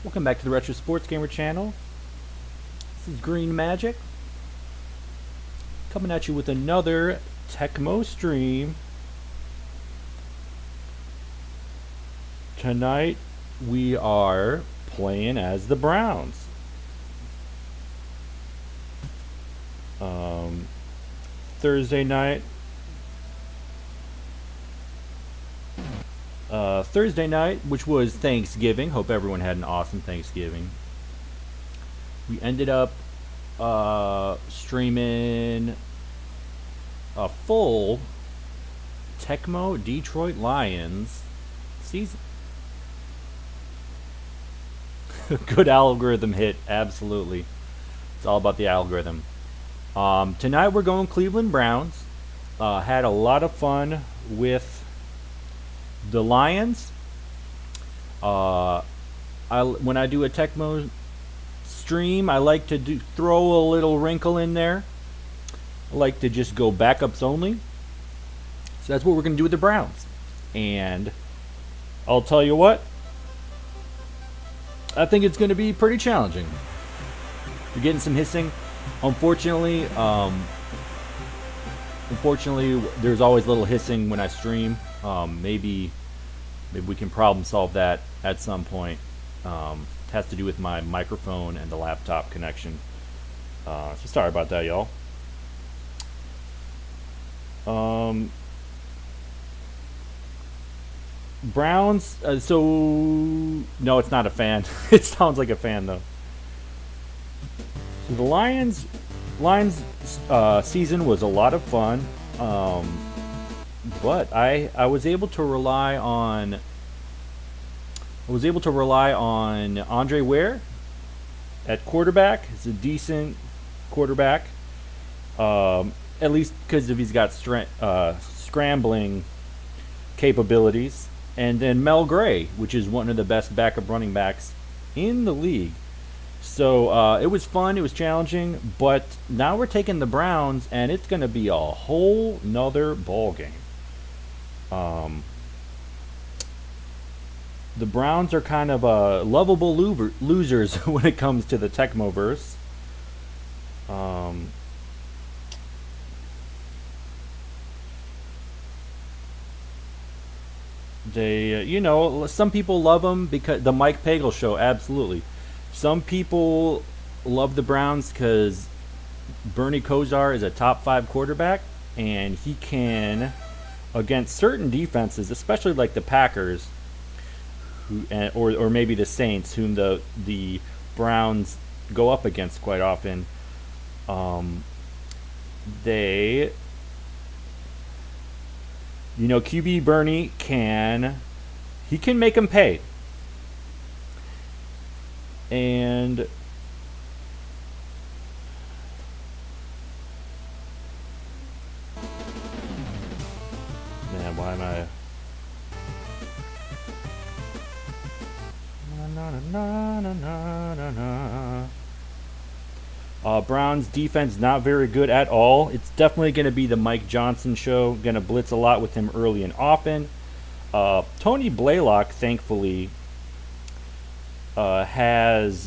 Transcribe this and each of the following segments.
Welcome back to the Retro Sports Gamer channel. This is Green Majik coming at you with another Tecmo stream. Tonight we are playing as the Browns. Thursday night, which was Thanksgiving. Hope everyone had an awesome Thanksgiving. We ended up streaming a full Tecmo Detroit Lions season. Good algorithm hit, absolutely. It's all about the algorithm. Tonight we're going Cleveland Browns. Had a lot of fun with the Lions. When I do a Tecmo stream, I like to throw a little wrinkle in there. I like to just go backups only. So that's what we're going to do with the Browns. And I'll tell you what, I think it's going to be pretty challenging. You're getting some hissing. Unfortunately, there's always a little hissing when I stream. Maybe we can problem solve that at some point. It has to do with my microphone and the laptop connection. So sorry about that, y'all. Browns. So no, it's not a fan. It sounds like a fan though. So the Lions season was a lot of fun. But I was able to rely on Andre Ware at quarterback. He's a decent quarterback, at least because he's got scrambling capabilities. And then Mel Gray, which is one of the best backup running backs in the league. So it was fun, it was challenging, but now we're taking the Browns, and it's going to be a whole nother ball game. The Browns are kind of lovable losers when it comes to the Tecmoverse. They, some people love them because the Mike Pagel show, absolutely. Some people love the Browns because Bernie Kosar is a top 5 quarterback, and he can, against certain defenses, especially like the Packers, or maybe the Saints, whom the Browns go up against quite often. QB Bernie can make them pay. And man, why am I? Browns defense not very good at all. It's definitely going to be the Mike Johnson show. Going to blitz a lot with him early and often. Tony Blaylock, thankfully, he's a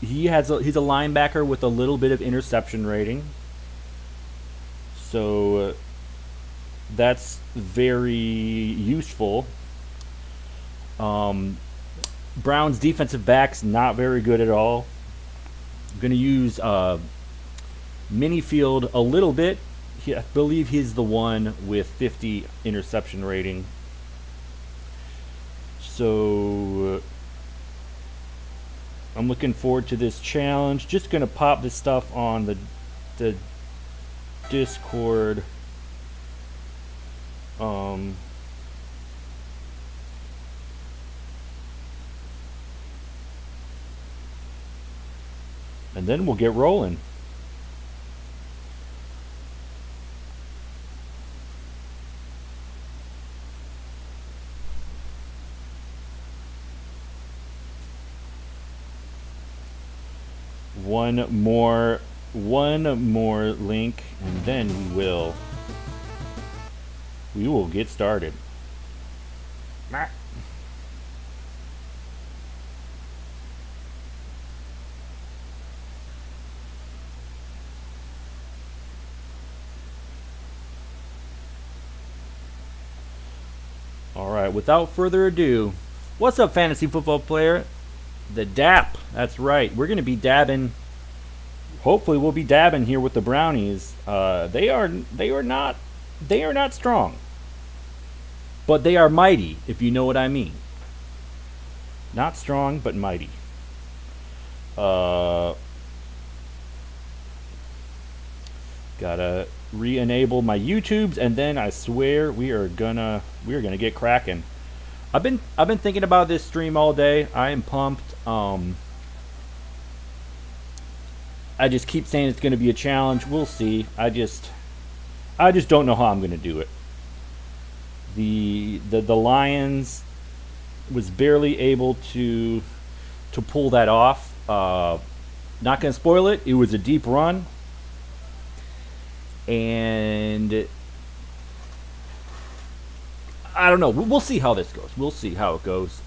linebacker with a little bit of interception rating. So that's very useful. Browns defensive backs not very good at all. I'm going to use Minifield a little bit. I believe he's the one with 50 interception rating. So I'm looking forward to this challenge. Just going to pop this stuff on the Discord. And then we'll get rolling. One more link, and then we will get started. All right, without further ado, what's up, fantasy football player? The DAP. That's right. We're going to be dabbing. Hopefully, we'll be dabbing here with the Brownies. They are not strong, but they are mighty, if you know what I mean. Not strong, but mighty. Uh, Gotta re-enable my YouTubes, and then I swear we are gonna get cracking. I've been thinking about this stream all day. I am pumped. I just keep saying it's gonna be a challenge. We'll see. I just don't know how I'm gonna do it. The Lions was barely able to pull that off. Not gonna spoil it. It was a deep run, and I don't know. We'll see how this goes. We'll see how it goes.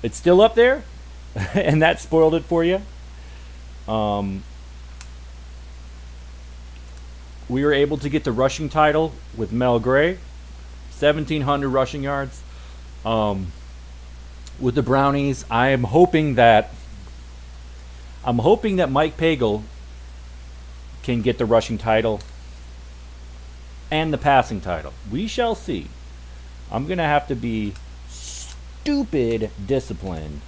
It's still up there, and that spoiled it for you. Um, we were able to get the rushing title with Mel Gray, 1,700 rushing yards. Um, with the Brownies, I'm hoping that Mike Pagel can get the rushing title and the passing title. We shall see. I'm gonna have to be stupid disciplined.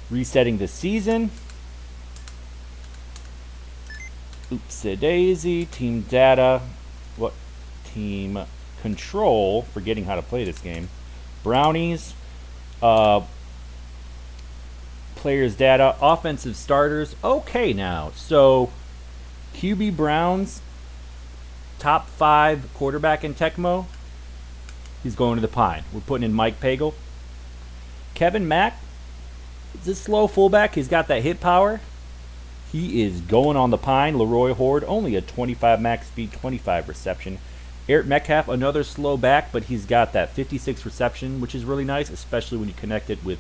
Resetting the season. Oopsie daisy. Team data. What? Team control. Forgetting how to play this game. Brownies. Players data. Offensive starters. Okay now. So QB Browns. Top 5 quarterback in Tecmo. He's going to the Pine. We're putting in Mike Pagel. Kevin Mack. Is a slow fullback. He's got that hit power. He is going on the Pine. Leroy Horde, only a 25 max speed, 25 reception. Eric Metcalf, another slow back, but he's got that 56 reception, which is really nice, especially when you connect it with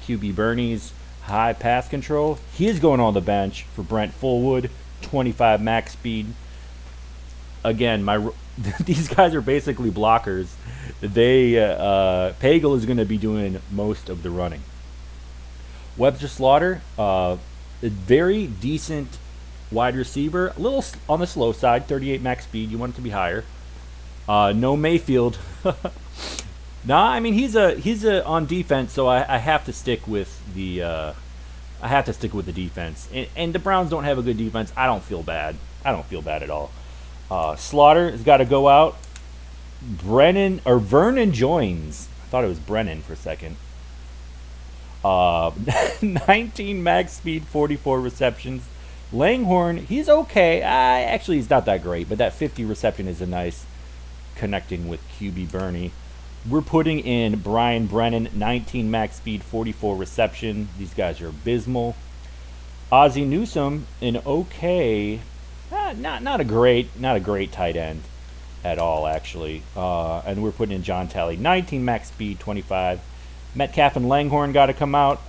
QB Bernie's high pass control. He is going on the bench for Brent Fullwood, 25 max speed. Again, these guys are basically blockers. Pagel is going to be doing most of the running. Webster Slaughter, a very decent wide receiver, a little on the slow side, 38 max speed. You want it to be higher. No Mayfield. Nah, I mean he's a on defense, so I have to stick with the defense. And the Browns don't have a good defense. I don't feel bad. I don't feel bad at all. Slaughter has got to go out. Vernon joins. I thought it was Brennan for a second. 19 max speed, 44 receptions. Langhorn, he's okay. Actually, he's not that great, but that 50 reception is a nice connecting with QB Bernie. We're putting in Brian Brennan, 19 max speed, 44 reception. These guys are abysmal. Ozzie Newsome, an okay, not a great tight end at all, actually. And we're putting in John Talley, 19 max speed, 25. Metcalf and Langhorn got to come out.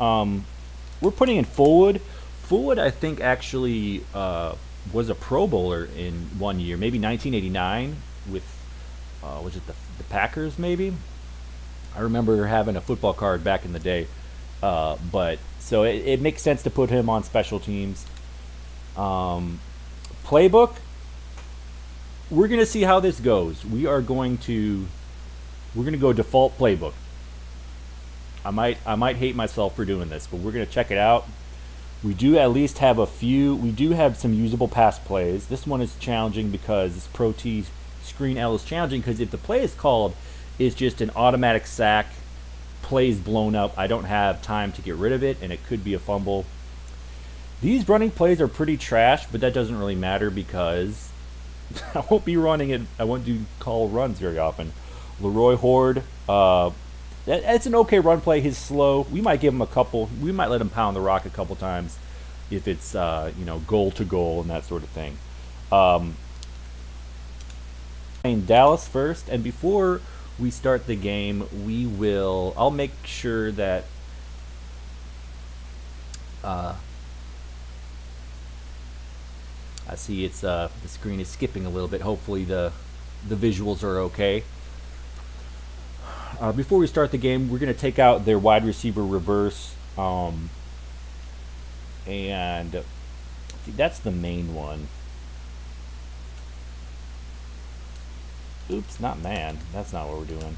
We're putting in Fullwood. Fullwood, I think, actually was a Pro Bowler in one year, maybe 1989 with, was it the Packers, maybe? I remember having a football card back in the day. But so it makes sense to put him on special teams. Playbook. We're going to see how this goes. We're going to go default playbook. I might hate myself for doing this, but we're going to check it out. We do at least have we do have some usable pass plays. This one is challenging because this Pro T Screen L is challenging because if the play is called, it's just an automatic sack, plays blown up. I don't have time to get rid of it, and it could be a fumble. These running plays are pretty trash, but that doesn't really matter because I won't be running it. I won't do call runs very often. Leroy Horde, that's an okay run play. He's slow. We might give him a couple. We might let him pound the rock a couple times if it's goal to goal and that sort of thing. In Dallas first, and before we start the game, I'll make sure that I see it's the screen is skipping a little bit. Hopefully the visuals are okay. Before we start the game, we're going to take out their wide receiver reverse, and that's the main one. Oops, not man. That's not what we're doing.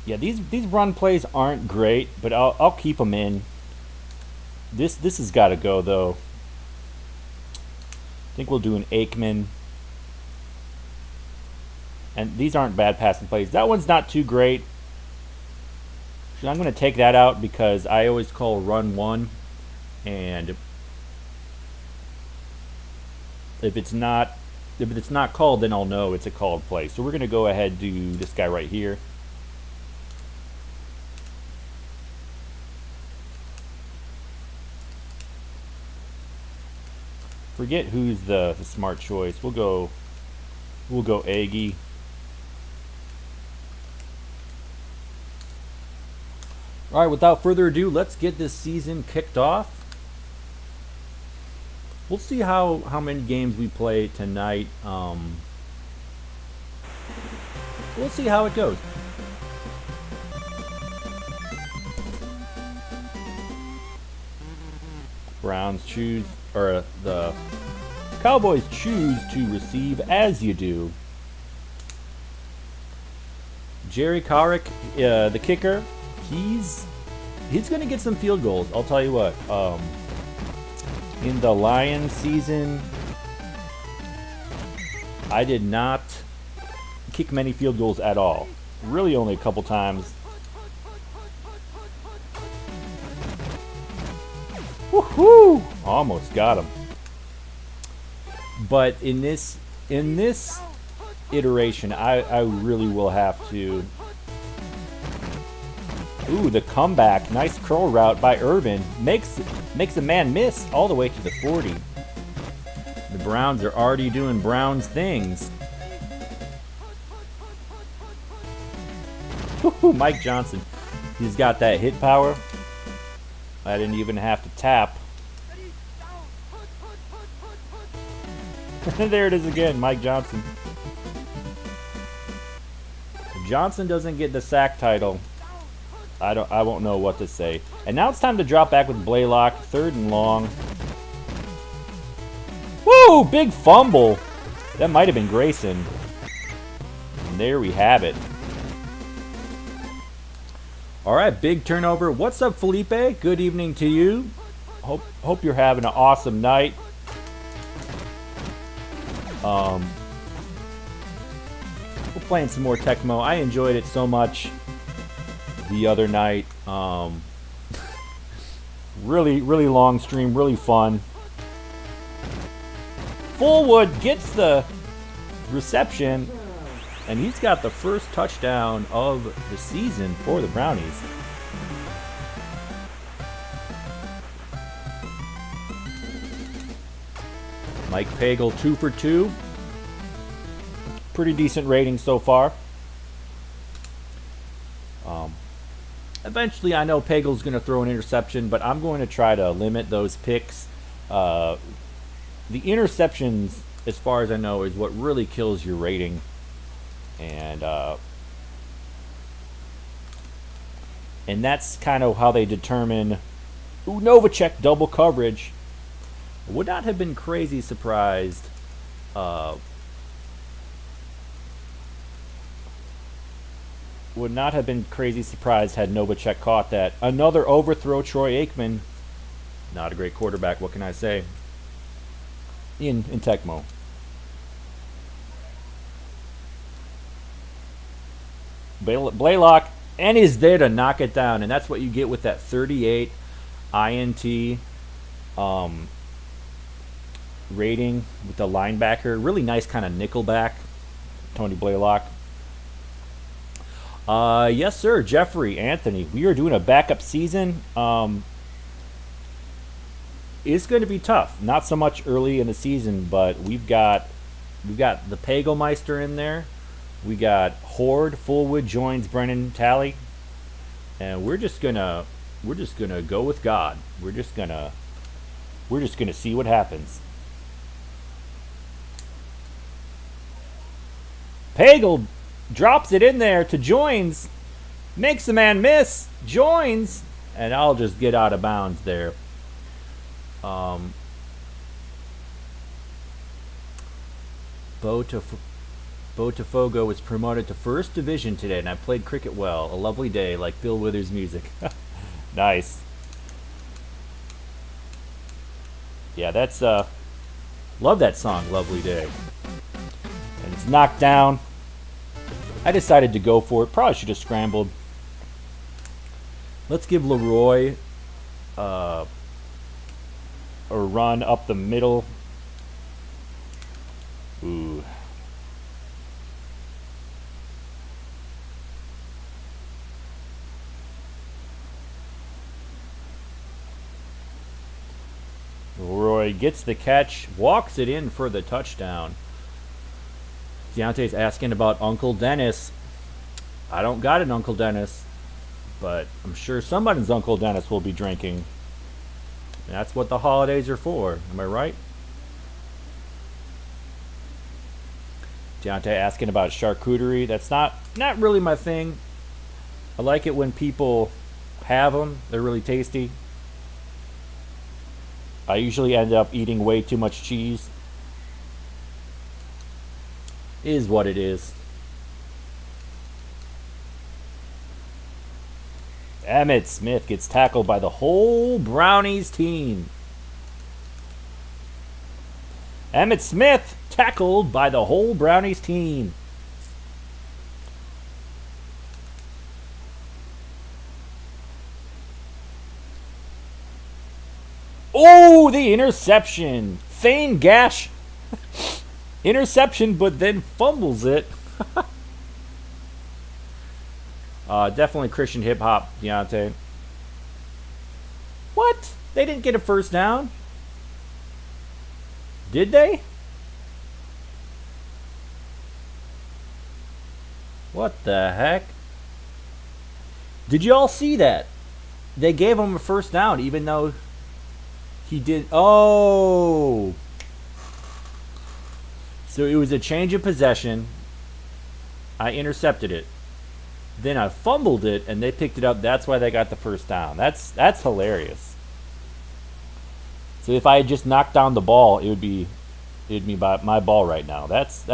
Yeah, these run plays aren't great, but I'll keep them in. This has got to go though. I think we'll do an Aikman. And these aren't bad passing plays. That one's not too great. So I'm going to take that out because I always call run one, and if it's not called, then I'll know it's a called play. So we're going to go ahead and do this guy right here. Forget who's the smart choice. We'll go Aggie. All right, without further ado, let's get this season kicked off. We'll see how many games we play tonight. We'll see how it goes. Browns choose, or the Cowboys choose to receive as you do. Jerry Carrick, the kicker, he's going to get some field goals. I'll tell you what. In the Lions season, I did not kick many field goals at all. Really only a couple times. Woohoo! Almost got him. But in this iteration, I really will have to. Ooh, the comeback. Nice curl route by Irvin. Makes a man miss all the way to the 40. The Browns are already doing Browns things. Ooh, Mike Johnson. He's got that hit power. I didn't even have to tap. There it is again, Mike Johnson. If Johnson doesn't get the sack title, I won't know what to say. And now it's time to drop back with Blaylock, 3rd and long. Woo! Big fumble. That might have been Grayson. And there we have it. All right, big turnover. What's up, Felipe? Good evening to you. Hope you're having an awesome night. We're playing some more Tecmo. I enjoyed it so much the other night. Really long stream, really fun. Fullwood gets the reception, and he's got the first touchdown of the season for the Brownies. Mike Pagel 2 for 2. Pretty decent rating so far. Eventually, I know Pagel's going to throw an interception, but I'm going to try to limit those picks. The interceptions, as far as I know, is what really kills your rating. And that's kind of how they determine. Ooh, Novacek double coverage. Would not have been crazy surprised. Would not have been crazy surprised had Novacek caught that. Another overthrow, Troy Aikman. Not a great quarterback, what can I say? In Tecmo. Blaylock, and is there to knock it down. And that's what you get with that 38 INT rating with the linebacker. Really nice kind of nickelback, Tony Blaylock. Yes, sir, Jeffrey, Anthony. We are doing a backup season. It's going to be tough. Not so much early in the season, but we've got the Pagelmeister in there. We got Horde, Fullwood joins Brennan Talley, and we're just gonna we're just gonna go with God. We're just gonna see what happens. Pagel drops it in there to Joins, makes the man miss, Joins, and I'll just get out of bounds there. Botafogo was promoted to first division today, and I played cricket well. A lovely day, like Bill Withers' music. Nice. Yeah, that's love that song, Lovely Day. And it's knocked down. I decided to go for it. Probably should have scrambled. Let's give Leroy a run up the middle. Ooh. Leroy gets the catch, walks it in for the touchdown. Deontay's asking about Uncle Dennis. I don't got an Uncle Dennis, but I'm sure somebody's Uncle Dennis will be drinking. And that's what the holidays are for. Am I right? Deontay asking about charcuterie. That's not really my thing. I like it when people have them. They're really tasty. I usually end up eating way too much cheese. Is what it is. Emmitt Smith gets tackled by the whole Brownies team. Emmitt Smith tackled by the whole Brownies team. Oh, the interception. Thane Gash. Interception, but then fumbles it. Definitely Christian hip hop, Deontay. What? They didn't get a first down? Did they? What the heck? Did you all see that? They gave him a first down, even though he did. Oh. So it was a change of possession. I intercepted it. Then I fumbled it, and they picked it up. That's why they got the first down. That's hilarious. So if I had just knocked down the ball, it'd be my ball right now. That's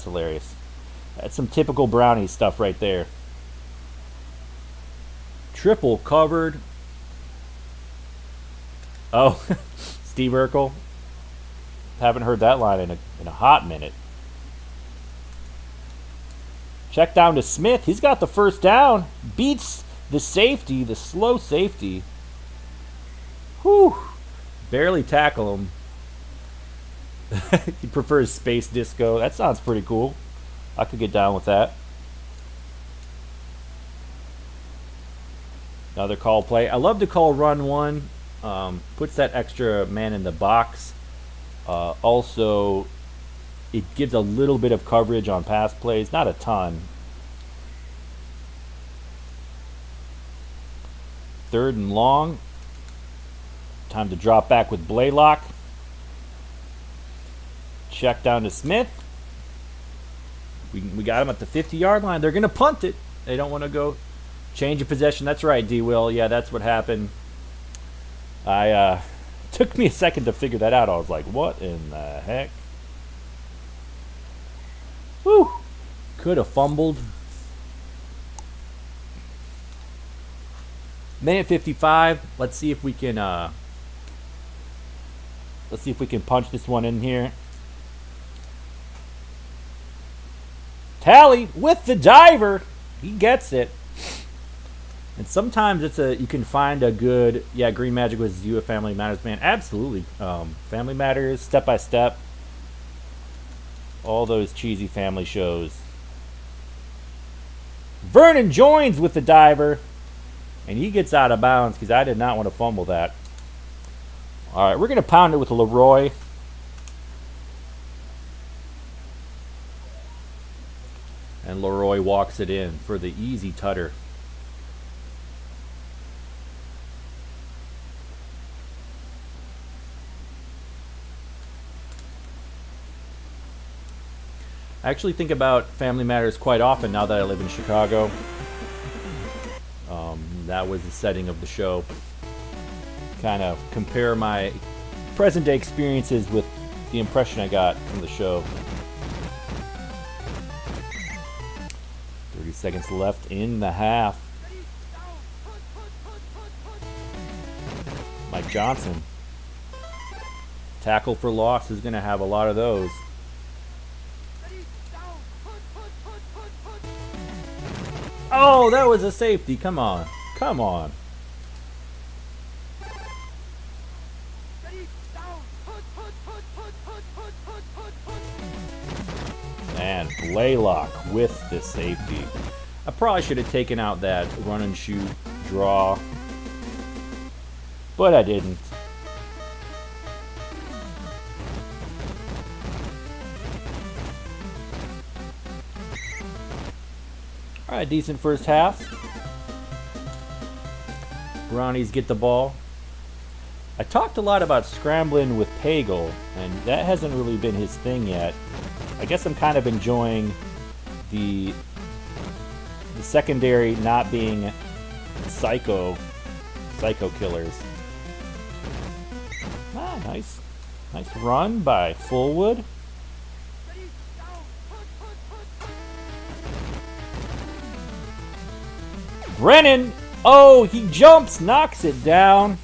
hilarious. That's some typical Brownies stuff right there. Triple covered. Oh, Steve Urkel. Haven't heard that line in a hot minute. Check down to Smith. He's got the first down. Beats the safety, the slow safety. Whew. Barely tackle him. He prefers space disco. That sounds pretty cool. I could get down with that. Another call play. I love to call run one. Puts that extra man in the box. Also, it gives a little bit of coverage on pass plays. Not a ton. 3rd and long. Time to drop back with Blaylock. Check down to Smith. We got him at the 50-yard line. They're going to punt it. They don't want to go change of possession. That's right, D-Will. Yeah, that's what happened. Took me a second to figure that out. I was like, what in the heck? Whew. Could have fumbled. Minute 55. Let's see if we can punch this one in here. Tally with the diver. He gets it. And sometimes you can find a good, Green Majik was you a Family Matters man. Absolutely. Family Matters, Step by Step. All those cheesy family shows. Vernon joins with the diver. And he gets out of bounds because I did not want to fumble that. All right, we're going to pound it with Leroy. And Leroy walks it in for the easy tutter. I actually think about Family Matters quite often now that I live in Chicago. That was the setting of the show. Kind of compare my present day experiences with the impression I got from the show. 30 seconds left in the half. Mike Johnson. Tackle for loss is going to have a lot of those. Oh, that was a safety. Come on. Come on. And Blaylock with the safety. I probably should have taken out that run and shoot draw, but I didn't. Alright, decent first half. Brownies get the ball. I talked a lot about scrambling with Pagel, and that hasn't really been his thing yet. I guess I'm kind of enjoying the secondary not being psycho killers. Ah, nice run by Fullwood. Brennan! Oh, he jumps, knocks it down.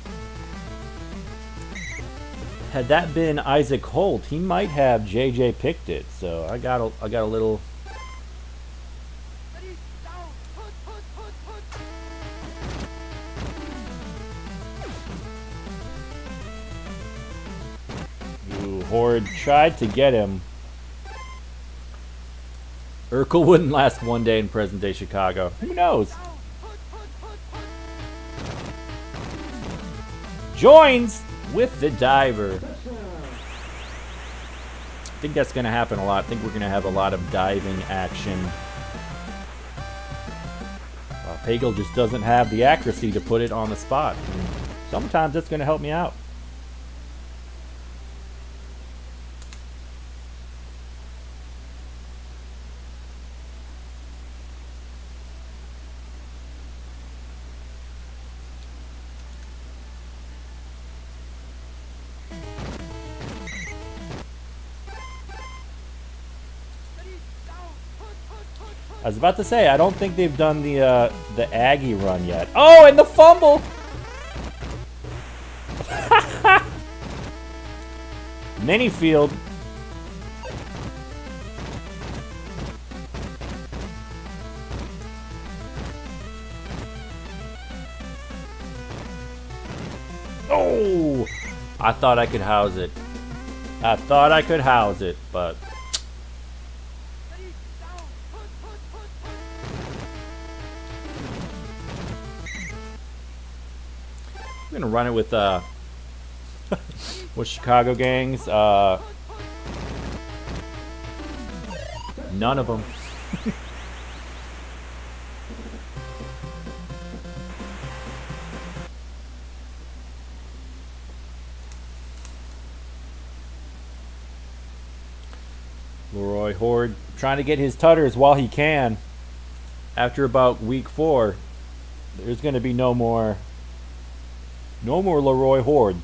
Had that been Isaac Holt, he might have JJ picked it. So I got a little. Ooh, Horde tried to get him. Urkel wouldn't last one day in present day Chicago. Who knows? Joins with the diver. I think that's going to happen a lot. I think we're going to have a lot of diving action. Pagel just doesn't have the accuracy to put it on the spot. And sometimes that's going to help me out. I was about to say, I don't think they've done the Aggie run yet. Oh, and the fumble! Minifield. Oh! I thought I could house it. I thought I could house it, but... I'm gonna run it with Chicago gangs. None of them. Leroy Horde trying to get his tutters while he can. After about week 4, there's gonna be no more Leroy Horde.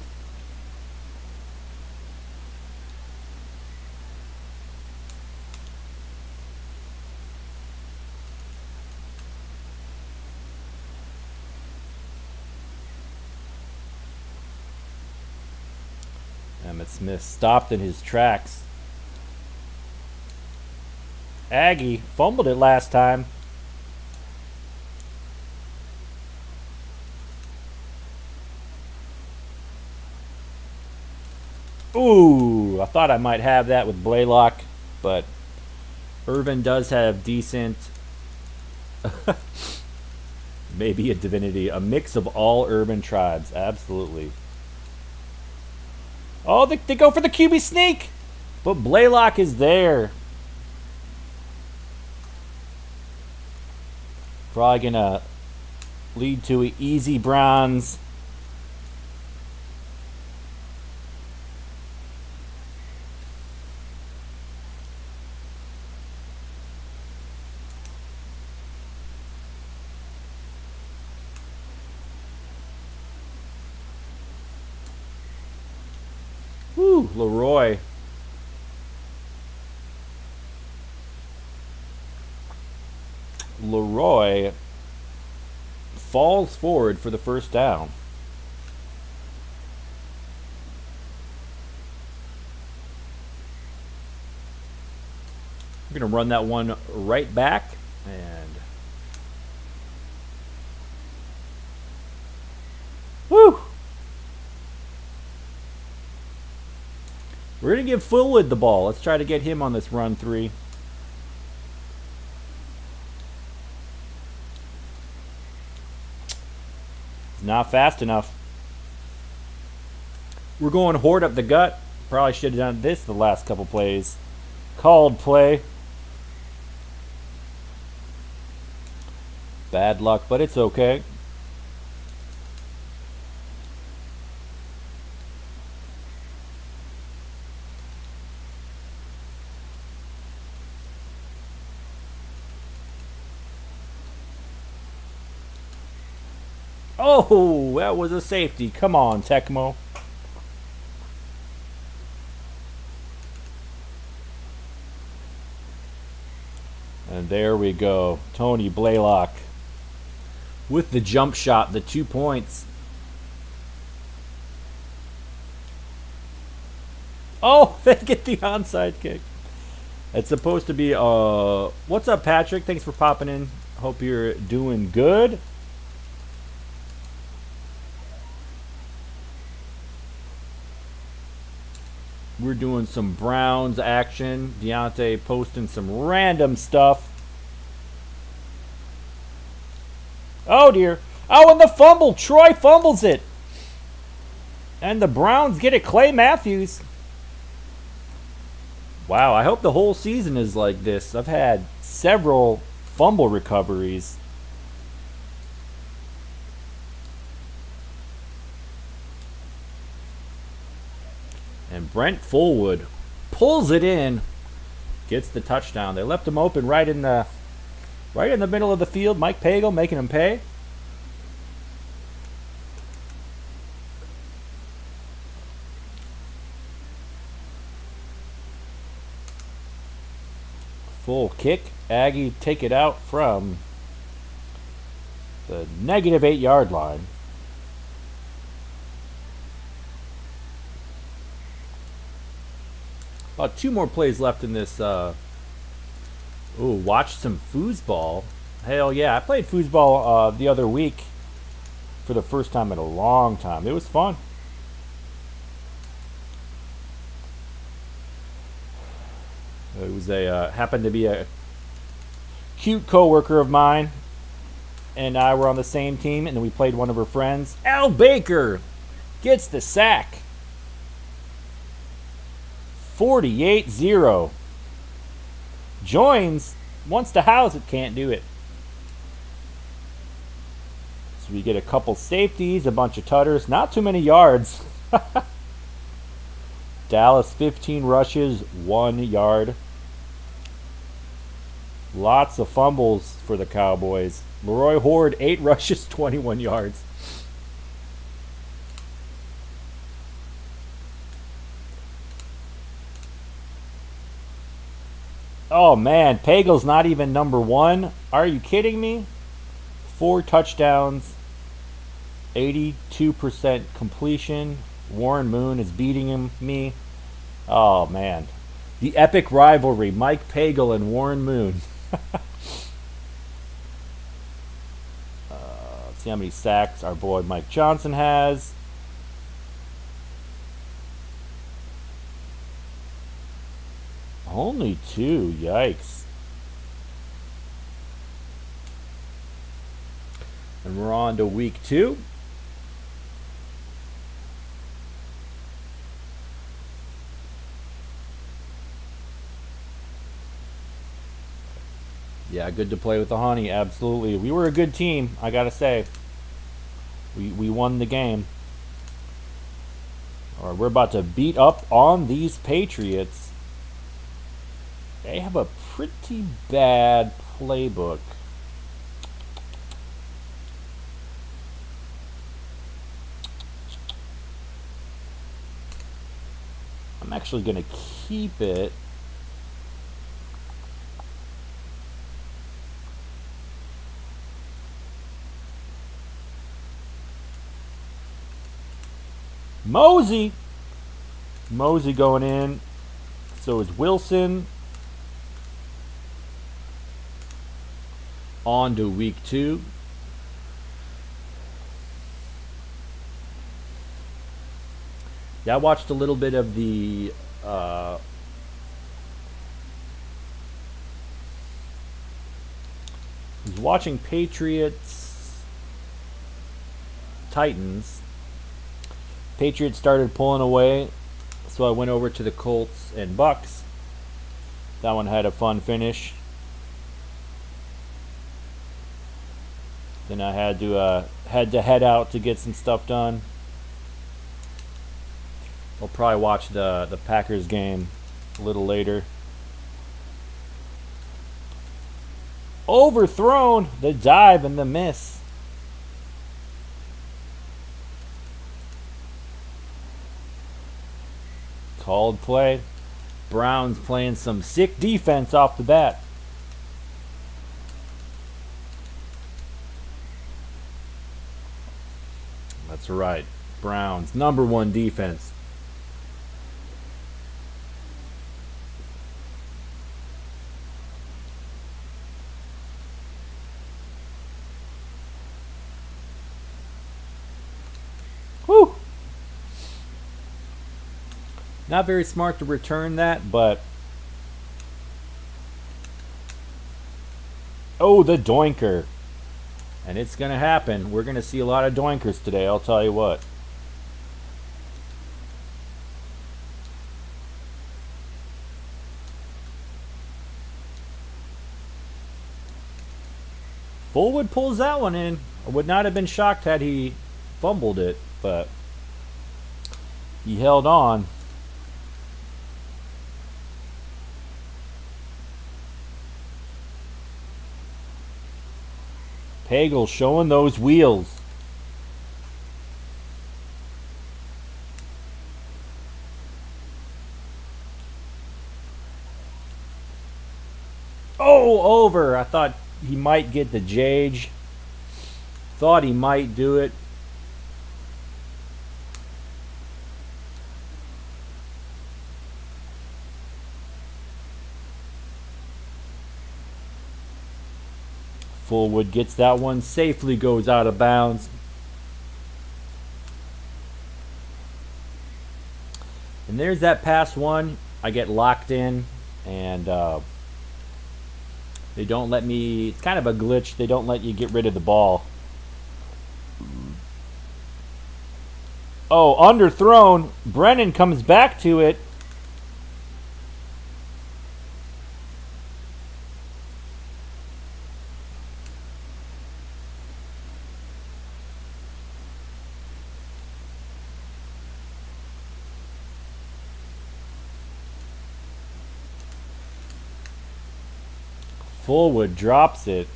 Emmett Smith stopped in his tracks. Aggie fumbled it last time. Ooh, I thought I might have that with Blaylock, but Irvin does have decent, maybe a divinity, a mix of all urban tribes, absolutely. Oh, they go for the QB sneak, but Blaylock is there. Probably gonna lead to an easy bronze. Whew, Leroy. Leroy falls forward for the first down. We're going to run that one right back. And woo! We're going to give Fullwood the ball. Let's try to get him on this run 3. Not fast enough. We're going Horde up the gut. Probably should have done this the last couple plays. Called play. Bad luck, but it's okay. Oh, that was a safety. Come on, Tecmo. And there we go. Tony Blaylock with the jump shot, the 2 points. Oh, they get the onside kick. It's supposed to be, what's up, Patrick? Thanks for popping in. Hope you're doing good. We're doing some Browns action. Deontay posting some random stuff. Oh, dear. Oh, and the fumble. Troy fumbles it. And the Browns get it. Clay Matthews. Wow, I hope the whole season is like this. I've had several fumble recoveries. And Brent Fullwood pulls it in, gets the touchdown. They left him open right in the middle of the field. Mike Pagel making him pay. Full kick. Aggie take it out from the negative 8-yard line. About 2 more plays left in this. Watch some foosball. Hell yeah. I played foosball the other week for the first time in a long time. It was fun. It was happened to be a cute coworker of mine, and I were on the same team, and then we played one of her friends. Al Baker gets the sack. 48-0. Joins, wants to house it, can't do it. So we get a couple safeties, a bunch of tutters, not too many yards. Dallas 15 rushes, 1 yard. Lots of fumbles for the Cowboys. Leroy Horde 8 rushes, 21 yards. Oh man, Pagel's not even number 1. Are you kidding me? 4 touchdowns, 82% completion. Warren Moon is beating me. Oh man. The epic rivalry, Mike Pagel and Warren Moon. Let's see how many sacks our boy Mike Johnson has. Only 2, yikes. And we're on to week 2. Yeah, good to play with the honey, absolutely. We were a good team, I gotta say. We won the game. Alright, we're about to beat up on these Patriots. They have a pretty bad playbook. I'm actually going to keep it. Mosey going in. So is Wilson. On to week 2. Yeah, I watched a little bit of the I was watching Patriots Titans. Patriots started pulling away, so I went over to the Colts and Bucks. That one had a fun finish. Then I had to head out to get some stuff done. I'll probably watch the Packers game a little later. Overthrown, the dive and the miss. Called play. Browns playing some sick defense off the bat. That's right. Browns, #1 defense. Whew. Not very smart to return that, but... Oh, the doinker. And it's going to happen. We're going to see a lot of doinkers today, I'll tell you what. Fullwood pulls that one in. I would not have been shocked had he fumbled it, but he held on. Pagel showing those wheels. Oh, over. I thought he might get the Jage. Thought he might do it. Fullwood gets that one, safely goes out of bounds. And there's that pass one. I get locked in, and they don't let me. It's kind of a glitch. They don't let you get rid of the ball. Oh, underthrown. Brennan comes back to it. Fullwood drops it.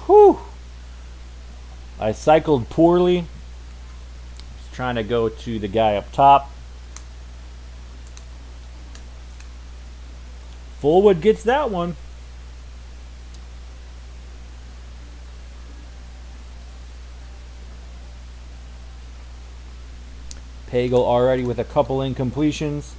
Whew. I cycled poorly. Just trying to go to the guy up top. Fullwood gets that one. Pagel already with a couple incompletions.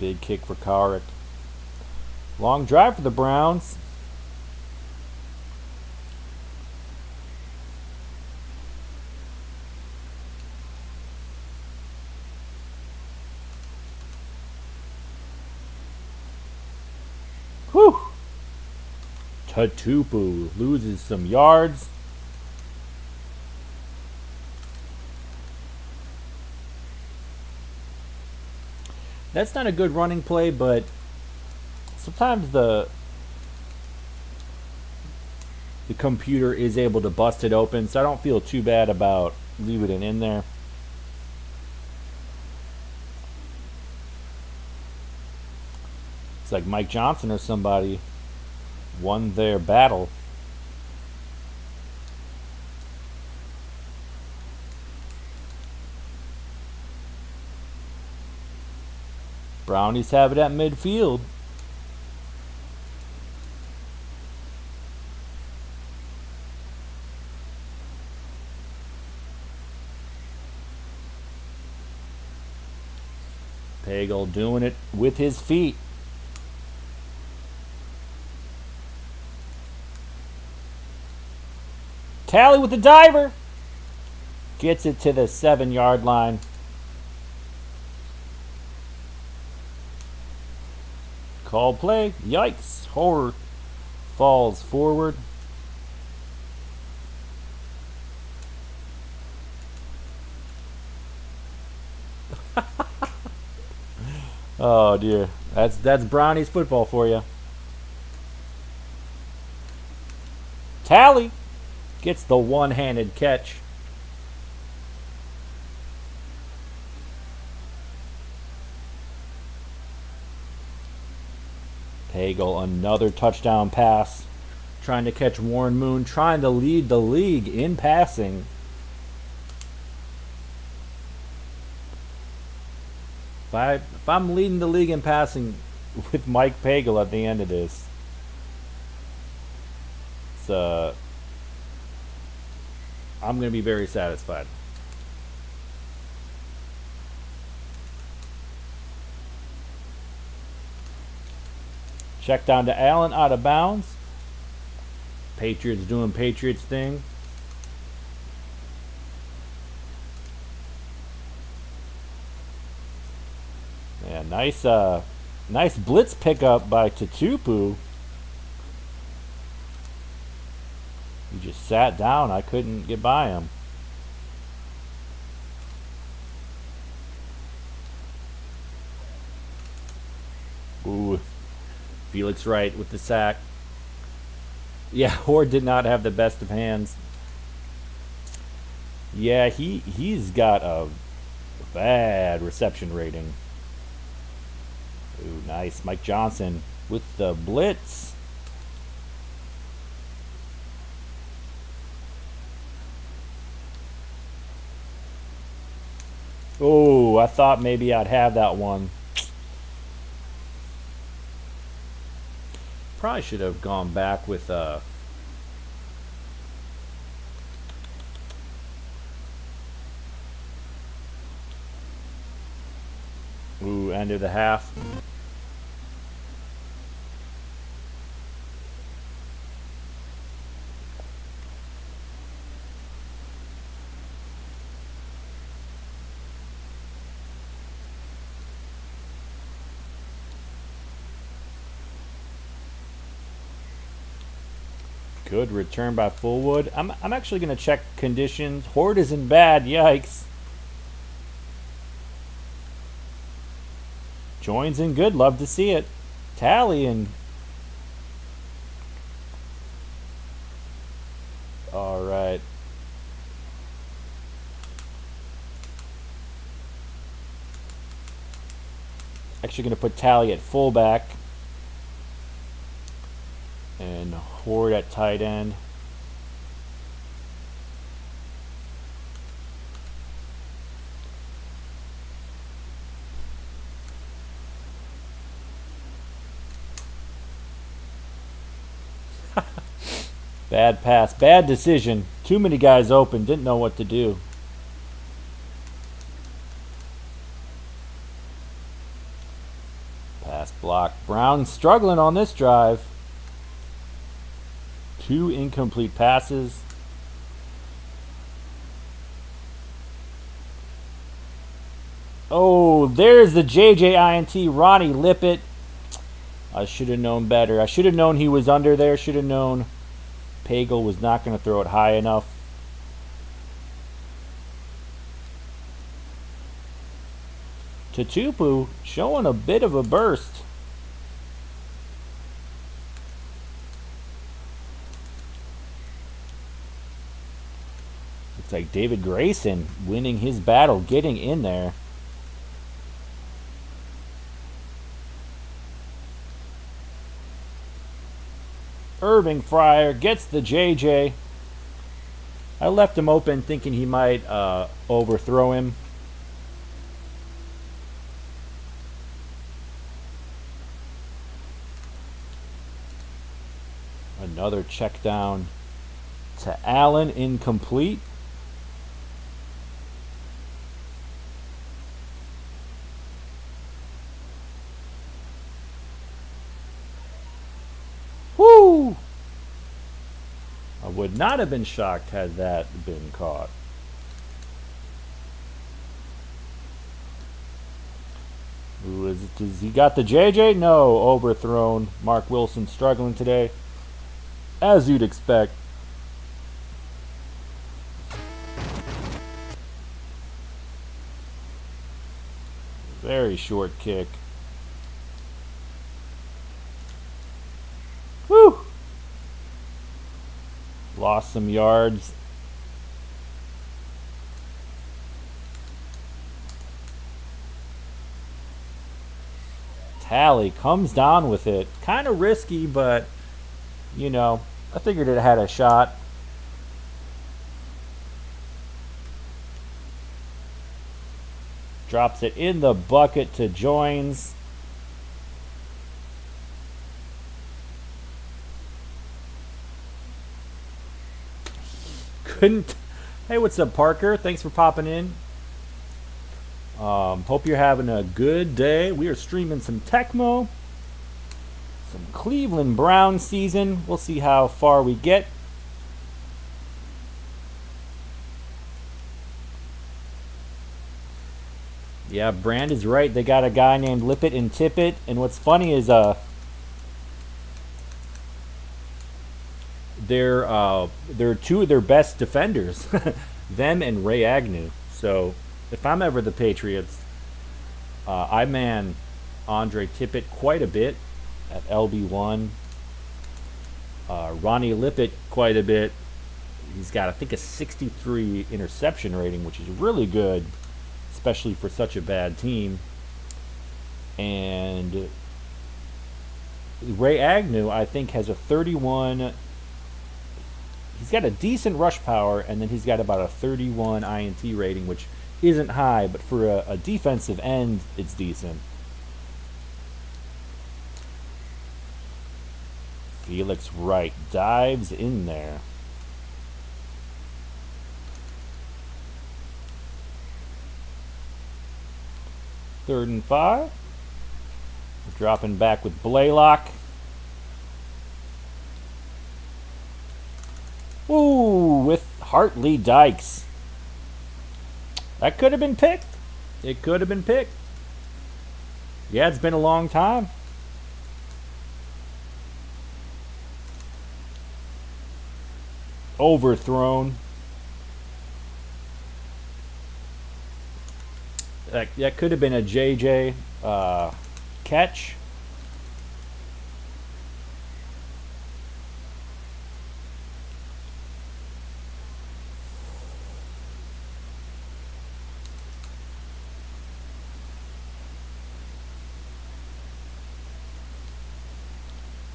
Big kick for Kosar. Long drive for the Browns. Whew. Tatupu loses some yards. That's not a good running play, but sometimes the computer is able to bust it open, so I don't feel too bad about leaving it in there. Looks like Mike Johnson or somebody won their battle. Brownies have it at midfield. Pagel doing it with his feet. Tally with the diver. Gets it to the 7-yard line. Call play. Yikes. Horror falls forward. Oh dear. That's Brownies football for you. Tally gets the one-handed catch. Pagel, another touchdown pass. Trying to catch Warren Moon, trying to lead the league in passing. If I'm leading the league in passing with Mike Pagel at the end of this, I'm going to be very satisfied. Check down to Allen, out of bounds. Patriots doing Patriots thing. Yeah, nice blitz pickup by Tutupu. He just sat down. I couldn't get by him. Ooh, Felix Wright with the sack. Yeah, Horde did not have the best of hands. Yeah, he's got a bad reception rating. Ooh, nice. Mike Johnson with the blitz. Oh, I thought maybe I'd have that one. Probably should have gone back with ooh, end of the half. Good return by Fullwood. I'm actually going to check conditions. Horde isn't bad. Yikes. Joins in good. Love to see it. Tally and... All right. Actually going to put Tally at fullback. And Horde at tight end. Bad pass. Bad decision. Too many guys open. Didn't know what to do. Pass block. Brown struggling on this drive. 2 incomplete passes. Oh, there's the JJINT. Ronnie Lippett. I should have known better. I should have known he was under there. Should have known Pagel was not going to throw it high enough. Tutupu showing a bit of a burst. Looks like David Grayson winning his battle, getting in there. Irving Fryer gets the JJ. I left him open thinking he might overthrow him. Another check down to Allen, incomplete. Woo! I would not have been shocked had that been caught. Does he got the JJ? No, overthrown. Mark Wilson struggling today, as you'd expect. Very short kick. Woo! Lost some yards. Tally comes down with it. Kind of risky, but, you know, I figured it had a shot. Drops it in the bucket to Joins. Couldn't. Hey, what's up, Parker? Thanks for popping in. Hope you're having a good day. We are streaming some Tecmo, some Cleveland Browns season. We'll see how far we get. Yeah, Brand is right. They got a guy named Lippett and Tippett, and what's funny is they're two of their best defenders, them and Ray Agnew. So if I'm ever the Patriots, I man Andre Tippett quite a bit at LB1. Ronnie Lippett quite a bit. He's got, I think, a 63 interception rating, which is really good, especially for such a bad team. And Ray Agnew, I think, has a 31. He's got a decent rush power, and then he's got about a 31 INT rating, which isn't high, but for a defensive end, it's decent. Felix Wright dives in there. Third and 5. We're dropping back with Blaylock. Ooh, with Hartley Dykes. That could have been picked. It could have been picked. Yeah, it's been a long time. Overthrown. That could have been a JJ catch.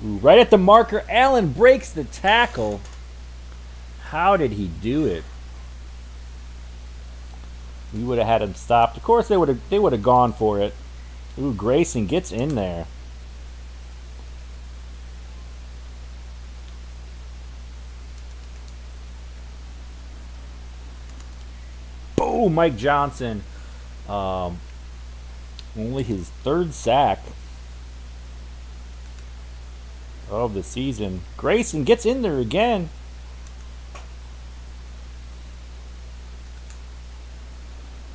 Ooh, right at the marker, Allen breaks the tackle. How did he do it? We would have had him stopped. Of course, they would have gone for it. Ooh, Grayson gets in there. Boom, Mike Johnson. Only his third sack of the season. Grayson gets in there again.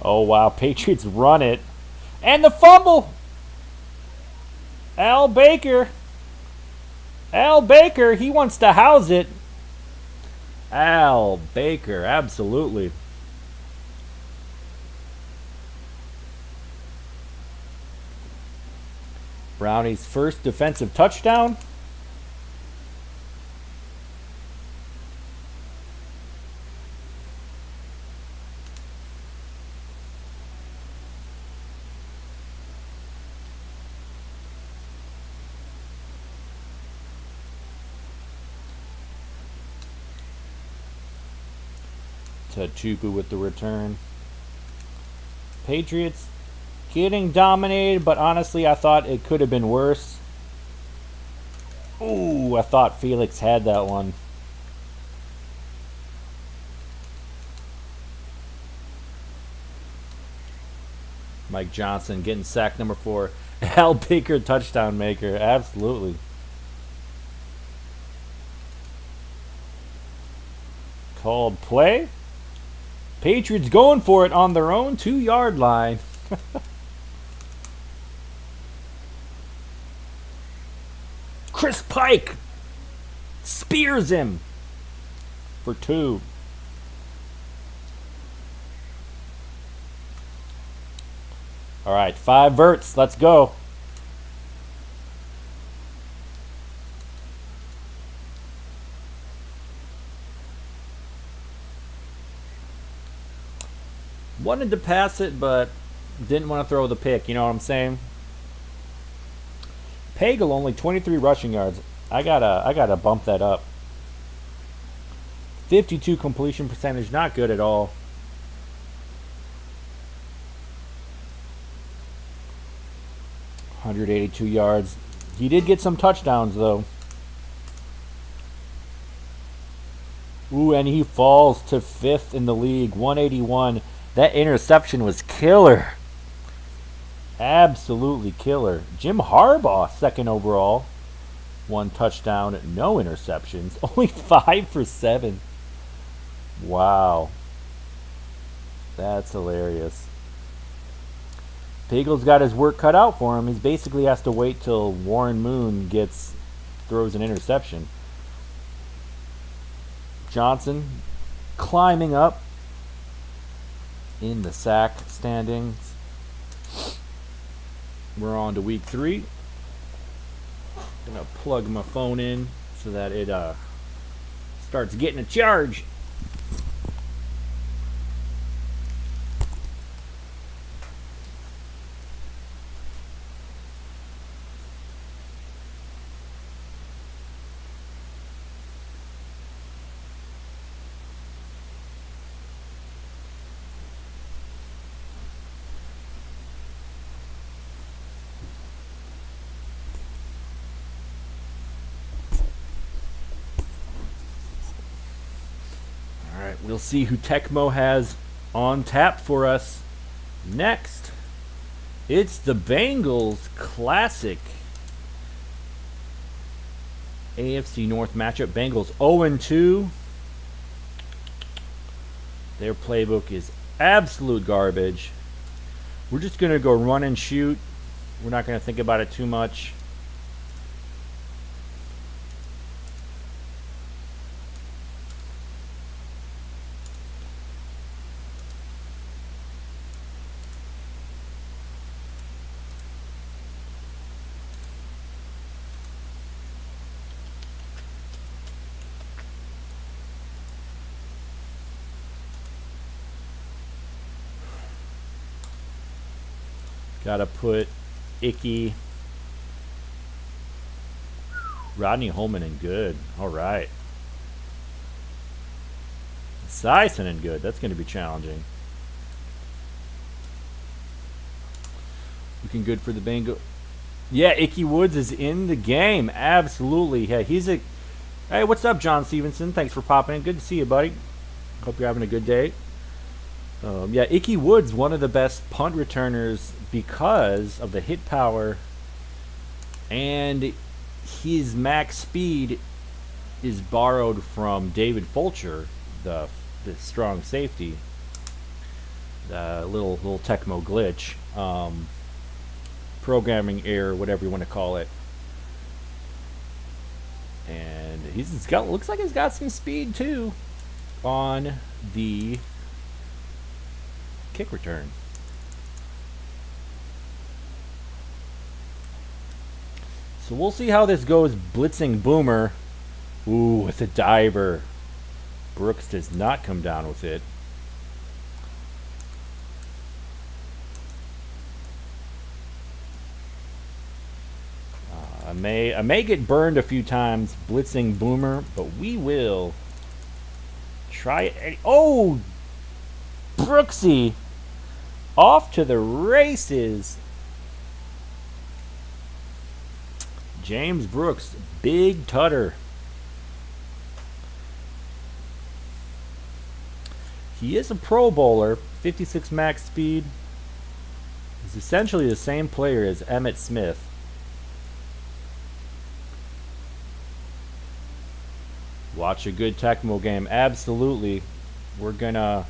Oh, wow. Patriots run it. And the fumble. Al Baker. Al Baker. He wants to house it. Al Baker. Absolutely. Brownies' first defensive touchdown. to Tupu with the return. Patriots getting dominated, but honestly, I thought it could have been worse. Ooh, I thought Felix had that one. Mike Johnson getting sack number 4. Al Baker touchdown maker. Absolutely. Called play. Patriots going for it on their own 2-yard line. Chris Pike spears him for 2. All right, 5 verts. Let's go. Wanted to pass it, but didn't want to throw the pick. You know what I'm saying? Pagel only 23 rushing yards. I gotta bump that up. 52 completion percentage, not good at all. .182 yards. He did get some touchdowns though. Ooh, and he falls to 5th in the league. 181. That interception was killer. Absolutely killer. Jim Harbaugh, 2nd overall. 1 touchdown, no interceptions. Only 5 for 7. Wow. That's hilarious. Pagel's got his work cut out for him. He basically has to wait till Warren Moon throws an interception. Johnson climbing up in the sack standings. We're on to week 3. Gonna plug my phone in so that it starts getting a charge. We'll see who Tecmo has on tap for us next. It's the Bengals classic AFC North matchup. Bengals 0-2. Their playbook is absolute garbage. We're just going to go run and shoot. We're not going to think about it too much. Gotta put Icky, Rodney Holman in good. All right. Sison in good. That's going to be challenging. Looking good for the Bengals. Yeah, Icky Woods is in the game. Absolutely. Yeah, Hey, what's up, John Stevenson? Thanks for popping in. Good to see you, buddy. Hope you're having a good day. Yeah, Icky Woods, one of the best punt returners because of the hit power, and his max speed is borrowed from David Fulcher, the strong safety. The little Tecmo glitch, programming error, whatever you want to call it. And looks like he's got some speed too on the kick return. So we'll see how this goes. Blitzing Boomer. Ooh, with a diver. Brooks does not come down with it. I may get burned a few times blitzing Boomer, but we will try it. Oh, Brooksy off to the races. James Brooks, big tutter. He is a Pro Bowler, 56 max speed. He's essentially the same player as Emmitt Smith. Watch a good Tecmo game. Absolutely. We're gonna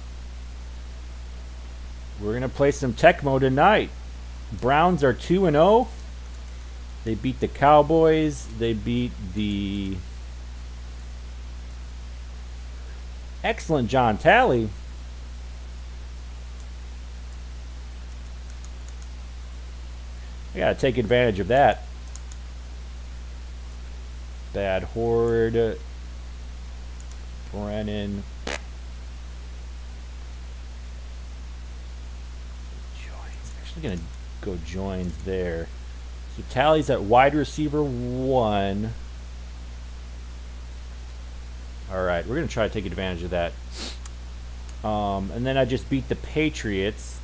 play some Tecmo tonight. Browns are 2-0. They beat the Cowboys. They beat the excellent John Talley. I gotta take advantage of that. Bad Horde. Brennan. Joins. Actually gonna go joins there. So Tally's at wide receiver 1. Alright, we're gonna try to take advantage of that. And then I just beat the Patriots.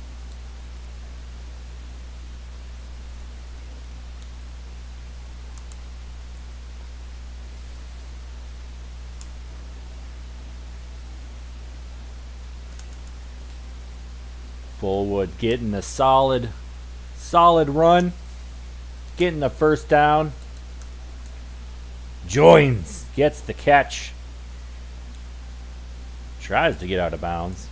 Fullwood getting a solid run. Getting the first down. Joins. Gets the catch. Tries to get out of bounds.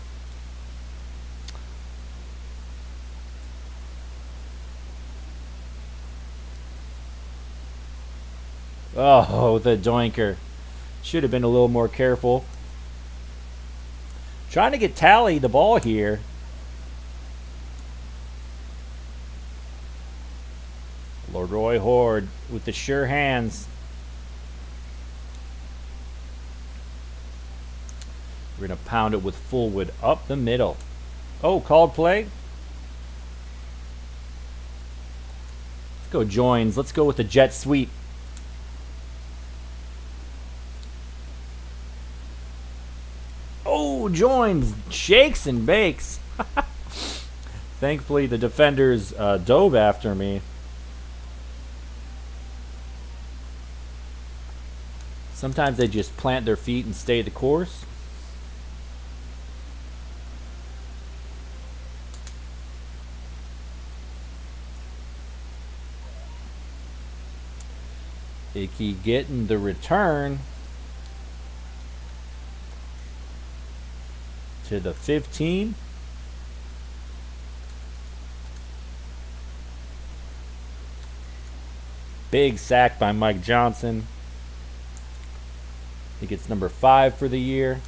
Oh, the doinker. Should have been a little more careful. Trying to get Tally the ball here. Leroy Horde with the sure hands. We're going to pound it with Fullwood up the middle. Oh, called play. Let's go joins. Let's go with the jet sweep. Oh, joins. Shakes and bakes. Thankfully, the defenders dove after me. Sometimes they just plant their feet and stay the course. Icky getting the return to the 15. Big sack by Mike Johnson. I think it's number 5 for the year.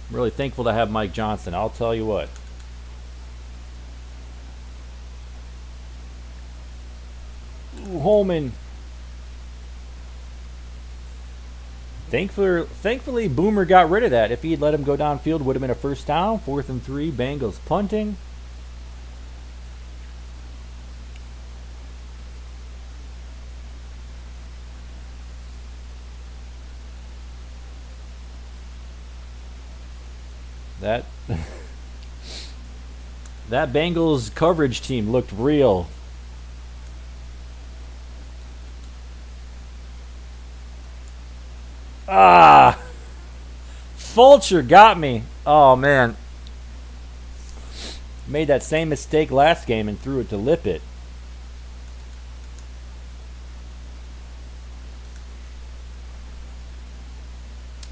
I'm really thankful to have Mike Johnson. I'll tell you what. Ooh, Holman. Thankfully, Boomer got rid of that. If he had let him go downfield, it would have been a first down. 4th and 3. Bengals punting. That Bengals coverage team looked real. Ah! Fulcher got me. Oh, man. Made that same mistake last game and threw it to Lippett.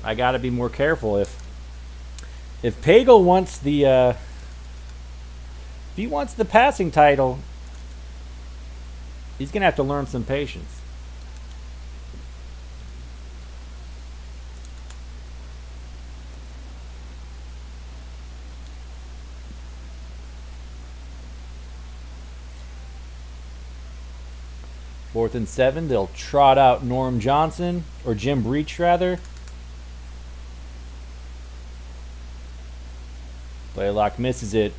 I got to be more careful. If Pagel wants the if he wants the passing title, he's gonna have to learn some patience. Fourth and 7, they'll trot out Norm Johnson, or Jim Breach rather. Blaylock misses it.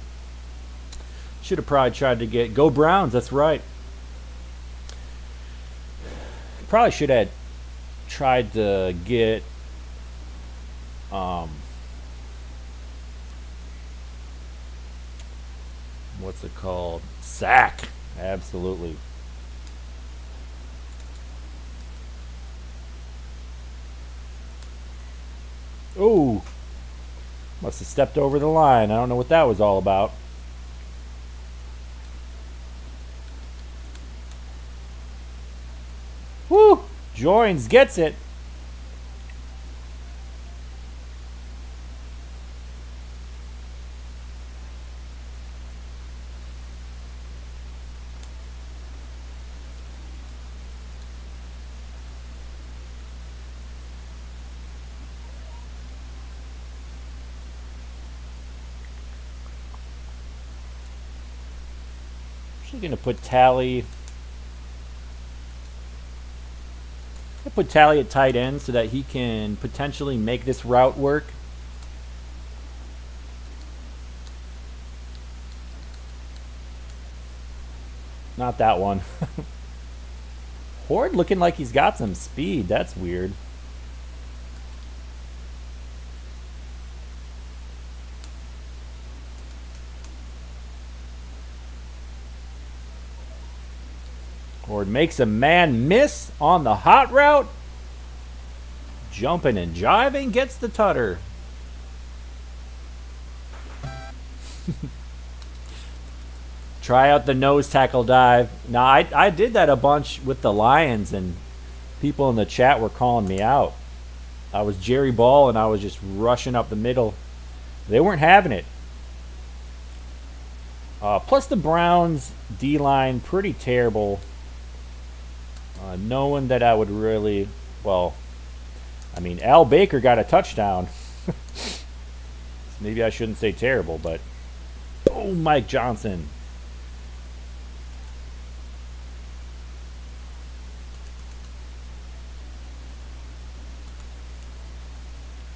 Should have probably tried to get... Go Browns, that's right. Probably should have tried to get what's it called? Sack. Absolutely. Ooh. Must have stepped over the line. I don't know what that was all about. Woo! Joins gets it. Actually going to put Tally. I put Tally at tight end so that he can potentially make this route work. Not that one. Horde looking like he's got some speed. That's weird. Horde makes a man miss on the hot route. Jumping and jiving, gets the tutter. Try out the nose tackle dive. Now, I did that a bunch with the Lions, and people in the chat were calling me out. I was Jerry Ball, and I was just rushing up the middle. They weren't having it. Plus, the Browns' D-line, pretty terrible. Knowing that I would really, well, I mean, Al Baker got a touchdown. Maybe I shouldn't say terrible, but oh, Mike Johnson.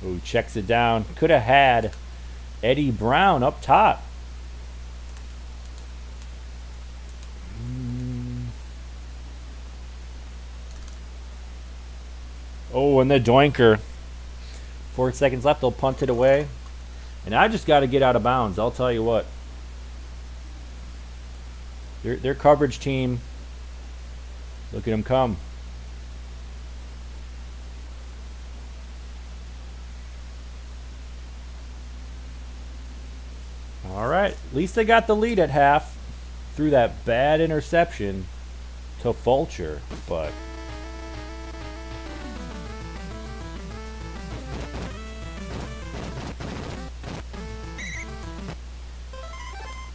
Oh, checks it down. Could have had Eddie Brown up top. Oh, and the doinker. 4 seconds left. They'll punt it away. And I just got to get out of bounds. I'll tell you what. Their coverage team. Look at them come. All right. At least they got the lead at half through that bad interception to Fulcher. But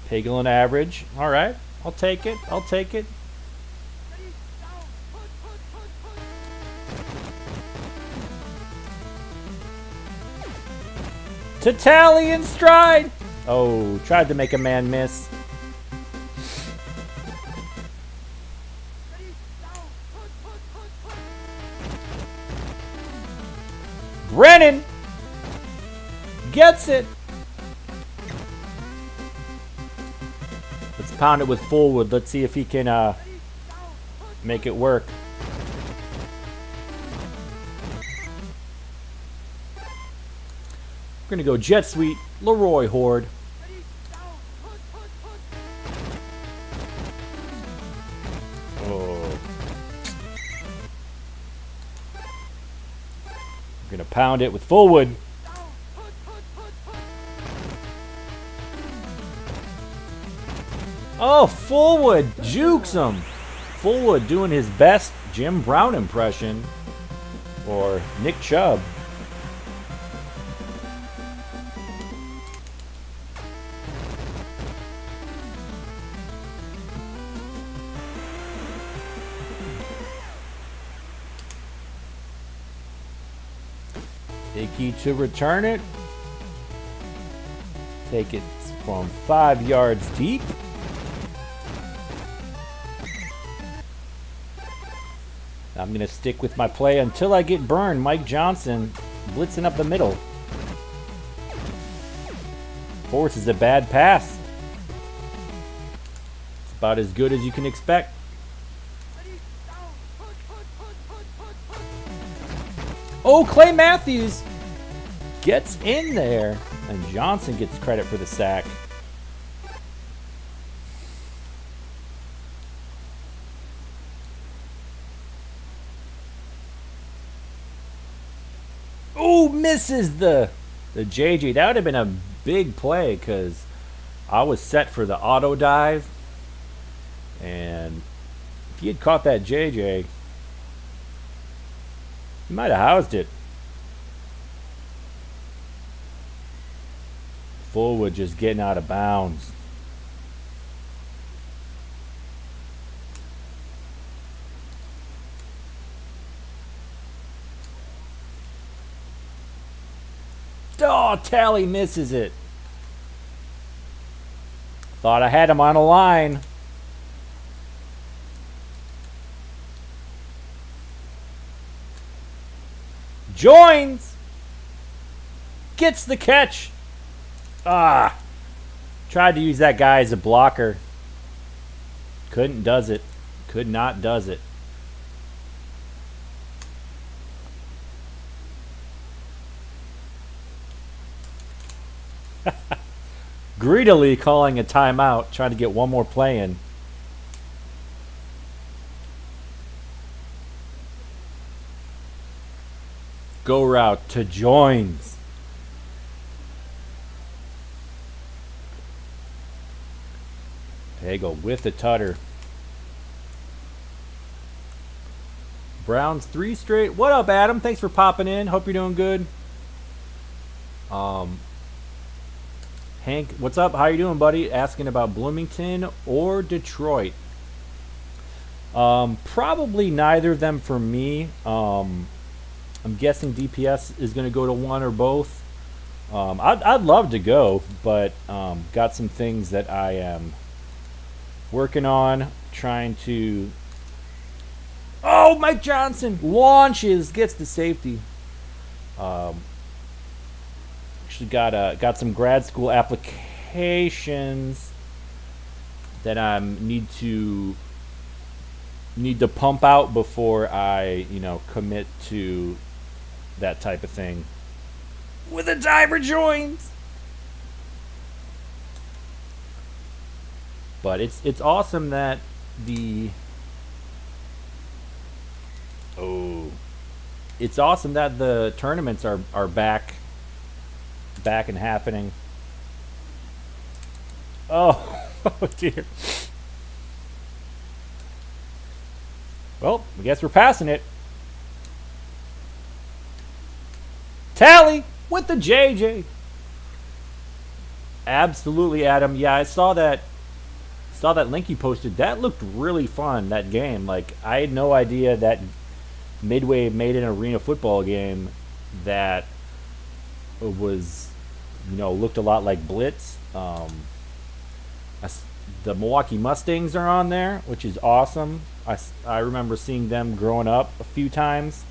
Pagel and average. All right. I'll take it. I'll take it. To Tally in stride. Oh, tried to make a man miss. Brennan gets it. Let's pound it with Fullwood. Let's see if he can make it work. We're going to go jet sweep. Leroy Horde. Oh. We're going to pound it with Fullwood. Oh, Fullwood jukes him. Fullwood doing his best Jim Brown impression. Or Nick Chubb. Hickey to return it. Take it from 5 yards deep. I'm going to stick with my play until I get burned. Mike Johnson blitzing up the middle. Forces a bad pass. It's about as good as you can expect. Oh, Clay Matthews gets in there. And Johnson gets credit for the sack. Oh, misses the JJ. That would have been a big play because I was set for the auto dive. And if he had caught that JJ, he might have housed it. Fullwood just getting out of bounds. Oh, Tally misses it. Thought I had him on a line. Joins. Gets the catch. Tried to use that guy as a blocker. Couldn't does it. Could not does it. Greedily calling a timeout, trying to get one more play in. Go route to Joins. Pagel with the tutter. Browns 3 straight. What up, Adam? Thanks for popping in. Hope you're doing good. Hank, what's up? How you doing, buddy? Asking about Bloomington or Detroit. Probably neither of them for me. I'm guessing DPS is going to go to one or both. I'd love to go, but got some things that I am working on, trying to... Oh, Mike Johnson launches, gets the safety. Actually got some grad school applications that I need to pump out before I, commit to that type of thing. With a diver joins. But it's awesome that it's awesome that the tournaments are back and happening. Oh, oh dear. Well, I guess we're passing it. Tally with the JJ. Absolutely, Adam. Yeah, I saw that link you posted. That looked really fun, that game. Like, I had no idea that Midway made an arena football game that was, looked a lot like Blitz. The Milwaukee Mustangs are on there, which is awesome. I remember seeing them growing up a few times.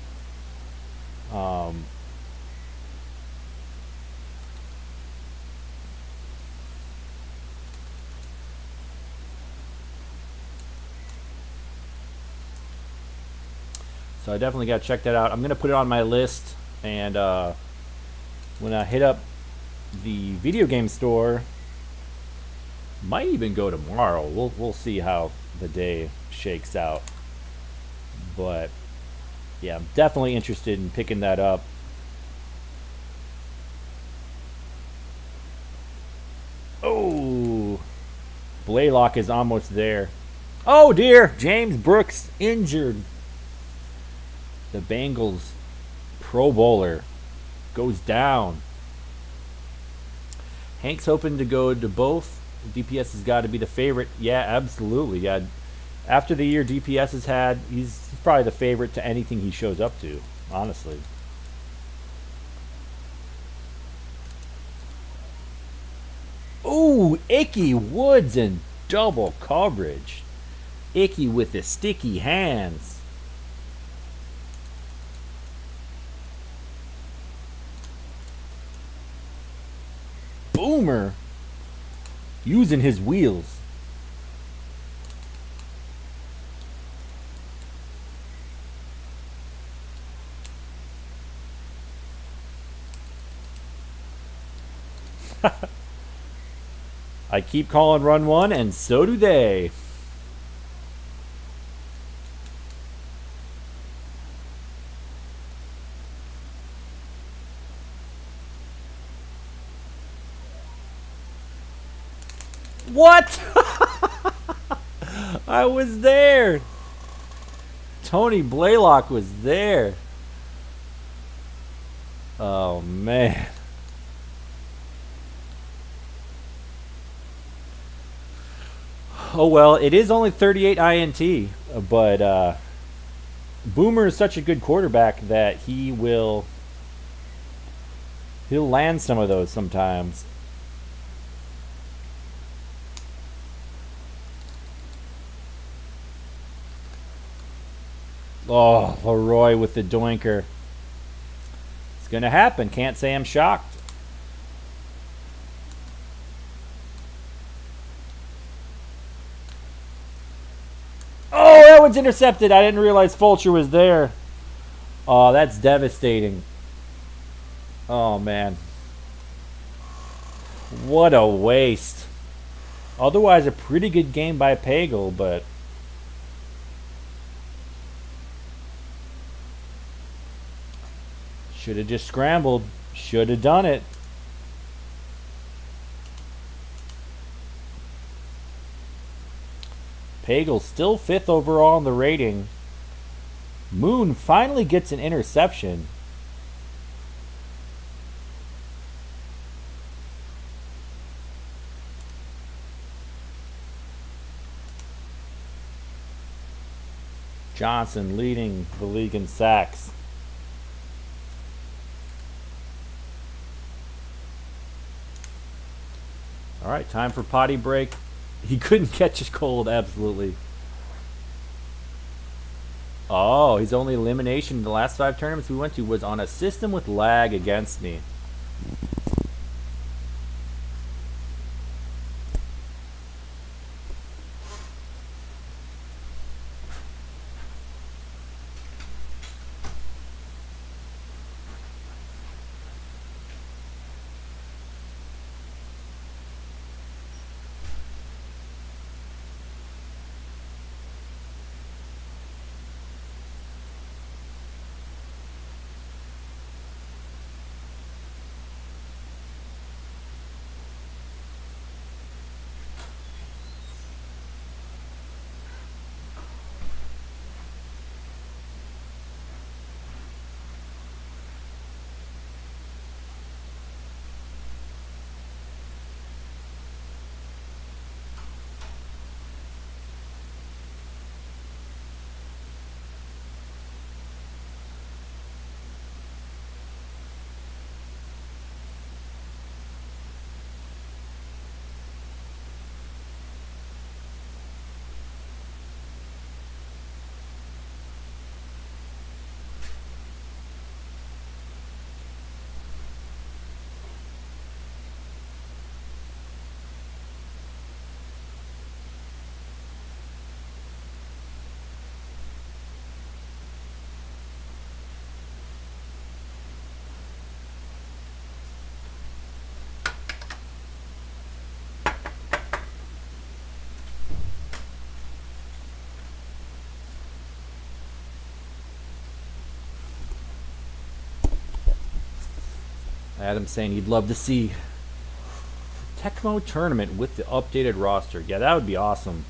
So I definitely got to check that out. I'm going to put it on my list, and when I hit up the video game store, might even go tomorrow. We'll see how the day shakes out. But yeah, I'm definitely interested in picking that up. Oh, Blaylock is almost there. Oh dear, James Brooks injured. The Bengals Pro Bowler goes down. Hank's hoping to go to both. DPS has got to be the favorite. Yeah, absolutely. Yeah, after the year DPS has had, he's probably the favorite to anything he shows up to, honestly. Ooh, Icky Woods in double coverage. Icky with the sticky hands. Boomer using his wheels. I keep calling run one, and so do they. What? I was there. Tony Blaylock was there. Oh, man. Oh, well, it is only 38 INT, but Boomer is such a good quarterback that he'll land some of those sometimes. Oh, Leroy with the doinker. It's going to happen. Can't say I'm shocked. Oh, that one's intercepted. I didn't realize Fulcher was there. Oh, that's devastating. Oh, man. What a waste. Otherwise, a pretty good game by Pagel, but... should have just scrambled. Should have done it. Pagel still 5th overall in the rating. Moon finally gets an interception. Johnson leading the league in sacks. All right, time for potty break. He couldn't catch his cold, absolutely. Oh, his only elimination in the last 5 tournaments we went to was on a system with lag against me. Adam's saying he'd love to see Tecmo tournament with the updated roster. Yeah, that would be awesome.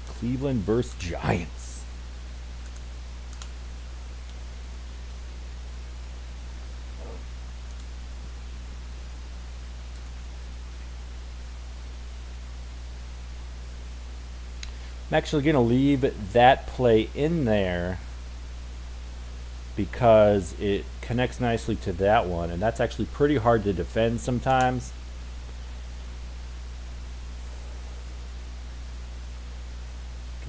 Cleveland versus Giants. I'm actually going to leave that play in there because it connects nicely to that one, and that's actually pretty hard to defend sometimes.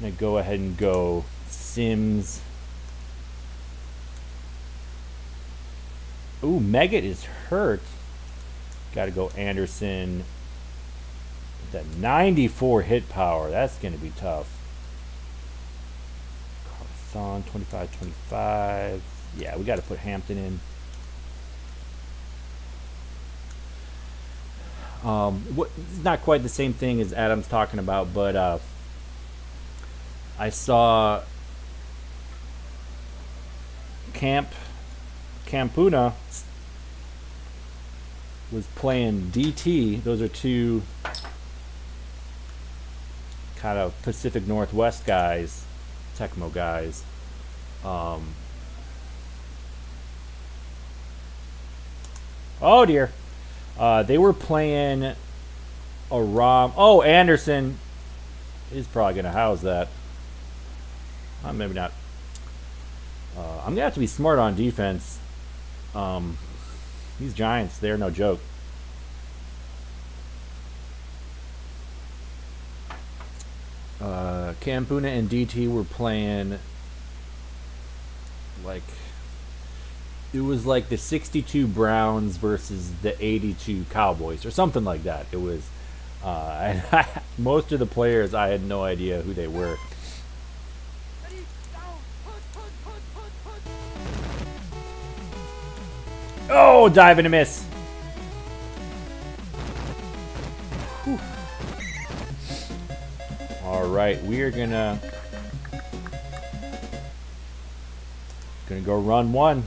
Gonna go ahead and go Sims. Ooh, Meggett is hurt. Gotta go Anderson. That 94 hit power, that's gonna be tough. Carthon 25-25. Yeah, we got to put Hampton in. It's not quite the same thing as Adam's talking about, but I saw Campuna was playing DT. Those are two kind of Pacific Northwest guys, Tecmo guys. Oh dear. They were playing a ROM. Oh, Anderson is probably going to house that. Maybe not. I'm going to have to be smart on defense. These Giants, they're no joke. Campuna and DT were playing like it was like the 62 Browns versus the 82 Cowboys or something like that. It was and most of the players I had no idea who they were. Oh, dive and a miss. Whew. All right, we are gonna go run one.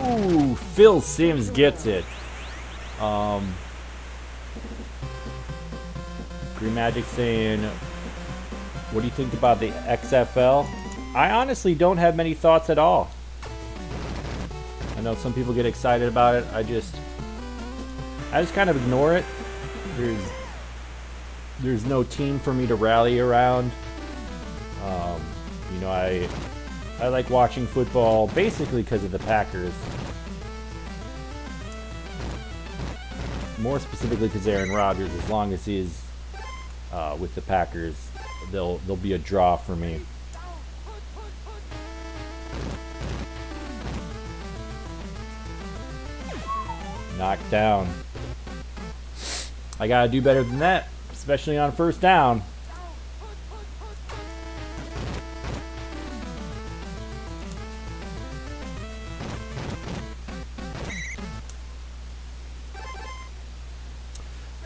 Ooh, Phil Simms gets it. Green Majik saying, what do you think about the XFL? I honestly don't have many thoughts at all. I know some people get excited about it. I just kind of ignore it. There's no team for me to rally around. I like watching football basically because of the Packers. More specifically because Aaron Rodgers, as long as he is with the Packers, they'll be a draw for me. Knocked down. I gotta do better than that, especially on first down.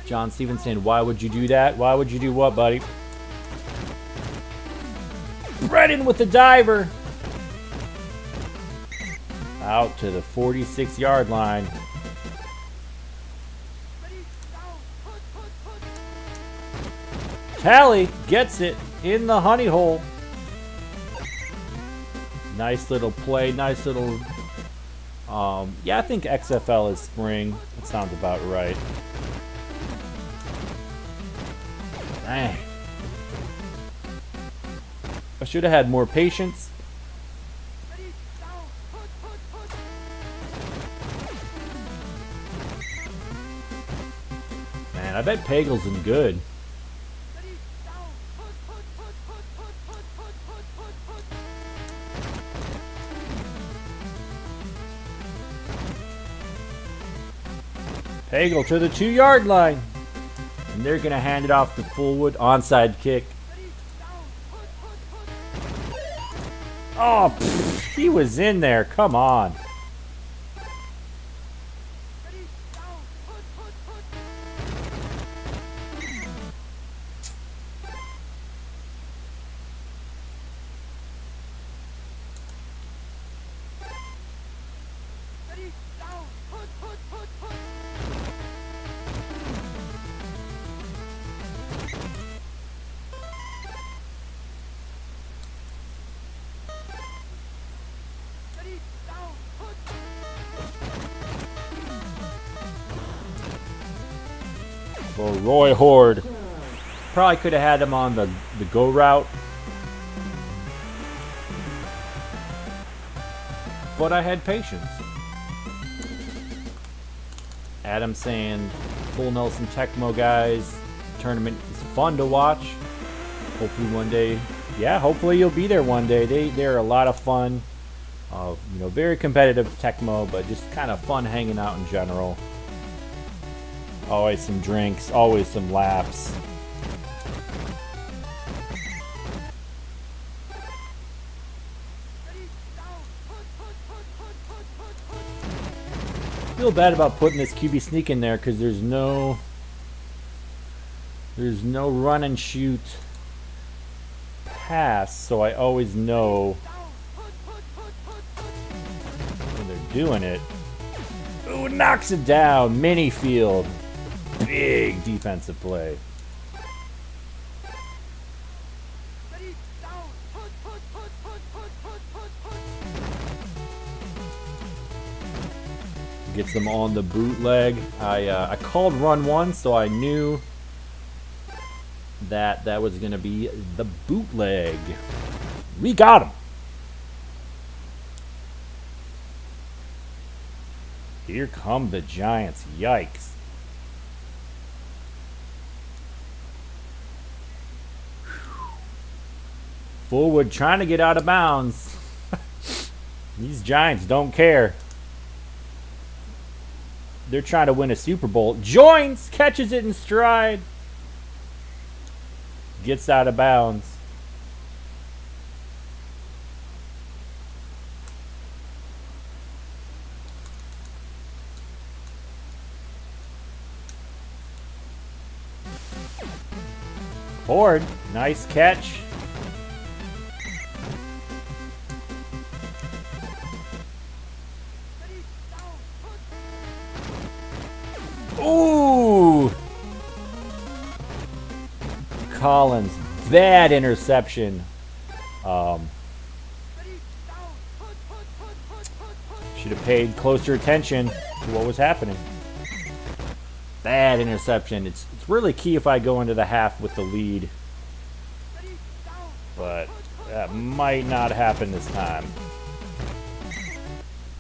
John Stevenson, why would you do that? Why would you do what, buddy? Brennan with the diver. Out to the 46-yard line. Tally gets it in the honey hole. Nice little play. Nice little... yeah, I think XFL is spring. That sounds about right. Dang. I should have had more patience. Man, I bet Pagel's in good. Pagel to the 2-yard line. And they're going to hand it off to Fullwood. Onside kick. Oh, he was in there. Come on. Well, Roy Horde. Probably could have had him on the go route. But I had patience. Adam saying, full Nelson Tecmo guys. Tournament is fun to watch. Hopefully one day. Yeah, hopefully you'll be there one day. They're a lot of fun. Very competitive Tecmo, but just kind of fun hanging out in general. Always some drinks, always some laughs. Feel bad about putting this QB sneak in there because there's no run and shoot pass, so I always know when they're doing it. Ooh, knocks it down. Mini field. Big defensive play. Gets them on the bootleg. I called run one, so I knew that was going to be the bootleg. We got him. Here come the Giants. Yikes. Forward trying to get out of bounds. These Giants don't care. They're trying to win a Super Bowl. Joins, catches it in stride. Gets out of bounds. Horde, nice catch. Ooh! Collins, bad interception. Should have paid closer attention to what was happening. Bad interception. It's really key if I go into the half with the lead. But that might not happen this time.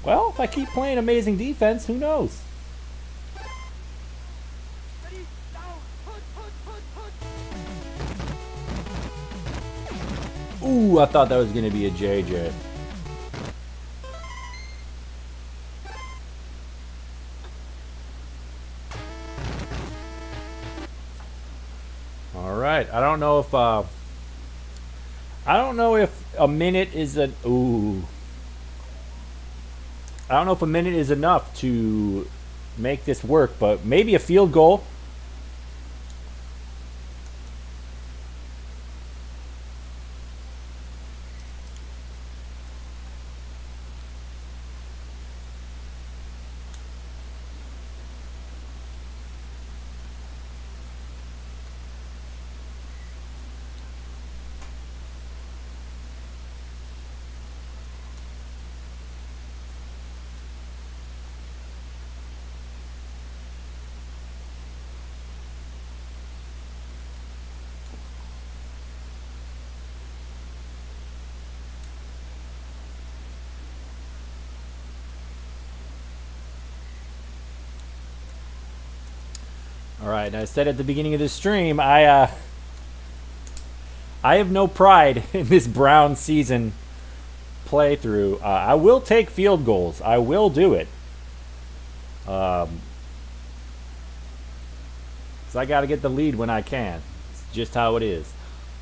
Well, if I keep playing amazing defense, who knows? Ooh, I thought that was going to be a JJ. All right. I don't know if a minute is I don't know if a minute is enough to make this work, but maybe a field goal. All right, I said at the beginning of the stream, I have no pride in this Brown season playthrough. I will take field goals. I will do it. 'Cause I got to get the lead when I can. It's just how it is.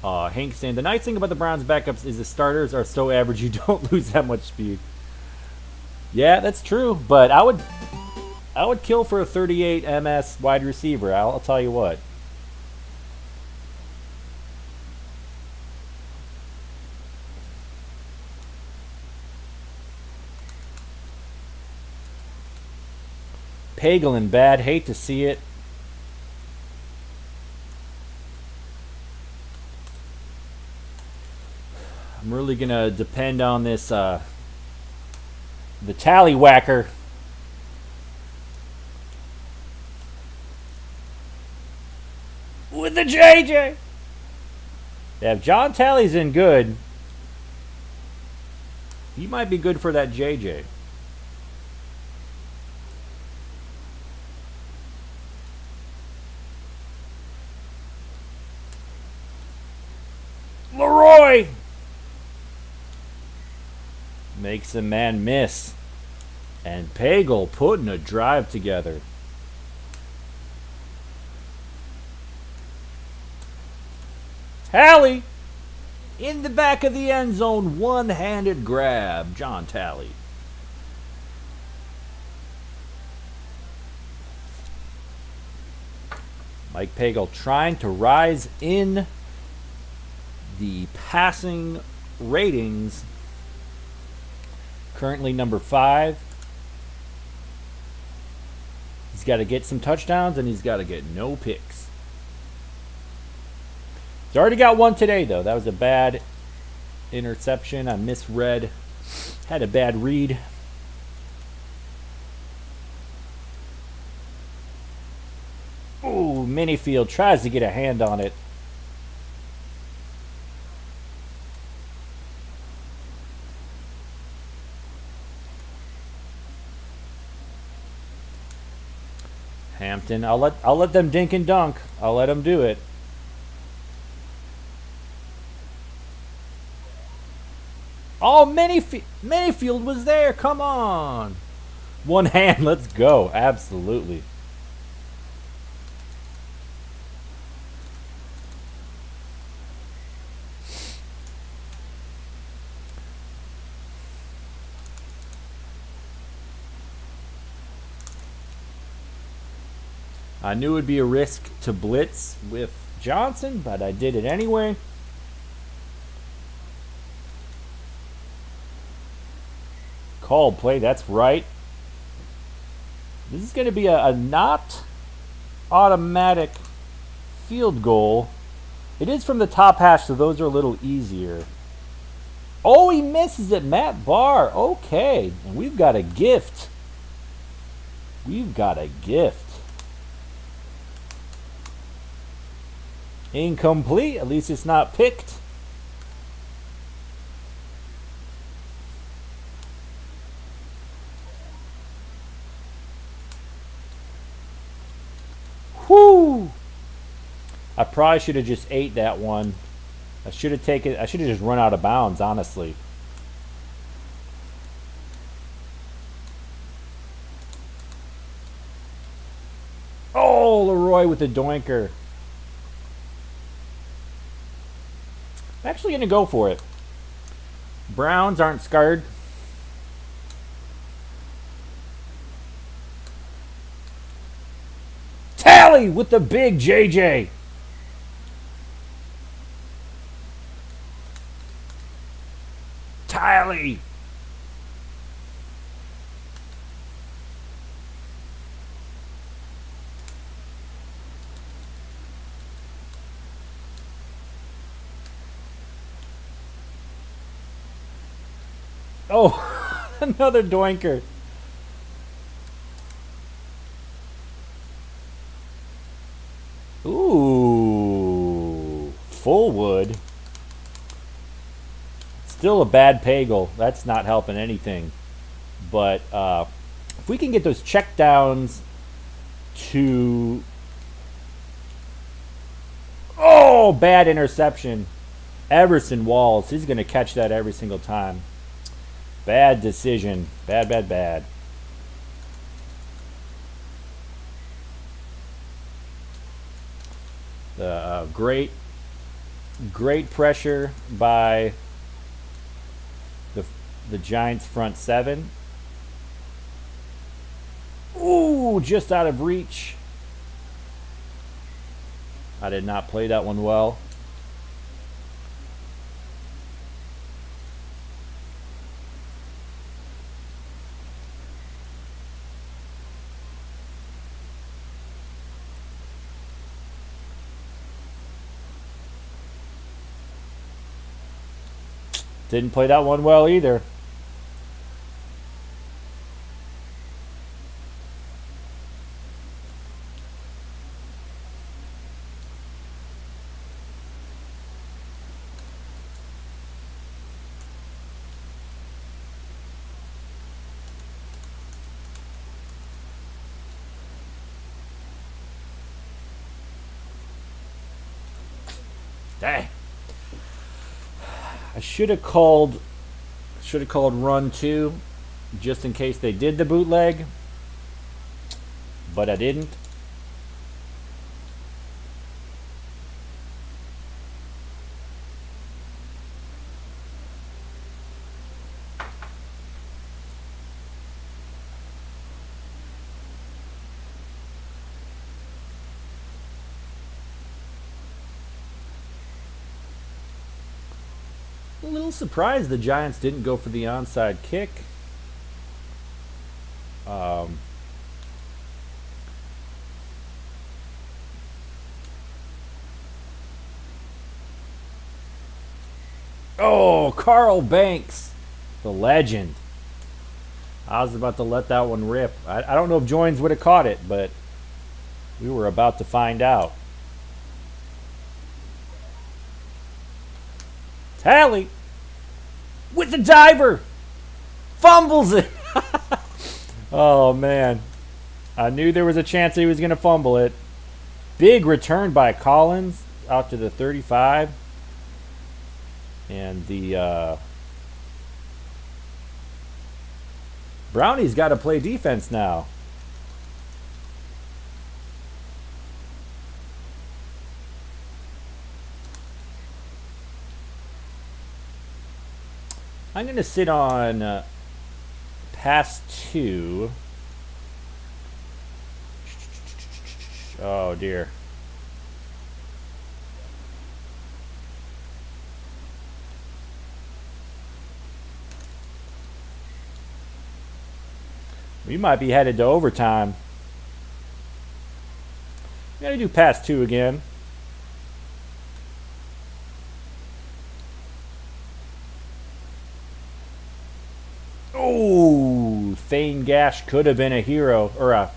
Hank saying, the nice thing about the Browns backups is the starters are so average you don't lose that much speed. Yeah, that's true, but I would kill for a 38 MS wide receiver. I'll tell you what. Pagel in bad. Hate to see it. I'm really going to depend on this, the tallywhacker. With the JJ. Yeah, if John Talley's in good, he might be good for that JJ. Leroy makes a man miss. And Pagel putting a drive together. Talley in the back of the end zone, one-handed grab. John Talley. Mike Pagel trying to rise in the passing ratings. Currently number 5. He's got to get some touchdowns, and he's got to get no picks. He's already got one today, though. That was a bad interception. I misread. Had a bad read. Ooh, Minifield tries to get a hand on it. Hampton, I'll let them dink and dunk. I'll let them do it. Oh, Minifield was there. Come on. One hand. Let's go. Absolutely. I knew it would be a risk to blitz with Johnson, but I did it anyway. Called play, that's right. This is going to be a not automatic field goal. It is from the top hash, so those are a little easier. Oh, he misses it. Matt Barr. Okay. And we've got a gift. We've got a gift. Incomplete. At least it's not picked. Whoo! I probably should have just ate that one. I should have just run out of bounds, honestly. Oh, Leroy with the doinker. I'm actually going to go for it. Browns aren't scared. Tally with the big JJ. Tally. Oh, another doinker. Ooh, full wood. Still a bad Pagel. That's not helping anything. But if we can get those checkdowns to... Oh, bad interception. Everson Walls. He's going to catch that every single time. Bad decision. Bad, bad, bad. Great pressure by the Giants front seven. Ooh, just out of reach. I did not play that one well. Didn't play that one well either. Dang. I should have called run 2 just in case they did the bootleg, but I didn't. A little surprised the Giants didn't go for the onside kick. Oh, Carl Banks, the legend. I was about to let that one rip. I don't know if Joins would have caught it, but we were about to find out. Tally with the diver. Fumbles it. Oh, man. I knew there was a chance he was going to fumble it. Big return by Collins out to the 35. And the Brownies got to play defense now. I'm going to sit on pass 2. Oh, dear. We might be headed to overtime. We got to do pass 2 again. Oh, Thane Gash could have been a hero. Or a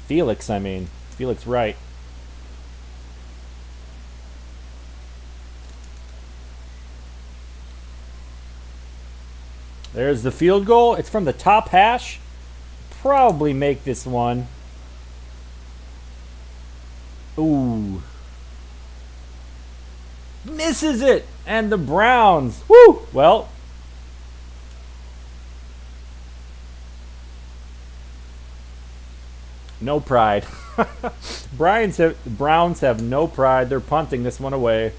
Felix, I mean. Felix Wright. There's the field goal. It's from the top hash. Probably make this one. Ooh. Misses it. And the Browns. Woo! Well. No pride. Browns have no pride. They're punting this one away.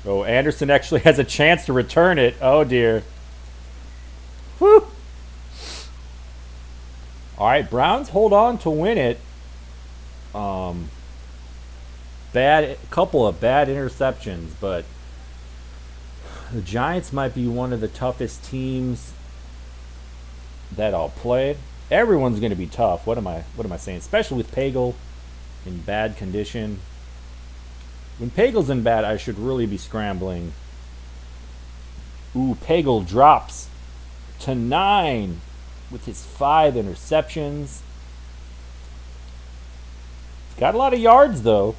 Oh, Anderson actually has a chance to return it. Oh, dear. Whew. All right, Browns hold on to win it. Couple of bad interceptions, but the Giants might be one of the toughest teams that I'll play. Everyone's going to be tough. What am I saying? Especially with Pagel in bad condition. When Pagel's in bad, I should really be scrambling. Ooh, Pagel drops to 9 with his 5 interceptions. Got a lot of yards, though.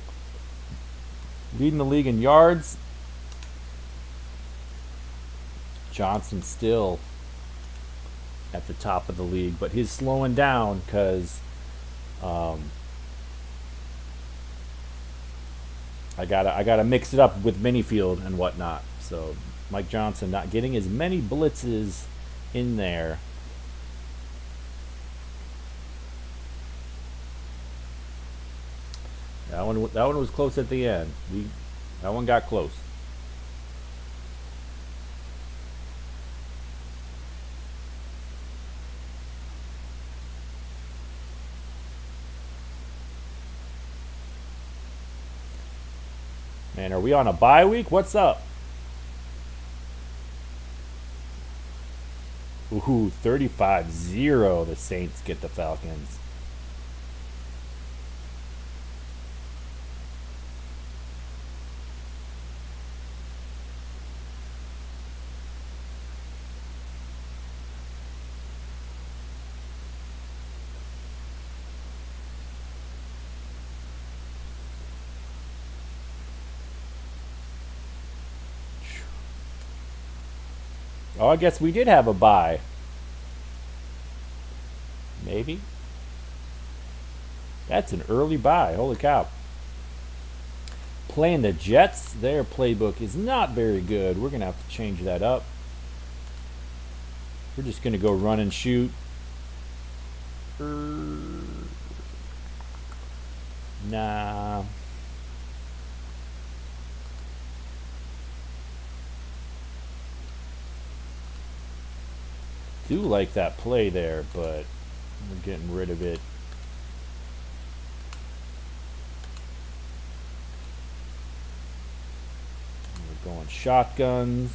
Leading the league in yards. Johnson still at the top of the league, but he's slowing down because I gotta mix it up with Minifield and whatnot. So Mike Johnson not getting as many blitzes in there. That one was close at the end. That one got close. Man, are we on a bye week? What's up? Ooh, 35-0. The Saints get the Falcons. Oh, I guess we did have a bye. Maybe. That's an early bye. Holy cow. Playing the Jets, their playbook is not very good. We're going to have to change that up. We're just going to go run and shoot. Nah. Do like that play there, but we're getting rid of it. Going shotguns.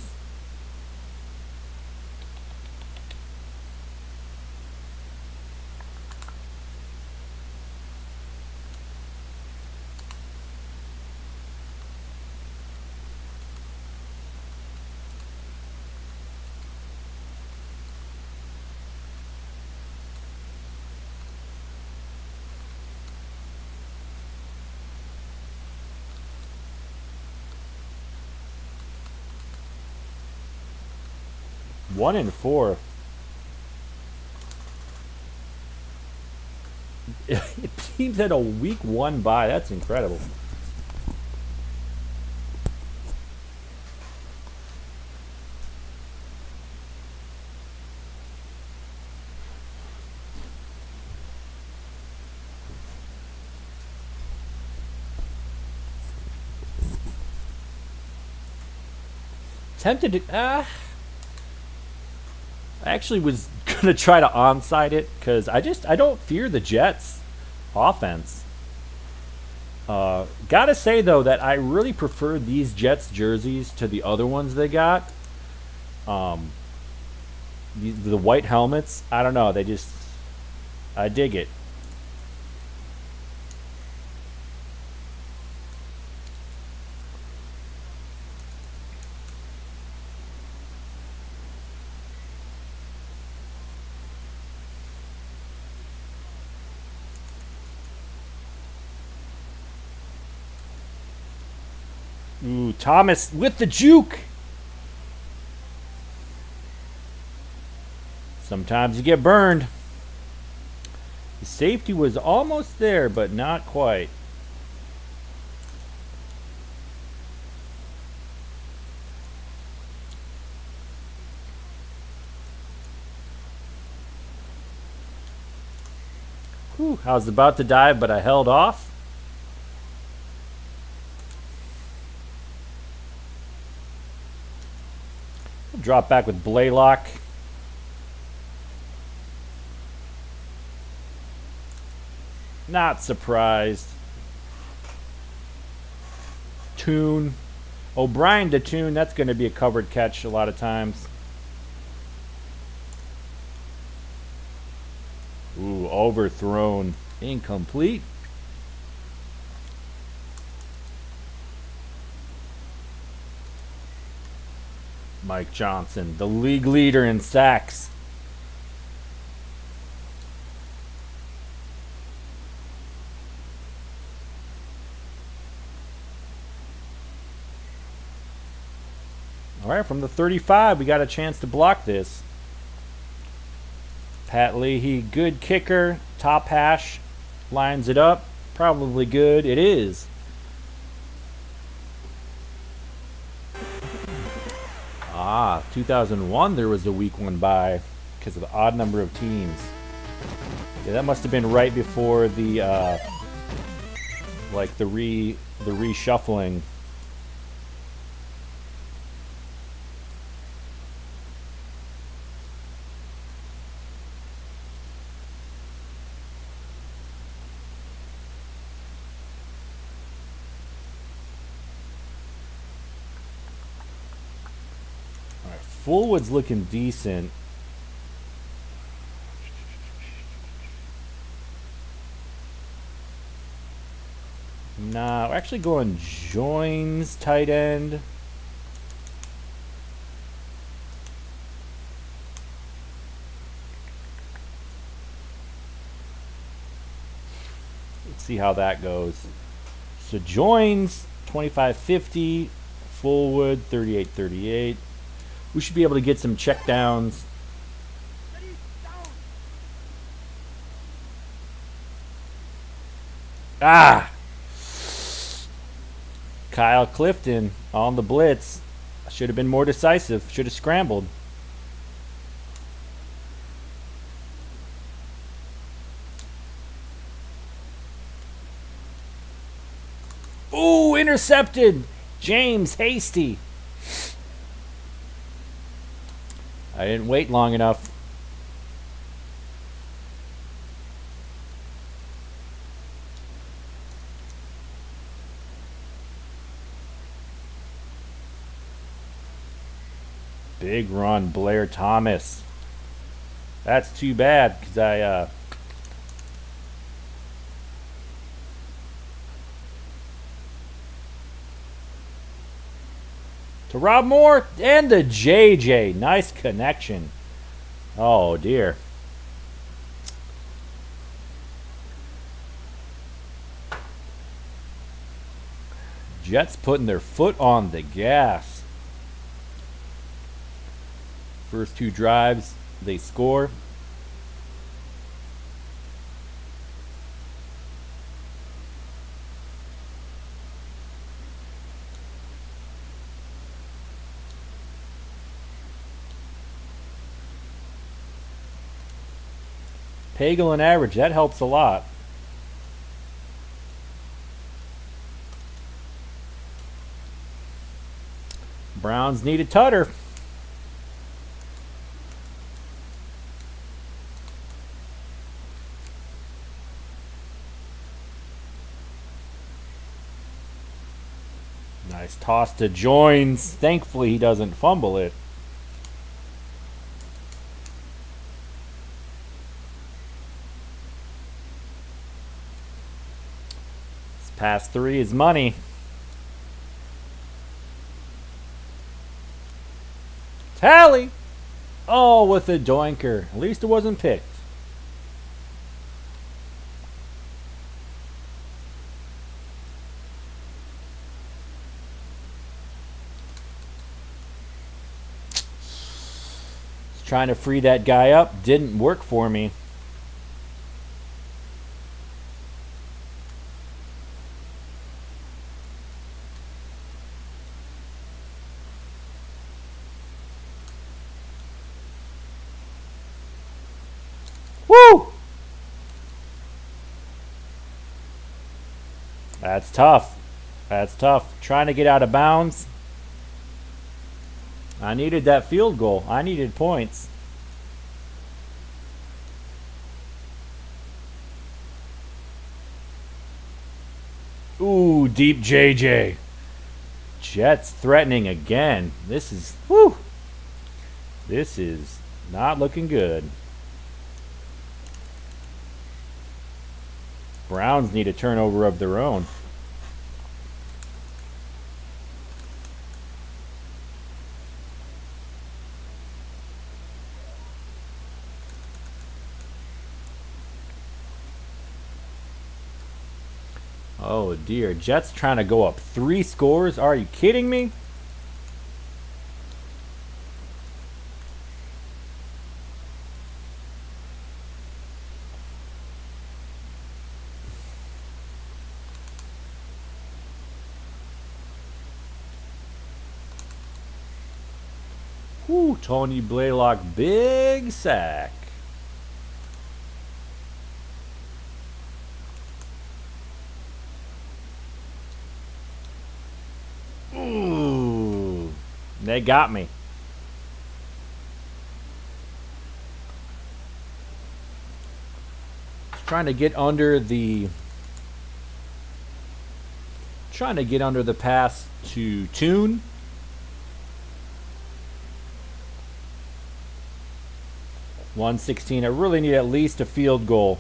One in four. It seems that a week one bye. That's incredible. Tempted to. I actually was gonna try to onside it because I don't fear the Jets offense. Gotta say though that I really prefer these Jets jerseys to the other ones they got. The white helmets. I don't know. I dig it. Ooh, Thomas with the juke. Sometimes you get burned. The safety was almost there, but not quite. Whew, I was about to dive, but I held off. Drop back with Blaylock. Not surprised. Tune. O'Brien to Tune. That's going to be a covered catch a lot of times. Ooh, overthrown. Incomplete. Mike Johnson, the league leader in sacks. All right, from the 35, we got a chance to block this. Pat Leahy, good kicker. Top hash, lines it up. Probably good. It is. Ah, 2001, there was a week one bye because of the odd number of teams. Yeah, that must have been right before the the reshuffling. Fullwood's looking decent. Nah, we're actually going Joins, tight end. Let's see how that goes. So Joins, 25.50. Fullwood, 38.38. We should be able to get some check downs. Ah! Kyle Clifton on the blitz. Should have been more decisive. Should have scrambled. Ooh, intercepted. James Hasty. I didn't wait long enough. Big run, Blair Thomas. That's too bad because to Rob Moore and the JJ. Nice connection. Oh, dear. Jets putting their foot on the gas. First two drives, they score. Pagel and average, that helps a lot. Browns need a tutter. Nice toss to Joins. Thankfully he doesn't fumble it. This pass 3 is money. Tally! Oh, with a doinker. At least it wasn't picked. Trying to free that guy up. Didn't work for me. Woo! That's tough. That's tough. Trying to get out of bounds. I needed that field goal. I needed points. Ooh, deep JJ. Jets threatening again. This is, whoo. This is not looking good. Browns need a turnover of their own. Oh dear, Jets trying to go up 3 scores? Are you kidding me? Whew, Tony Blaylock, big sack. Ooh, they got me. Trying to get under the pass to Tune. .116. I really need at least a field goal.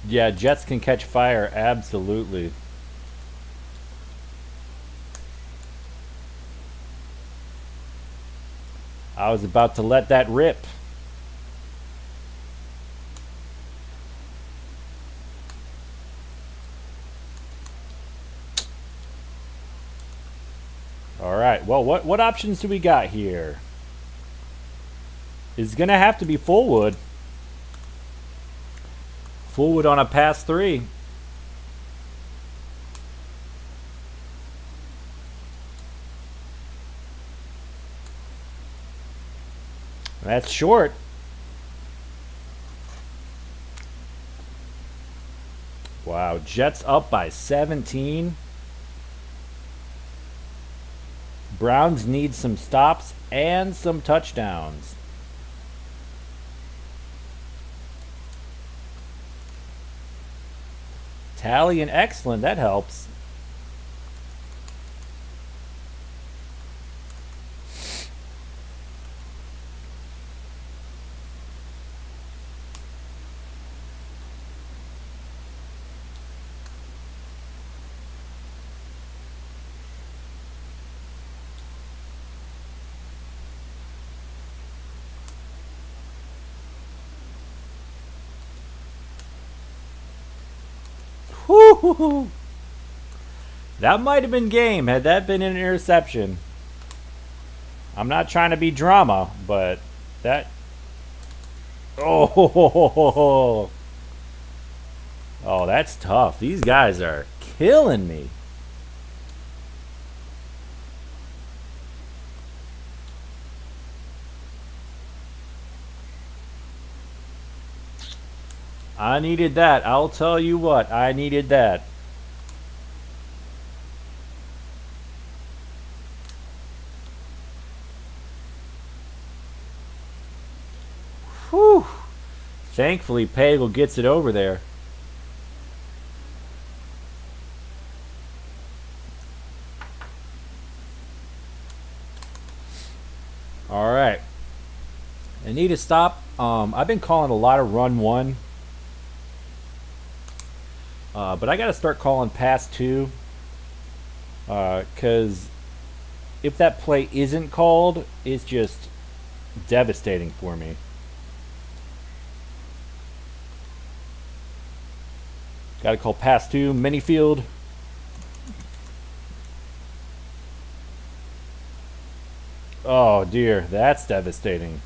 Yeah, Jets can catch fire, absolutely. I was about to let that rip. All right, well, what options do we got here? It's going to have to be Fullwood. Fullwood on a pass 3. That's short. Wow, Jets up by 17. Browns need some stops and some touchdowns. Tally and excellent. That helps. Woo-hoo-hoo. That might have been game had that been an interception. I'm not trying to be drama, but that... Oh, oh, that's tough. These guys are killing me. I needed that. I'll tell you what, I needed that. Whew. Thankfully, Pagel gets it over there. All right. I need to stop. I've been calling a lot of run one. But I got to start calling pass two. Because if that play isn't called, it's just devastating for me. Got to call pass two, mini field. Oh dear, that's devastating.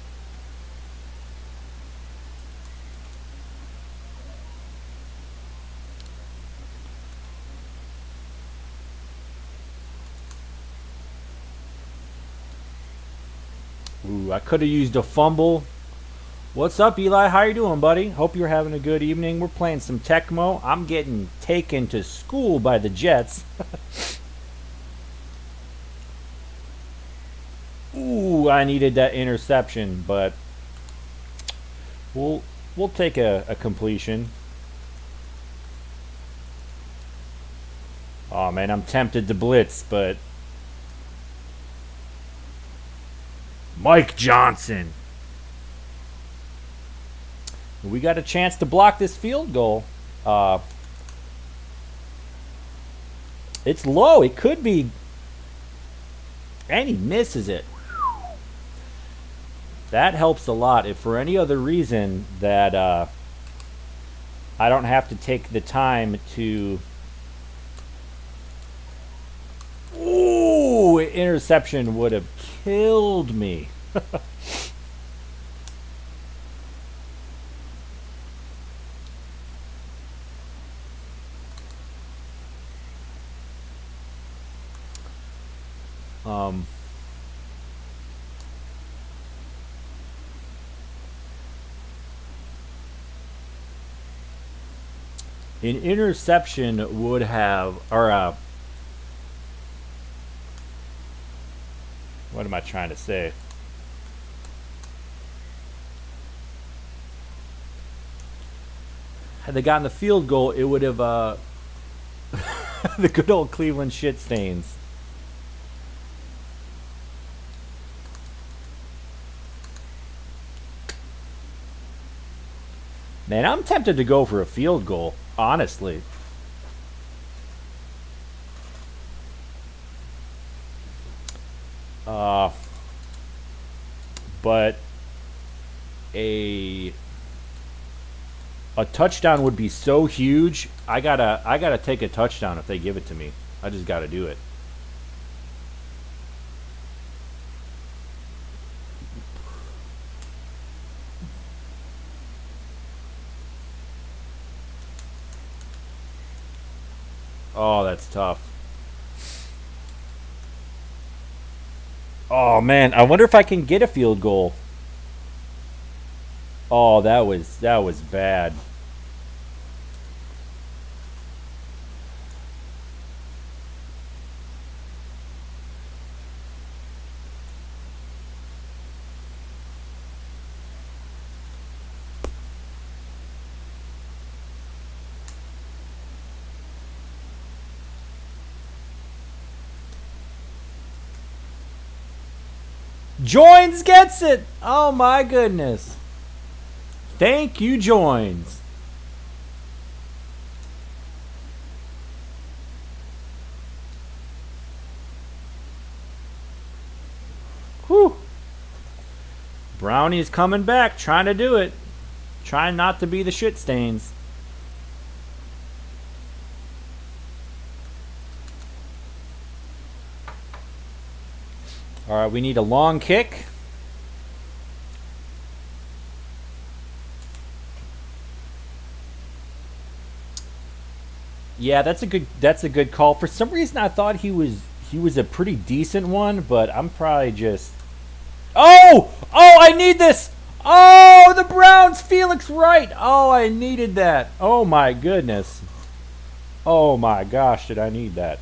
Ooh, I could have used a fumble. What's up, Eli? How you doing, buddy? Hope you're having a good evening. We're playing some Tecmo. I'm getting taken to school by the Jets. Ooh, I needed that interception, but we'll take a completion. Oh man, I'm tempted to blitz, but Mike Johnson. We got a chance to block this field goal. It's low. It could be. And he misses it. That helps a lot. If for any other reason that I don't have to take the time to... Ooh, interception would have killed me. An interception would have, or what am I trying to say? Had they gotten the field goal, it would have the good old Cleveland shit stains. Man, I'm tempted to go for a field goal, honestly. But a touchdown would be so huge. I gotta take a touchdown if they give it to me. I just gotta do it. Oh, that's tough. Oh man, I wonder if I can get a field goal. Oh, that was bad. Joins gets it. Oh my goodness. Thank you, Joins. Whew. Brownies coming back, trying to do it. Trying not to be the shit stains. All right, we need a long kick. Yeah, that's a good call. For some reason, I thought he was a pretty decent one, but I'm probably just. Oh, I need this. Oh, the Browns, Felix Wright. Oh, I needed that. Oh my goodness. Oh my gosh, did I need that?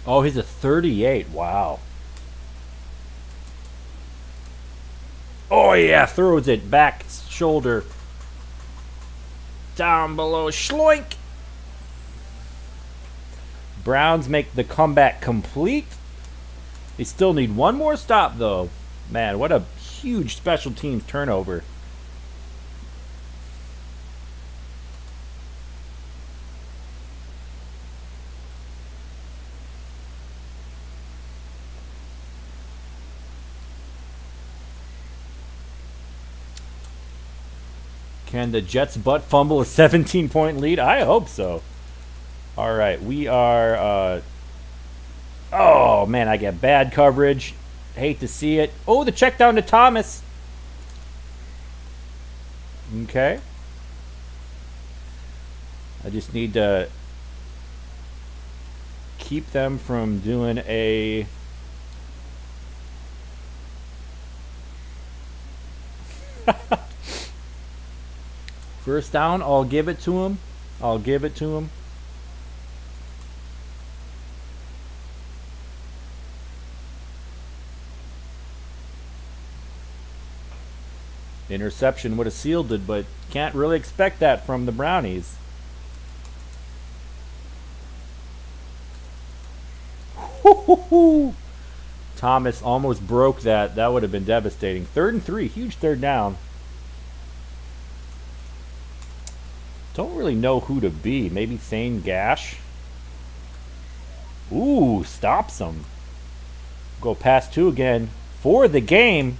Oh, he's a 38. Wow. Oh, yeah. Throws it back shoulder. Down below. Schloink. Browns make the comeback complete. They still need one more stop, though. Man, what a huge special teams turnover. Can the Jets butt fumble a 17-point lead? I hope so. All right, we are. Oh man, I get bad coverage. Hate to see it. Oh, the check down to Thomas. Okay. I just need to keep them from doing a. First down, I'll give it to him. I'll give it to him. Interception would have sealed it, but can't really expect that from the Brownies. Thomas almost broke that. That would have been devastating. 3rd and 3, huge third down. Don't really know who to be. Maybe Thane Gash. Ooh, stops him. Go past 2 again for the game.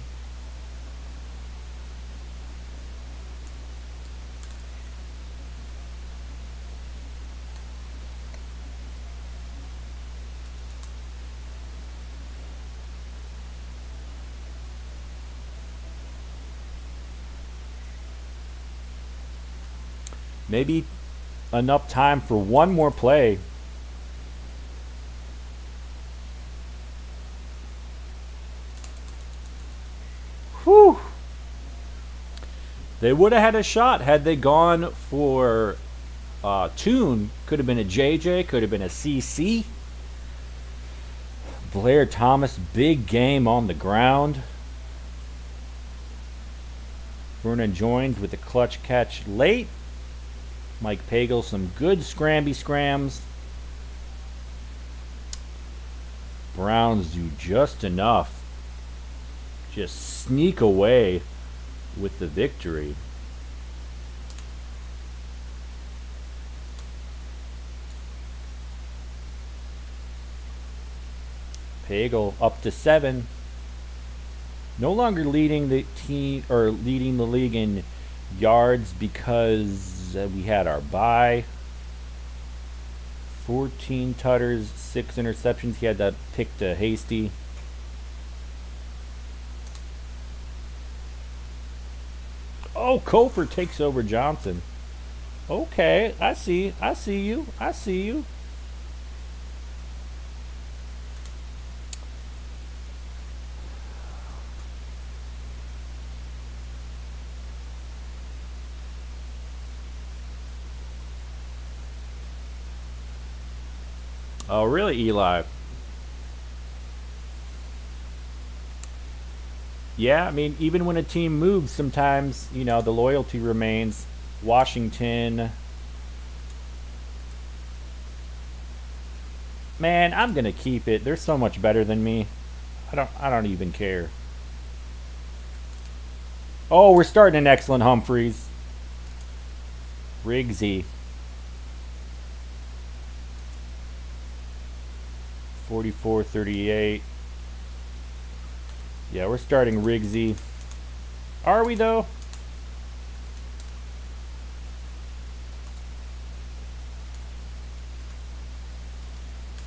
Maybe enough time for one more play. Whew. They would have had a shot had they gone for Toon. Could have been a JJ, could have been a CC. Blair Thomas, big game on the ground. Vernon joins with a clutch catch late. Mike Pagel, some good scramby scrams. Browns do just enough. Just sneak away with the victory. Pagel up to 7. No longer leading the team or leading the league in yards because we had our bye. 14 tutters, 6 interceptions. He had that pick to Hasty. Oh, Kosar takes over Johnson. Okay, I see you. Oh, really, Eli? Yeah, I mean, even when a team moves, sometimes, the loyalty remains. Washington. Man, I'm going to keep it. They're so much better than me. I don't even care. Oh, we're starting an excellent Humphreys. Riggsy. 44-38. Yeah, we're starting Riggsy. Are we, though?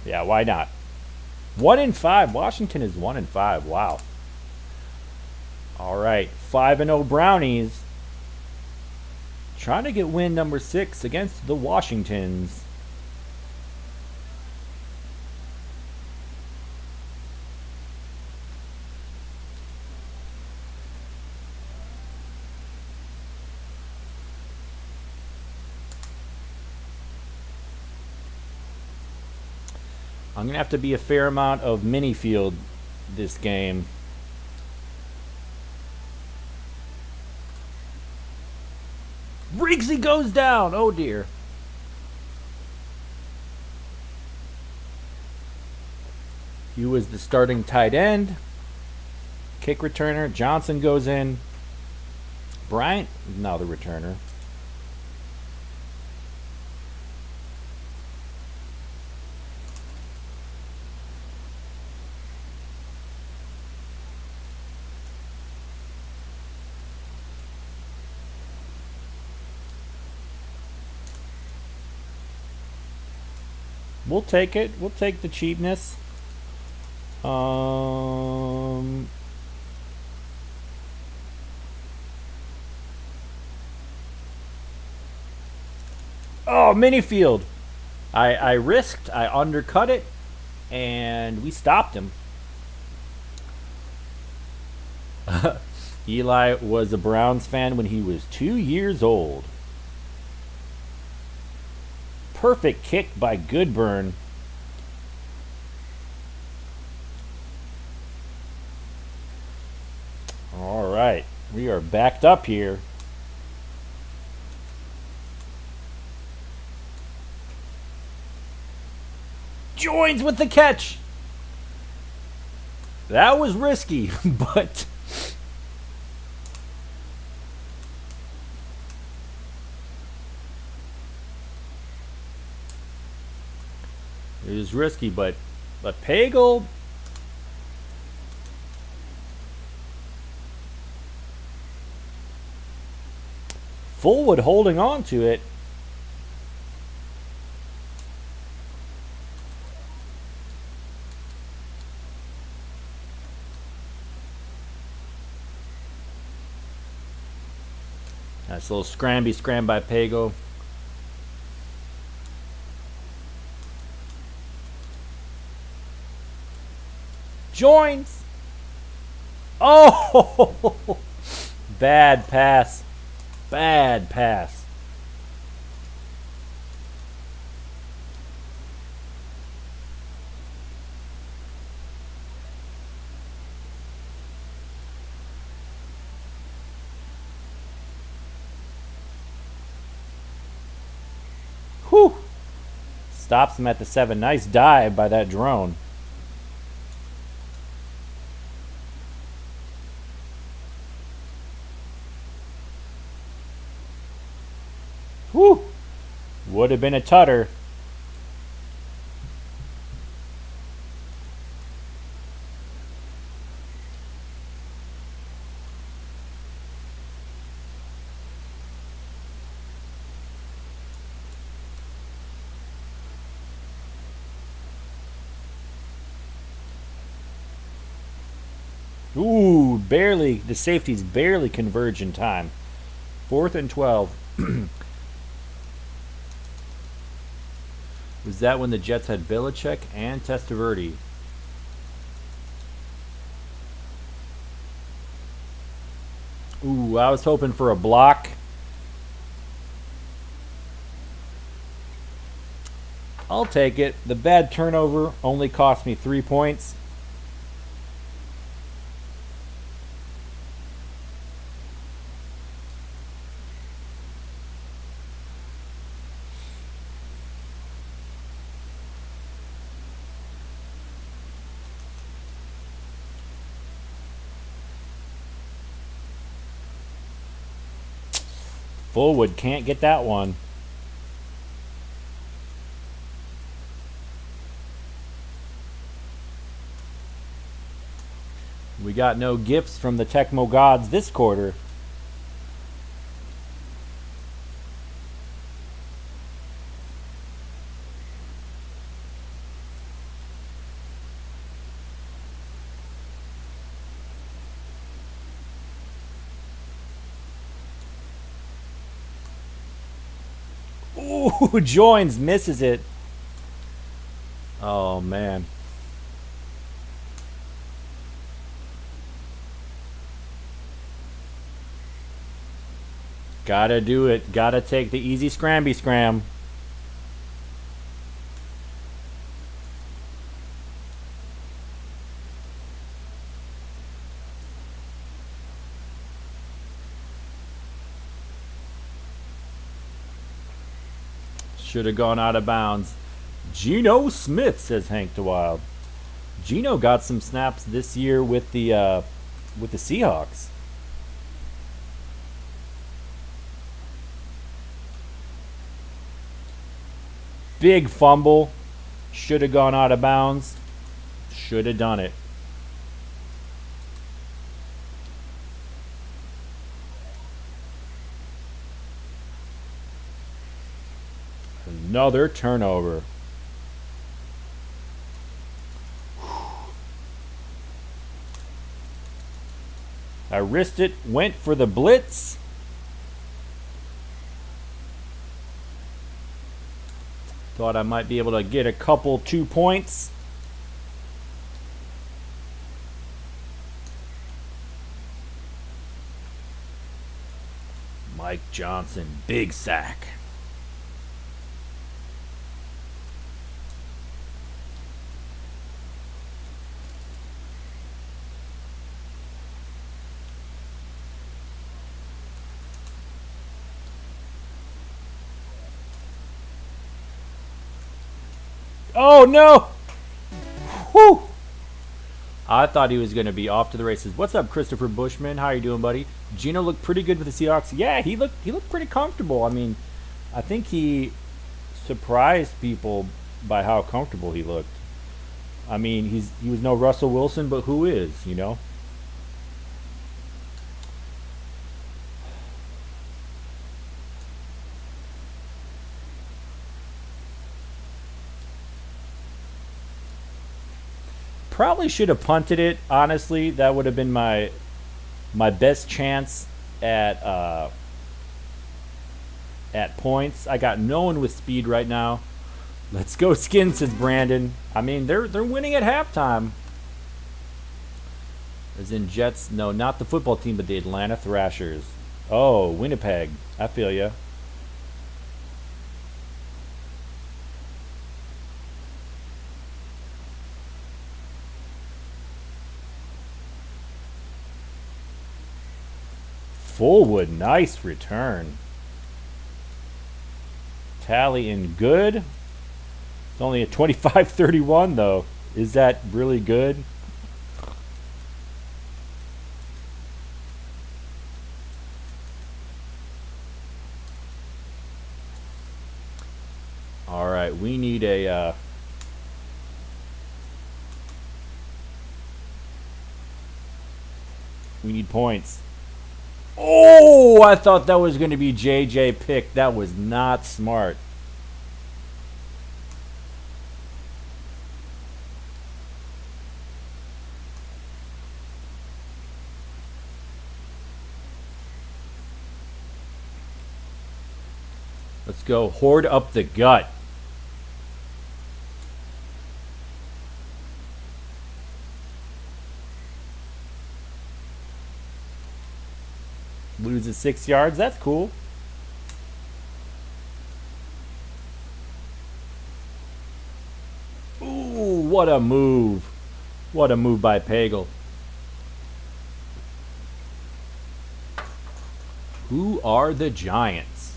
Yeah, why not? 1-5. Washington is 1-5. Wow. All right, 5-0 Brownies. Trying to get win number 6 against the Washingtons. I'm going to have to be a fair amount of mini field this game. Riggsy goes down. Oh, dear. He was the starting tight end. Kick returner. Johnson goes in. Bryant, now the returner. We'll take it. We'll take the cheapness. Oh, mini field. I risked. I undercut it, and we stopped him. Eli was a Browns fan when he was 2 years old. Perfect kick by Goodburn. All right, we are backed up here. Joins with the catch. That was risky, but it was risky, but Pagel. Fullwood holding on to it. Nice little scram by Pagel. Joins. Oh, bad pass. Bad pass. Whew. Stops him at the 7. Nice dive by that drone. Whew. Would have been a tutter. Ooh, barely. The safeties barely converge in time. 4th and 12. Was that when the Jets had Belichick and Testaverde? Ooh, I was hoping for a block. I'll take it. The bad turnover only cost me 3 points. Fullwood can't get that one. We got no gifts from the Tecmo gods this quarter. Ooh, joins, misses it. Oh, man. Gotta do it. Gotta take the easy scramby scram. Should have gone out of bounds. Geno Smith, says Hank DeWild. Geno got some snaps this year with the Seahawks. Big fumble. Should have gone out of bounds. Should have done it. Another turnover. I risked it, went for the blitz. Thought I might be able to get a couple 2 points. Mike Johnson, big sack. Oh, no! Whew! I thought he was going to be off to the races. What's up, Christopher Bushman? How you doing, buddy? Geno looked pretty good with the Seahawks. Yeah, he looked pretty comfortable. I mean, I think he surprised people by how comfortable he looked. I mean, he was no Russell Wilson, but who is, you know? Probably should have punted it. Honestly, that would have been my best chance at points. I got no one with speed right now. Let's go Skins, says Brandon. I mean, they're winning at halftime. As in Jets, no, not the football team, but the Atlanta Thrashers. Oh, Winnipeg. I feel ya. Fullwood, nice return. Tally in good. It's only a 25-31 though. Is that really good? All right, we need a we need points. Oh, I thought that was going to be JJ pick. That was not smart. Let's go. Hoard up the gut. Loses 6 yards. That's cool. Ooh, what a move. What a move by Pagel. Who are the Giants?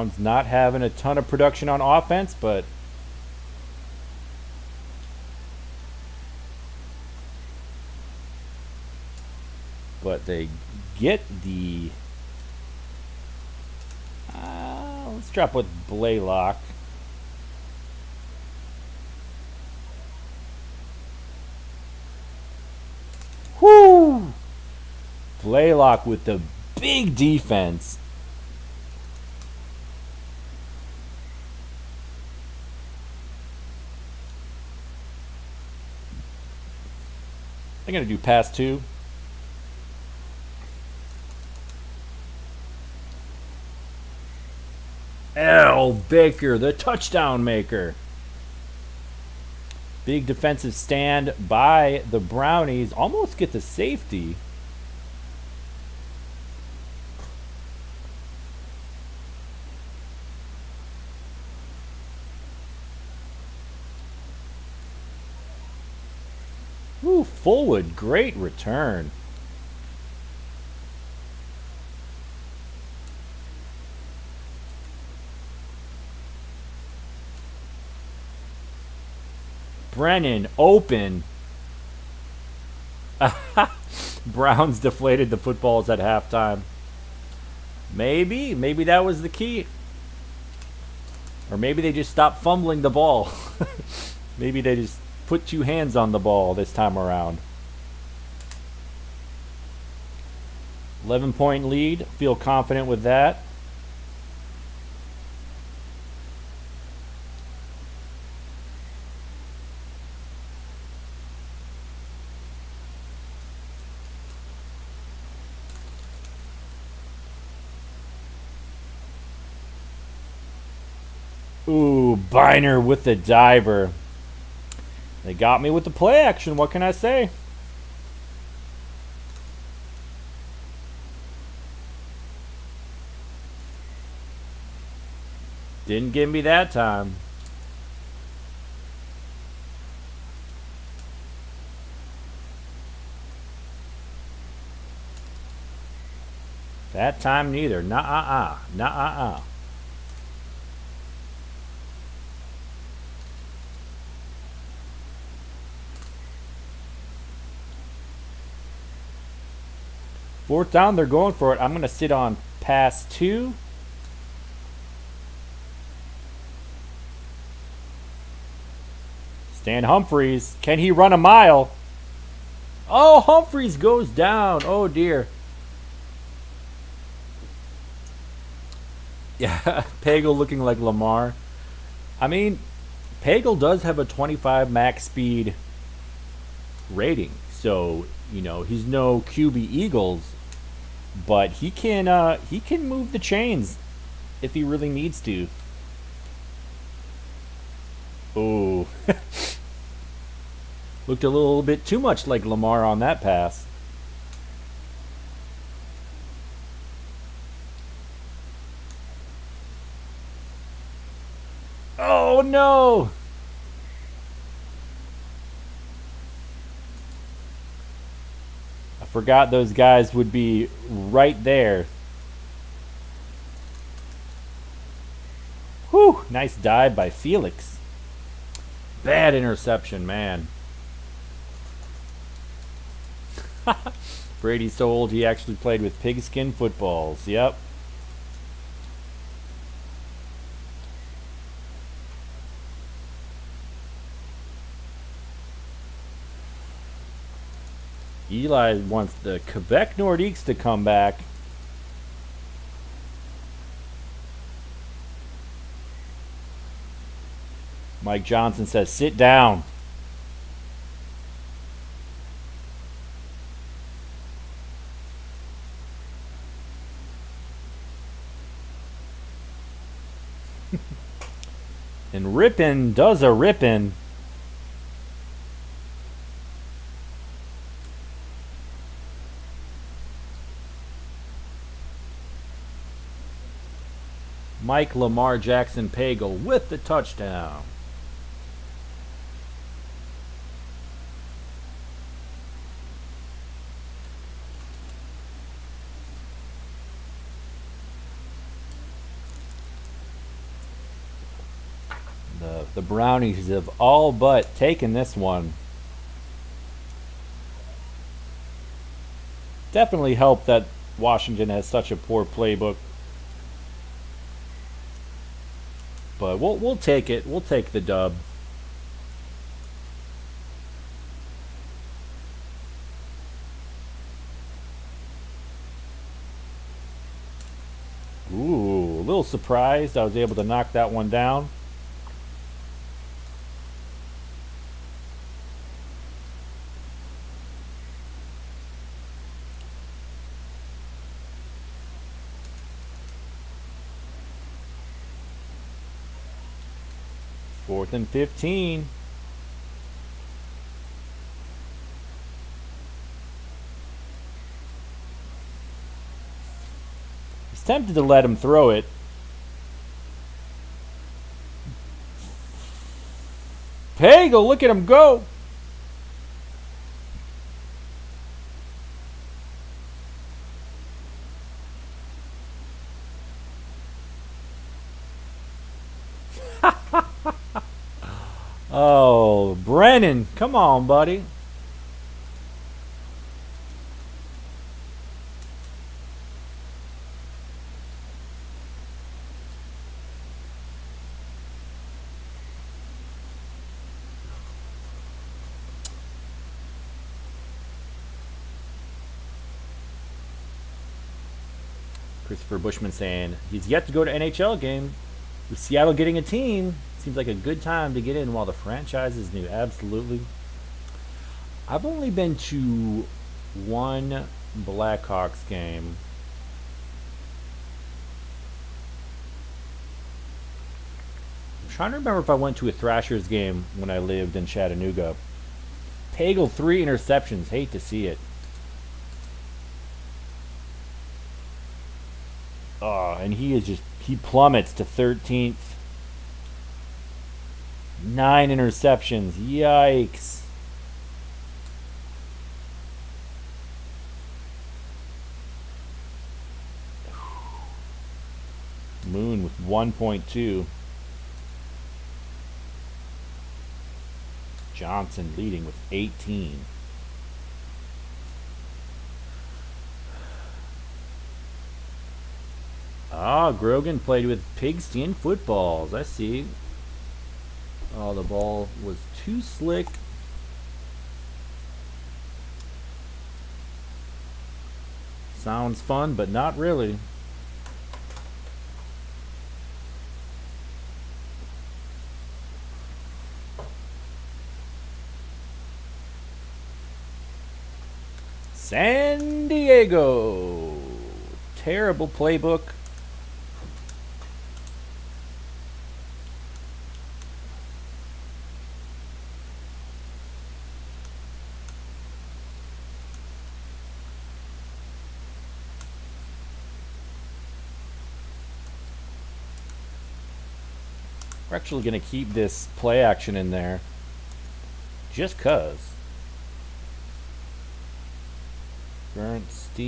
Browns not having a ton of production on offense, but they get the. Let's drop with Blaylock. Whoo! Blaylock with the big defense. I'm going to do pass 2. L. Baker, the touchdown maker. Big defensive stand by the Brownies. Almost get the safety. Ooh, Fullwood, great return. Brennan, open. Browns deflated the footballs at halftime. Maybe that was the key. Or maybe they just stopped fumbling the ball. Maybe they just put 2 hands on the ball this time around. 11-point lead. Feel confident with that. Ooh, Biner with the diver. They got me with the play action. What can I say? Didn't get me that time. That time neither. Nah-uh-uh. Nah-uh-uh. Fourth down, they're going for it. I'm going to sit on pass 2. Stan Humphries. Can he run a mile? Oh, Humphries goes down. Oh, dear. Yeah, Pagel looking like Lamar. I mean, Pagel does have a 25 max speed rating. So, you know, he's no QB Eagles, but he can move the chains if he really needs to. Oh. Looked a little bit too much like Lamar on that pass. Oh no! I forgot those guys would be right there. Whew, nice dive by Felix. Bad interception, man. Brady's so old he actually played with pigskin footballs. Yep. Eli wants the Quebec Nordiques to come back. Mike Johnson says, sit down. And Rippin does a rippin'. Mike Lamar Jackson Pagel with the touchdown. The Brownies have all but taken this one. Definitely helped that Washington has such a poor playbook. But we'll take it. We'll take the dub. Ooh, a little surprised I was able to knock that one down. Fourth and 15. He's tempted to let him throw it. Pagel, look at him go. Oh, Brennan, come on, buddy. Christopher Bushman saying he's yet to go to NHL game. With Seattle getting a team, seems like a good time to get in while the franchise is new. Absolutely. I've only been to one Blackhawks game. I'm trying to remember if I went to a Thrashers game when I lived in Chattanooga. Pagel 3 interceptions. Hate to see it. And he plummets to 13th. 9 interceptions. Yikes. Moon with 1.2. Johnson leading with 18. Grogan played with pigskin footballs. I see. Oh, the ball was too slick. Sounds fun, but not really. San Diego. Terrible playbook. We're actually going to keep this play action in there just cuz. Bernstein.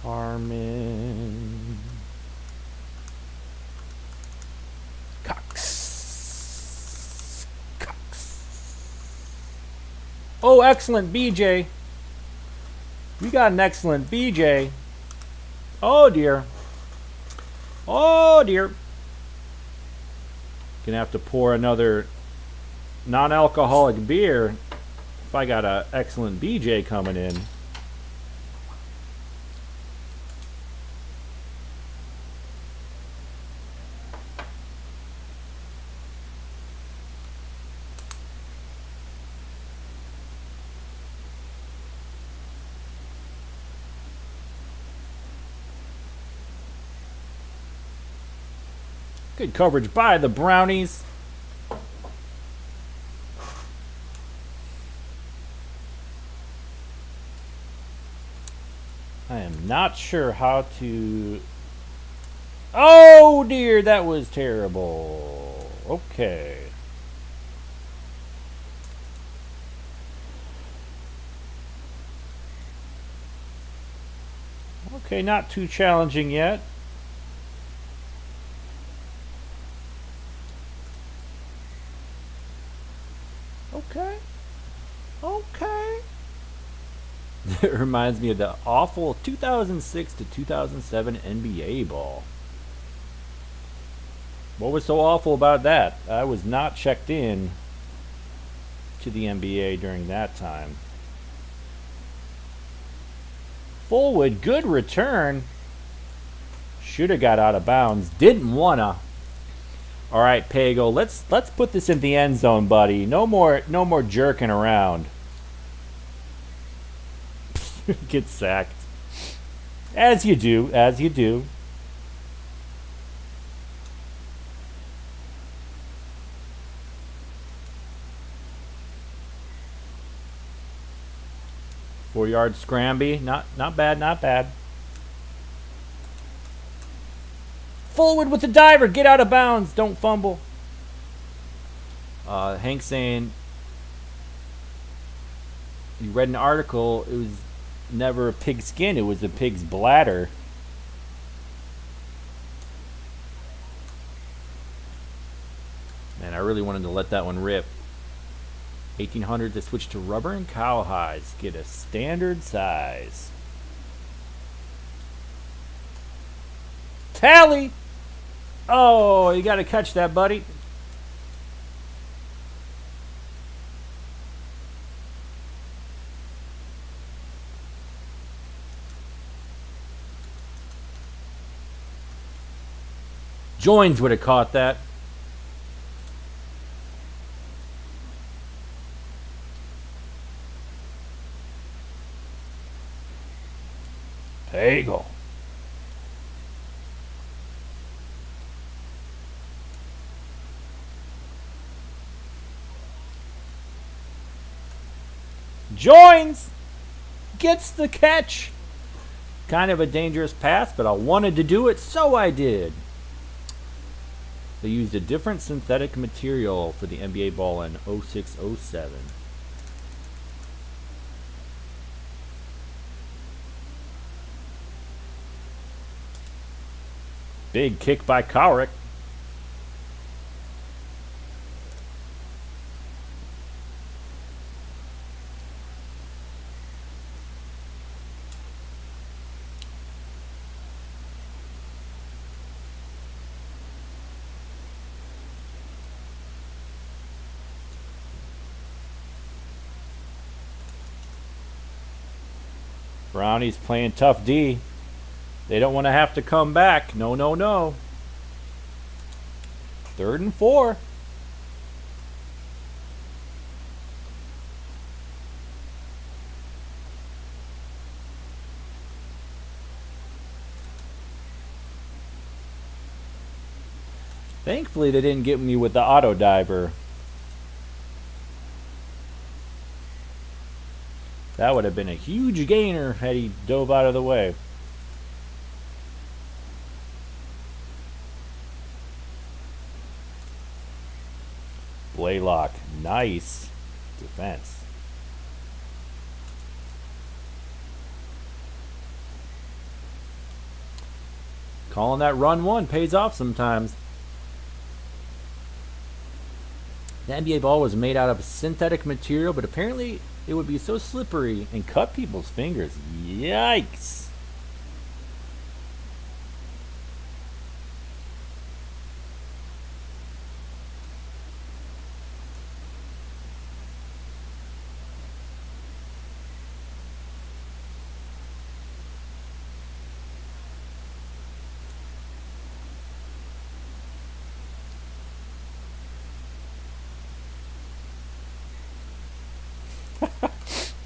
Harmon. Cox. Oh, excellent, BJ. We got an excellent BJ. Oh, dear. Oh, dear. Gonna have to pour another non-alcoholic beer if I got an excellent BJ coming in. Good coverage by the Brownies. I am not sure how to... Oh dear, that was terrible. Okay. Okay, not too challenging yet. Okay. Okay. It reminds me of the awful 2006 to 2007 NBA ball. What was so awful about that? I was not checked in to the NBA during that time. Fullwood, good return. Should have got out of bounds. Didn't wanna. All right, Pagel. Let's put this in the end zone, buddy. No more jerking around. Get sacked. As you do. As you do. Four-yard scramby. Not bad, not bad. Forward with the diver. Get out of bounds. Don't fumble. Hank saying he read an article. It was never a pig's skin. It was a pig's bladder. Man, I really wanted to let that one rip. 1800 to switch to rubber and cowhides. Get a standard size. Tally! Oh, you got to catch that, buddy. Joins would have caught that. Pagel. Joins. Gets the catch. Kind of a dangerous pass, but I wanted to do it, so I did. They used a different synthetic material for the NBA ball in 06-07. Big kick by Kowrick. Brownies playing tough D. They don't want to have to come back. No, no, no. 3rd and 4. Thankfully, they didn't get me with the auto diver. That would have been a huge gainer had he dove out of the way. Blaylock, nice defense. Calling that run one pays off sometimes. The NBA ball was made out of synthetic material, but apparently it would be so slippery and cut people's fingers. Yikes.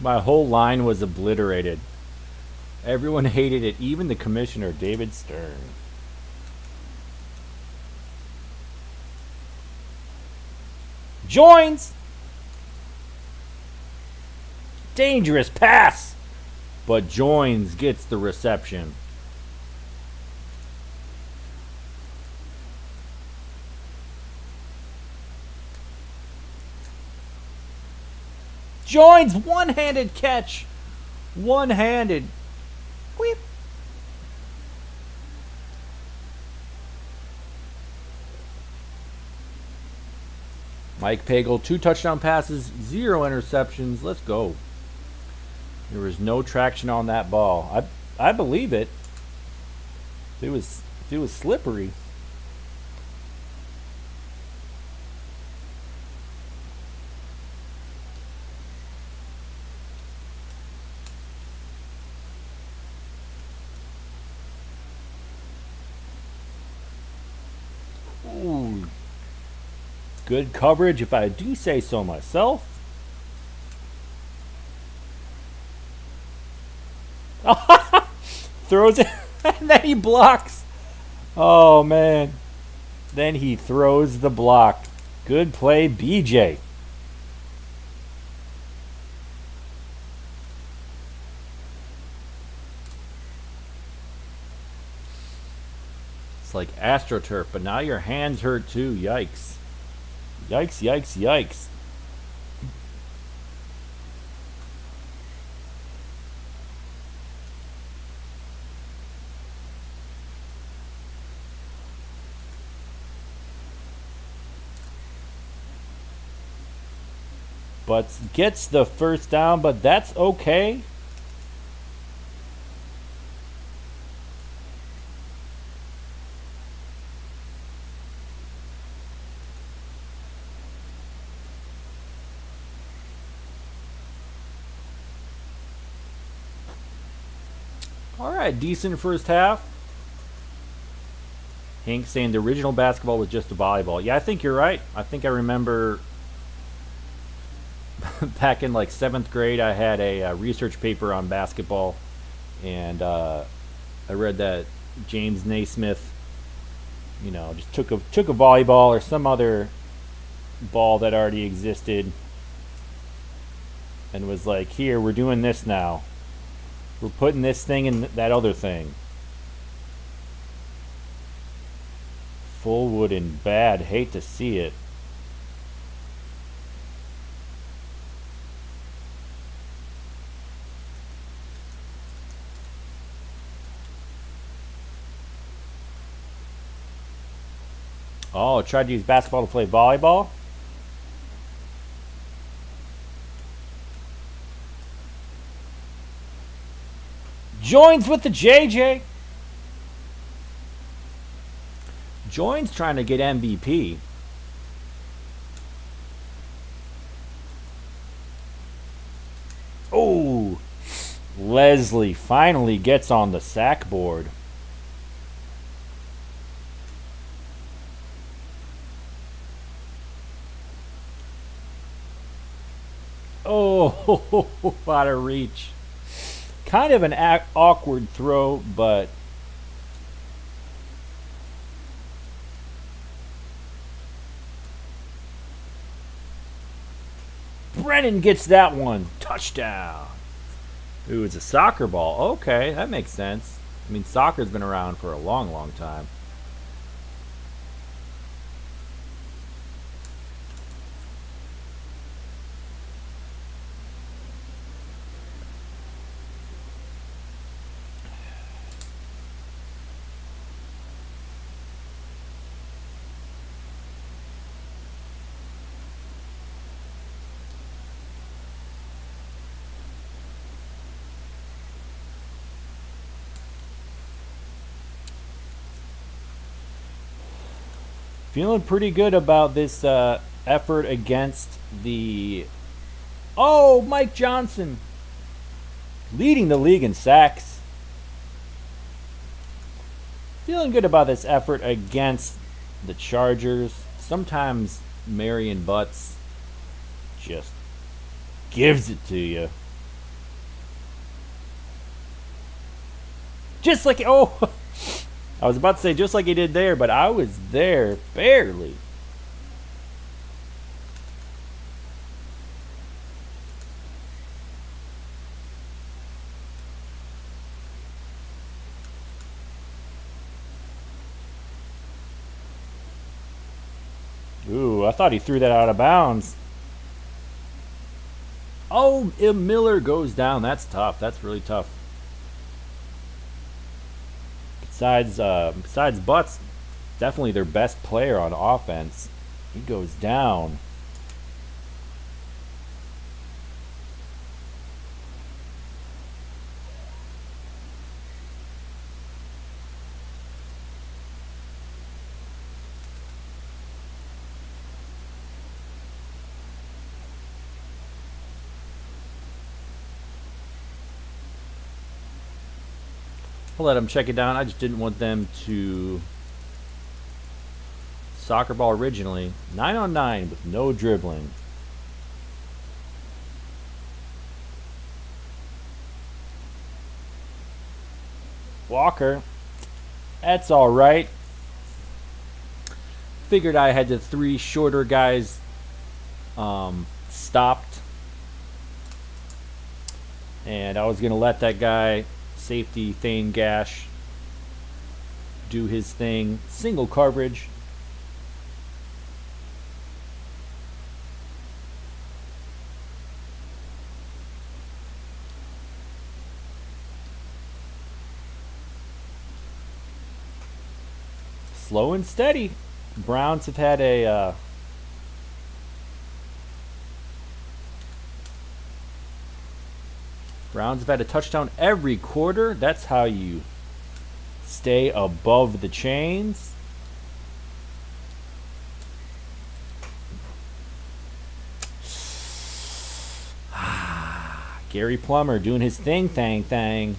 My whole line was obliterated. Everyone hated it, even the commissioner, David Stern. Joins! Dangerous pass! But Joins gets the reception. Joins one-handed catch. One-handed. Whip. Mike Pagel, 2 touchdown passes, 0 interceptions. Let's go. There was no traction on that ball. I believe it. If it was slippery. Ooh. Good coverage, if I do say so myself. Throws it, and then he blocks. Oh, man. Then he throws the block. Good play, BJ. It's like AstroTurf, but now your hands hurt too. Yikes. Yikes, yikes, yikes. But gets the first down, but that's okay. All right, decent first half. Hank saying the original basketball was just a volleyball. Yeah, I think you're right. I think I remember back in like 7th grade, I had a research paper on basketball, and I read that James Naismith, just took a volleyball or some other ball that already existed, and was like, "Here, we're doing this now. We're putting this thing in that other thing." Full wooden, bad. Hate to see it. Oh, tried to use basketball to play volleyball? Joins with the JJ. Joins trying to get MVP. Oh, Leslie finally gets on the sack board. Oh, out of reach. Kind of an awkward throw, but Brennan gets that one. Touchdown. Ooh, it's a soccer ball. Okay, that makes sense. I mean, soccer's been around for a long, long time. Feeling pretty good about this effort against the... Oh, Mike Johnson. Leading the league in sacks. Feeling good about this effort against the Chargers. Sometimes Marion Butts just gives it to you. Just like... Oh... I was about to say just like he did there, but I was there barely. Ooh, I thought he threw that out of bounds. Oh, Miller goes down. That's tough. That's really tough. Besides Butts, definitely their best player on offense. He goes down. I'll let them check it down. I just didn't want them to soccer ball originally. 9-on-9 with no dribbling. Walker. That's all right. Figured I had the 3 shorter guys stopped. And I was going to let that guy, safety Thane Gash, do his thing. Single coverage. Slow and steady. Browns have had a touchdown every quarter. That's how you stay above the chains. Gary Plummer doing his thing.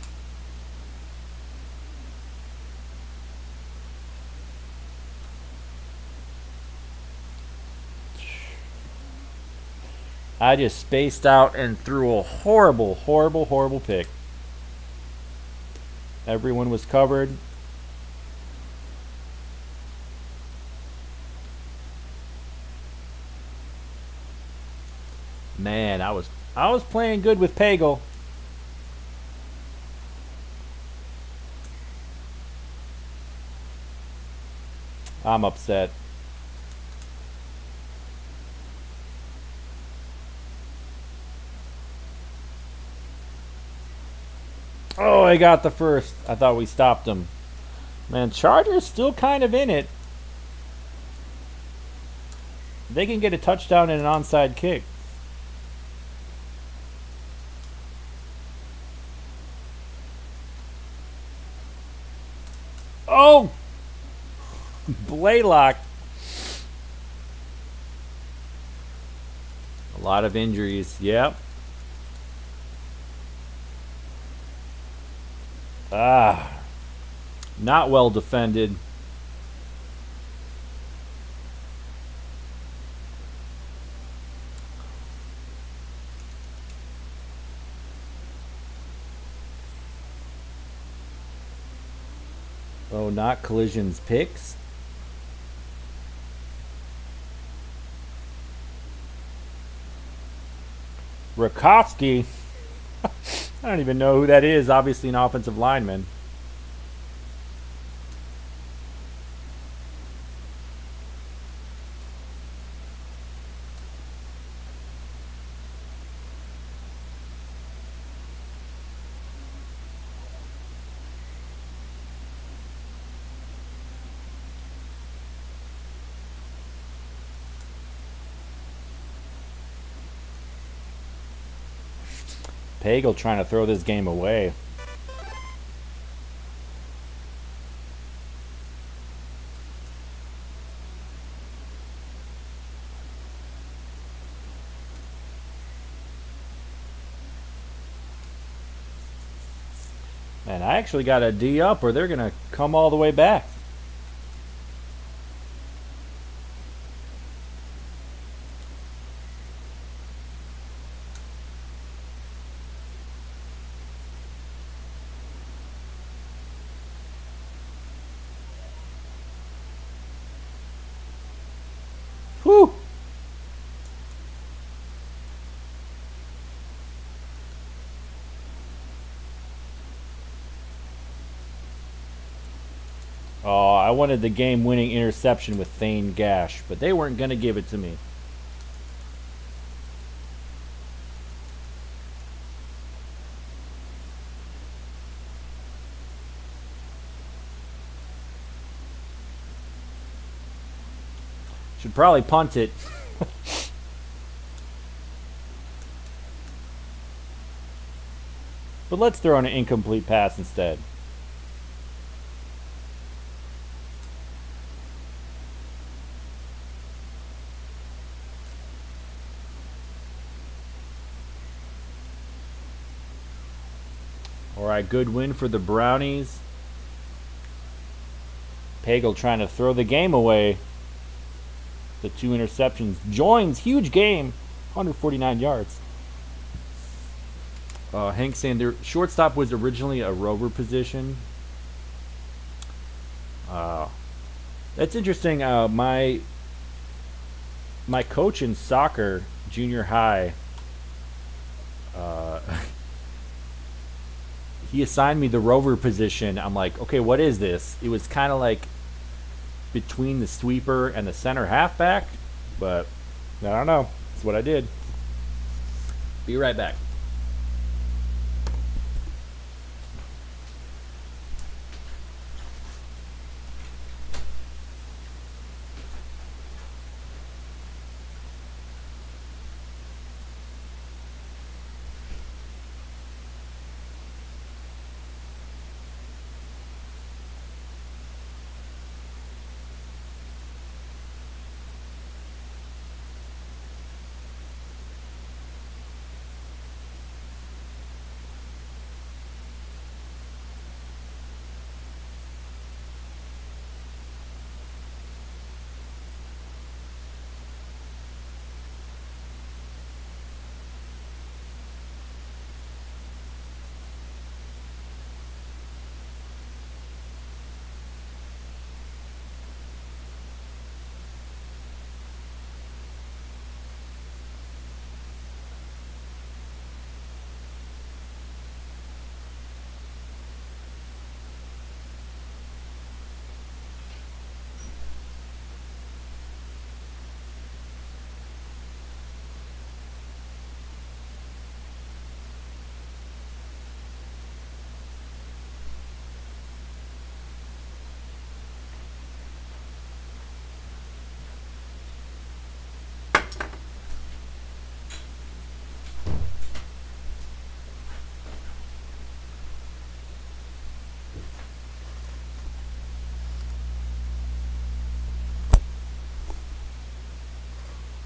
I just spaced out and threw a horrible pick. Everyone was covered. Man, I was playing good with Pagel. I'm upset. Oh, I got the first. I thought we stopped him. Man, Chargers still kind of in it. They can get a touchdown and an onside kick. Oh! Blaylock. A lot of injuries. Yep. Not well defended. Oh, not collisions picks. Rakowski. I don't even know who that is. Obviously an offensive lineman. Pagel trying to throw this game away. And I actually got a D up or they're going to come all the way back. Whew. Oh, I wanted the game-winning interception with Thane Gash, but they weren't going to give it to me. Should probably punt it. But let's throw in an incomplete pass instead. All right, good win for the Brownies. Pagel trying to throw the game away. The 2 interceptions. Joins. Huge game. 149 yards. Hank saying their shortstop was originally a rover position. That's interesting. My coach in soccer, junior high, he assigned me the rover position. I'm like, okay, what is this? It was kind of like between the sweeper and the center halfback, but I don't know. That's what I did. Be right back.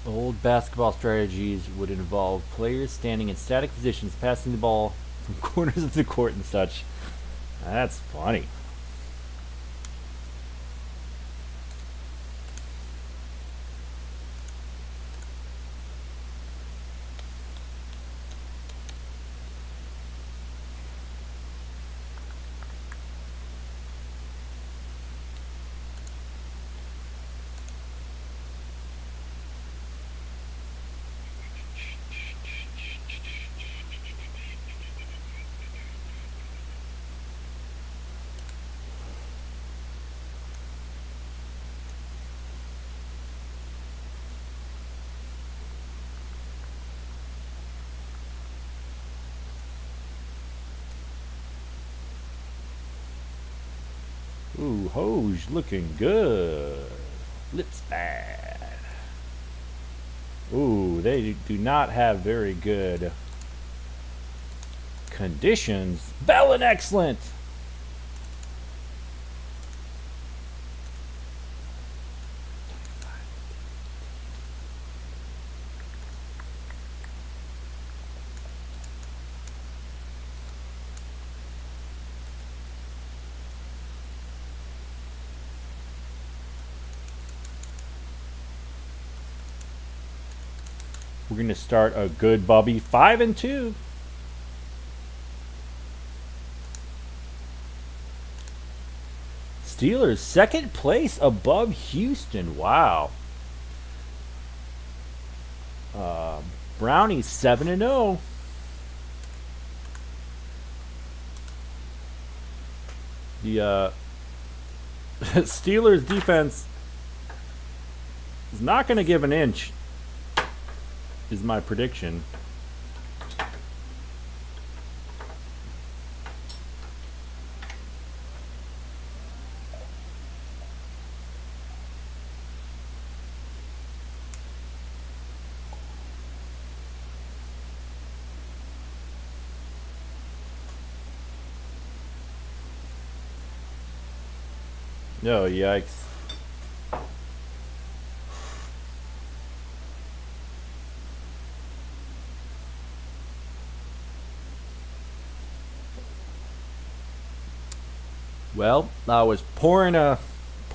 Old basketball strategies would involve players standing in static positions, passing the ball from corners of the court and such. That's funny. Ooh, Hoj looking good. Lips bad. Ooh, they do not have very good conditions. Bellin excellent. We're going to start a good Bubby 5-2. Steelers second place above Houston. Wow. Brownies 7-0. The Steelers defense is not going to give an inch, is my prediction. No, yikes. Well, I was pouring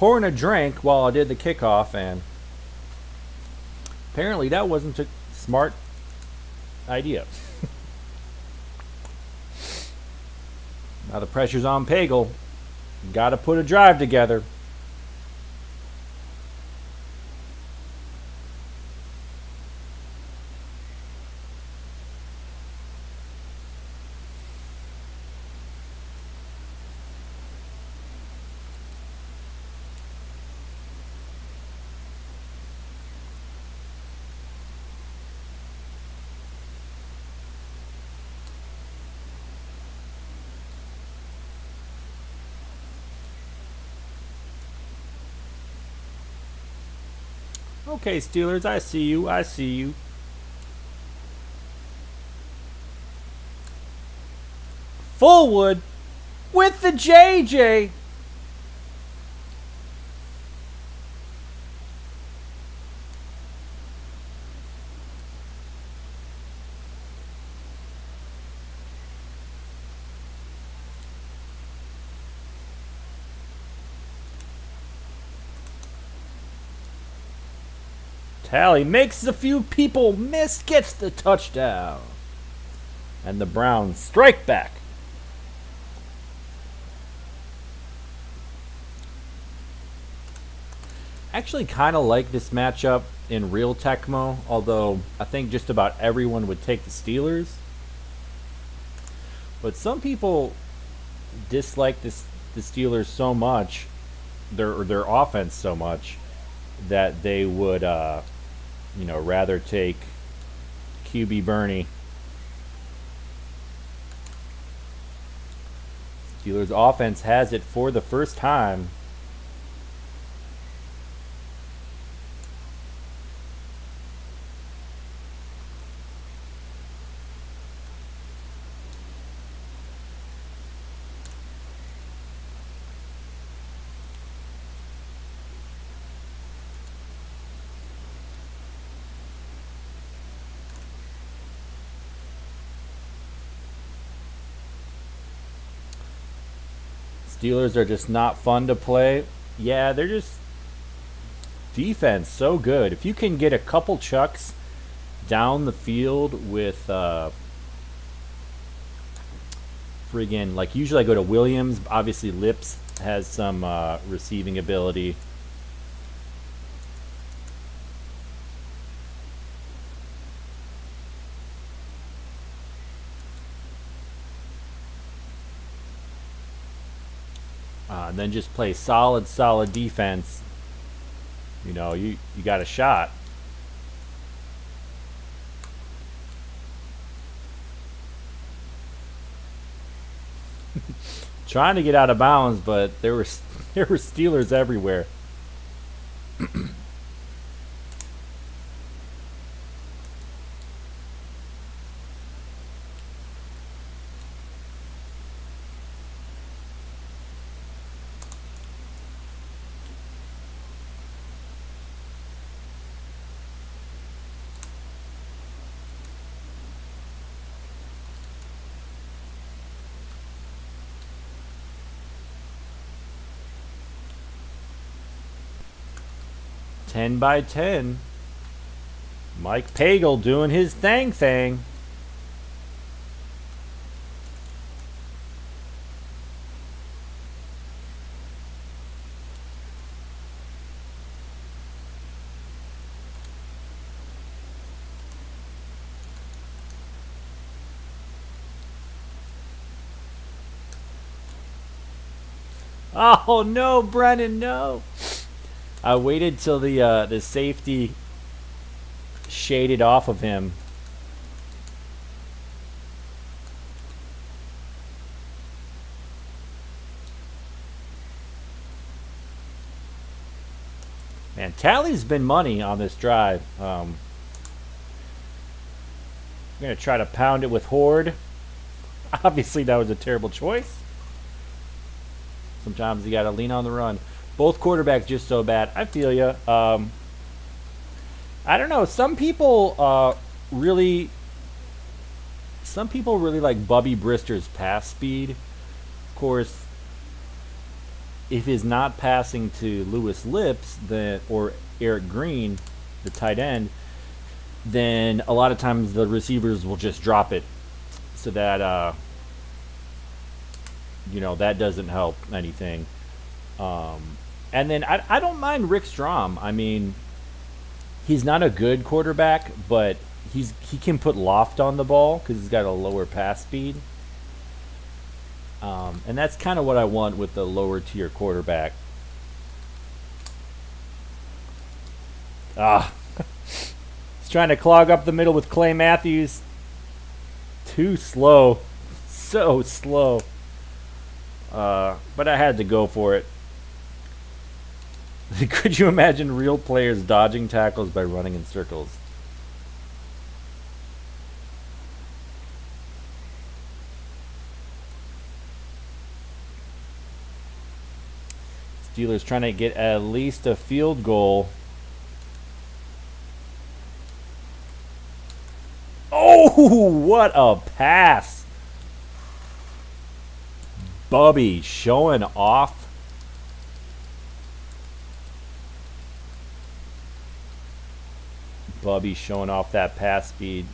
pouring a drink while I did the kickoff, and apparently that wasn't a smart idea. Now the pressure's on Pagel. Got to put a drive together. Okay, Steelers, I see you. I see you. Fullwood with the JJ. Tally makes a few people miss, gets the touchdown. And the Browns strike back. Actually kind of like this matchup in real Tecmo, although I think just about everyone would take the Steelers. But some people dislike the Steelers so much, their offense so much, that they would rather take QB Bernie. Steelers offense has it for the first time. Steelers are just not fun to play. Yeah, they're just defense so good. If you can get a couple chucks down the field with friggin', like usually I go to Williams. Obviously Lips has some receiving ability. And then just play solid defense. You got a shot. Trying to get out of bounds, but there were Steelers everywhere. 10 by 10. Mike Pagel doing his thing. Oh no, Brennan, no. I waited till the safety shaded off of him. Man, Tally's been money on this drive. I'm going to try to pound it with Horde. Obviously, that was a terrible choice. Sometimes you got to lean on the run. Both quarterbacks just so bad. I feel you. I don't know. Some people really like Bubby Brister's pass speed. Of course, if he's not passing to Lewis Lips or Eric Green, the tight end, then a lot of times the receivers will just drop it, so that that doesn't help anything. And then I don't mind Rick Strom. I mean, he's not a good quarterback, but he can put loft on the ball because he's got a lower pass speed. And that's kind of what I want with the lower tier quarterback. He's trying to clog up the middle with Clay Matthews. Too slow. So slow. But I had to go for it. Could you imagine real players dodging tackles by running in circles? Steelers trying to get at least a field goal. Oh, what a pass. Bubby showing off. Bubby showing off that pass speed.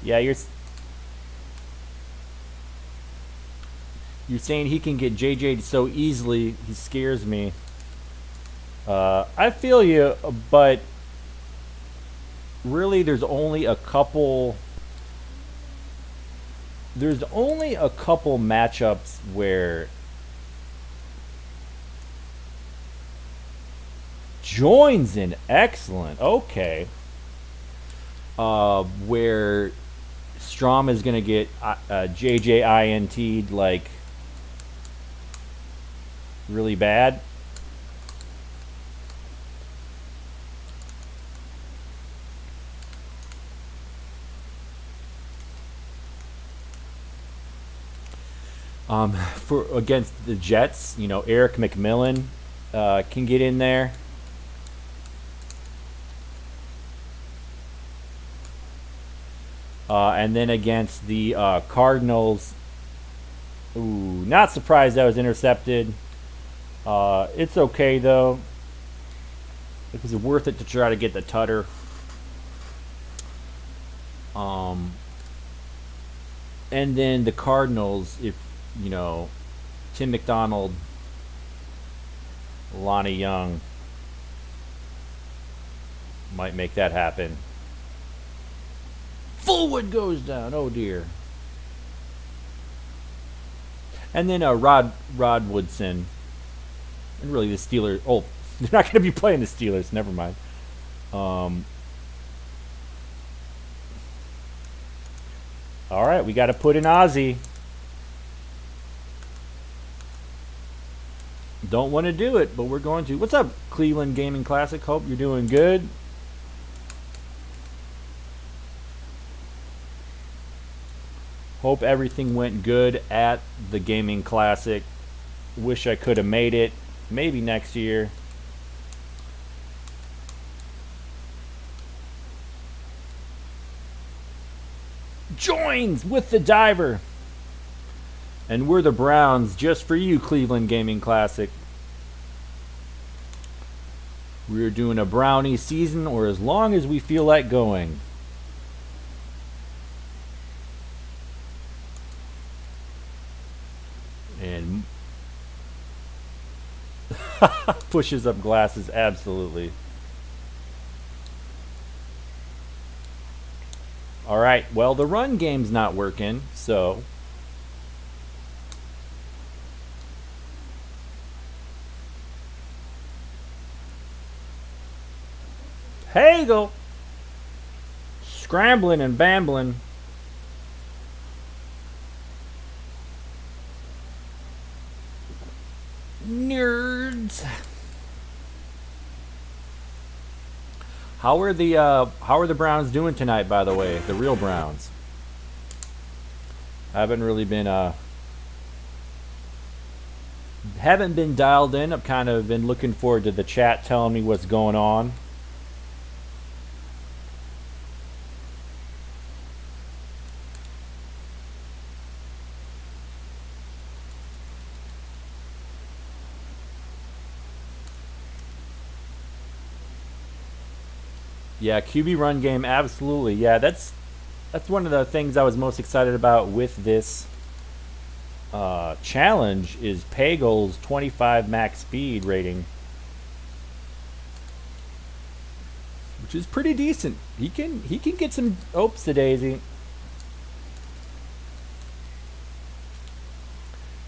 Yeah, you're saying he can get JJ so easily. He scares me. I feel you, but really there's only a couple matchups where joins in excellent. Okay. Where Strom is going to get JJ INT'd like really bad. For against the Jets, Eric McMillan can get in there. And then against the Cardinals, not surprised that was intercepted. It's okay though. It was worth it to try to get the tutter. And then the Cardinals, if Tim McDonald, Lonnie Young might make that happen. Fullwood goes down. Oh dear. And then Rod Woodson. And really the Steelers. Oh, they're not going to be playing the Steelers. Never mind. All right, we got to put in Ozzy. Don't want to do it, but we're going to. What's up, Cleveland Gaming Classic? Hope you're doing good. Hope everything went good at the Gaming Classic. Wish I could have made it. Maybe next year. Joins with the diver. And we're the Browns just for you, Cleveland Gaming Classic. We're doing a brownie season or as long as we feel like going. And pushes up glasses, absolutely. All right, well, the run game's not working, so Pagel scrambling and bambling. Nerds. How are the Browns doing tonight, by the way? The real Browns. I haven't really been dialed in. I've kind of been looking forward to the chat telling me what's going on. Yeah, QB run game, absolutely. Yeah, that's one of the things I was most excited about with this challenge is Pagel's 25 max speed rating, which is pretty decent. He can get some oops a daisy.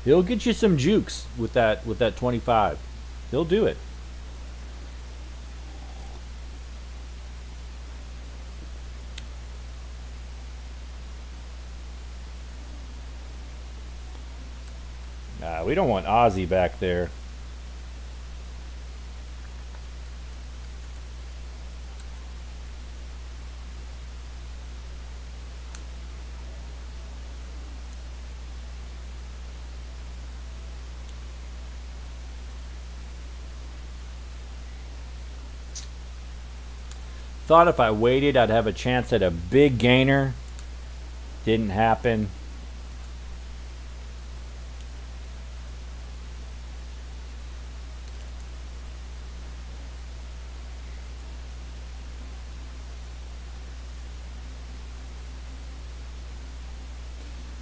He'll get you some jukes with that 25. He'll do it. We don't want Ozzy back there. Thought if I waited, I'd have a chance at a big gainer. Didn't happen.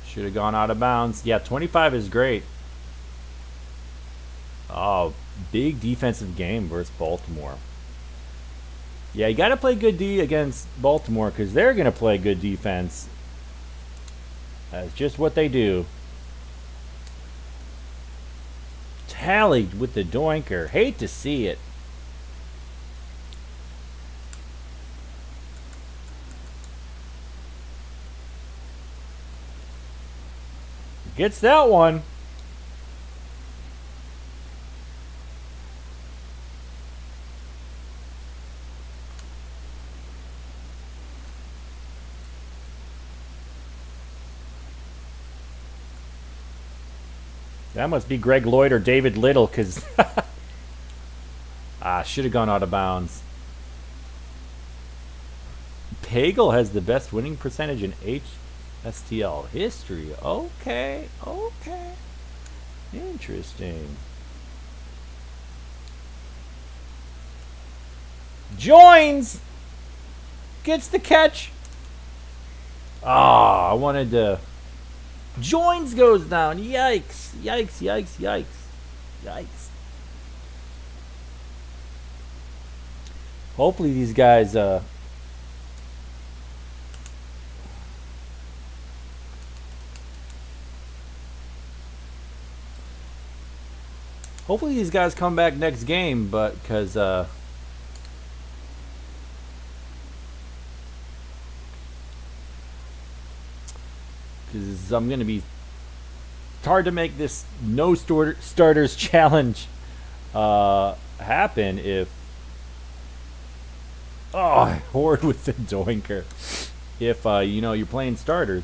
Should have gone out of bounds. Yeah, 25 is great. Oh, big defensive game versus Baltimore. Yeah, you got to play good D against Baltimore because they're going to play good defense. That's just what they do. Tallied with the doinker. Hate to see it. Gets that one. That must be Greg Lloyd or David Little, because should have gone out of bounds. Pagel has the best winning percentage in HSTL history. Okay. Interesting. Joins! Gets the catch. I wanted to... Joins goes down. Yikes. Hopefully these guys come back next game, but because I'm going to be... It's hard to make this no starters challenge happen if... I hoard with the doinker. If, you're playing starters.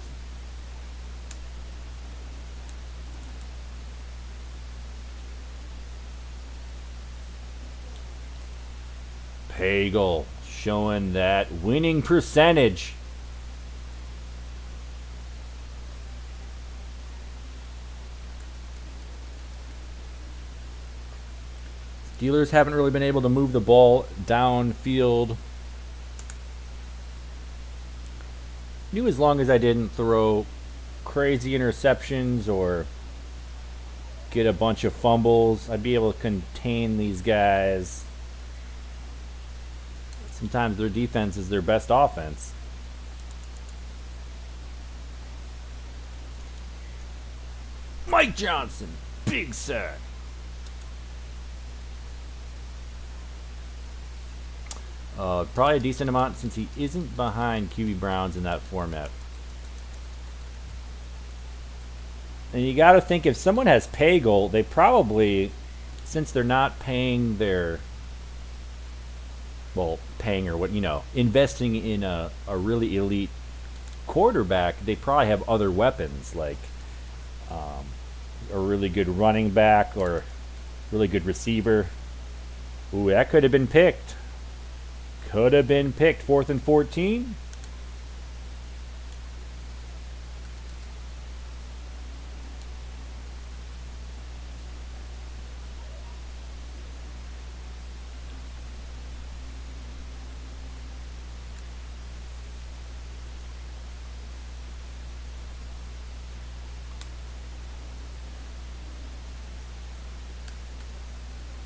Pagel showing that winning percentage. Steelers haven't really been able to move the ball downfield. Knew as long as I didn't throw crazy interceptions or get a bunch of fumbles, I'd be able to contain these guys. Sometimes their defense is their best offense. Mike Johnson, big sack. Probably a decent amount since he isn't behind QB Browns in that format. And you got to think if someone has Pagel, they probably, since they're not paying their, investing in a really elite quarterback, they probably have other weapons like a really good running back or really good receiver. Ooh, that could have been picked. 4th and 14.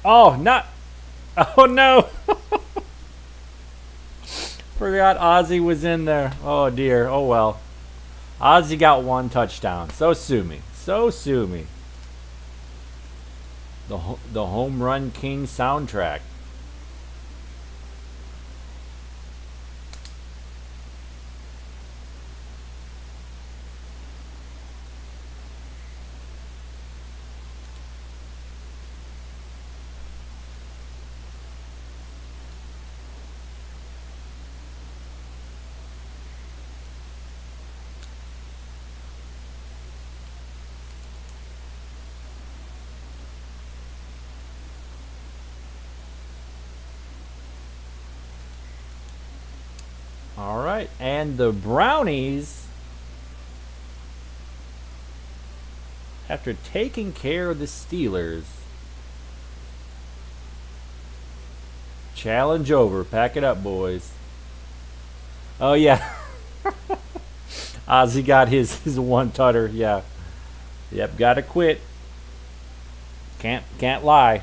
Oh, not. Oh no. Forgot Ozzy was in there. Oh dear. Oh well. Ozzy got one touchdown. So sue me. So sue me. The Home Run King soundtrack. All right, and the Brownies, after taking care of the Steelers, challenge over. Pack it up, boys. Oh yeah, Ozzy got his one tutter. Yeah, yep, gotta quit. Can't lie.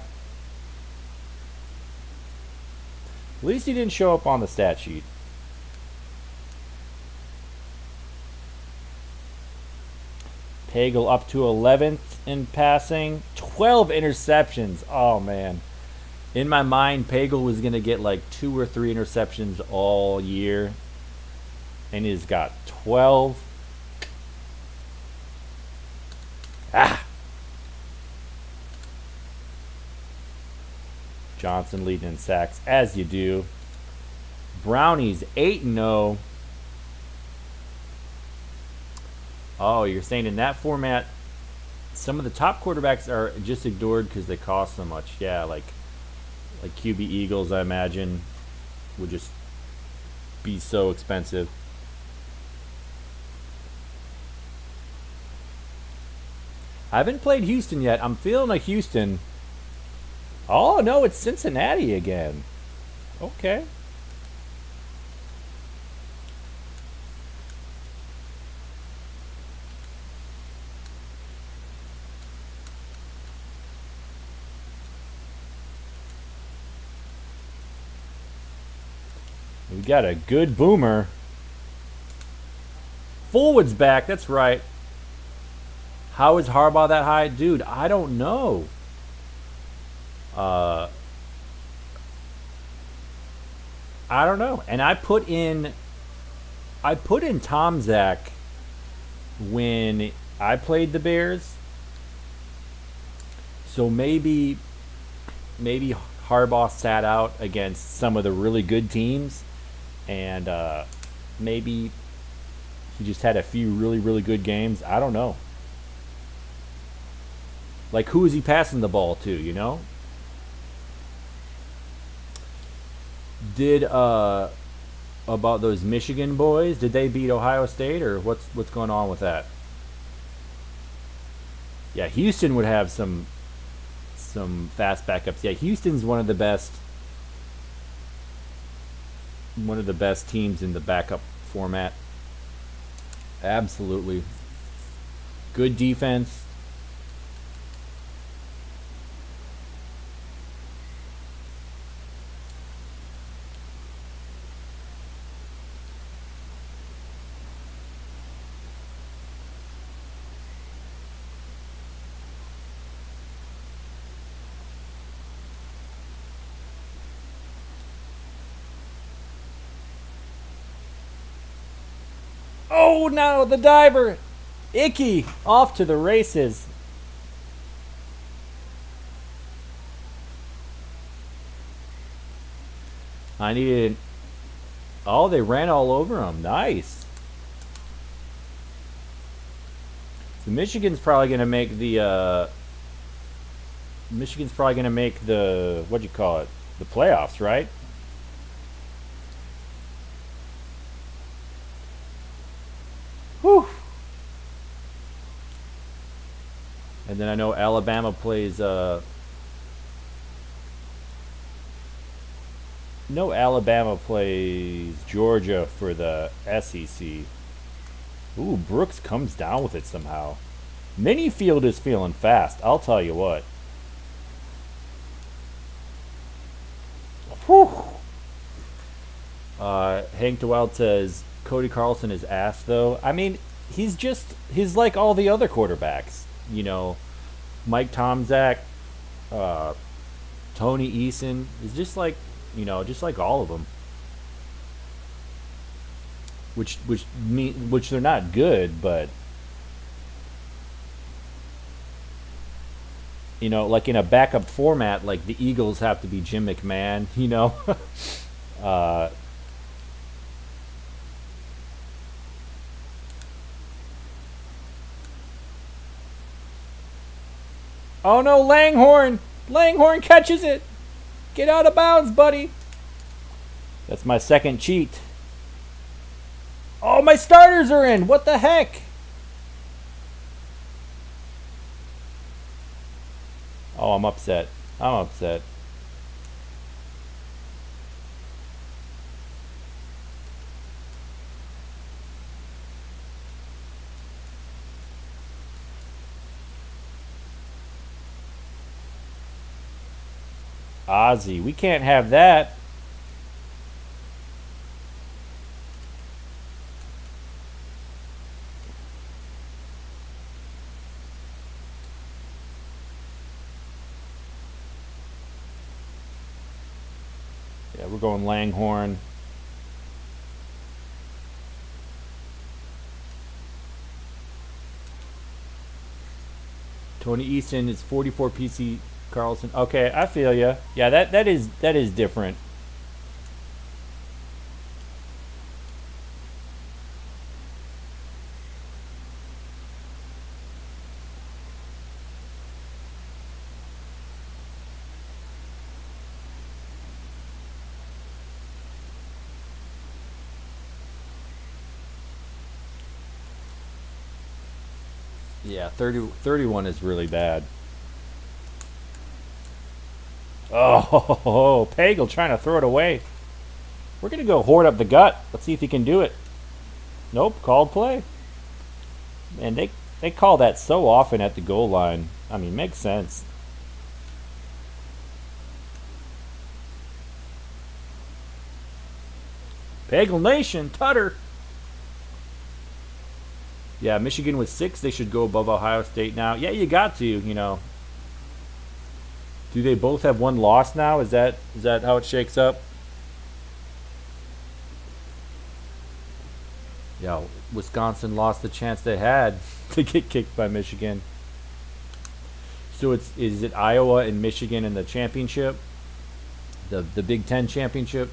At least he didn't show up on the stat sheet. Pagel up to 11th in passing. 12 interceptions. Oh, man. In my mind, Pagel was going to get like 2 or 3 interceptions all year. And he's got 12. Ah! Johnson leading in sacks, as you do. Brownies 8-0. Oh, you're saying in that format, some of the top quarterbacks are just ignored because they cost so much. Yeah, like QB Eagles, I imagine, would just be so expensive. I haven't played Houston yet. I'm feeling like Houston. Oh, no, it's Cincinnati again. Okay. We got a good boomer. Fullwood's back, that's right. How is Harbaugh that high? Dude, I don't know. I don't know. And I put in Tom Zach when I played the Bears. So maybe Harbaugh sat out against some of the really good teams. And maybe he just had a few really, really good games. I don't know. Like, who is he passing the ball to, you know? Did, about those Michigan boys, did they beat Ohio State, or what's going on with that? Yeah, Houston would have some fast backups. Yeah, Houston's one of the best teams in the backup format. Absolutely. Good defense. Oh no, the diver! Icky! Off to the races. I needed... Oh, they ran all over him. Nice. So Michigan's probably going to make the... What'd you call it? The playoffs, right? Whew. And then I know Alabama plays... No, Alabama plays Georgia for the SEC. Ooh, Brooks comes down with it somehow. Minifield is feeling fast, I'll tell you what. Hank DeWild says Cody Carlson is ass though. I mean, he's like all the other quarterbacks. You know, Mike Tomczak, uh, Tony Eason is just like just like all of them. Which they're not good, but like in a backup format, like the Eagles have to be Jim McMahon. uh, oh no, Langhorne! Langhorne catches it. Get out of bounds, buddy. That's my second cheat. Oh, my starters are in. What the heck? Oh, I'm upset. I'm upset. Ozzy, we can't have that. Yeah, we're going Langhorne. Tony Easton is 44 PC Carlson. Okay, I feel you. Yeah, that is different. Yeah, 31 is really bad. Oh, Pagel trying to throw it away. We're going to go hoard up the gut. Let's see if he can do it. Nope, called play. And they call that so often at the goal line. I mean, makes sense. Pagel Nation, Tutter. Yeah, Michigan was 6. They should go above Ohio State now. Yeah, you got to. Do they both have one loss now? Is that how it shakes up? Yeah, Wisconsin lost the chance they had to get kicked by Michigan. So is it Iowa and Michigan in the championship? The Big Ten championship?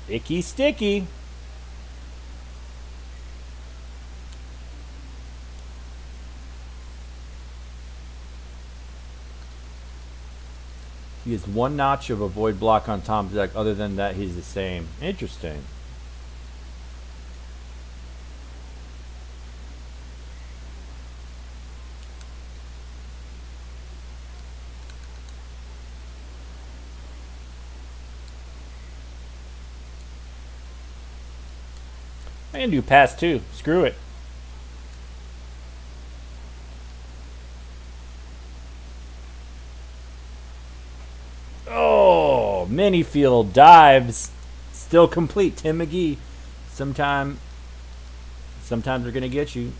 Icky sticky. He has one notch of a void block on Tom Zach. Other than that, he's the same. Interesting. I can do pass too. Screw it. Oh, Minifield dives. Still complete. Tim McGee. Sometimes they're going to get you.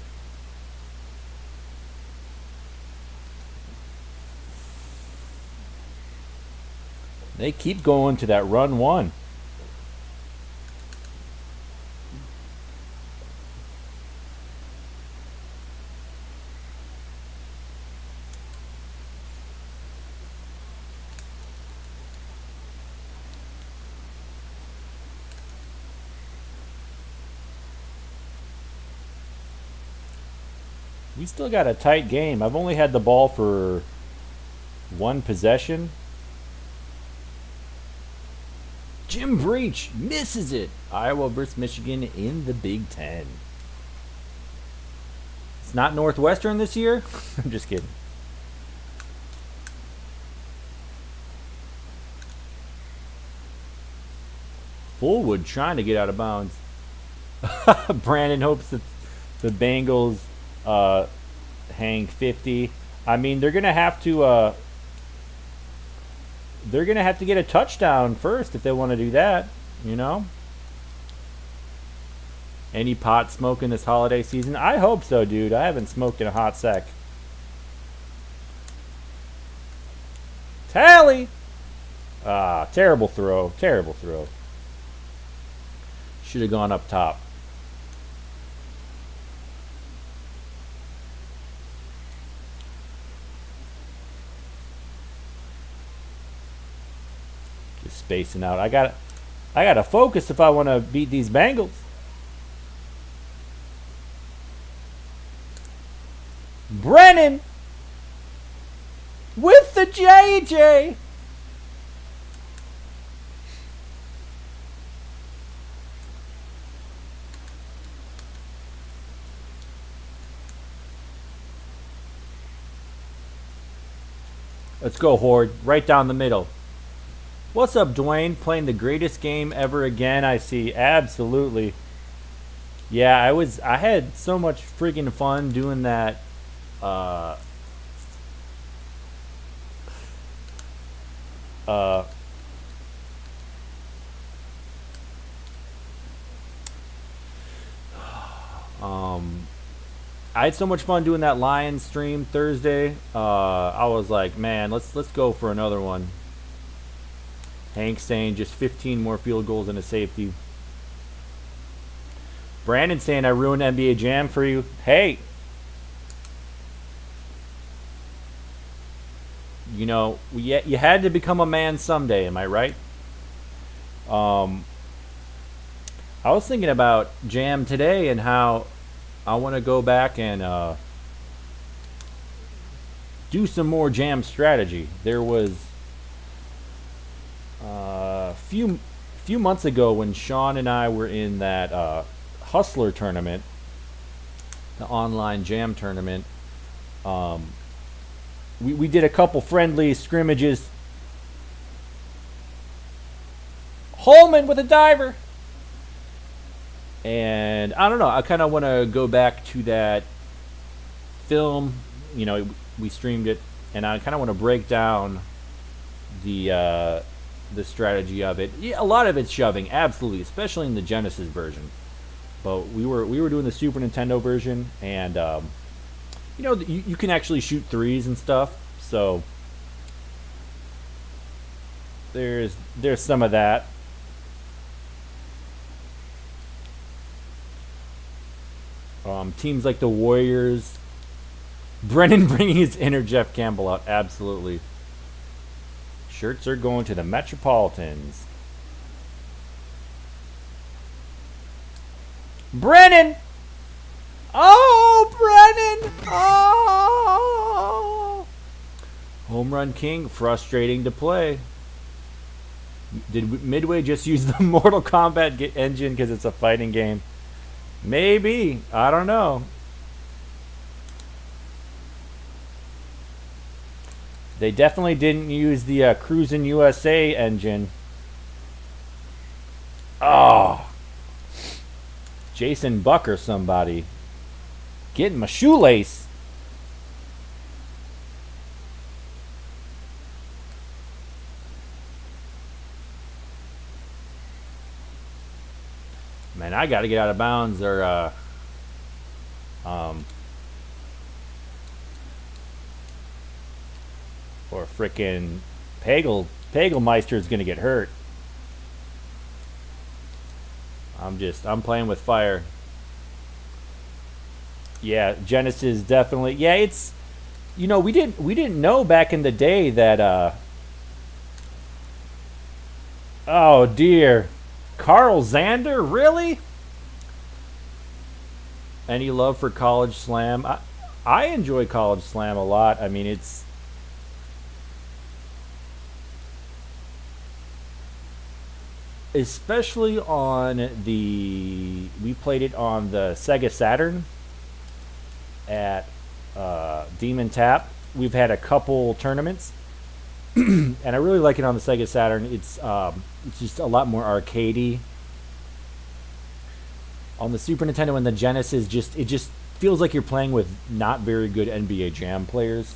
They keep going to that run one. We still got a tight game. I've only had the ball for one possession. Jim Breach misses it. Iowa versus Michigan in the Big Ten. It's not Northwestern this year? I'm just kidding. Fullwood trying to get out of bounds. Brandon hopes that the Bengals hang 50. I mean, they're going to have to they're going to have to get a touchdown first if they want to do that, you know? Any pot smoking this holiday season? I hope so, dude. I haven't smoked in a hot sec. Tally! Ah, terrible throw. Terrible throw. Should have gone up top. Just spacing out. I gotta focus if I want to beat these Bengals. Brennan with the JJ. Let's go, Horde. Right down the middle. What's up, Dwayne? Playing the greatest game ever again, I see. Absolutely. Yeah, I had so much freaking fun doing that. I had so much fun doing that Lions stream Thursday. I was like, man, let's go for another one. Hank saying just 15 more field goals and a safety. Brandon saying I ruined NBA Jam for you. Hey, you know, you had to become a man someday. Am I right? I was thinking about Jam today and how I want to go back and do some more Jam strategy. There was a few months ago when Sean and I were in that Hustler tournament, the online Jam tournament. We did a couple friendly scrimmages. Holman with a diver. And I don't know, I kind of want to go back to that film. You know, we streamed it, and I kind of want to break down the strategy of it. Yeah, a lot of it's shoving, absolutely, especially in the Genesis version. But we were doing the Super Nintendo version, and you know, you can actually shoot threes and stuff. So there's some of that. Teams like the Warriors. Brennan bringing his inner Jeff Campbell out. Absolutely. Shirts are going to the Metropolitans. Brennan! Oh, Brennan! Oh! Home Run King, frustrating to play. Did Midway just use the Mortal Kombat engine because it's a fighting game? Maybe. I don't know. They definitely didn't use the Cruisin' USA engine. Oh. Jason Buck or somebody. Getting my shoelace. Man, I got to get out of bounds or frickin' Pagel is going to get hurt. I'm playing with fire. Yeah, Genesis definitely. Yeah, it's, you know, we didn't know back in the day that oh dear. Carl Zander, really? Any love for College Slam? I enjoy College Slam a lot. I mean, it's especially on we played it on the Sega Saturn at Demon Tap. We've had a couple tournaments, and I really like it on the Sega Saturn. It's just a lot more arcadey. On the Super Nintendo and the Genesis, it just feels like you're playing with not very good NBA Jam players.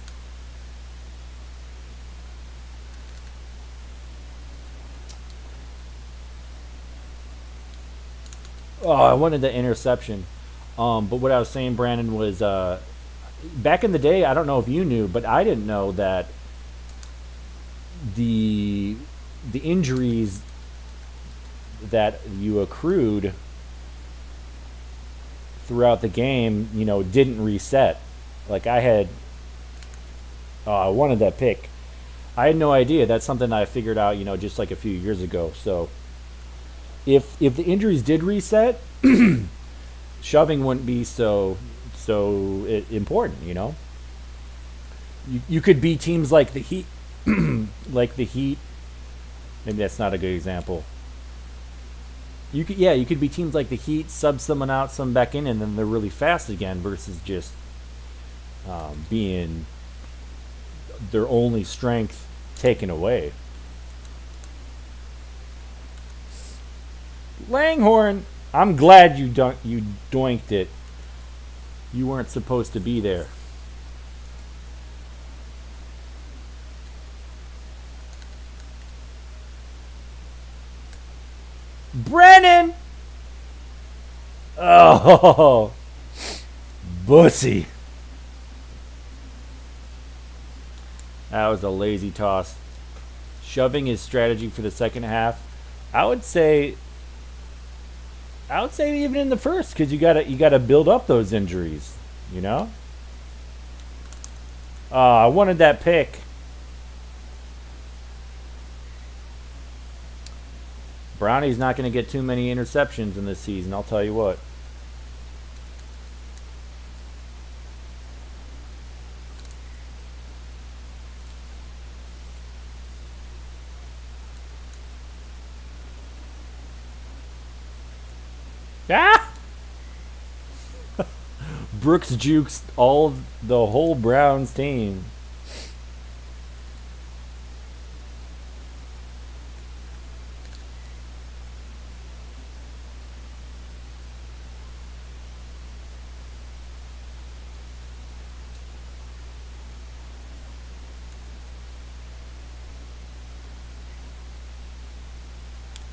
Oh, I wanted the interception. But what I was saying, Brandon, was back in the day. I don't know if you knew, but I didn't know that the the injuries that you accrued throughout the game, didn't reset. Like I had, oh, I wanted that pick. I had no idea. That's something I figured out, just like a few years ago. So if the injuries did reset, shoving wouldn't be so important. You could beat teams like the Heat, like the Heat. Maybe that's not a good example. You could be teams like the Heat, sub someone out, some back in, and then they're really fast again. Versus just being their only strength taken away. Langhorn, I'm glad you doinked it. You weren't supposed to be there. Brennan! Oh, bussy. That was a lazy toss. Shoving his strategy for the second half. I would say even in the first, because you gotta build up those injuries. I wanted that pick. Brownie's not going to get too many interceptions in this season, I'll tell you what. Ah! Brooks jukes the whole Browns team.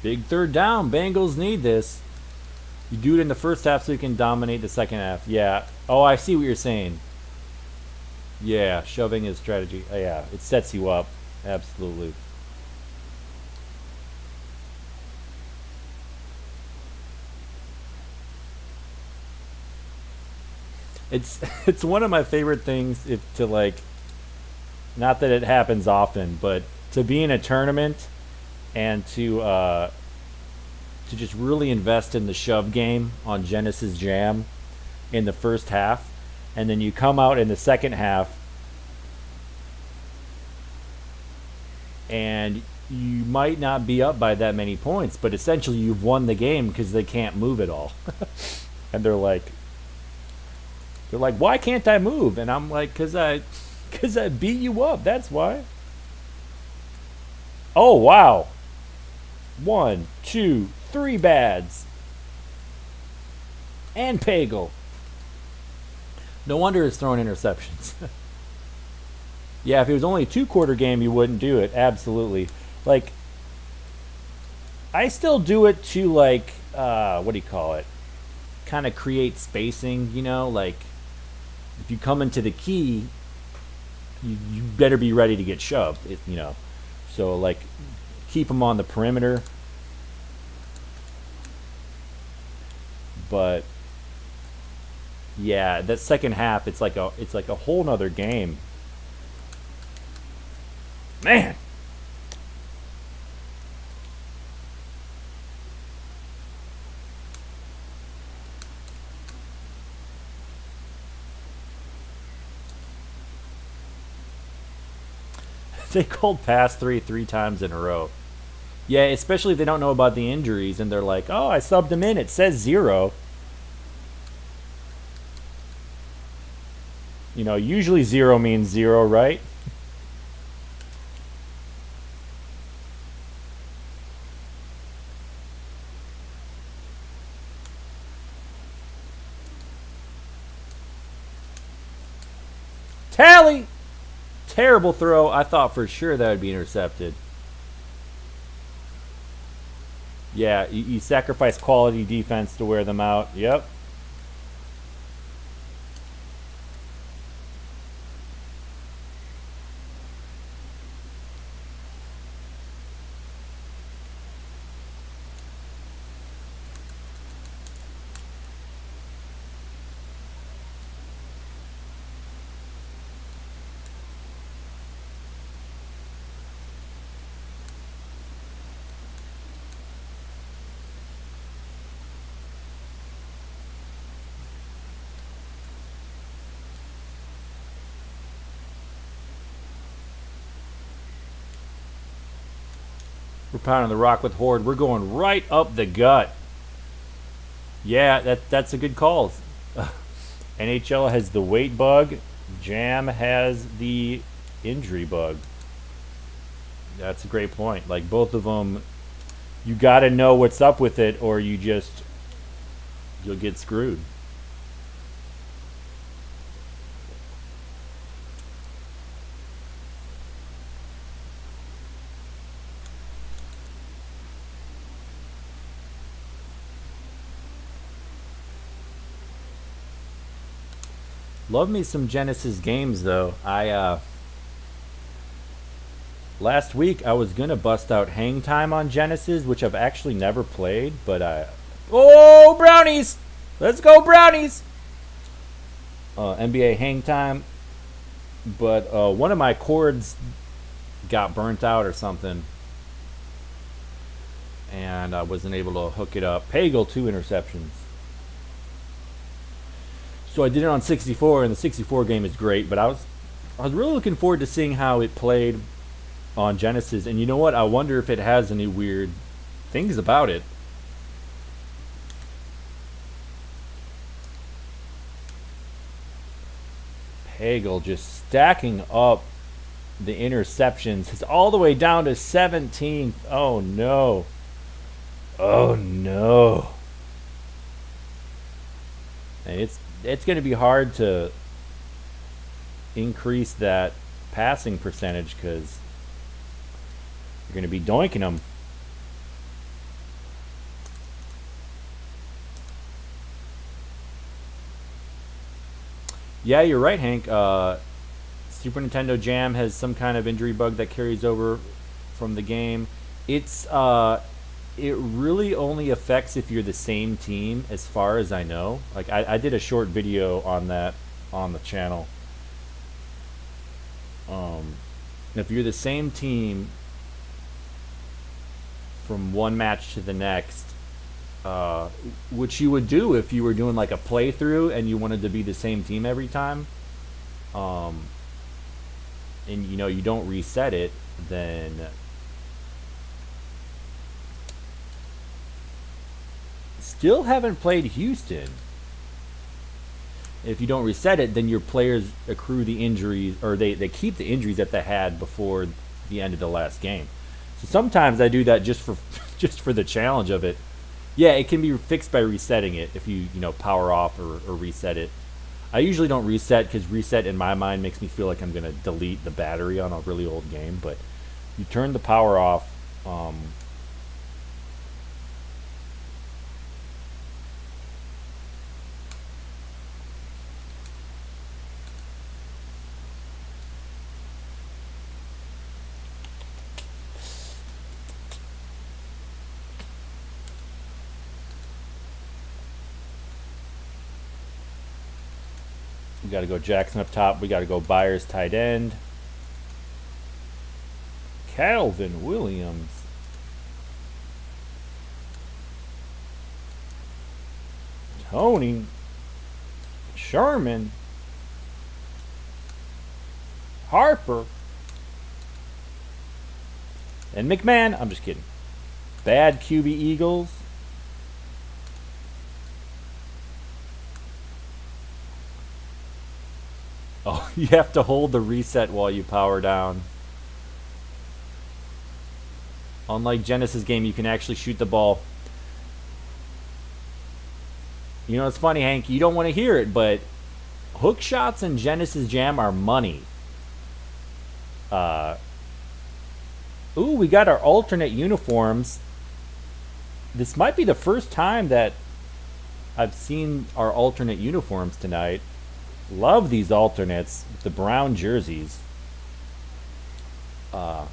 Big third down. Bengals need this. You do it in the first half so you can dominate the second half. Yeah. Oh, I see what you're saying. Yeah, shoving is strategy. Yeah, it sets you up. Absolutely. It's it's one of my favorite things if to like, not that it happens often, but to be in a tournament and to just really invest in the shove game on Genesis Jam in the first half, and then you come out in the second half and you might not be up by that many points, but essentially you've won the game because they can't move at all. And they're like, why can't I move? And I'm like, cause I beat you up. That's why. Oh wow. 1, 2, 3 bads. And Pagel. No wonder he's throwing interceptions. Yeah, if it was only a 2-quarter game, you wouldn't do it. Absolutely. Like, I still do it to like, what do you call it? Kind of create spacing, like if you come into the key, you better be ready to get shoved, So like, keep them on the perimeter. But yeah, that second half, it's like a whole nother game. Man. They called pass three times in a row. Yeah, especially if they don't know about the injuries and they're like, oh, I subbed him in. It says 0. Usually 0 means 0, right? Tally! Terrible throw. I thought for sure that would be intercepted. Yeah, you sacrifice quality defense to wear them out. Yep. We're pounding the rock with Horde. We're going right up the gut. Yeah, that's a good call. NHL has the weight bug. Jam has the injury bug. That's a great point. Like both of them, you got to know what's up with it, or you'll get screwed. Love me some Genesis games though. I last week I was gonna bust out Hang Time on Genesis, which I've actually never played, but oh, Brownies! Let's go Brownies! NBA Hang Time, but one of my cords got burnt out or something, and I wasn't able to hook it up. Pagel 2 interceptions. So I did it on 64, and the 64 game is great. But I was really looking forward to seeing how it played on Genesis. And you know what? I wonder if it has any weird things about it. Pagel just stacking up the interceptions. It's all the way down to 17th. Oh no. Oh no. And it's going to be hard to increase that passing percentage because you're going to be doinking them. Yeah, you're right, Hank. Super Nintendo Jam has some kind of injury bug that carries over from the game. It really only affects if you're the same team, as far as I know. Like I did a short video on that on the channel. If you're the same team from one match to the next, which you would do if you were doing like a playthrough and you wanted to be the same team every time, and you don't reset it, then still haven't played Houston. If you don't reset it, then your players accrue the injuries, or they keep the injuries that they had before the end of the last game. So sometimes I do that just for just for the challenge of it. Yeah, it can be fixed by resetting it if you power off or reset it. I usually don't reset because reset in my mind makes me feel like I'm gonna delete the battery on a really old game. But you turn the power off. We got to go Jackson up top. We got to go Byers tight end. Calvin Williams. Tony. Sherman. Harper. And McMahon. I'm just kidding. Bad QB Eagles. Oh, you have to hold the reset while you power down. Unlike Genesis game, you can actually shoot the ball. It's funny, Hank. You don't want to hear it, but hook shots in Genesis Jam are money. Ooh, we got our alternate uniforms. This might be the first time that I've seen our alternate uniforms tonight. Love these alternates, the brown jerseys. Uh,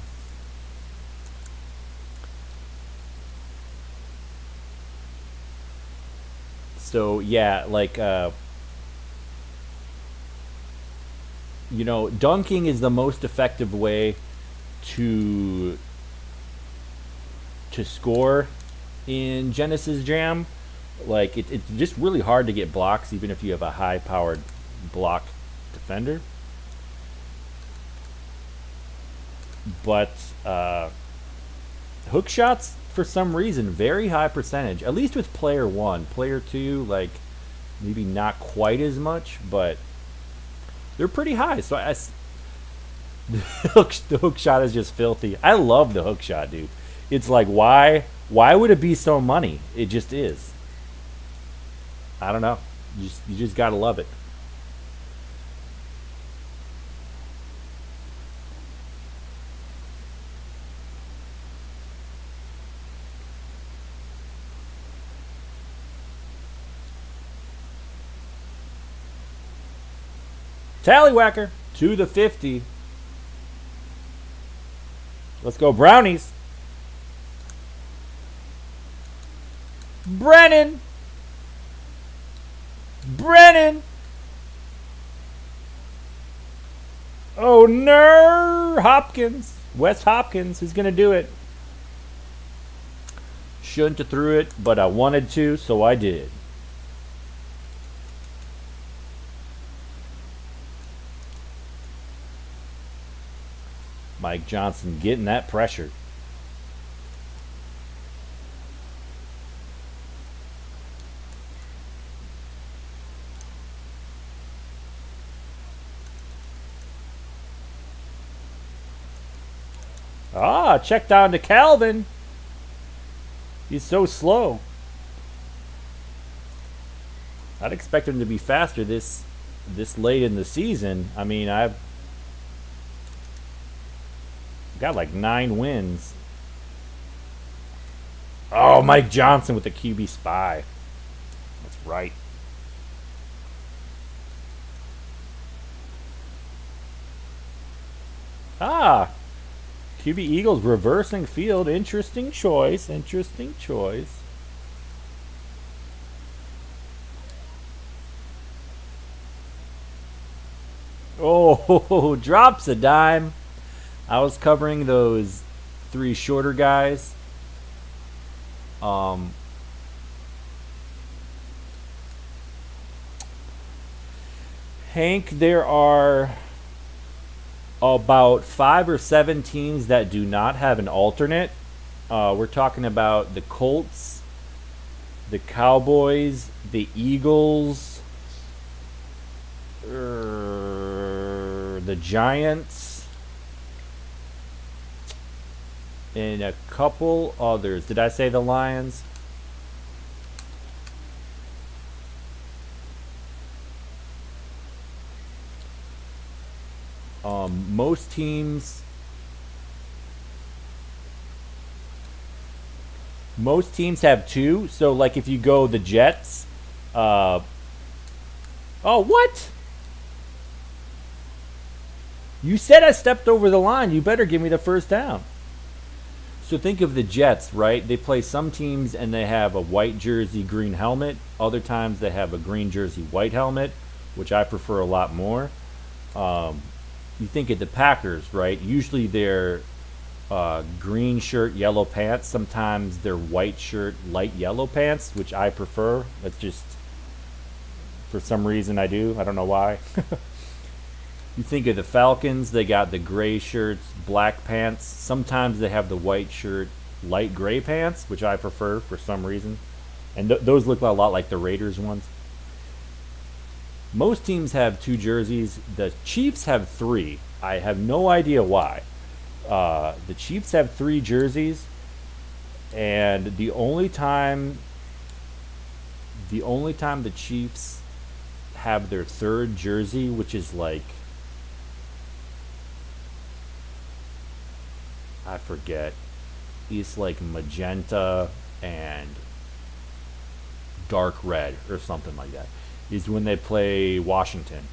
so yeah, like dunking is the most effective way to score in Genesis Jam. Like it's just really hard to get blocks, even if you have a high-powered block defender. But hook shots, for some reason, very high percentage. At least with player one. Player two, like maybe not quite as much, but they're pretty high. So the hook shot is just filthy. I love the hook shot, dude. It's like why would it be so money? It just is. I don't know. You just gotta love it. Tallywhacker to the 50. Let's go Brownies. Brennan. Brennan. Oh no, Hopkins. Wes Hopkins is gonna do it. Shouldn't have threw it, but I wanted to, so I did. Mike Johnson getting that pressure. Check down to Calvin. He's so slow. I'd expect him to be faster this late in the season. I mean, I've got like 9 wins. Oh, Mike Johnson with the QB spy. That's right. QB Eagles reversing field. Interesting choice. Interesting choice. Oh, drops a dime. I was covering those 3 shorter guys. Hank, there are about 5 or 7 teams that do not have an alternate. We're talking about the Colts, the Cowboys, the Eagles, the Giants, and a couple others. Did I say the Lions? Most teams have 2. So like if you go the Jets, oh, what? You said I stepped over the line. You better give me the first down. So think of the Jets, right? They play some teams and they have a white jersey, green helmet. Other times they have a green jersey, white helmet, which I prefer a lot more. You think of the Packers, right? Usually they're green shirt, yellow pants. Sometimes they're white shirt, light yellow pants, which I prefer. That's just, for some reason I do. I don't know why. You think of the Falcons, they got the gray shirts, black pants. Sometimes they have the white shirt, light gray pants, which I prefer for some reason. And those look a lot like the Raiders ones. Most teams have 2 jerseys. The Chiefs have 3. I have no idea why. The Chiefs have 3 jerseys, and the only time the Chiefs have their 3rd jersey, which is like, I forget, it's like magenta and dark red or something like that, is when they play Washington.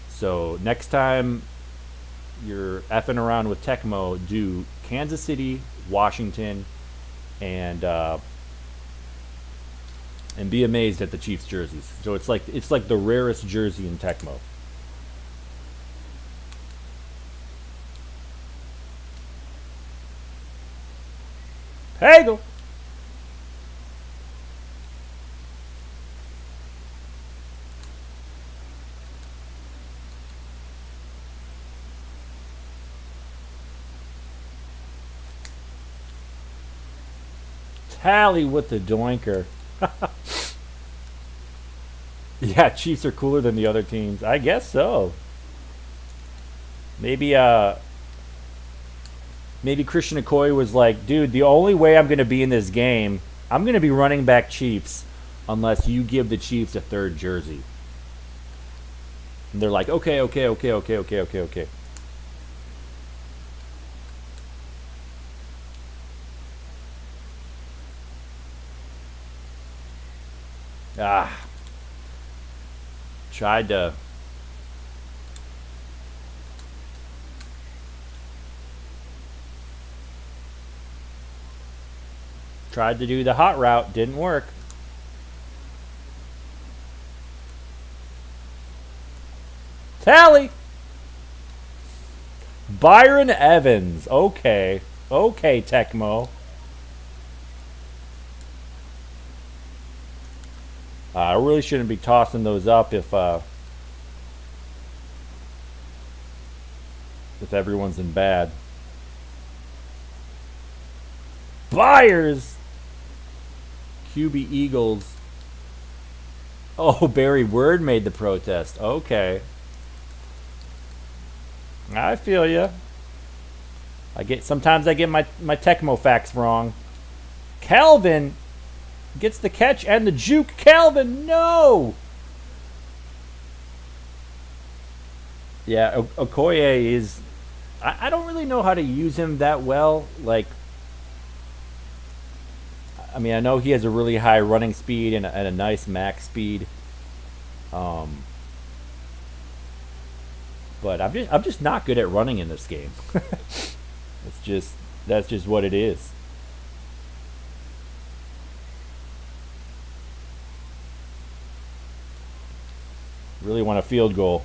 So next time you're effing around with Tecmo, do Kansas City, Washington, and be amazed at the Chiefs jerseys. So it's like the rarest jersey in Tecmo. Pagel. Tally with the doinker. Yeah, Chiefs are cooler than the other teams. I guess so. Maybe maybe Christian McCoy was like, dude, the only way I'm gonna be in this game, I'm gonna be running back Chiefs unless you give the Chiefs a third jersey. And they're like, okay. Ah. Tried to do the hot route, didn't work. Tally. Byron Evans. Okay, Tecmo. I really shouldn't be tossing those up if everyone's in bad. Byers. QB Eagles. Oh, Barry Word made the protest. Okay. I feel ya. Sometimes I get my Tecmo facts wrong. Calvin gets the catch and the juke. Calvin, no! Yeah, Okoye is... I don't really know how to use him that well. Like, I mean, I know he has a really high running speed and a nice max speed. But I'm just not good at running in this game. That's just what it is. Really want a field goal.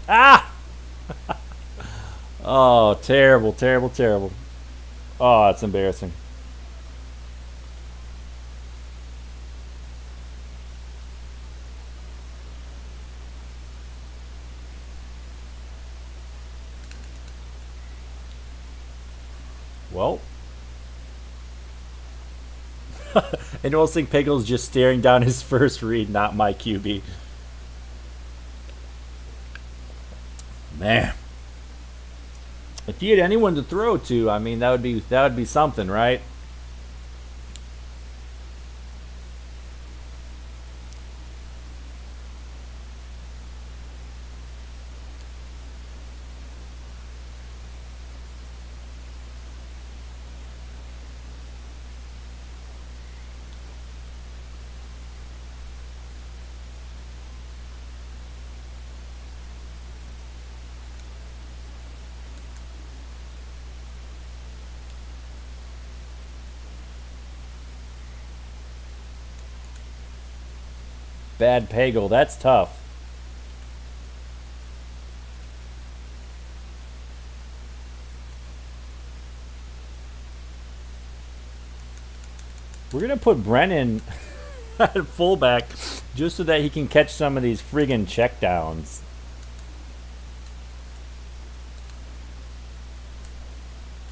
Ah! Oh, terrible. Oh, that's embarrassing. Well. And I think Pagel's just staring down his first read, not my QB. Man. If you had anyone to throw to, I mean, that would be something, right? Bad Pagel, that's tough. We're going to put Brennan at fullback just so that he can catch some of these friggin' checkdowns.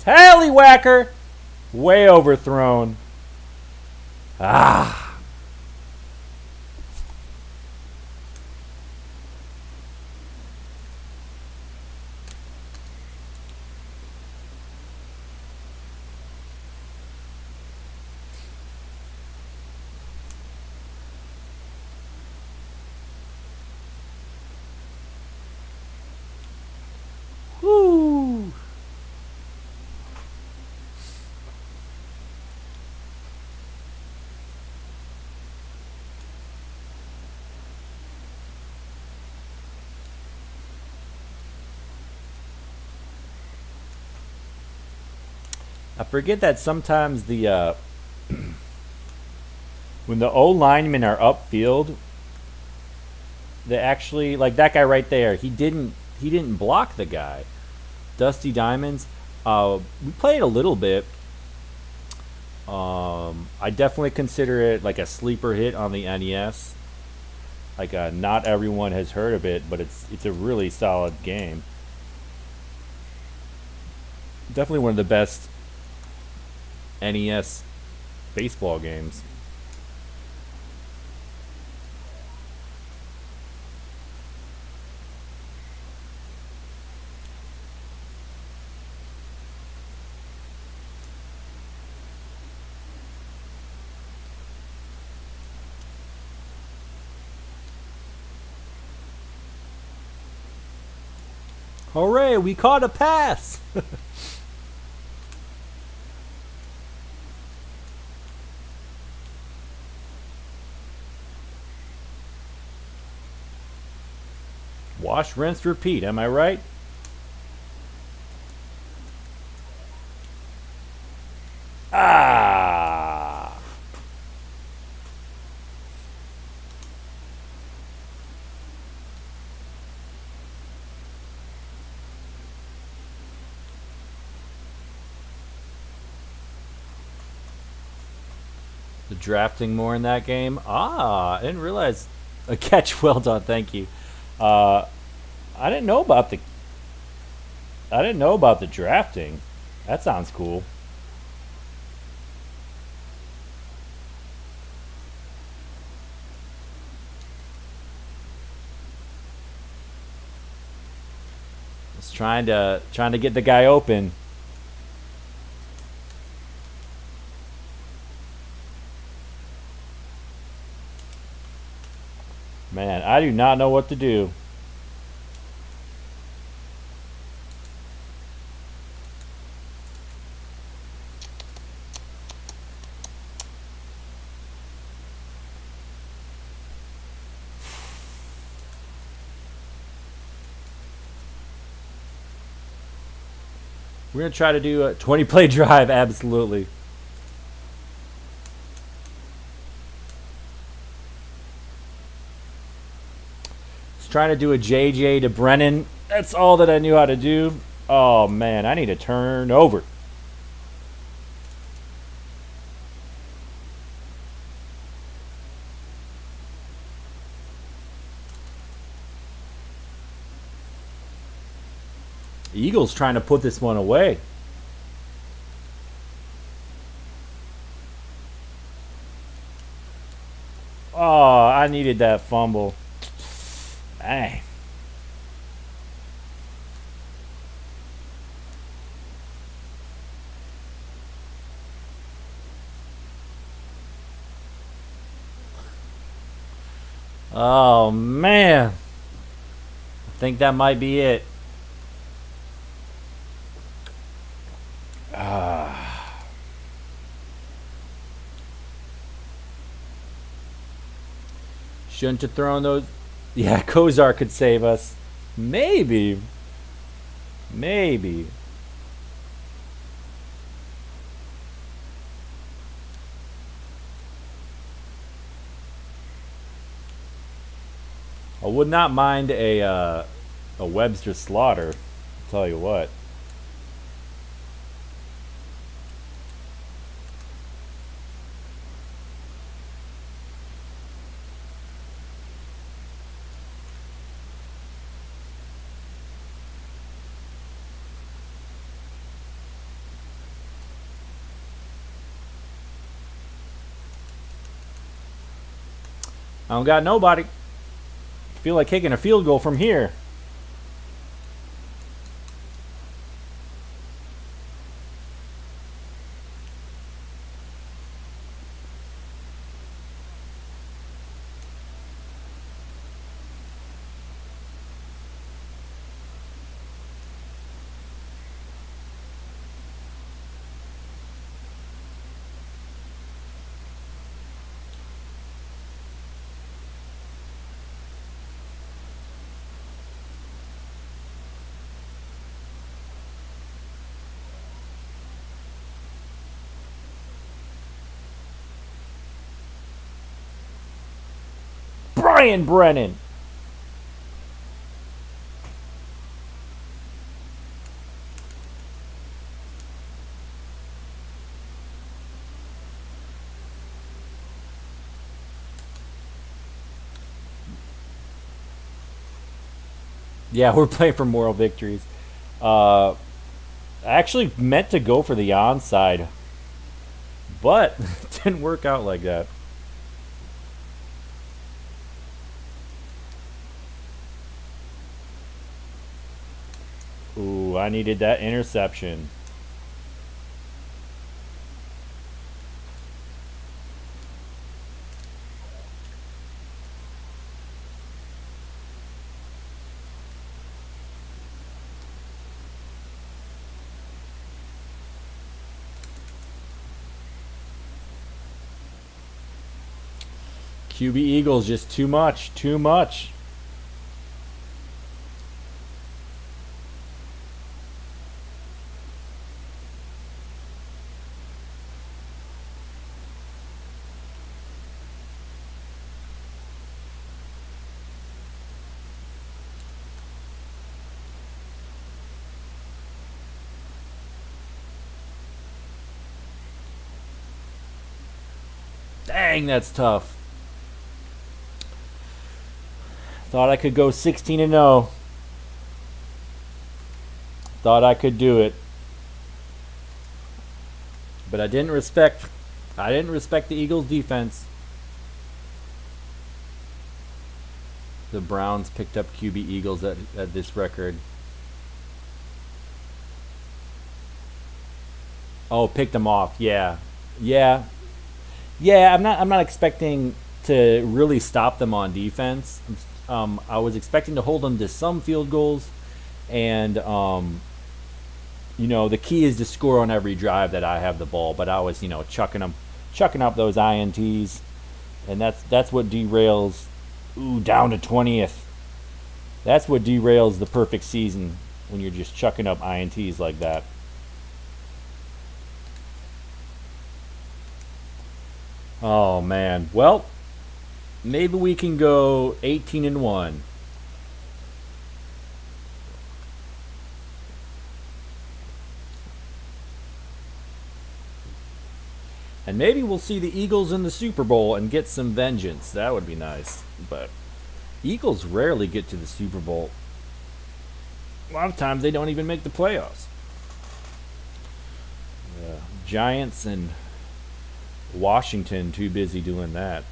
Tallywhacker! Way overthrown. Ah. I forget that sometimes when the O linemen are upfield, they actually like that guy right there. He didn't block the guy. Dusty Diamonds. We played a little bit. I definitely consider it like a sleeper hit on the NES. Like not everyone has heard of it, but it's a really solid game. Definitely one of the best NES baseball games. Hooray, we caught a pass! Wash, rinse, repeat. Am I right? Ah! The drafting more in that game. I didn't realize. A catch, well done. Thank you. Uh, I didn't know about the. I didn't know about the drafting. That sounds cool. It's trying to get the guy open. Man, I do not know what to do. We're gonna try to do a 20 play drive. Absolutely. Just trying to do a JJ to Brennan. That's all that I knew how to do. Oh man, I need to turn over. Eagles trying to put this one away. Oh, I needed that fumble. Dang. Oh man. I think that might be it. Shouldn't have thrown those. Yeah, Kosar could save us. Maybe. Maybe. I would not mind a Webster Slaughter. I'll tell you what. I don't got nobody. Feel like kicking a field goal from here. Brian Brennan. Yeah, we're playing for moral victories. I actually meant to go for the onside, but it didn't work out like that. Ooh, I needed that interception. QB Eagles just too much, too much. Dang, that's tough. Thought I could go 16 and 0. Thought I could do it. But I didn't respect the Eagles defense. The Browns picked up QB Eagles at this record. Oh, picked them off. Yeah. Yeah. Yeah, I'm not expecting to really stop them on defense. I was expecting to hold them to some field goals, and the key is to score on every drive that I have the ball. But I was chucking up those ints, and that's what derails. Ooh, down to 20th. That's what derails the perfect season when you're just chucking up ints like that. Oh man. Well, maybe we can go 18 and 1. And maybe we'll see the Eagles in the Super Bowl and get some vengeance. That would be nice. But Eagles rarely get to the Super Bowl. A lot of times they don't even make the playoffs. Giants and Washington too busy doing that.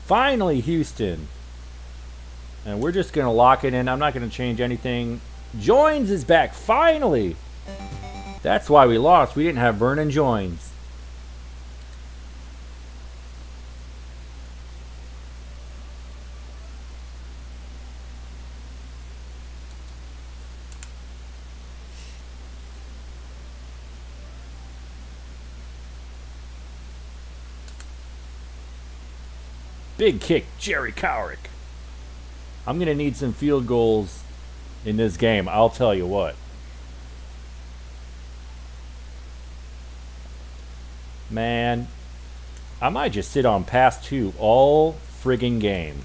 Finally, Houston. And we're just going to lock it in. I'm not going to change anything. Joins is back, finally. That's why we lost. We didn't have Vernon Joins. Big kick, Jerry Cowrick. I'm going to need some field goals in this game, I'll tell you what. Man, I might just sit on pass 2 all friggin' game.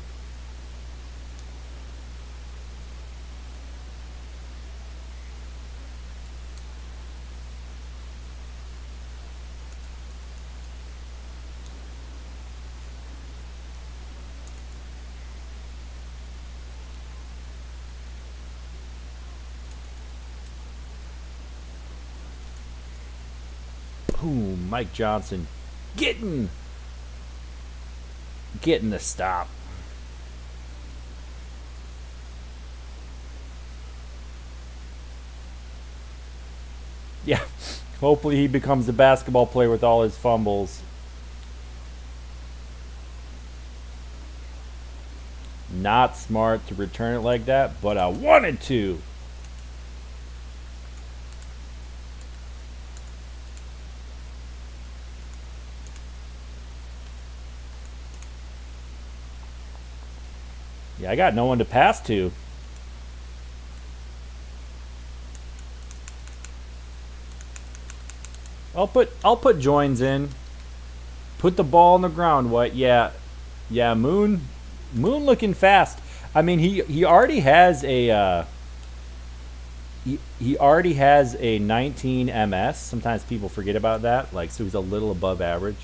Ooh, Mike Johnson getting the stop. Yeah, hopefully he becomes a basketball player with all his fumbles. Not smart to return it like that, but I wanted to. Yeah, I got no one to pass to. I'll put joins in. Put the ball on the ground. What? Yeah. Yeah, Moon looking fast. I mean, he already has a he already has a 19 MS. Sometimes people forget about that. Like, so he's a little above average.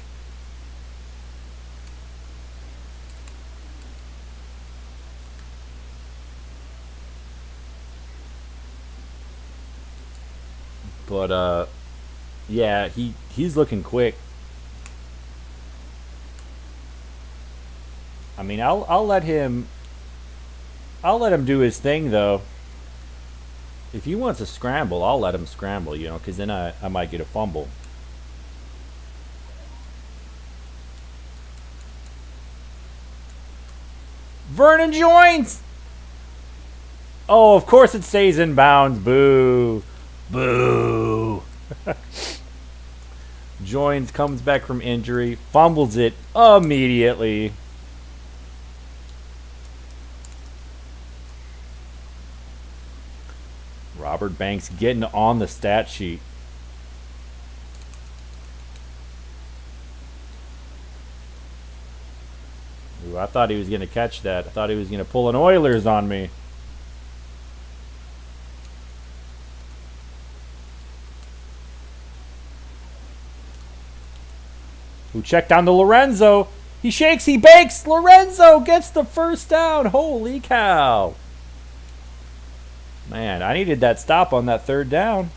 But yeah, he's looking quick. I mean, I'll let him do his thing though. If he wants to scramble, I'll let him scramble, because then I might get a fumble. Vernon joins! Oh, of course it stays in bounds. Boo. Boo. Joins, comes back from injury, fumbles it immediately. Robert Banks getting on the stat sheet. Ooh, I thought he was going to catch that. I thought he was going to pull an Oilers on me. Who checked down to Lorenzo. He shakes, he bakes. Lorenzo gets the first down. Holy cow. Man, I needed that stop on that third down.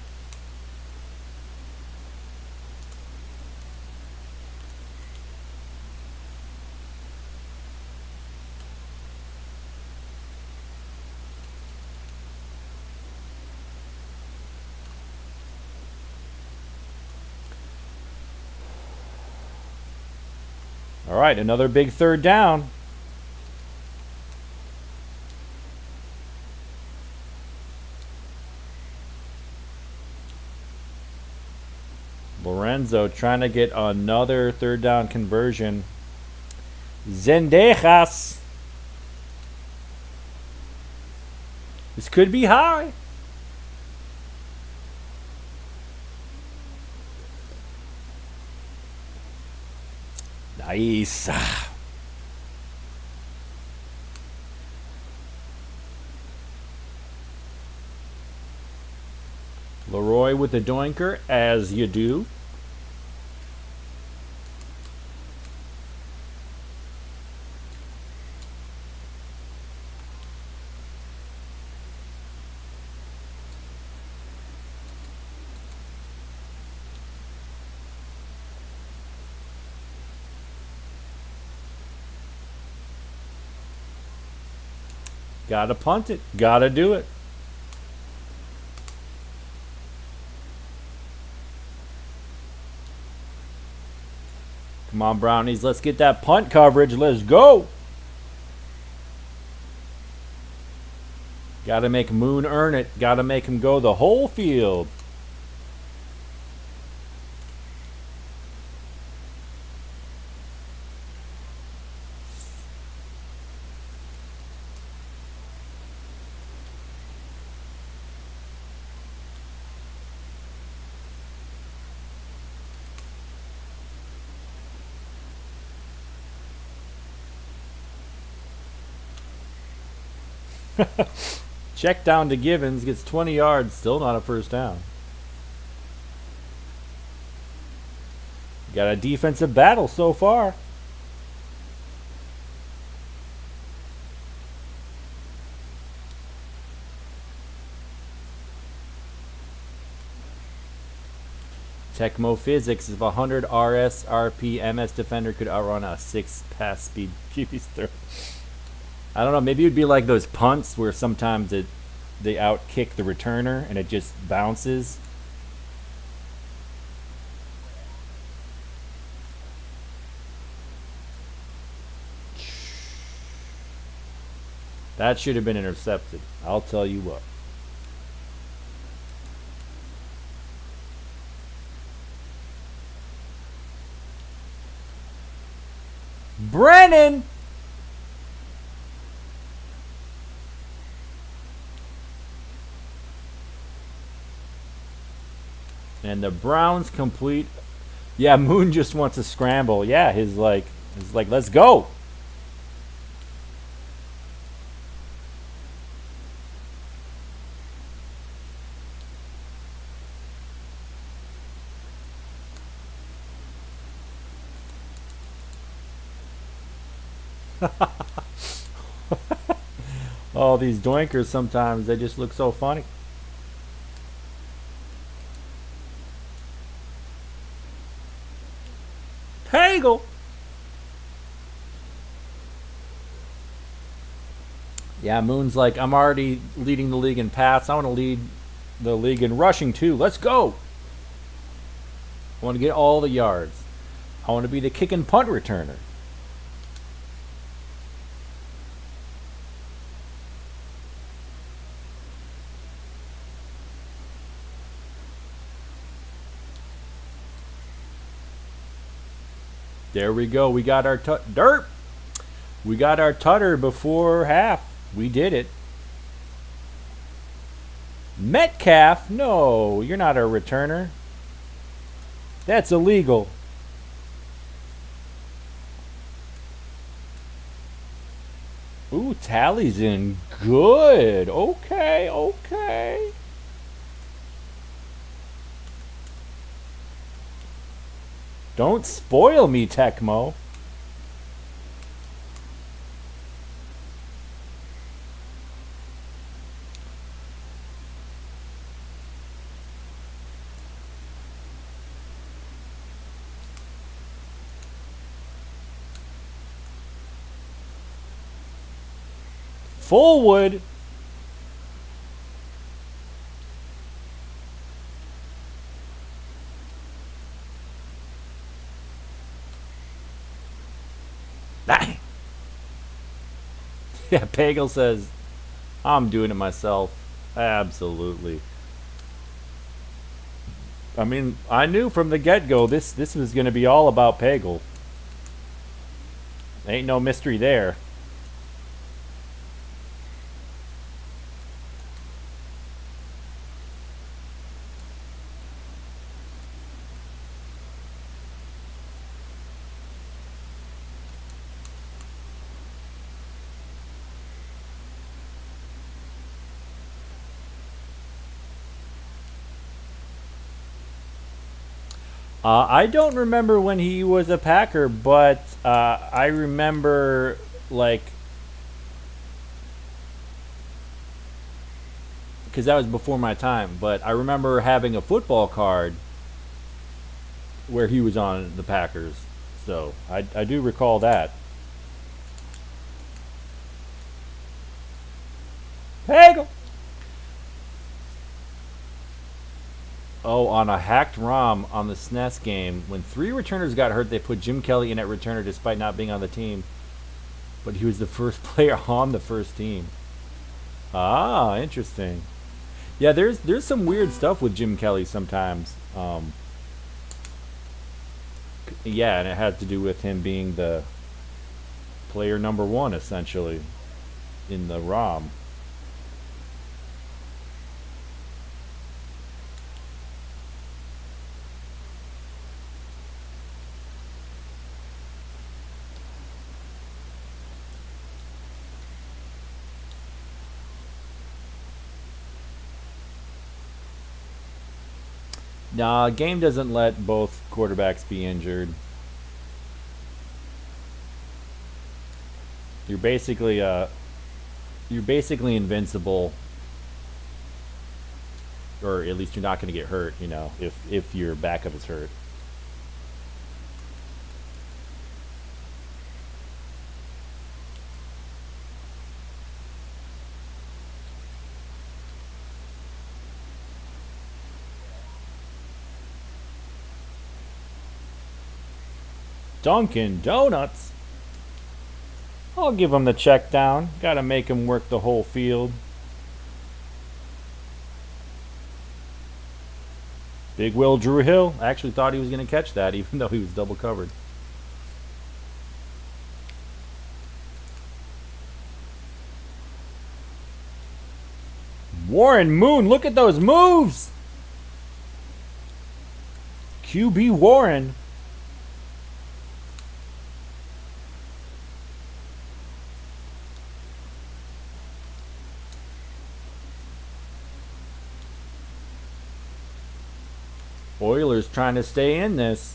All right, another big third down. Lorenzo trying to get another third down conversion. Zendejas. This could be high. Nice. Leroy with the doinker, as you do. Gotta punt it. Gotta do it. Come on, Brownies. Let's get that punt coverage. Let's go. Gotta make Moon earn it. Gotta make him go the whole field. Check down to Givens, gets 20 yards, still not a first down. Got a defensive battle so far. Tecmo physics of 100 RS RP MS defender could outrun a 6 pass speed QB's throw. I don't know, maybe it would be like those punts where sometimes they outkick the returner and it just bounces. That should have been intercepted. I'll tell you what. Brennan! And the Browns complete. Yeah, Moon just wants to scramble. Yeah, he's like, let's go. Oh, these doinkers sometimes, they just look so funny. Pagel! Yeah, Moon's like, I'm already leading the league in pass. I want to lead the league in rushing too. Let's go! I want to get all the yards. I want to be the kick and punt returner. There we go. We got our dirt. We got our tutter before half. We did it. Metcalf? No, you're not a returner. That's illegal. Ooh, Tally's in good. Okay, okay. Don't spoil me, Tecmo. Fullwood. Yeah, Pagel says, I'm doing it myself. Absolutely. I mean, I knew from the get-go this was going to be all about Pagel. Ain't no mystery there. I don't remember when he was a Packer, but I remember, like, because that was before my time, but I remember having a football card where he was on the Packers. So I do recall that. Pagel! Oh, on a hacked ROM on the SNES game, when 3 returners got hurt, they put Jim Kelly in at returner despite not being on the team. But he was the first player on the first team. Ah, interesting. Yeah, there's some weird stuff with Jim Kelly sometimes. Yeah, and it had to do with him being the player number 1, essentially, in the ROM. Nah, game doesn't let both quarterbacks be injured. You're basically invincible, or at least you're not going to get hurt. You know, if your backup is hurt. Dunkin' Donuts. I'll give him the check down. Gotta make him work the whole field. Big Will Drew Hill. I actually thought he was going to catch that, even though he was double covered. Warren Moon, look at those moves! QB Warren. Oilers trying to stay in this.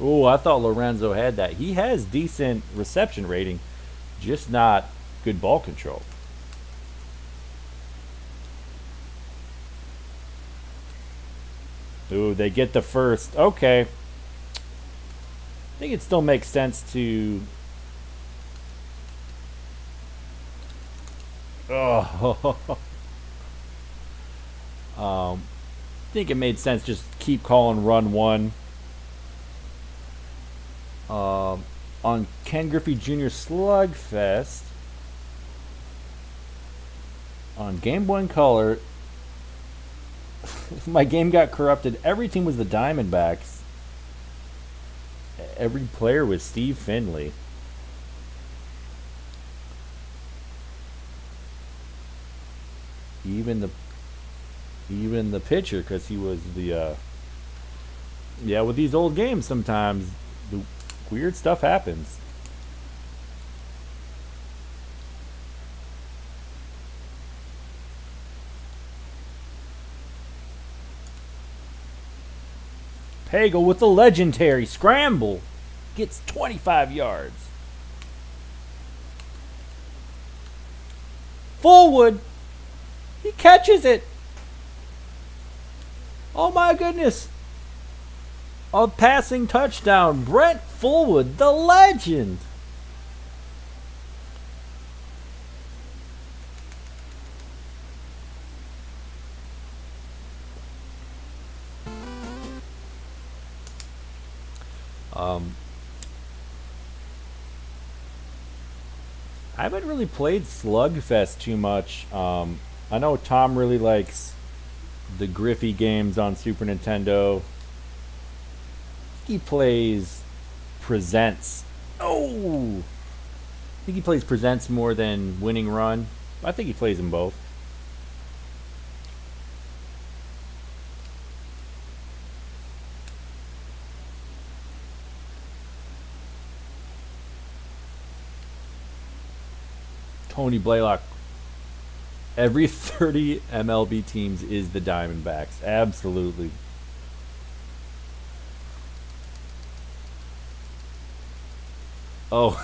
Oh, I thought Lorenzo had that. He has decent reception rating, just not good ball control. Ooh, they get the first. Okay. I think it still makes sense to... Oh. I think it made sense just keep calling run one. On Ken Griffey Jr. Slugfest. On Game Boy Color... My game got corrupted. Every team was the Diamondbacks. Every player was Steve Finley. Even the pitcher, because he was the yeah, with these old games sometimes the weird stuff happens. Pagel with the legendary scramble. Gets 25 yards. Fullwood. He catches it. Oh my goodness. A passing touchdown. Brent Fullwood, the legend. I haven't really played Slugfest too much. I know Tom really likes the Griffey games on Super Nintendo. He plays Presents. Oh! I think he plays Presents more than Winning Run. I think he plays them both. Tony Blaylock. Every 30 MLB teams is the Diamondbacks. Absolutely. Oh.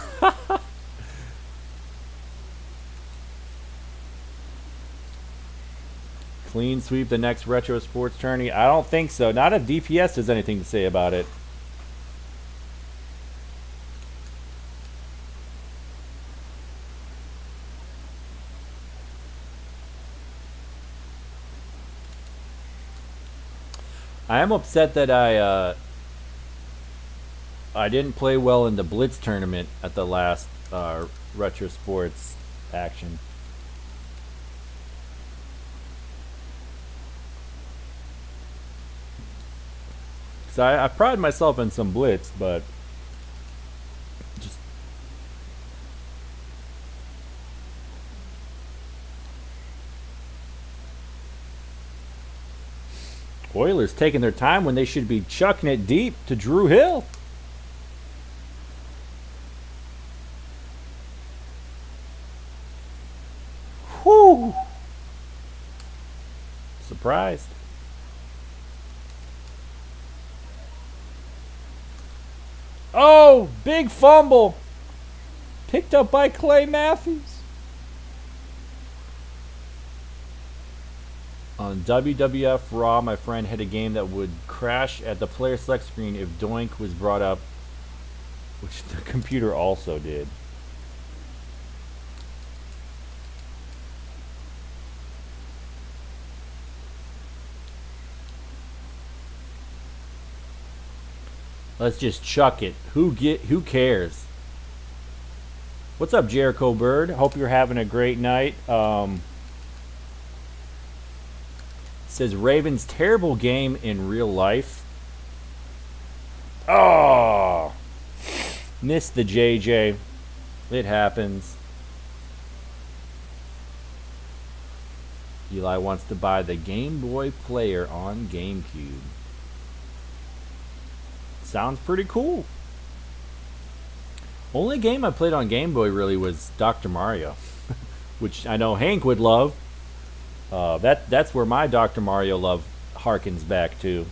Clean sweep the next retro sports tourney? I don't think so. Not if DPS has anything to say about it. I am upset that I didn't play well in the Blitz tournament at the last Retro Sports action. So I pride myself in some Blitz, but just Oilers taking their time when they should be chucking it deep to Drew Hill. Whew. Surprised. Oh, big fumble. Picked up by Clay Matthews. On WWF Raw, my friend had a game that would crash at the player select screen if Doink was brought up, which the computer also did. Let's just chuck it. Who cares? What's up, Jericho Bird? Hope you're having a great night. says Ravens terrible game in real life. Oh, missed the JJ. It happens. Eli wants to buy the Game Boy Player on GameCube. Sounds pretty cool. Only game I played on Game Boy really was Dr. Mario, which I know Hank would love. That's where my Dr. Mario love harkens back to.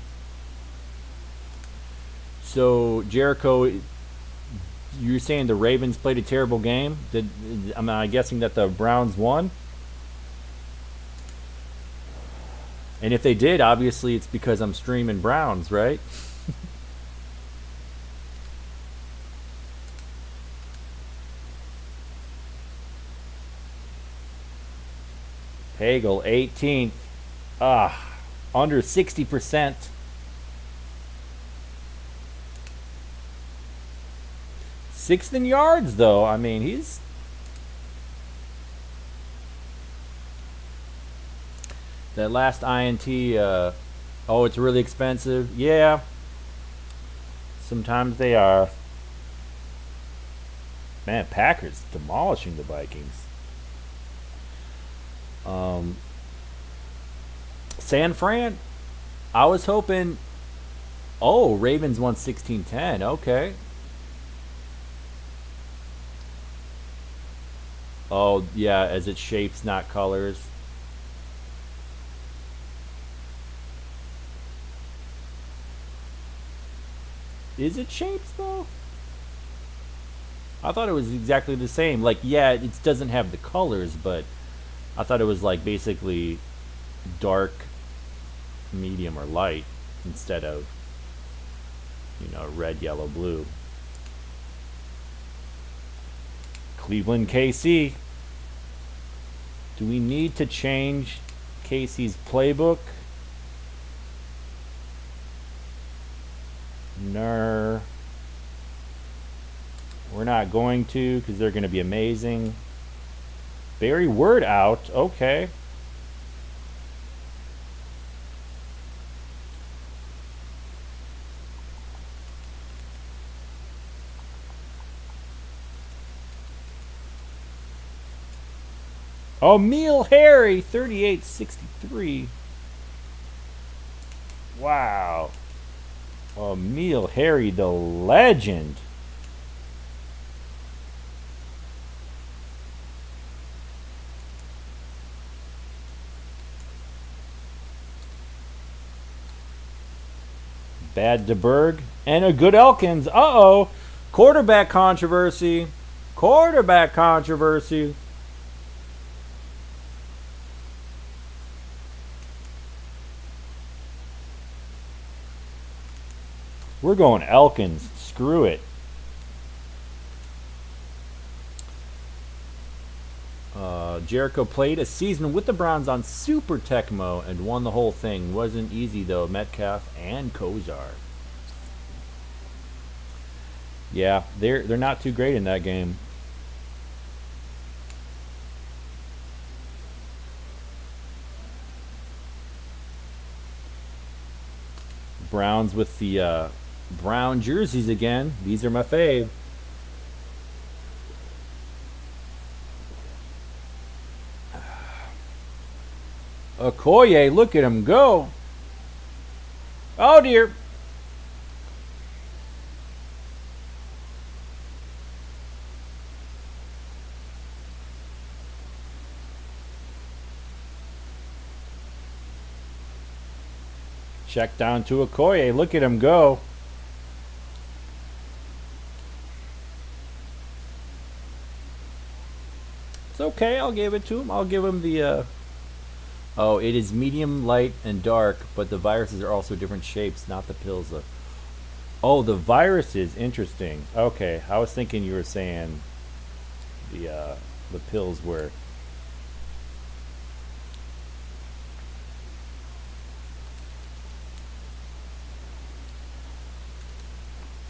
So Jericho, you're saying the Ravens played a terrible game? Am I guessing that the Browns won? And if they did, obviously it's because I'm streaming Browns, right? Pagel, 18th. Under 60%. Sixth in yards, though. I mean, he's... That last INT, oh, it's really expensive. Yeah. Sometimes they are. Man, Packers demolishing the Vikings. San Fran, I was hoping... Oh, Ravens won 16-10. Okay. Oh, yeah, as it shapes, not colors. Is it shapes, though? I thought it was exactly the same. Like, yeah, it doesn't have the colors, but I thought it was, like, basically dark, medium, or light instead of, you know, red, yellow, blue. Cleveland, KC. Do we need to change KC's playbook? No. We're not going to because they're going to be amazing. Barry Word out. Okay. Oh, Meal Harry, 38.63. Wow. Oh, Meal Harry, the legend. Bad DeBerg and a good Elkins. Uh-oh. Quarterback controversy. Quarterback controversy. We're going Elkins. Screw it. Jericho played a season with the Browns on Super Tecmo and won the whole thing. Wasn't easy, though. Metcalf and Kosar. Yeah, they're not too great in that game. Browns with the brown jerseys again. These are my fave. Okoye, look at him go. Oh dear. Check down to Okoye. Look at him go. It's okay. I'll give it to him. I'll give him the... Oh, it is medium, light, and dark, but the viruses are also different shapes, not the pills. Oh, the viruses. Interesting. Okay, I was thinking you were saying the pills were...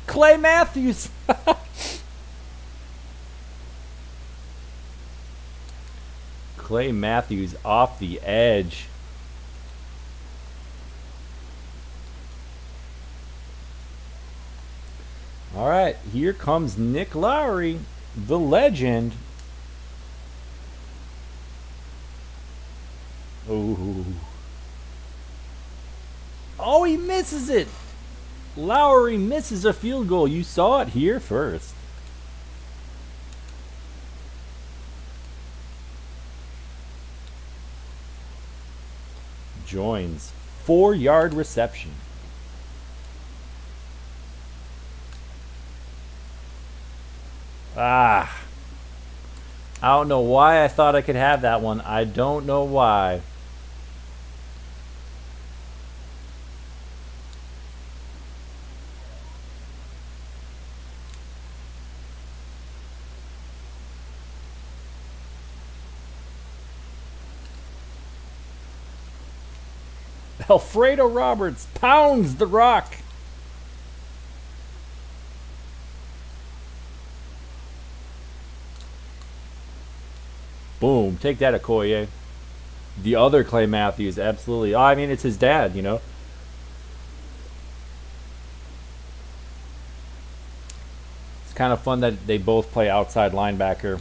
Clay Matthews. Clay Matthews off the edge. All right, here comes Nick Lowry, the legend. Oh. Oh, he misses it. Lowry misses a field goal. You saw it here first. Joins 4-yard reception. Ah. I don't know why I thought I could have that one. I don't know why. Alfredo Roberts pounds the rock. Boom. Take that, Okoye. The other Clay Matthews, absolutely. Oh, I mean, it's his dad, you know. It's kind of fun that they both play outside linebacker.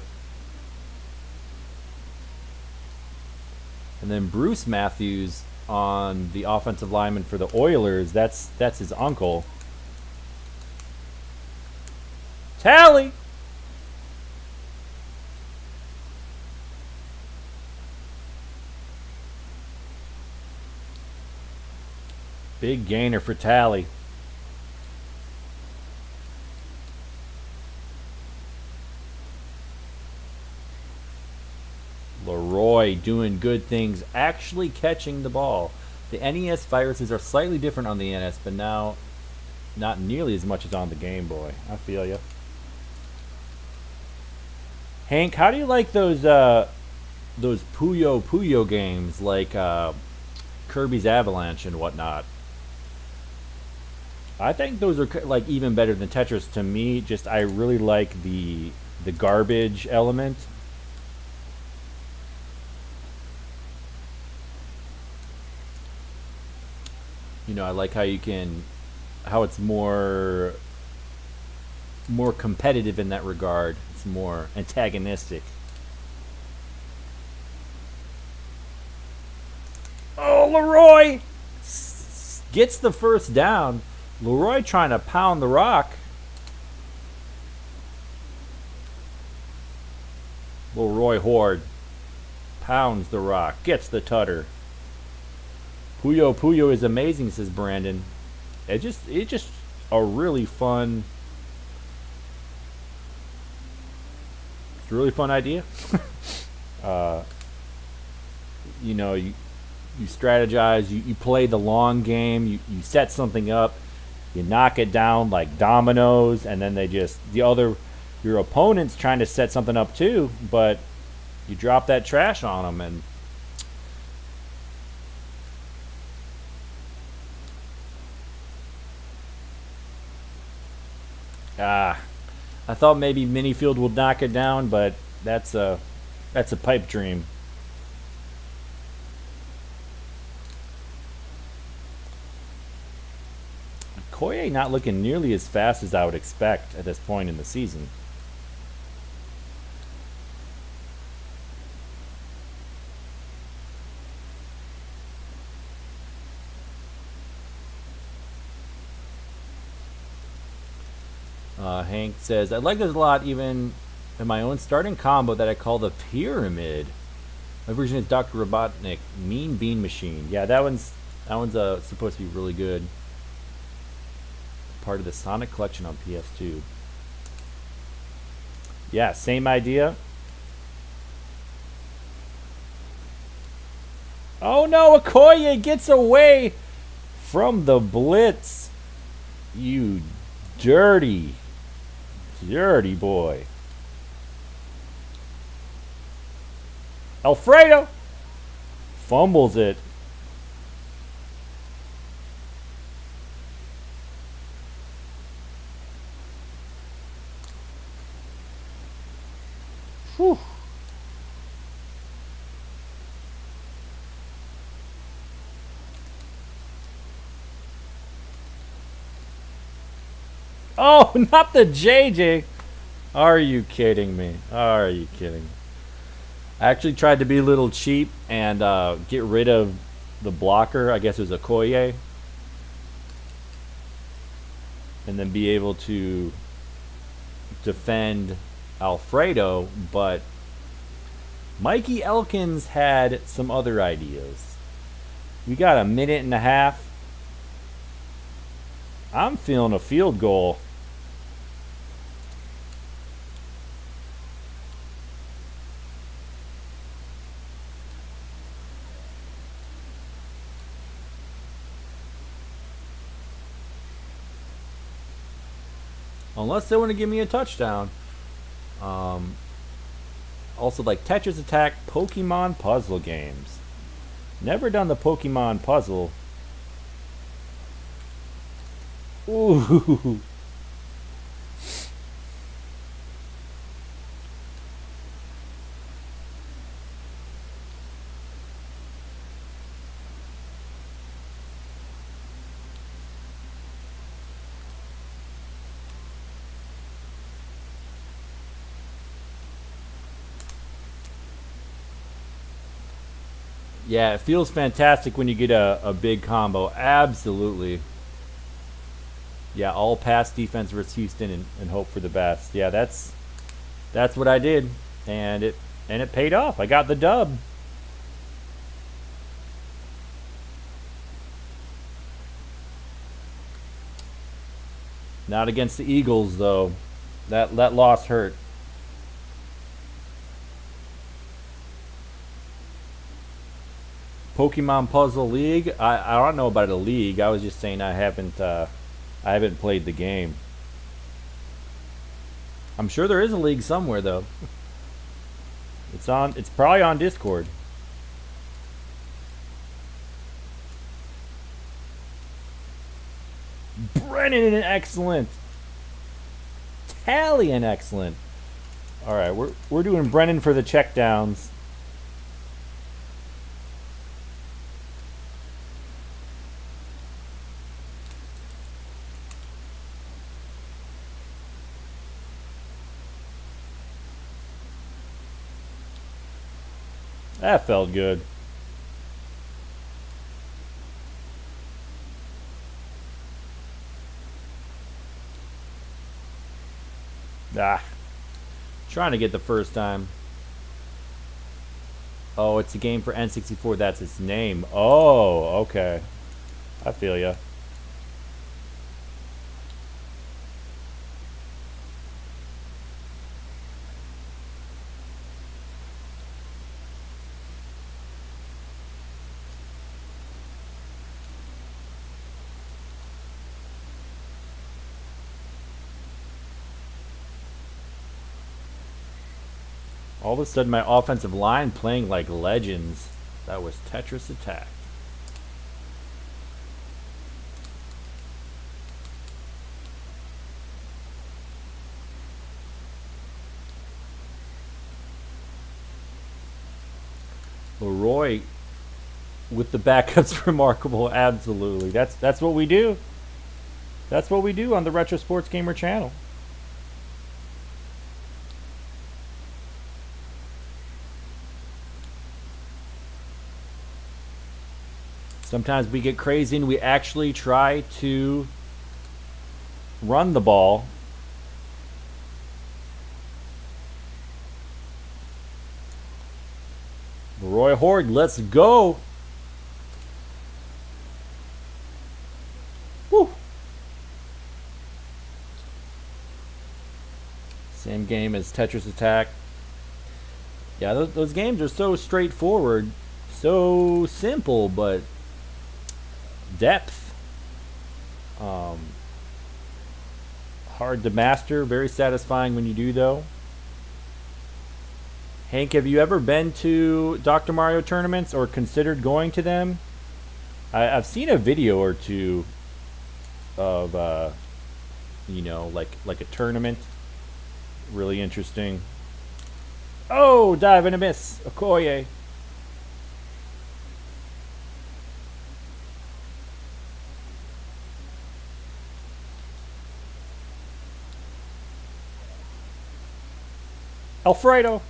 And then Bruce Matthews on the offensive lineman for the Oilers. That's his uncle. Tally! Big gainer for Tally. Leroy doing good things, actually catching the ball. The NES viruses are slightly different on the NS, but now not nearly as much as on the Game Boy. I feel you. Hank, how do you like those Puyo games like Kirby's Avalanche and whatnot? I think those are like even better than Tetris to me. Just I really like the garbage element. You know, I like how how it's more competitive in that regard. It's more antagonistic. Oh, Leroy gets the first down. Leroy trying to pound the rock. Leroy Horde pounds the rock, gets the tutter. Puyo is amazing, says Brandon. It's just a really fun, idea. You know, you strategize, you play the long game, you set something up, you knock it down like dominoes, and then your opponent's trying to set something up too, but you drop that trash on them. And I thought maybe Minifield would knock it down, but that's a pipe dream. Koye not looking nearly as fast as I would expect at this point in the season. Hank says, I like this a lot, even in my own starting combo that I call the Pyramid. My version is Dr. Robotnik, Mean Bean Machine. Yeah, that one's supposed to be really good. Part of the Sonic Collection on PS2. Yeah, same idea. Oh no, Okoye gets away from the blitz. You dirty boy. Alfredo fumbles it. Whew. Oh, not the JJ. Are you kidding me? Are you kidding me? I actually tried to be a little cheap and get rid of the blocker. I guess it was a Koye. And then be able to defend Alfredo. But Mikey Elkins had some other ideas. We got a minute and a half. I'm feeling a field goal. Unless they want to give me a touchdown. Also, like Tetris Attack Pokemon puzzle games. Never done the Pokemon puzzle. Ooh. Yeah, it feels fantastic when you get a big combo. Absolutely. Yeah, all pass defense versus Houston and hope for the best. Yeah, that's what I did, and it paid off. I got the dub. Not against the Eagles though. That loss hurt. Pokemon Puzzle League. I don't know about a league. I was just saying I haven't played the game. I'm sure there is a league somewhere though. It's probably on Discord. Brennan excellent. Talion excellent. All right, we're doing Brennan for the checkdowns. That felt good. Ah, trying to get the first time. Oh, it's a game for N64. That's its name. Oh, okay. I feel ya. All of a sudden, my offensive line playing like legends. That was Tetris Attack. Leroy with the backups remarkable. Absolutely. That's what we do. That's what we do on the Retro Sports Gamer channel. Sometimes we get crazy and we actually try to run the ball. Leroy Horde, let's go. Woo. Same game as Tetris Attack. Yeah, those games are so straightforward, so simple, but depth. Hard to master, very satisfying when you do though. Hank, have you ever been to Dr. Mario tournaments or considered going to them? I've seen a video or two of like a tournament. Really interesting. Oh, dive and a miss. Okoye. Alfredo.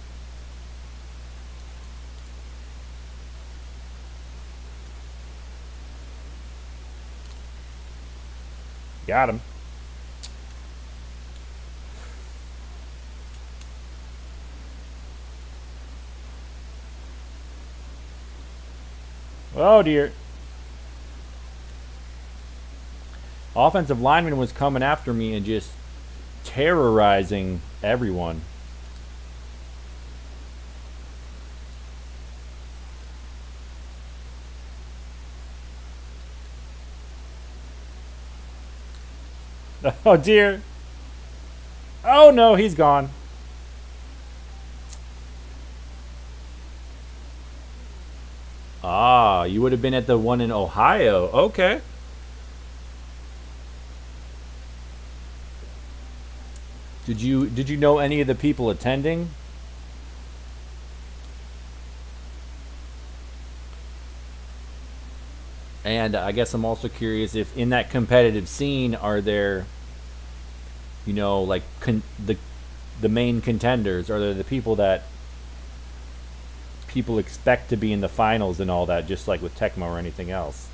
Got him. Oh dear. Offensive lineman was coming after me and just terrorizing everyone. Oh dear. Oh no, he's gone. Ah, you would have been at the one in Ohio. Okay. Did you know any of the people attending? And I guess I'm also curious if in that competitive scene are there, like the main contenders? Are there the people that people expect to be in the finals and all that, just like with Tecmo or anything else?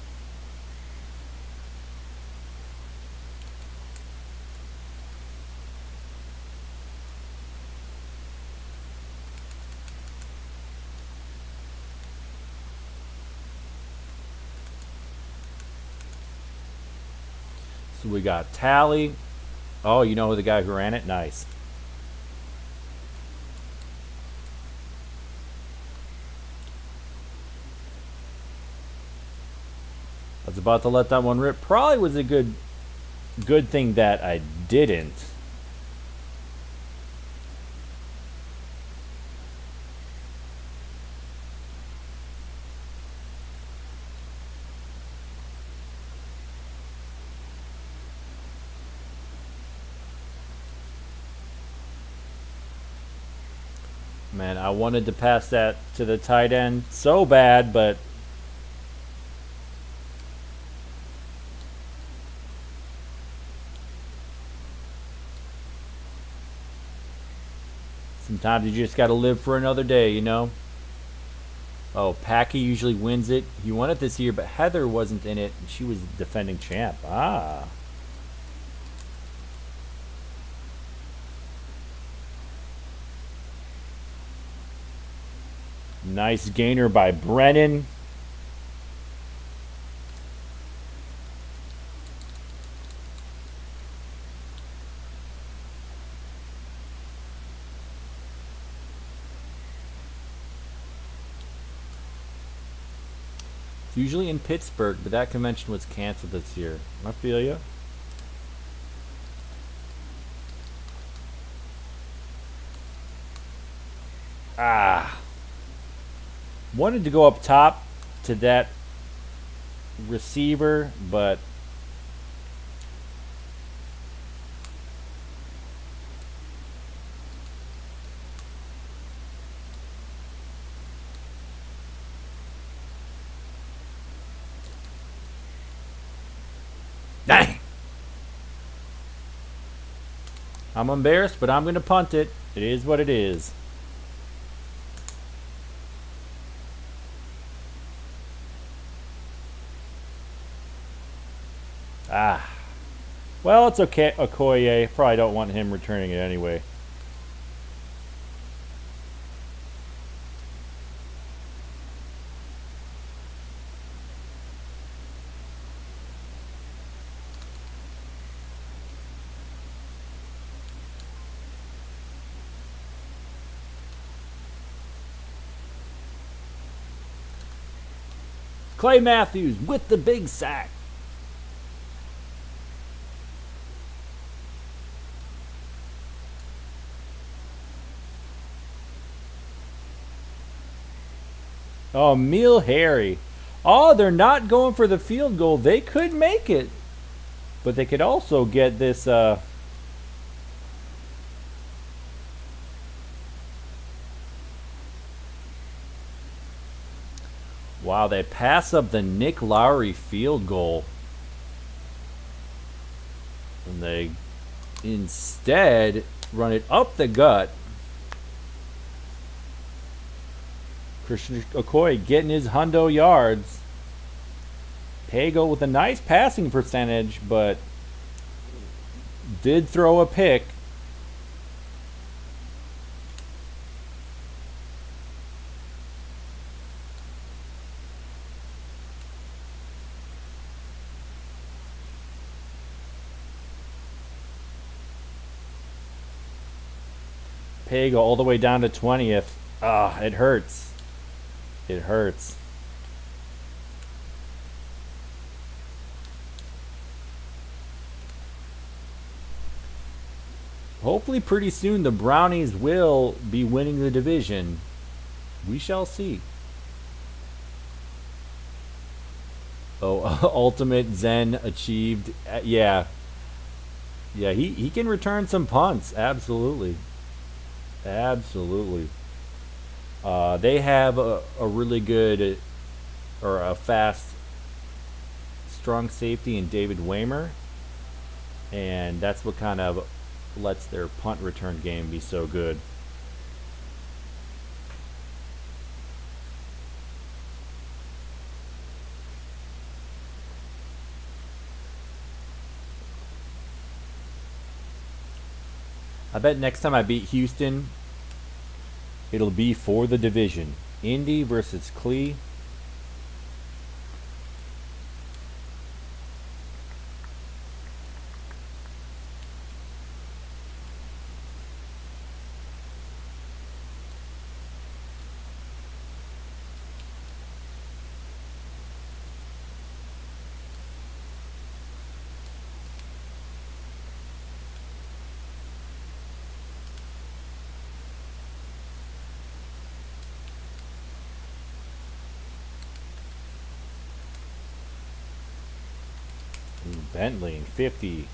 So we got Tally. Oh, you know the guy who ran it? Nice. I was about to let that one rip. Probably was a good thing that I didn't. Man, I wanted to pass that to the tight end so bad, but sometimes you just got to live for another day. Oh, Packy usually wins it. He won it this year, but Heather wasn't in it. She was defending champ. Ah. Nice gainer by Brennan. It's usually in Pittsburgh, but that convention was canceled this year. I feel you. Ah. Wanted to go up top to that receiver, but dang. I'm embarrassed, but I'm going to punt it. It is what it is. Ah. Well, it's okay, Okoye. Probably don't want him returning it anyway. Clay Matthews with the big sack. Oh, Meal Harry. Oh, they're not going for the field goal. They could make it. But they could also get this wow, they pass up the Nick Lowry field goal. And they instead run it up the gut. Christian Okoye getting his hundo yards. Pagel with a nice passing percentage, but did throw a pick. Pagel all the way down to 20th. Ah, it hurts. It hurts. Hopefully pretty soon the Brownies will be winning the division. We shall see. Oh, ultimate Zen achieved. Yeah. Yeah, he can return some punts. Absolutely. Absolutely. They have a really good or a fast, strong safety in David Waymer. And that's what kind of lets their punt return game be so good. I bet next time I beat Houston, it'll be for the division. Indy versus Clee. Bentley in 50.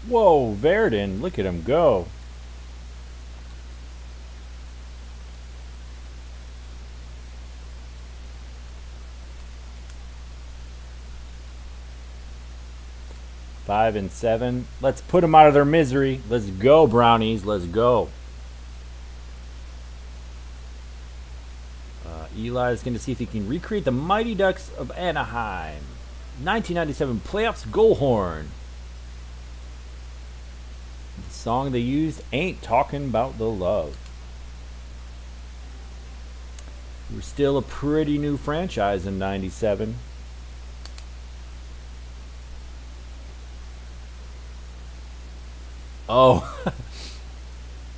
Whoa, Verdon, look at him go. Five and 7. Let's put them out of their misery. Let's go, Brownies. Let's go. Eli is going to see if he can recreate the Mighty Ducks of Anaheim. 1997 playoffs goal horn. The song they used, Ain't Talking About the Love. We're still a pretty new franchise in 97. Oh,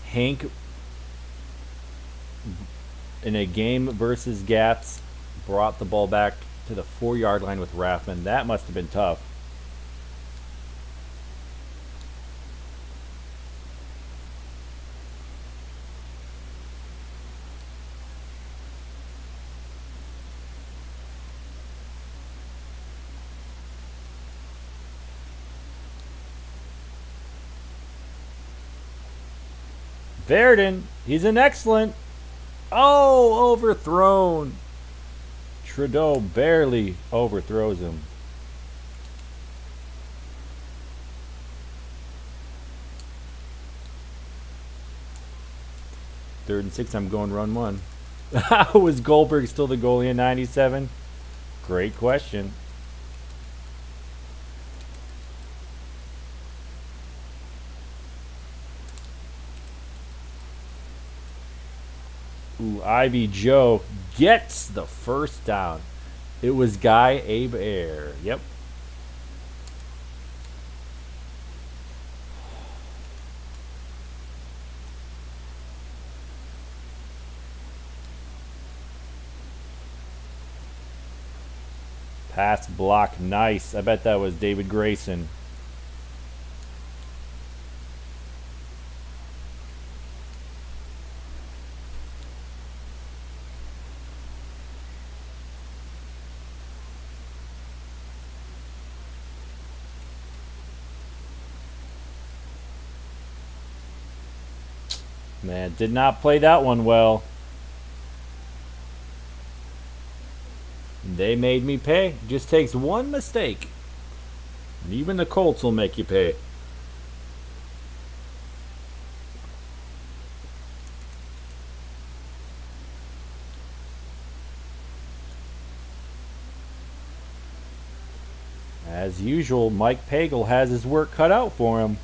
Hank in a game versus Gats brought the ball back to the 4-yard line with Rathman. That must have been tough. Verdon, he's an excellent. Oh, overthrown. Trudeau barely overthrows him. Third and 6, I'm going run one. Was Goldberg still the goalie in 97? Great question. Ooh, Ivy Joe gets the first down. It was Guy Abe Air. Yep. Pass block, nice. I bet that was David Grayson. Man, did not play that one well. They made me pay. Just takes one mistake. And even the Colts will make you pay. As usual, Mike Pagel has his work cut out for him.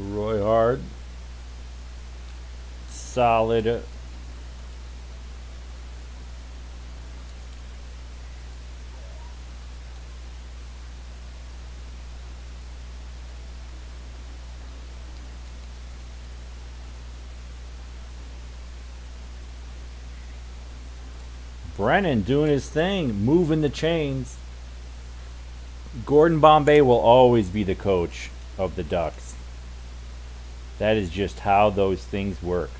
Roy Hard. Solid. Brennan doing his thing, moving the chains. Gordon Bombay will always be the coach of the Ducks. That is just how those things work.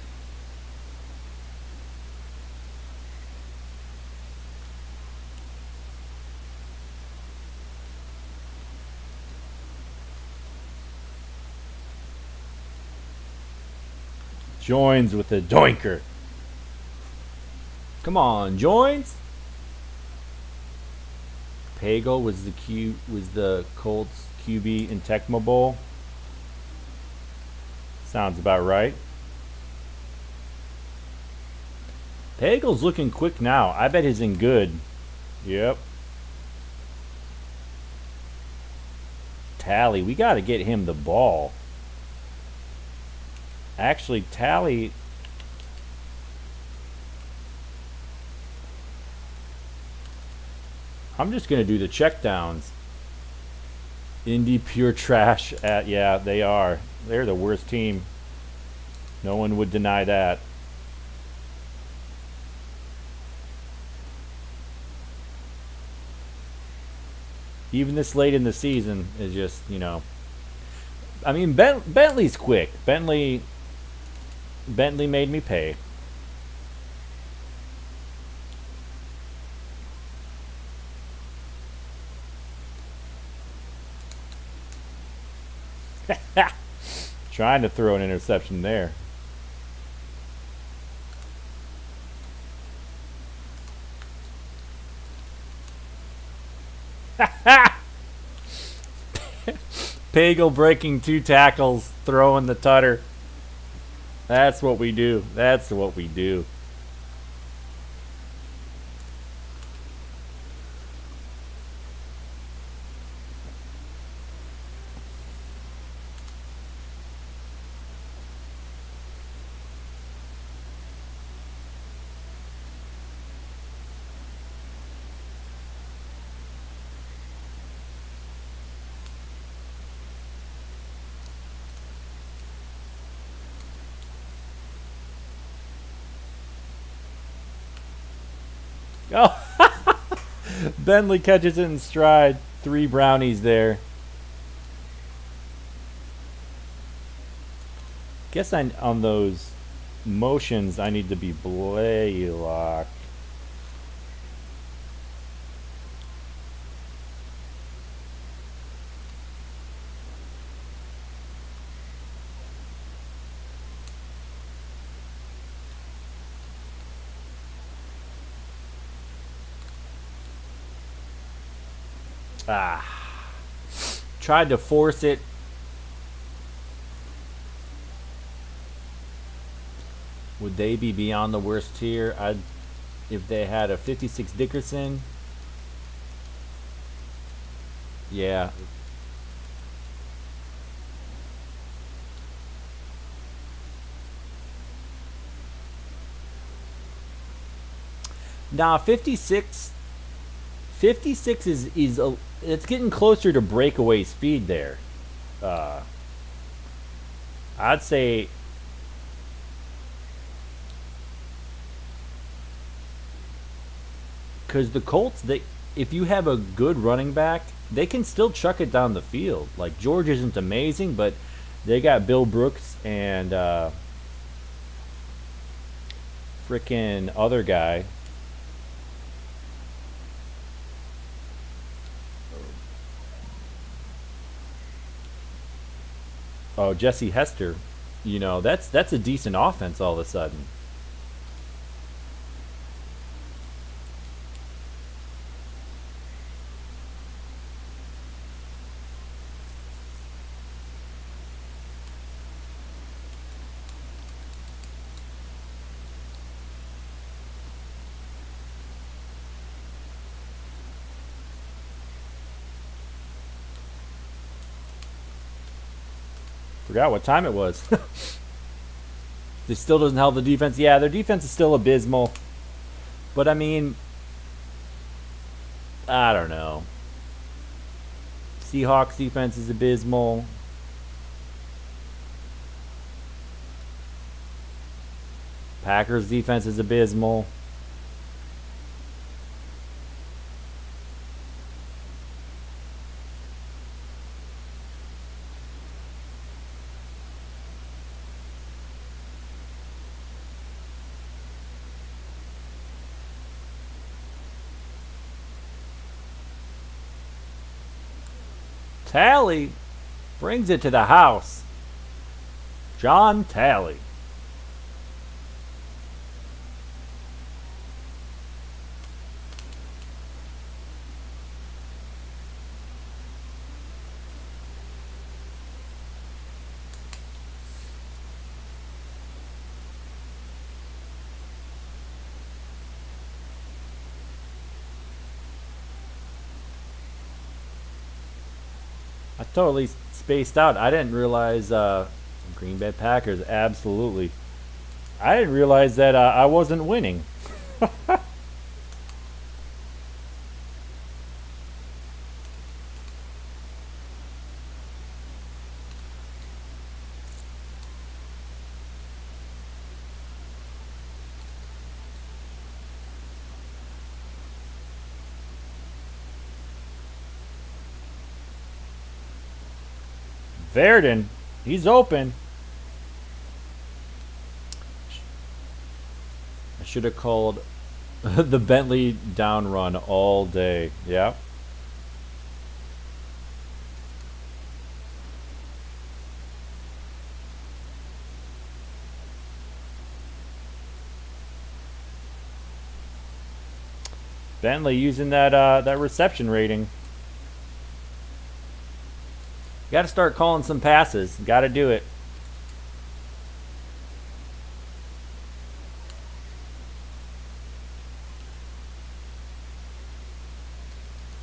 Joins with a doinker. Come on, Joins. Pagel was the Colts QB in Tecmo Bowl. Sounds about right. Pagel's looking quick now. I bet he's in good. Yep. Tally, we got to get him the ball. Actually, Tally... I'm just going to do the checkdowns. Indy pure trash. Yeah, they are. They're the worst team. No one would deny that. Even this late in the season is just, I mean, Bentley's quick. Bentley made me pay. Trying to throw an interception there. Pagel breaking 2 tackles, throwing the tutter. That's what we do. That's what we do. Oh, Bentley catches it in stride. 3 brownies there. Guess on those motions I need to be Blaylock. Tried to force it. Would they be beyond the worst tier? If they had a 56 Dickerson. Yeah. Nah, 56 is it's getting closer to breakaway speed there. I'd say because the Colts, if you have a good running back, they can still chuck it down the field. Like, George isn't amazing, but they got Bill Brooks and frickin' other guy. Oh, Jesse Hester. You know, that's a decent offense all of a sudden. Forgot what time it was. They still doesn't help the defense. Yeah, their defense is still abysmal. But I mean, I don't know. Seahawks defense is abysmal. Packers defense is abysmal. Talley brings it to the house. John Talley. I totally spaced out. I didn't realize Green Bay Packers, absolutely. I didn't realize that I wasn't winning. Verdon, he's open. I should have called the Bentley down run all day. Yeah. Bentley using that reception rating. Got to start calling some passes. Got to do it.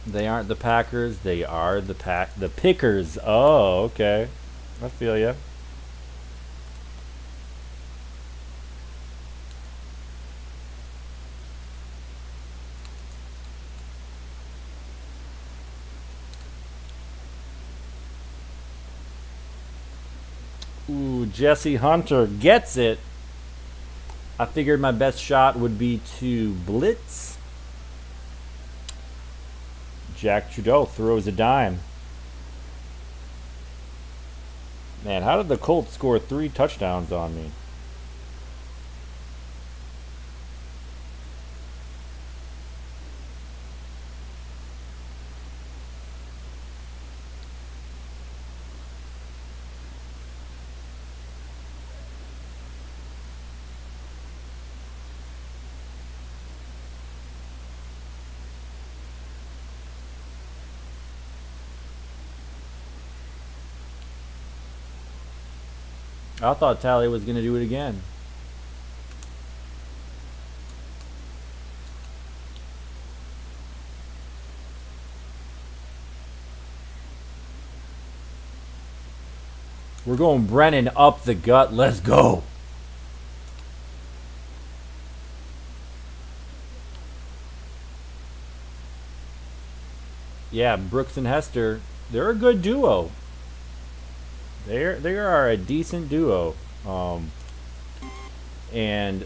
They aren't the Packers. They are the Pickers. Oh, okay. I feel ya. Ooh, Jesse Hunter gets it. I figured my best shot would be to blitz. Jack Trudeau throws a dime. Man, how did the Colts score 3 touchdowns on me? I thought Tally was going to do it again. We're going Brennan up the gut. Let's go. Yeah, Brooks and Hester, they're a good duo. They are a decent duo. And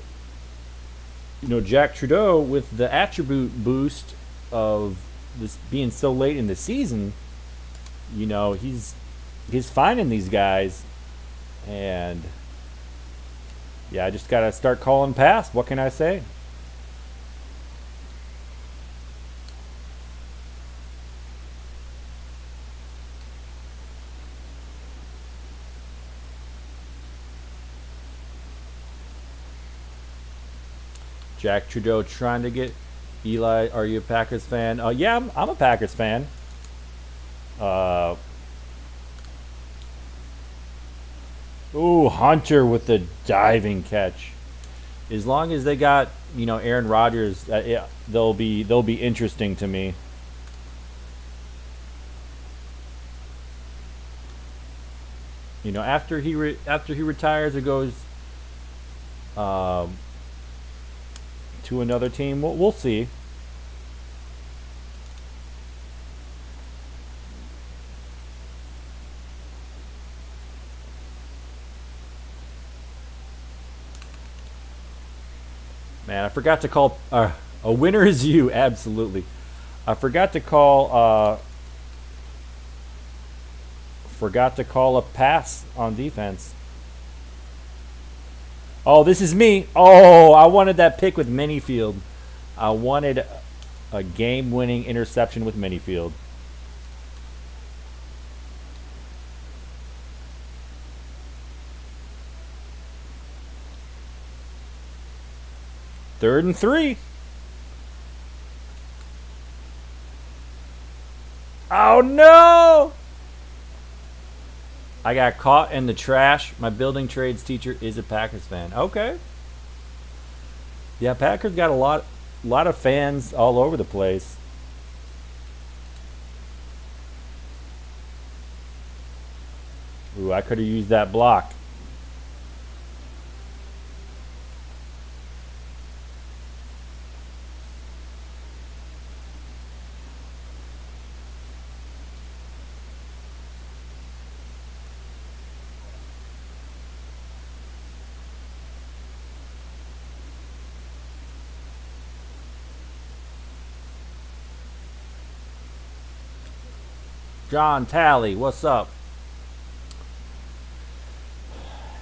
you know, Jack Trudeau with the attribute boost of this being so late in the season, he's finding these guys, and yeah, I just gotta start calling pass. What can I say? Jack Trudeau trying to get Eli. Are you a Packers fan? Yeah, I'm a Packers fan. Uh, Ooh, Hunter with the diving catch. As long as they got Aaron Rodgers, yeah, they'll be interesting to me. After he retires or goes um, to another team, we'll see. Man, I forgot to call. A winner is you, absolutely. I forgot to call a pass on defense. Oh, this is me. Oh, I wanted that pick with Minifield. I wanted a game-winning interception with Minifield. Third and 3. Oh no! I got caught in the trash. My building trades teacher is a Packers fan. Okay. Yeah, Packers got a lot of fans all over the place. Ooh, I could have used that block. John Talley, what's up?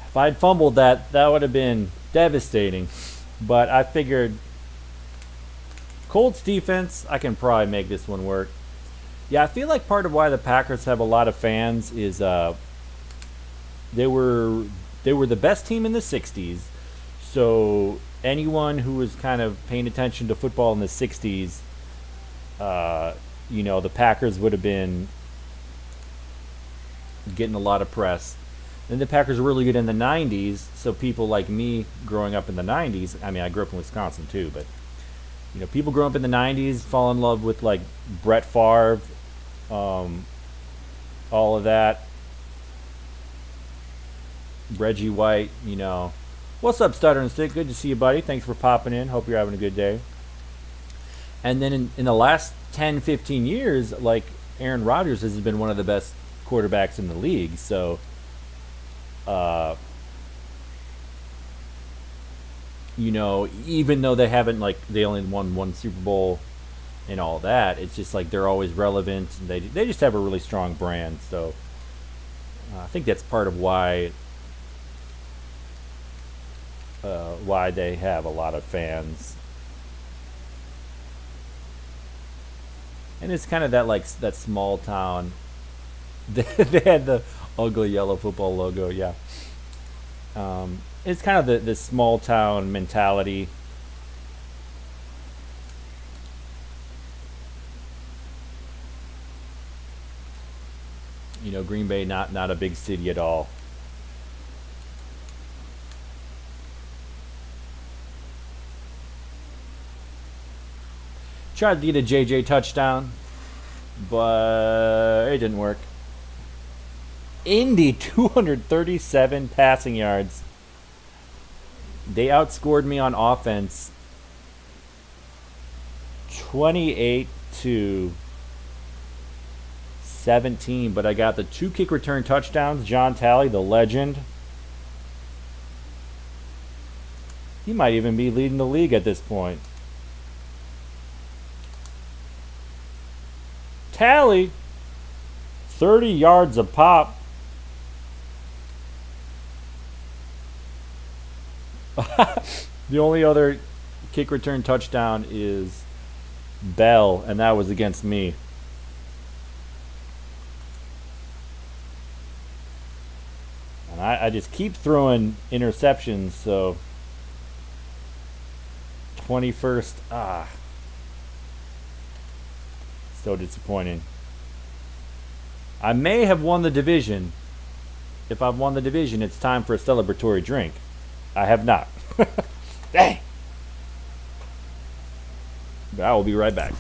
If I'd fumbled that would have been devastating. But I figured Colts defense, I can probably make this one work. Yeah, I feel like part of why the Packers have a lot of fans is they were they were the best team in the '60s. So anyone who was kind of paying attention to football in the '60s, the Packers would have been getting a lot of press. Then the Packers were really good in the '90s. So people like me growing up in the '90s, I mean, I grew up in Wisconsin too, but people growing up in the '90s fall in love with like Brett Favre, um, all of that. Reggie White, What's up, Stutter and Stick? Good to see you, buddy. Thanks for popping in. Hope you're having a good day. And then in the last 10, 15 years, like Aaron Rodgers has been one of the best quarterbacks in the league. So, uh, even though they only won one Super Bowl and all that, it's just like they're always relevant. And they just have a really strong brand. So, I think that's part of why they have a lot of fans. And it's kind of that small town. They had the ugly yellow football logo, yeah. It's kind of the small town mentality. Green Bay not a big city at all. Tried to get a JJ touchdown, but it didn't work. Indy 237 passing yards. They outscored me on offense 28-17, but I got the 2 kick return touchdowns. John Talley, the legend. He might even be leading the league at this point. tally, 30 yards a pop. The only other kick return touchdown is Bell, and that was against me. And I just keep throwing interceptions, so 21st, so disappointing. I may have won the division. If I've won the division, it's time for a celebratory drink. I have not. Dang. But I will be right back.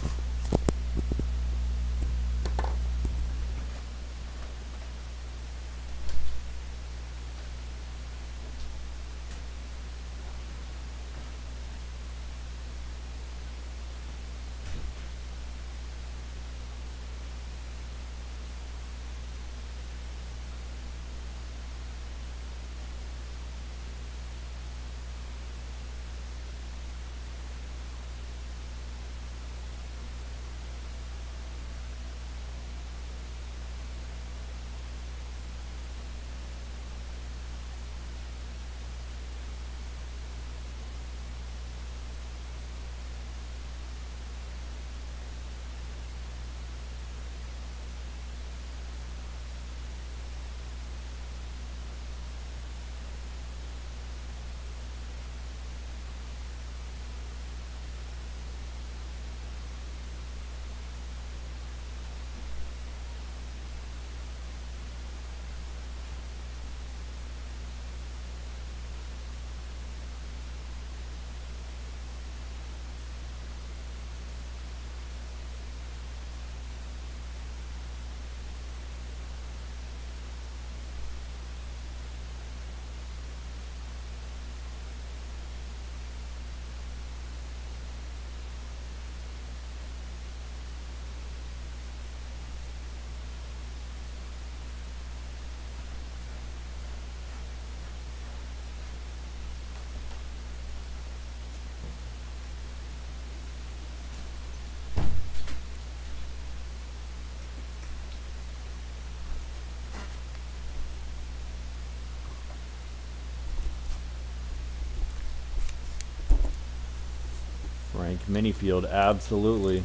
Frank Minifield, absolutely.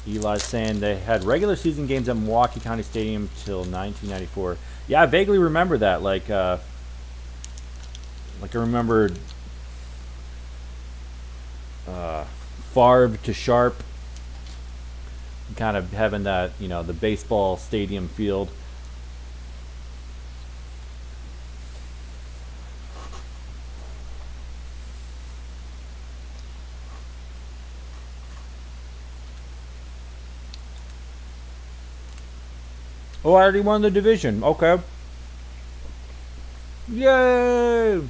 Eli saying they had regular season games at Milwaukee County Stadium till 1994. Yeah, I vaguely remember that. Like I remembered Favre to Sharp, kind of having that, the baseball stadium field. Oh, I already won the division. Okay. Yay!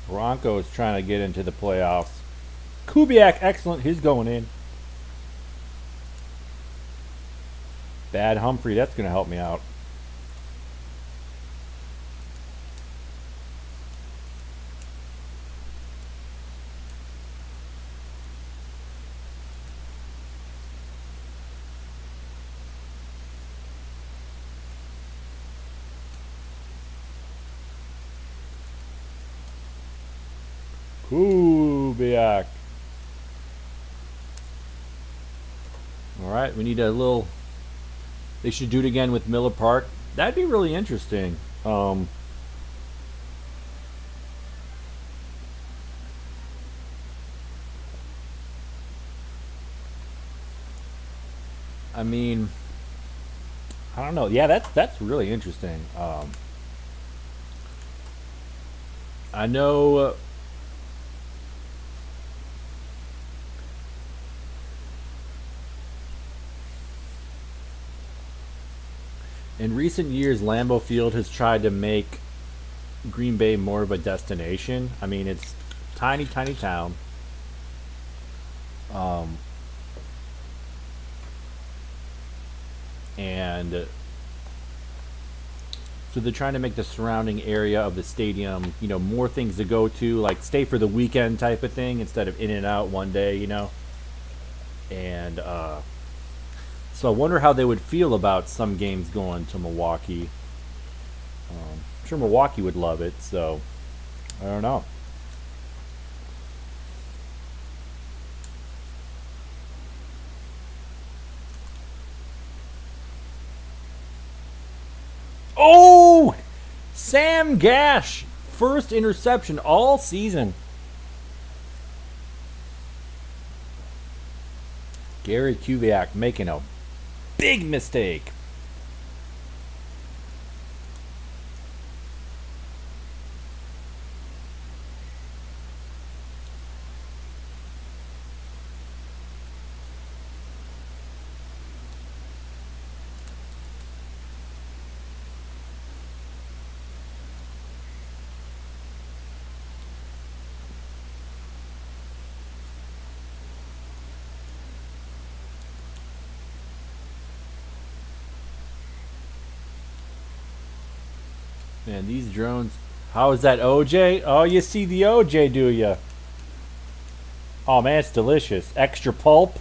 Broncos trying to get into the playoffs. Kubiak, excellent. He's going in. Bad Humphrey, that's going to help me out. Kubiak. Alright, we need a little... They should do it again with Miller Park. That'd be really interesting. I mean, I don't know. Yeah, that's really interesting. I know In recent years, Lambeau Field has tried to make Green Bay more of a destination. I mean, it's tiny, tiny town. Um, and so they're trying to make the surrounding area of the stadium, more things to go to, like stay for the weekend type of thing instead of in and out one day. And so I wonder how they would feel about some games going to Milwaukee. I'm sure Milwaukee would love it, so I don't know. Oh! Sam Gash! First interception all season. Gary Kubiak making a big mistake. Man, these drones. How is that OJ? Oh, you see the OJ, do you? Oh man, it's delicious. Extra pulp,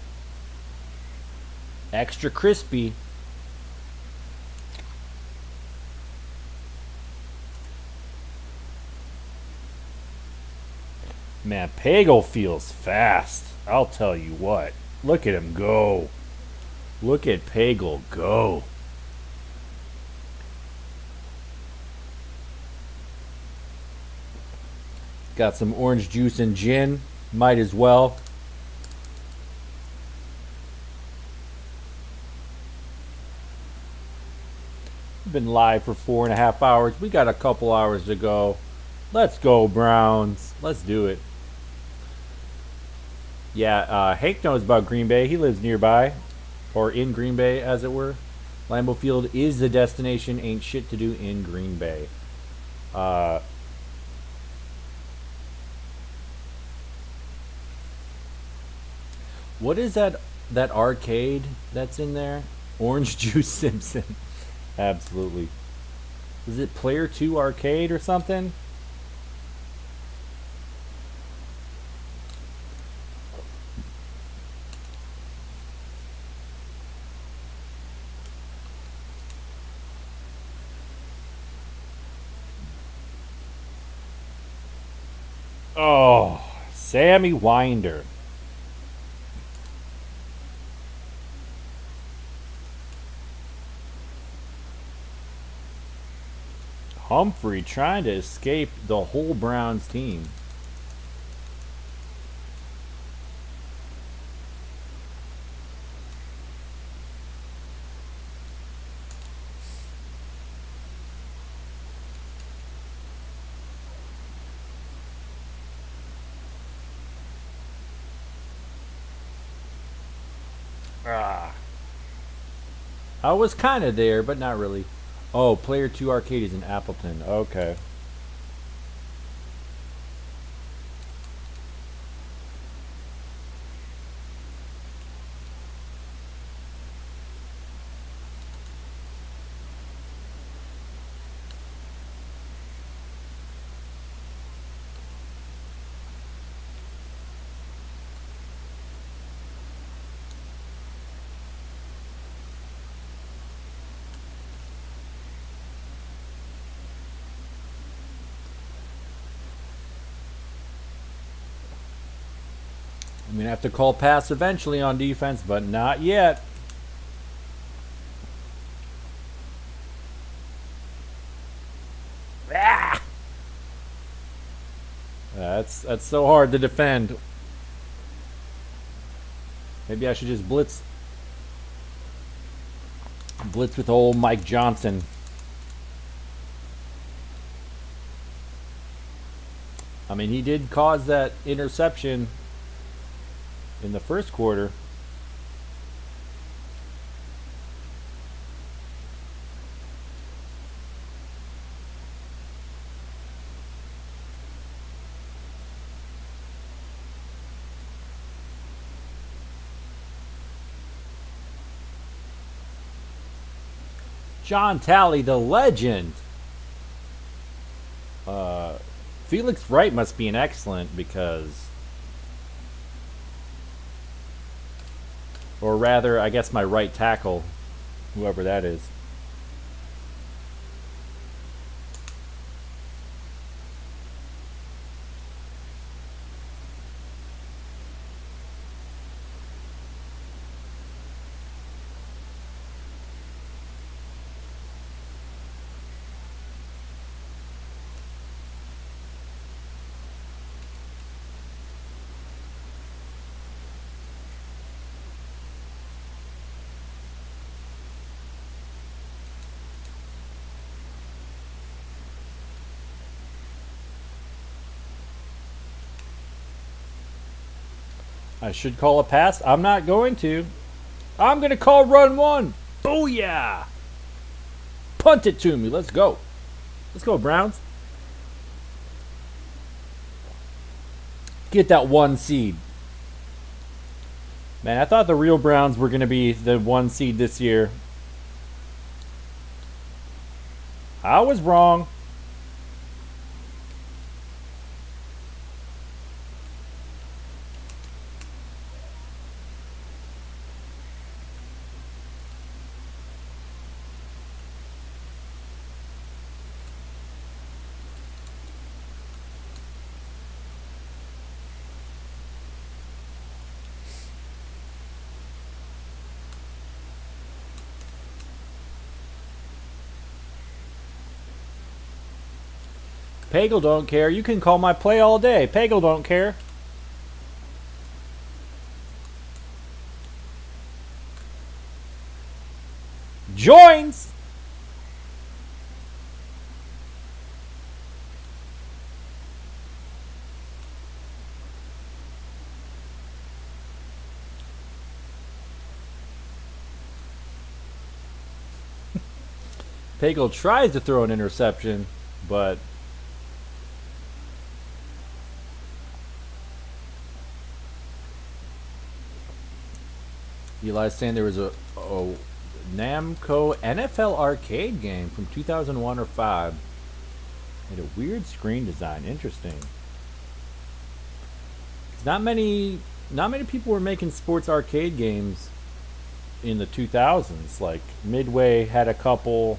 extra crispy. Man, Pagel feels fast. I'll tell you what. Look at him go. Look at Pagel go. Got some orange juice and gin. Might as well. Been live for 4.5 hours. We got a couple hours to go. Let's go, Browns. Let's do it. Yeah, Hank knows about Green Bay. He lives nearby. Or in Green Bay, as it were. Lambeau Field is the destination. Ain't shit to do in Green Bay. What is that arcade that's in there? Orange Juice Simpson. Absolutely. Is it Player 2 Arcade or something? Oh, Sammy Winder. Humphrey trying to escape the whole Browns team. Ah. I was kind of there, but not really. Oh, Player 2 Arcade is in Appleton. Okay. I'm going to have to call pass eventually on defense, but not yet. Ah! That's so hard to defend. Maybe I should just blitz with old Mike Johnson. I mean, he did cause that interception in the first quarter. Sean Talley, the legend. Felix Wright must be an excellent because... Or rather, I guess my right tackle, whoever that is. I should call a pass. I'm not going to. I'm going to call run one. Booyah! Punt it to me. Let's go. Let's go, Browns. Get that 1 seed. Man, I thought the real Browns were going to be the 1 seed this year. I was wrong. Pagel don't care. You can call my play all day. Pagel don't care. Joins. Pagel tries to throw an interception, but Eli's saying there was a Namco NFL arcade game from 2001 or 5. Had a weird screen design. Interesting. Not many people were making sports arcade games in the 2000s. Like Midway had a couple.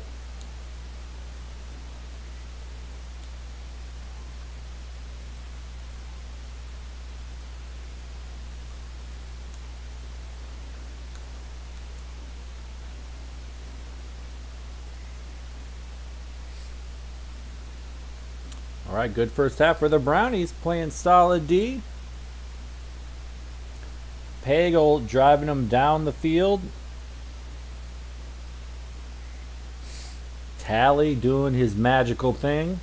All right, good first half for the Brownies, playing solid D. Pagel driving them down the field. Talley doing his magical thing.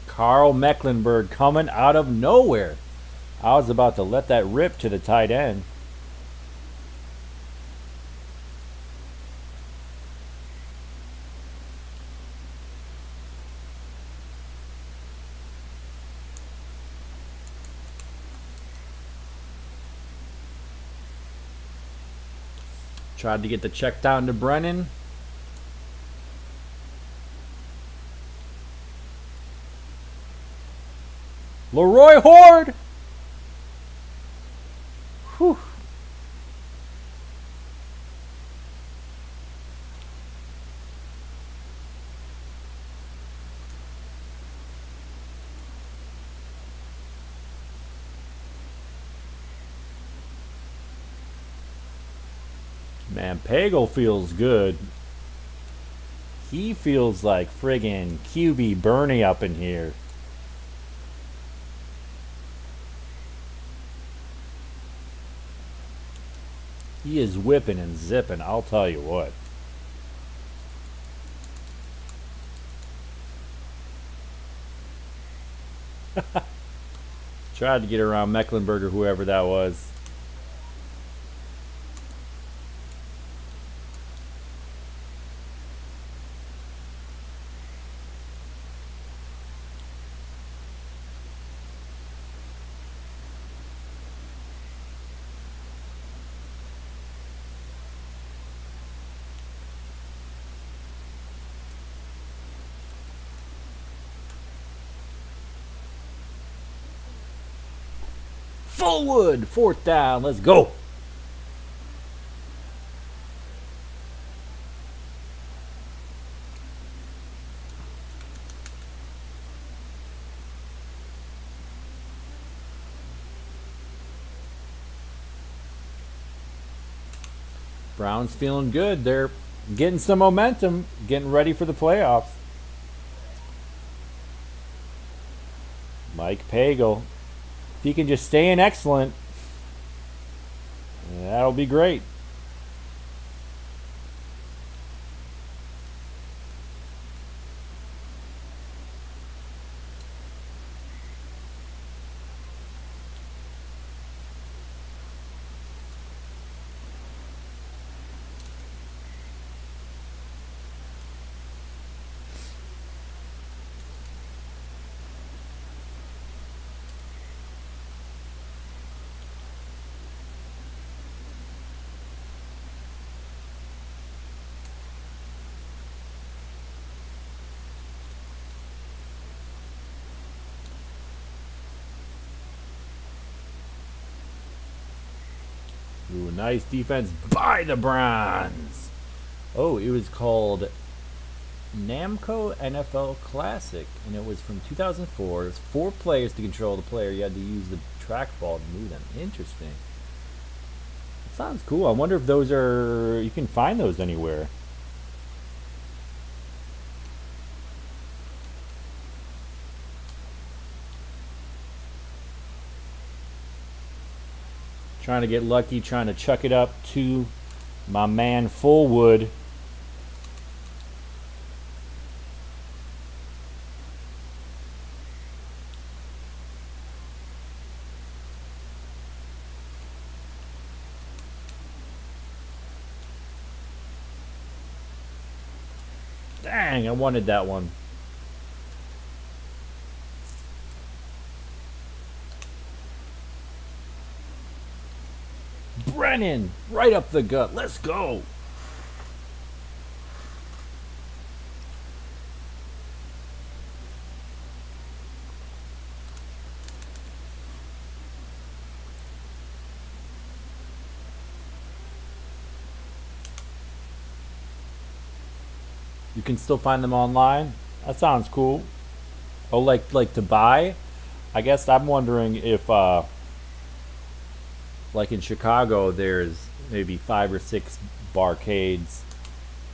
Carl Mecklenburg coming out of nowhere. I was about to let that rip to the tight end. Tried to get the check down to Brennan. Leroy Horde! Whew. Man, Pagel feels good. He feels like friggin' QB Bernie up in here. He is whipping and zipping, I'll tell you what. Tried to get around Mecklenburg or whoever that was. Fullwood, fourth down. Let's go. Browns feeling good. They're getting some momentum, getting ready for the playoffs. Mike Pagel. If he can just stay in excellent, that'll be great. Ooh, nice defense by the Browns. Oh, it was called Namco NFL Classic, and it was from 2004. It was 4 players to control the player. You had to use the trackball to move them. Interesting. That sounds cool. I wonder if those are... you can find those anywhere. Trying to get lucky, trying to chuck it up to my man Fullwood. Dang, I wanted that one. Brennan, right up the gut. Let's go. You can still find them online. That sounds cool. Oh, like to buy? I guess I'm wondering if like in Chicago, there's maybe 5 or 6 barcades,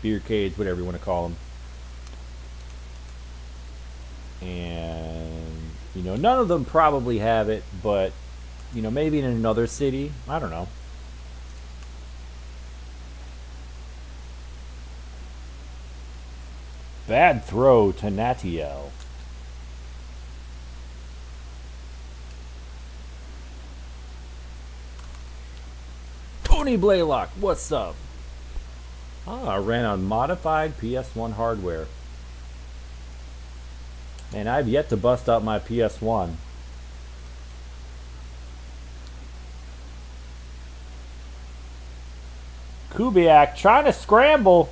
beercades, whatever you want to call them. And, you know, none of them probably have it, but, you know, maybe in another city. I don't know. Bad throw to Natiel. Tony Blaylock, what's up? I ran on modified PS1 hardware. And I've yet to bust out my PS1. Kubiak trying to scramble.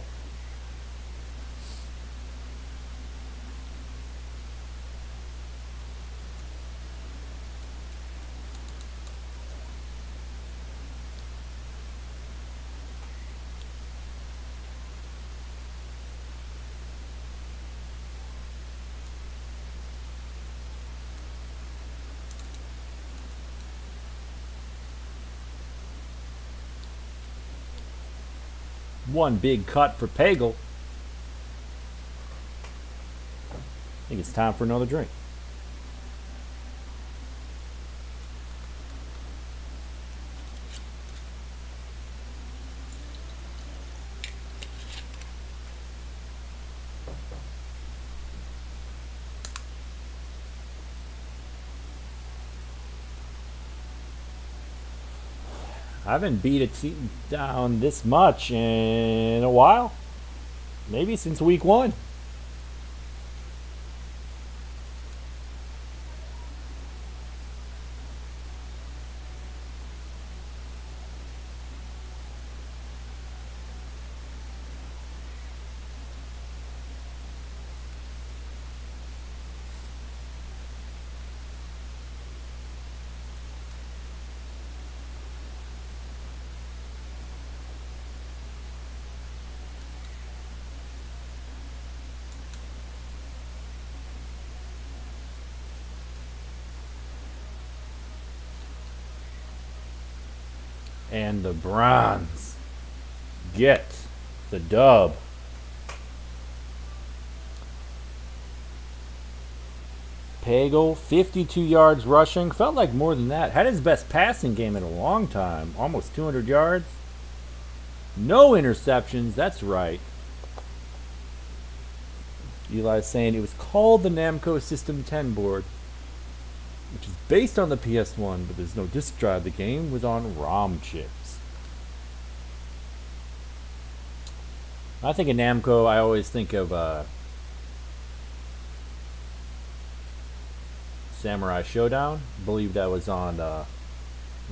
One big cut for Pagel. I think it's time for another drink. I haven't beat a team down this much in a while. Maybe since week 1. And the Browns get the dub. Pagel, 52 yards rushing. Felt like more than that. Had his best passing game in a long time. Almost 200 yards. No interceptions. That's right. Eli's saying it was called the Namco System 10 board, which is based on the PS1, but there's no disk drive. The game was on ROM chips. I think of Namco, I always think of Samurai Showdown. I believe that was on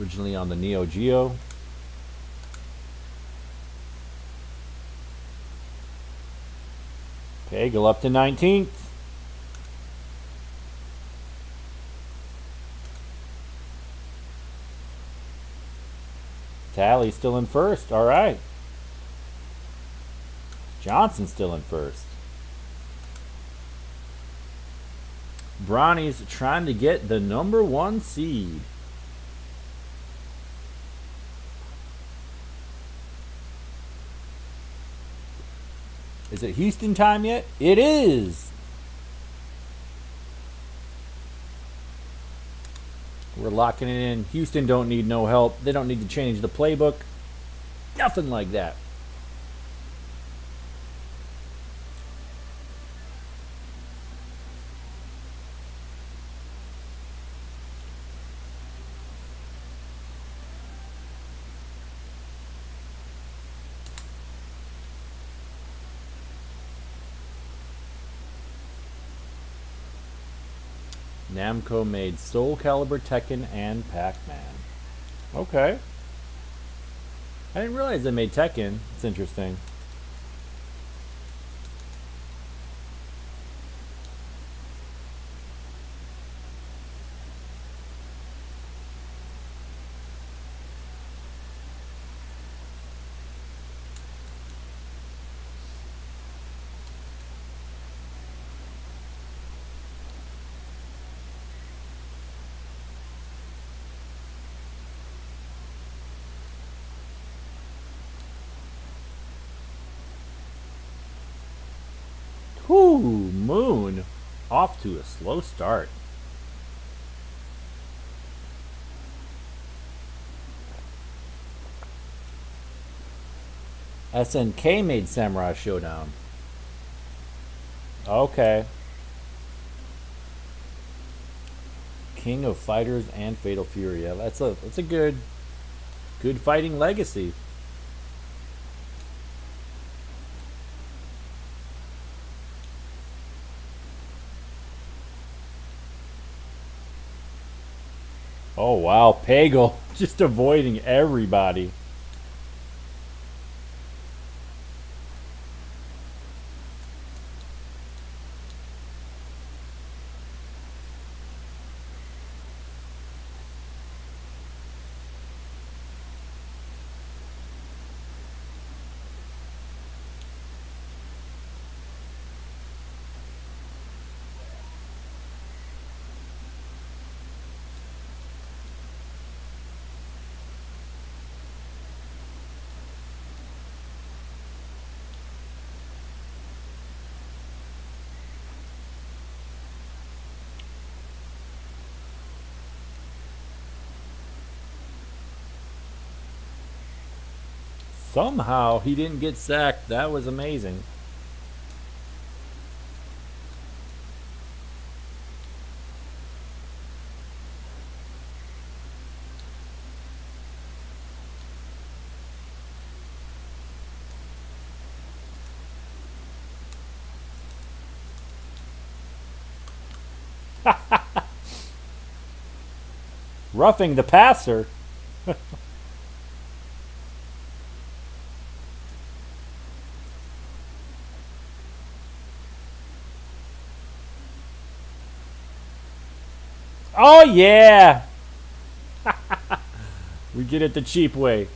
originally on the Neo Geo. Pagel up to 19th. Tally still in first. All right. Johnson still in first. Brownies trying to get the number 1 seed. Is it Houston time yet? It is. We're locking it in. Houston don't need no help. They don't need to change the playbook. Nothing like that. Namco made Soul Calibur, Tekken, and Pac-Man. Okay. I didn't realize they made Tekken. It's interesting. Whoo, Moon off to a slow start. SNK made Samurai Showdown. Okay. King of Fighters and Fatal Fury. Yeah, that's a good fighting legacy. Oh wow, Pagel just avoiding everybody. Somehow he didn't get sacked. That was amazing. Roughing the passer. Oh yeah. We get it the cheap way.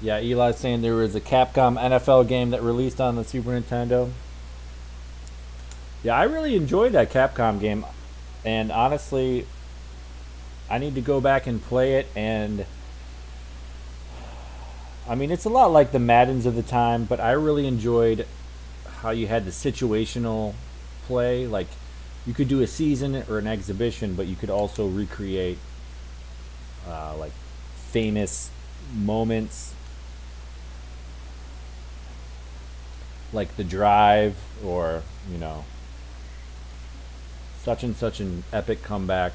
Yeah, Eli's saying there was a Capcom NFL game that released on the Super Nintendo. Yeah, I really enjoyed that Capcom game, and honestly, I need to go back and play it. And I mean, it's a lot like the Maddens of the time, but I really enjoyed how you had the situational play. Like, you could do a season or an exhibition, but you could also recreate like famous moments, like the drive, or such and such an epic comeback.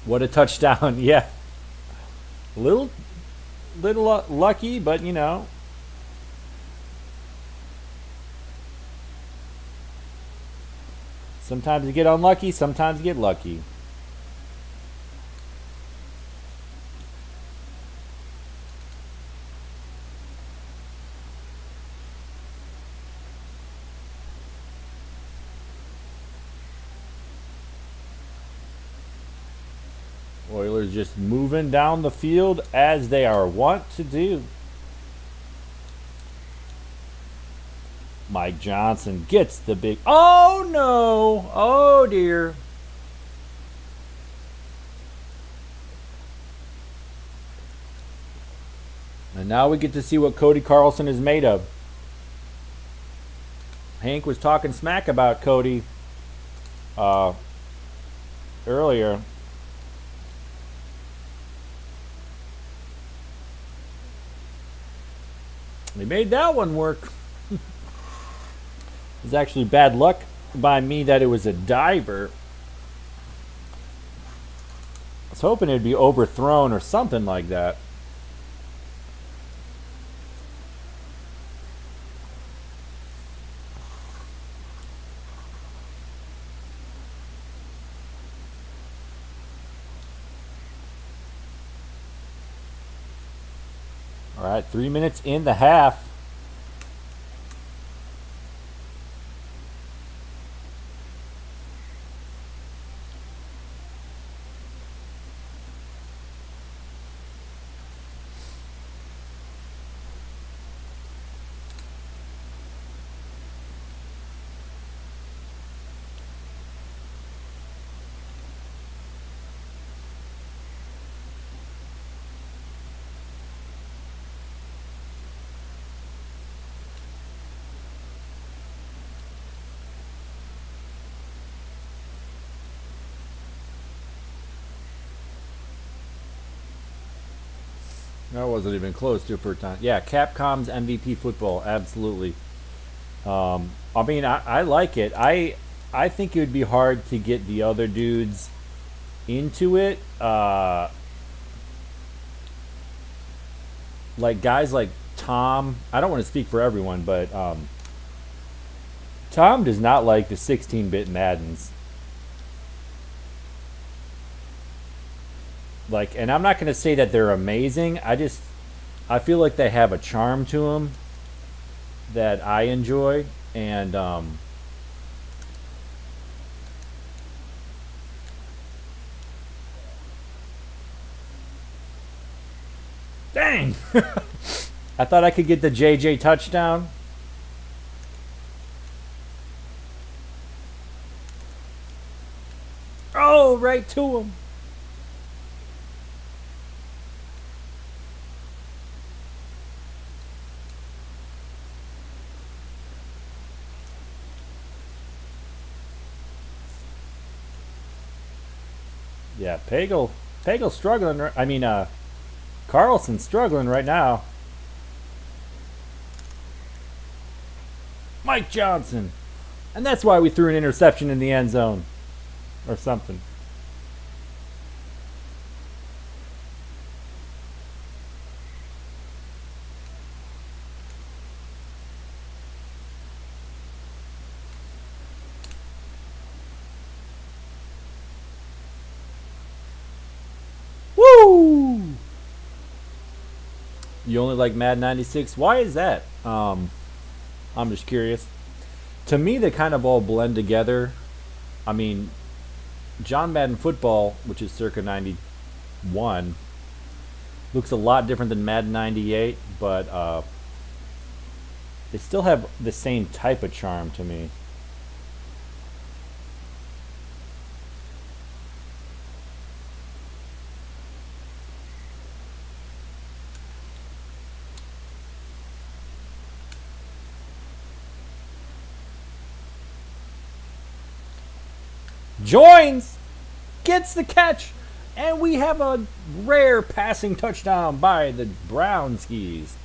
What a touchdown! Yeah, little lucky, but sometimes you get unlucky, sometimes you get lucky. Oilers just moving down the field as they are wont to do. Mike Johnson gets the big. Oh no! Oh dear. And now we get to see what Cody Carlson is made of. Hank was talking smack about Cody earlier. They made that one work. It was actually bad luck by me that it was a diver. I was hoping it'd be overthrown or something like that. All right, 3 minutes in the half. That wasn't even close to a first time. Yeah, Capcom's MVP football, absolutely. I mean, I like it. I think it would be hard to get the other dudes into it. Like guys like Tom. I don't want to speak for everyone, but Tom does not like the 16-bit Maddens. Like, and I'm not going to say that they're amazing. I feel like they have a charm to them that I enjoy, and dang, I thought I could get the JJ touchdown. Oh, right to him. Yeah, Pagel's struggling. I mean, Carlson's struggling right now. Mike Johnson, and that's why we threw an interception in the end zone, or something. Woo! You only like Mad 96? Why is that? I'm just curious. To me, they kind of all blend together. I mean, John Madden Football, which is circa 91, Looks a lot different than Madden 98, but they still have the same type of charm to me. Joins, gets the catch, and we have a rare passing touchdown by the Brownies.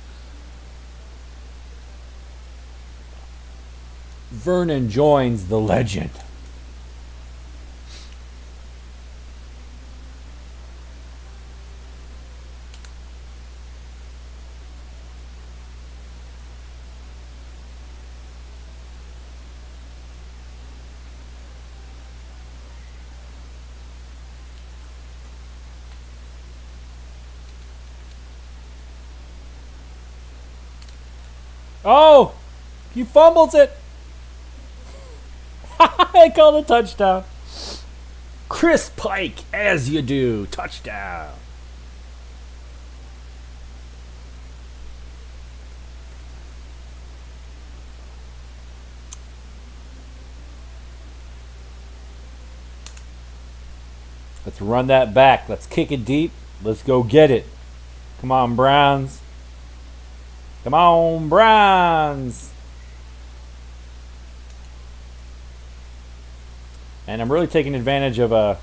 Vernon joins the legend. Oh, he fumbles it. I called a touchdown. Chris Pike, as you do, touchdown. Let's run that back. Let's kick it deep. Let's go get it. Come on, Browns. Come on, Browns. And I'm really taking advantage of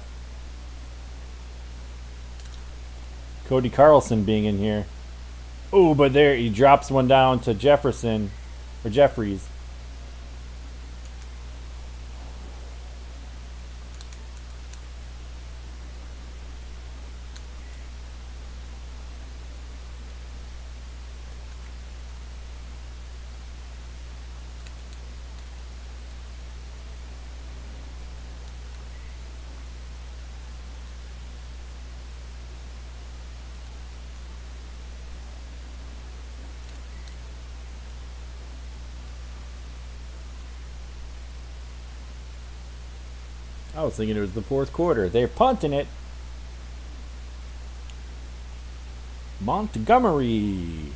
Cody Carlson being in here. Oh, but there he drops one down to Jefferson or Jeffries. I was thinking it was the fourth quarter. They're punting it. Montgomery.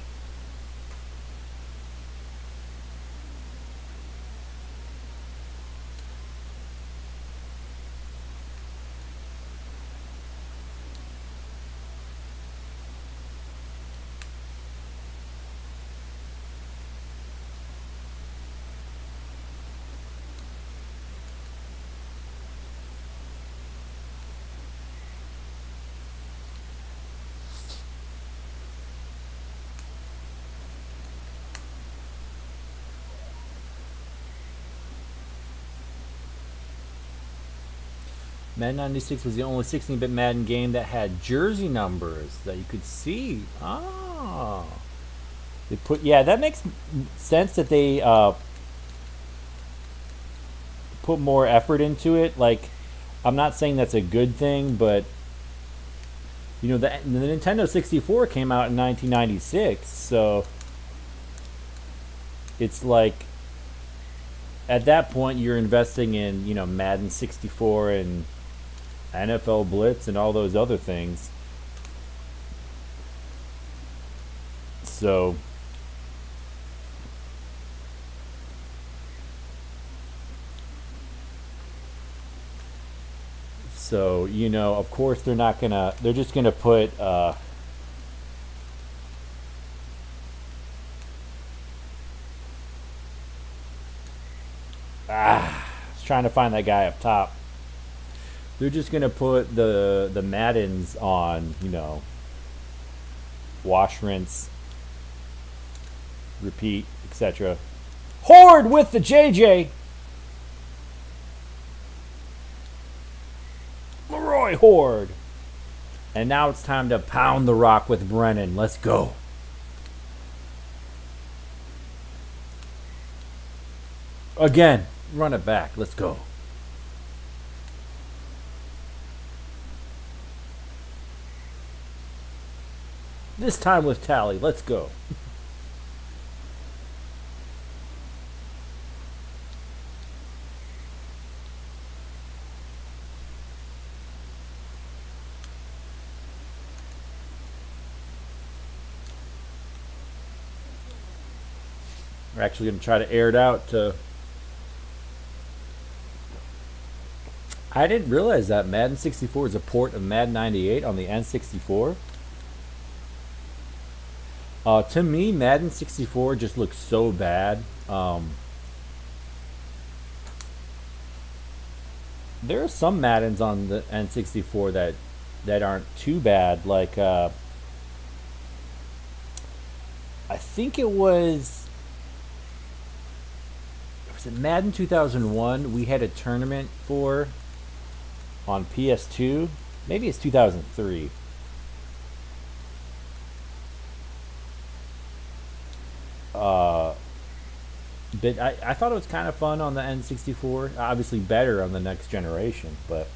Madden 96 was the only 16-bit Madden game that had jersey numbers that you could see. Oh. They put, yeah, that makes sense that they put more effort into it. Like, I'm not saying that's a good thing, but you know, the Nintendo 64 came out in 1996, so it's like at that point you're investing in, you know, Madden 64 and NFL Blitz and all those other things. So you know, of course they're just gonna put I was trying to find that guy up top. They're just gonna put the Maddens on, you know, wash, rinse, repeat, etc. Horde with the JJ. Leroy Horde. And now it's time to pound the rock with Brennan. Let's go. Again, run it back. Let's go. This time with Tally. Let's go. We're actually going to try to air it out to. I didn't realize that Madden 64 is a port of Madden 98 on the N64. To me, Madden 64 just looks so bad. There are some Maddens on the N64 that aren't too bad. Like, I think it was it Madden 2001? We had a tournament for on PS2. Maybe it's 2003. But I thought it was kind of fun on the N64. Obviously better on the next generation, but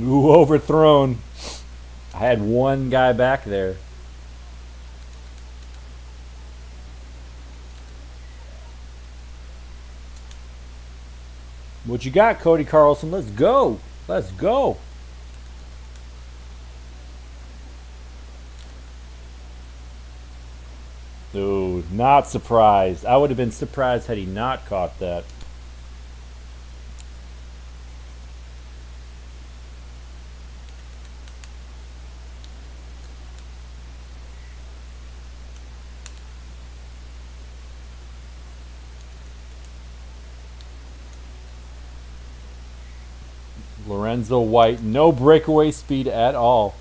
ooh, overthrown. I had one guy back there. What you got, Cody Carlson? Let's go. Let's go. Ooh, not surprised. I would have been surprised had he not caught that. Lorenzo White, no breakaway speed at all.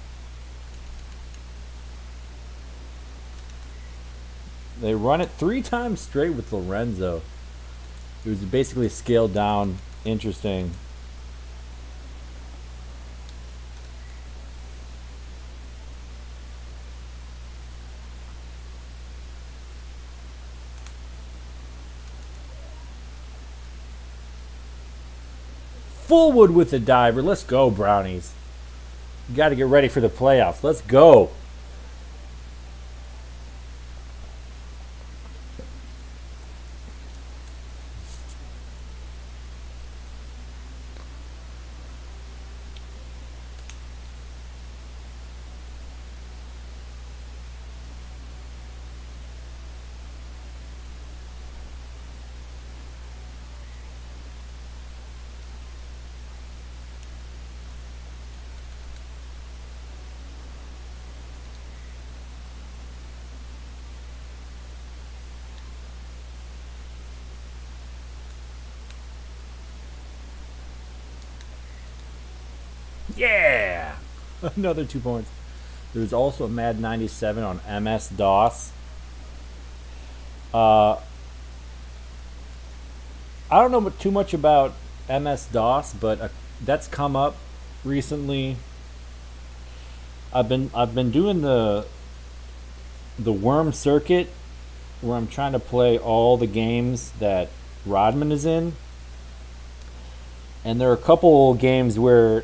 They run it 3 times straight with Lorenzo. It was basically scaled down. Interesting. Fullwood with the diver. Let's go, Brownies. You got to get ready for the playoffs. Let's go. Yeah! Another 2 points. There's also a Mad 97 on MS-DOS. I don't know too much about MS-DOS, but that's come up recently. I've been doing the worm circuit where I'm trying to play all the games that Rodman is in. And there are a couple games where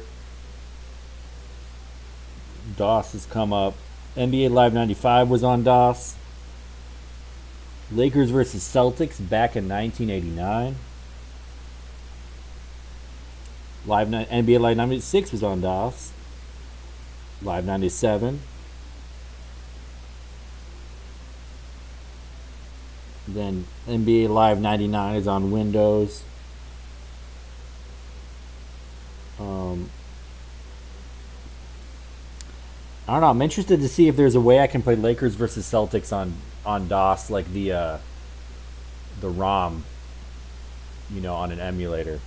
DOS has come up. NBA Live 95 was on DOS. Lakers versus Celtics back in 1989. NBA Live 96 was on DOS. Live 97. Then NBA Live 99 is on Windows. I don't know. I'm interested to see if there's a way I can play Lakers versus Celtics on DOS, like the ROM, on an emulator.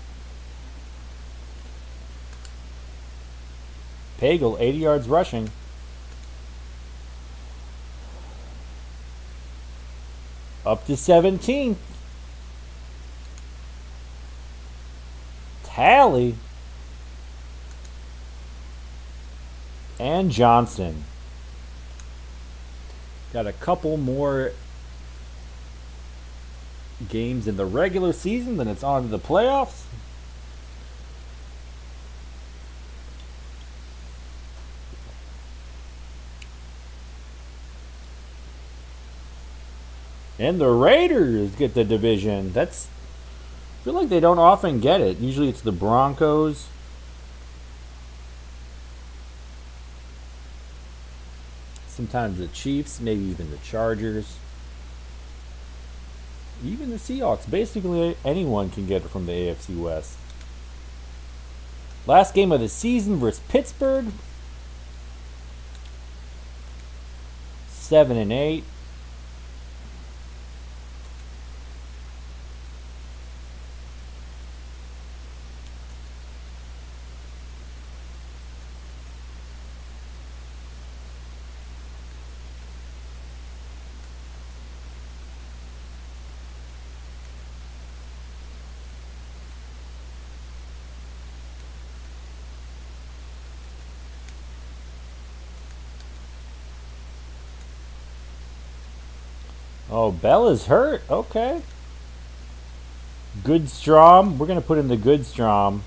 Pagel, 80 yards rushing. Up to 17. Tally. And Johnson. Got a couple more games in the regular season, then it's on to the playoffs. And the Raiders get the division. I feel like they don't often get it. Usually it's the Broncos. Sometimes the Chiefs, maybe even the Chargers. Even the Seahawks. Basically, anyone can get it from the AFC West. Last game of the season versus Pittsburgh. 7-8. Oh, Bell is hurt. Okay. Goodstrom. We're going to put in the Goodstrom.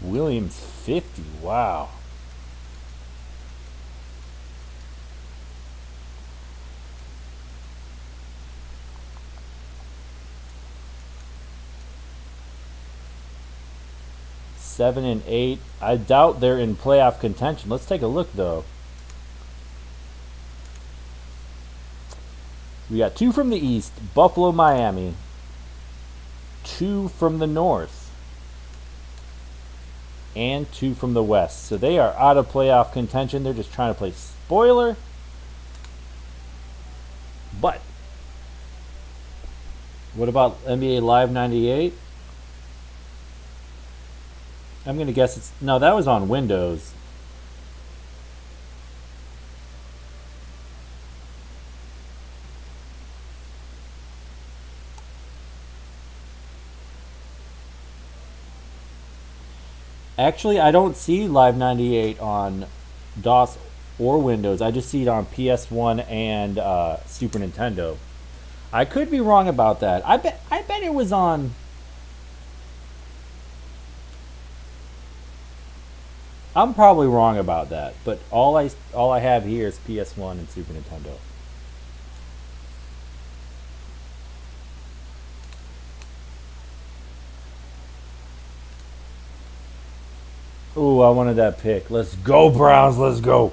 Williams 50. Wow. Seven and 8. I doubt they're in playoff contention. Let's take a look though. We got 2 from the East, Buffalo, Miami. 2 from the North. And 2 from the West. So they are out of playoff contention. They're just trying to play spoiler. But what about NBA Live 98? I'm going to guess it's... No, that was on Windows. Actually, I don't see Live 98 on DOS or Windows. I just see it on PS1 and Super Nintendo. I could be wrong about that. I bet it was on... I'm probably wrong about that, but all I have here is PS1 and Super Nintendo. Ooh, I wanted that pick. Let's go, Browns. Let's go.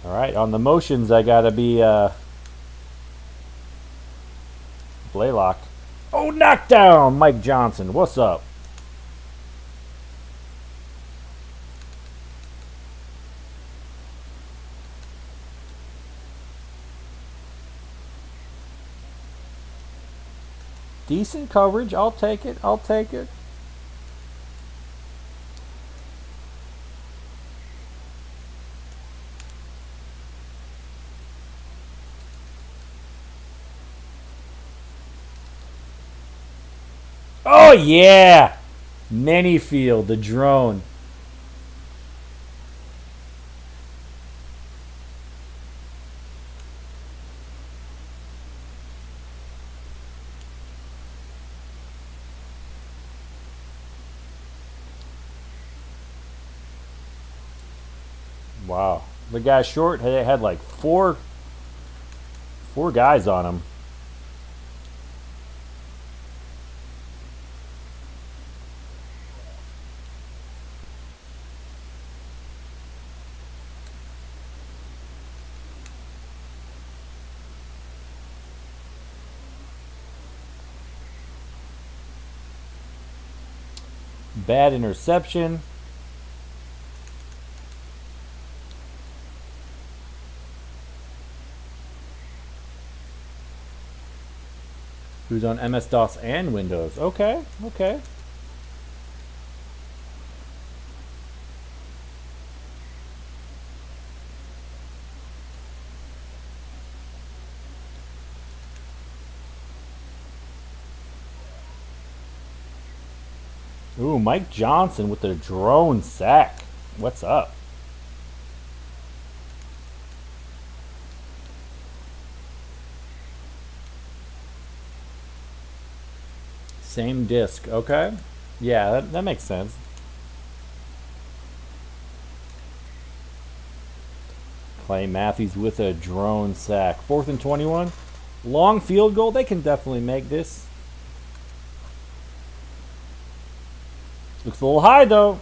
All right, on the motions, I gotta be Blaylock. Oh, knockdown, Mike Johnson. What's up? Decent coverage. I'll take it. I'll take it. Oh, yeah. Manyfield, the drone. Wow. The guy short had like four guys on him. Bad interception. Who's on MS-DOS and Windows? Okay, okay. Ooh, Mike Johnson with the drone sack. What's up? Same disc. Okay. Yeah, that makes sense. Clay Matthews with a drone sack. 4th and 21. Long field goal. They can definitely make this. Looks a little high, though.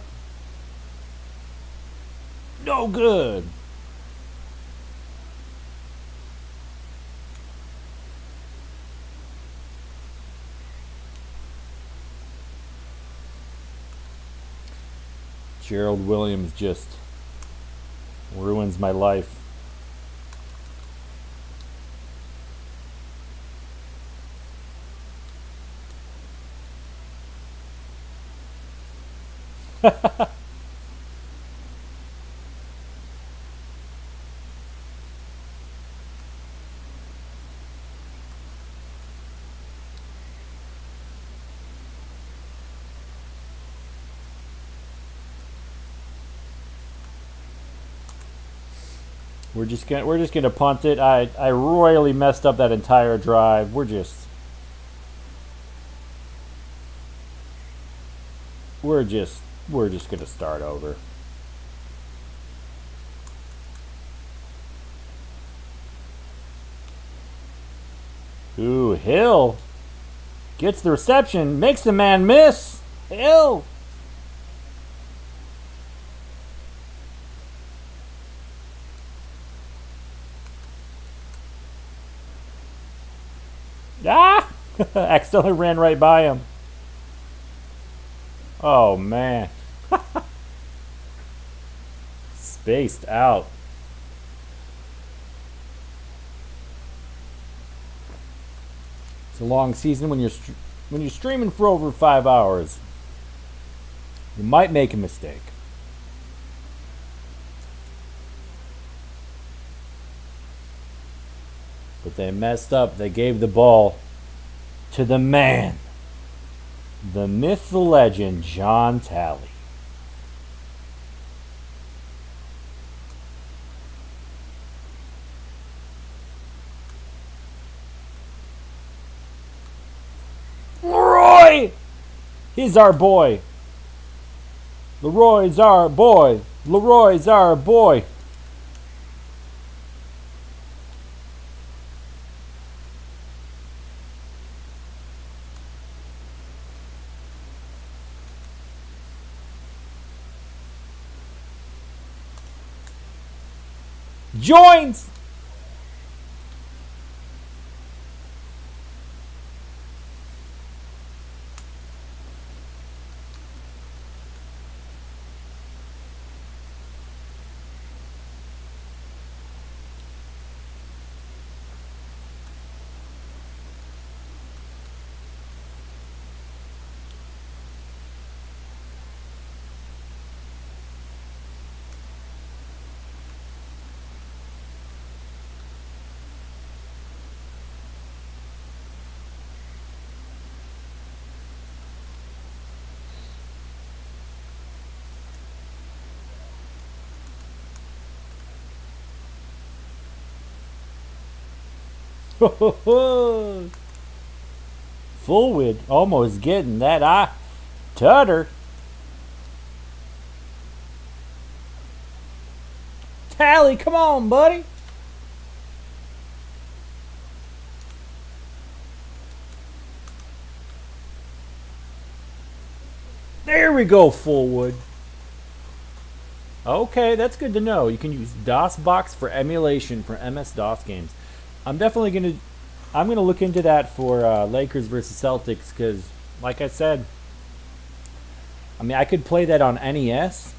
No good. Gerald Williams just ruins my life. We're just gonna punt it. I royally messed up that entire drive. We're just gonna start over. Ooh, Hill gets the reception, makes the man miss. Hill. Ah! Accidentally ran right by him. Oh man. Spaced out. It's a long season when you're streaming for over 5 hours. You might make a mistake. But they messed up. They gave the ball to the man, the myth, the legend, John Talley. Leroy! He's our boy. Leroy's our boy. Leroy's our boy. Joins! Fullwood almost getting that eye. Tutter. Tally, come on, buddy. There we go, Fullwood. Okay, that's good to know. You can use DOSBox for emulation for MS-DOS games. I'm gonna look into that for Lakers versus Celtics because, like I said, I mean I could play that on NES,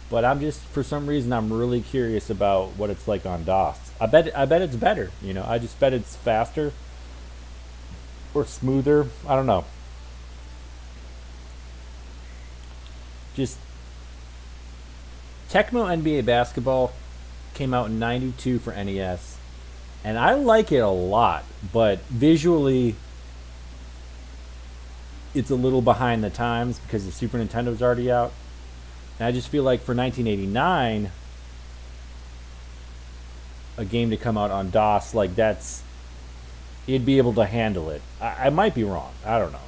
but for some reason I'm really curious about what it's like on DOS. I bet it's better. I just bet it's faster or smoother. I don't know. Just Tecmo NBA Basketball came out in '92 for NES. And I like it a lot, but visually, it's a little behind the times because the Super Nintendo's already out. And I just feel like for 1989, a game to come out on DOS, like that's, it'd be able to handle it. I might be wrong. I don't know.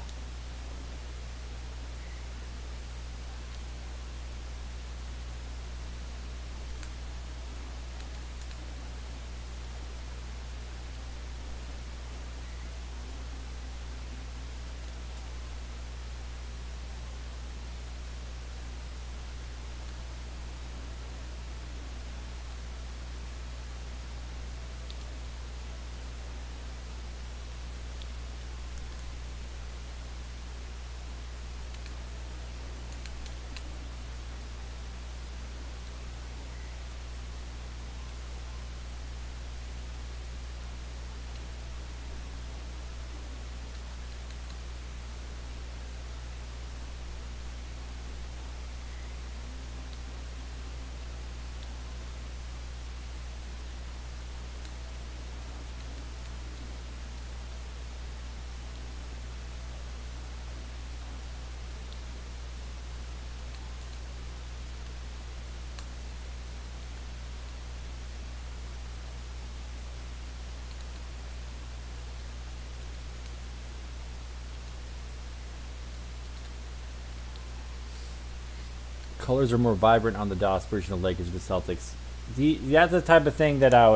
Colors are more vibrant on the DOS version of Lakers v Celtics. That's the type of thing that I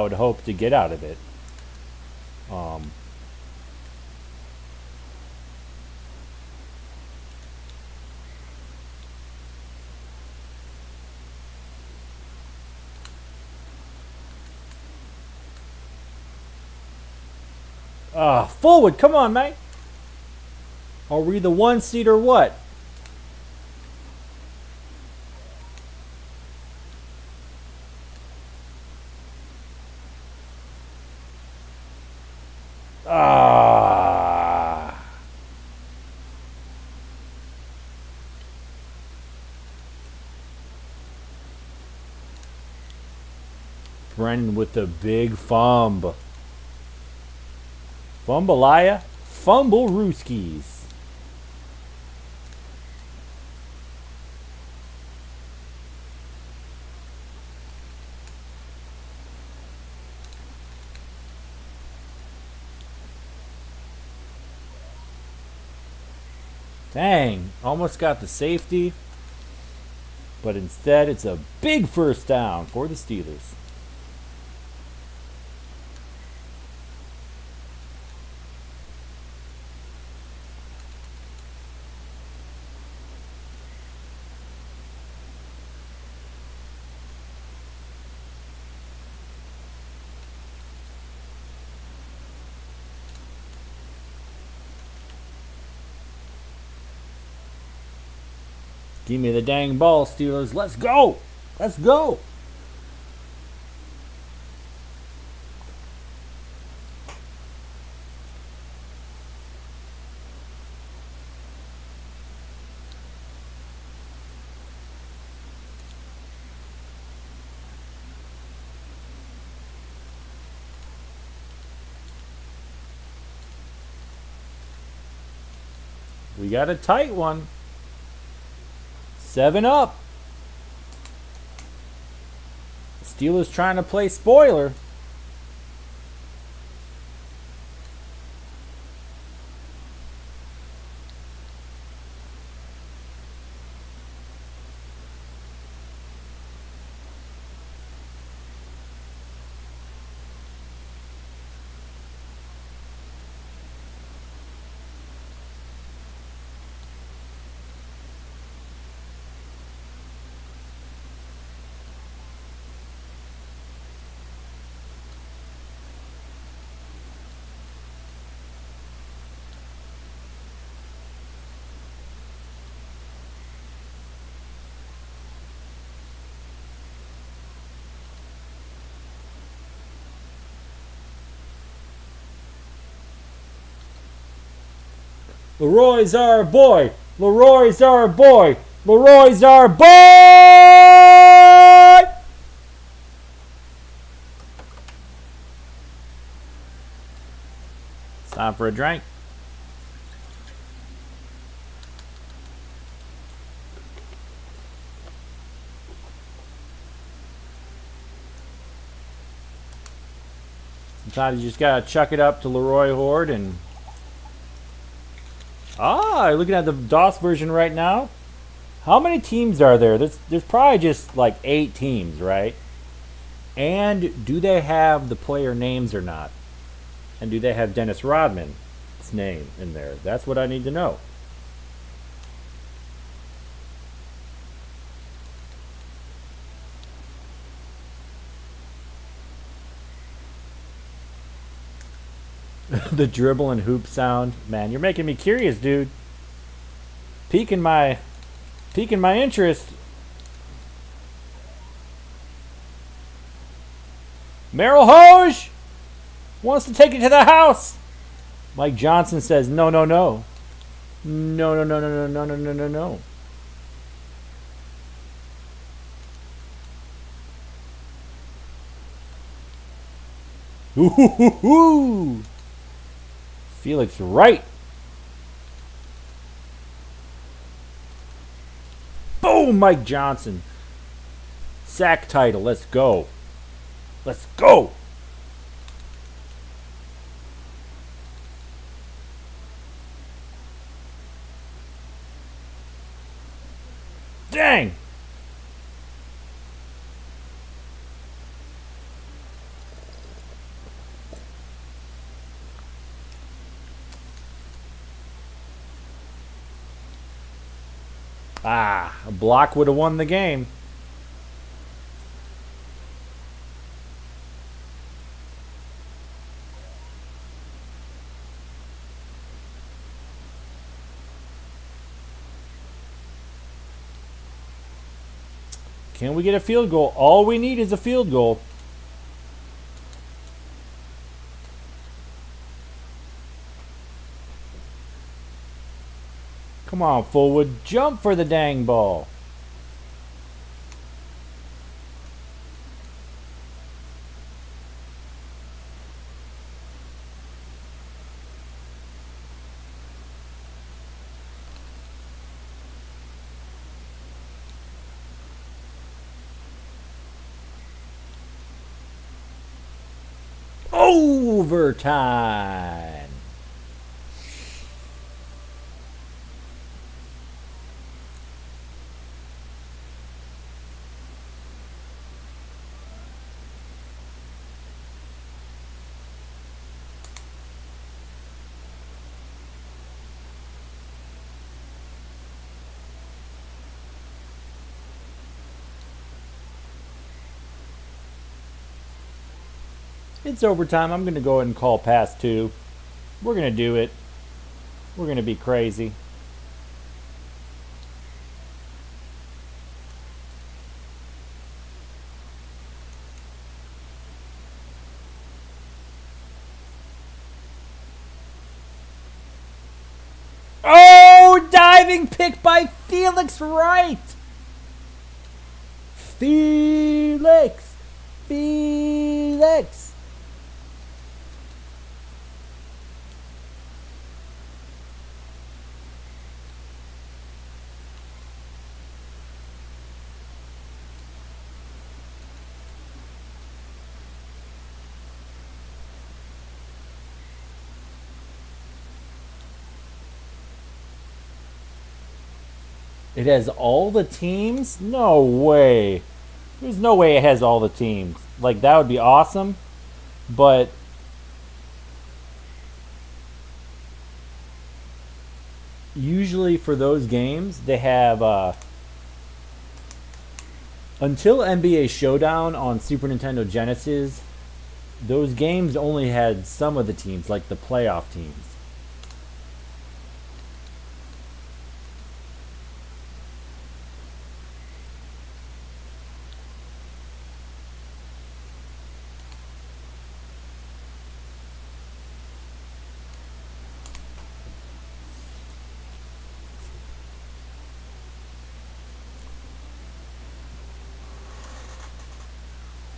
would hope to get out of it. Um, Forward, come on, mate. Are we the 1 seed or what? Ah. Brennan with the big fumble. Fumbleia, fumble Rooskies. Dang, almost got the safety, but instead it's a big first down for the Steelers. Give me the dang ball, Steelers. Let's go. Let's go. We got a tight one. 7 up. Steelers trying to play spoiler. Leroy's our boy. Leroy's our boy. Leroy's our boy. It's time for a drink. Sometimes you just gotta chuck it up to Leroy Horde and... looking at the DOS version right now. How many teams are there? There's probably just like 8 teams, right? And do they have the player names or not? And do they have Dennis Rodman's name in there? That's what I need to know. The dribble and hoop sound. Man, you're making me curious, dude. Piquing my interest. Merrill Hoge wants to take it to the house. Mike Johnson says, no, no, no. No, no, no, no, no, no, no, no, no. Ooh, Felix Wright. Boom, Mike Johnson. Sack title. Let's go. Let's go. Dang. A block would have won the game. Can we get a field goal? All we need is a field goal. Come on, Fullwood. Jump for the dang ball. Overtime. It's overtime. I'm going to go ahead and call pass 2. We're going to do it. We're going to be crazy. Oh, diving pick by Felix Wright. Felix. It has all the teams? No way. There's no way it has all the teams. Like, that would be awesome. But usually for those games, they have until NBA Showdown on Super Nintendo Genesis, those games only had some of the teams, like the playoff teams.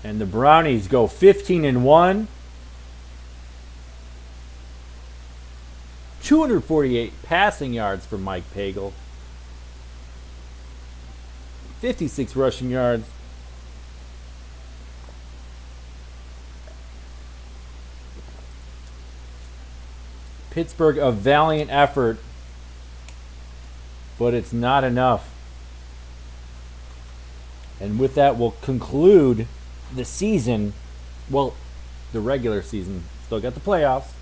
And the Brownies go 15-1. 248 passing yards for Mike Pagel. 56 rushing yards. Pittsburgh a valiant effort, but it's not enough. And with that, we'll conclude the season. Well, the regular season. Still got the playoffs.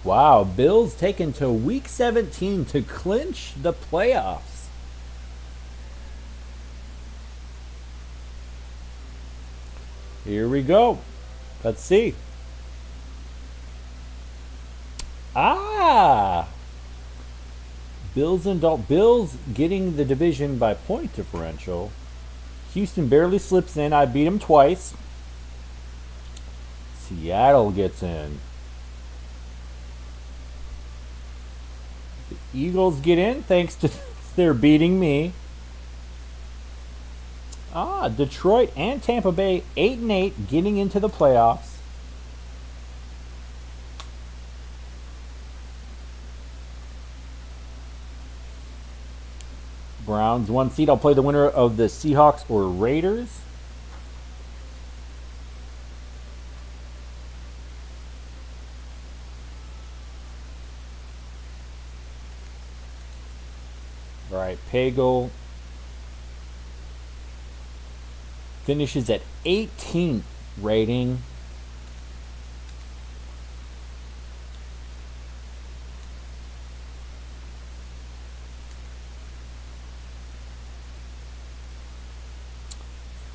Wow, Bills taken to week 17 to clinch the playoffs. Here we go. Let's see. Bills getting the division by point differential. Houston barely slips in. I beat them twice. Seattle gets in. The Eagles get in thanks to their beating me. Detroit and Tampa Bay 8-8 getting into the playoffs. Browns 1 seed. I'll play the winner of the Seahawks or Raiders. All right, Pagel finishes at 18th rating.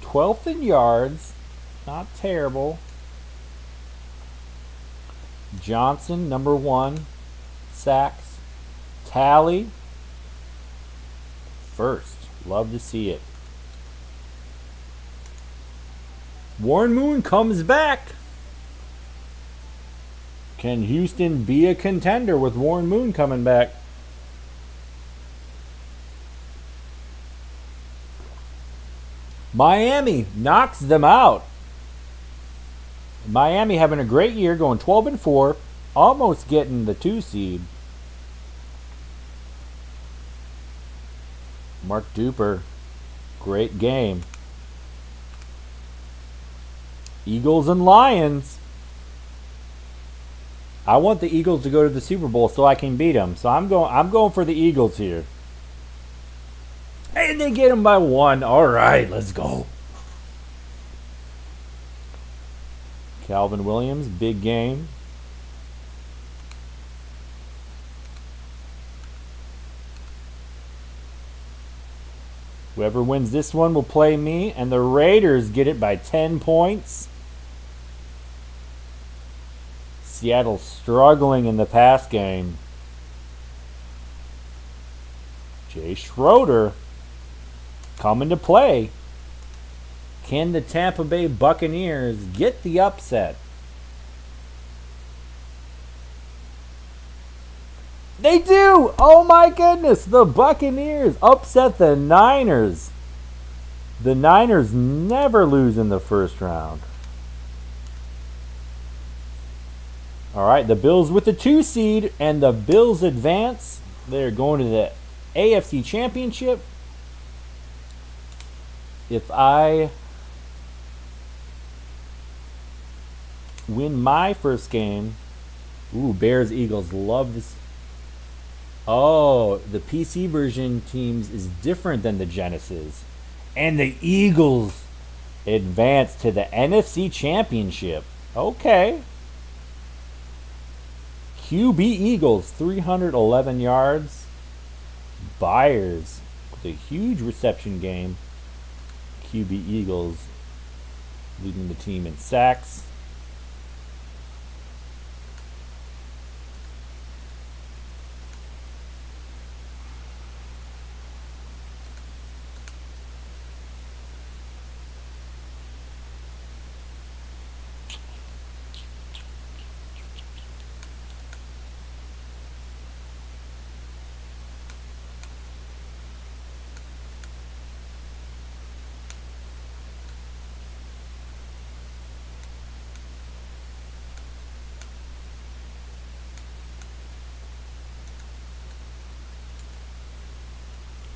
Twelfth in yards, not terrible. Johnson, number 1, sacks. Tally, first. Love to see it. Warren Moon comes back. Can Houston be a contender with Warren Moon coming back? Miami knocks them out. Miami having a great year, going 12-4, almost getting the 2 seed. Mark Duper, great game. Eagles and Lions. I want the Eagles to go to the Super Bowl so I can beat them. So I'm going for the Eagles here. And they get them by 1. All right, let's go. Calvin Williams, big game. Whoever wins this one will play me, and the Raiders get it by 10 points. Seattle struggling in the pass game. Jay Schroeder coming to play. Can the Tampa Bay Buccaneers get the upset? They do! Oh my goodness! The Buccaneers upset the Niners. The Niners never lose in the first round. Alright, the Bills with the 2 seed, and the Bills advance. They're going to the AFC Championship. If I win my first game, Bears Eagles, love this. Oh, the PC version teams is different than the Genesis. And the Eagles advance to the NFC Championship. Okay. QB Eagles, 311 yards. Byers with a huge reception game. QB Eagles leading the team in sacks.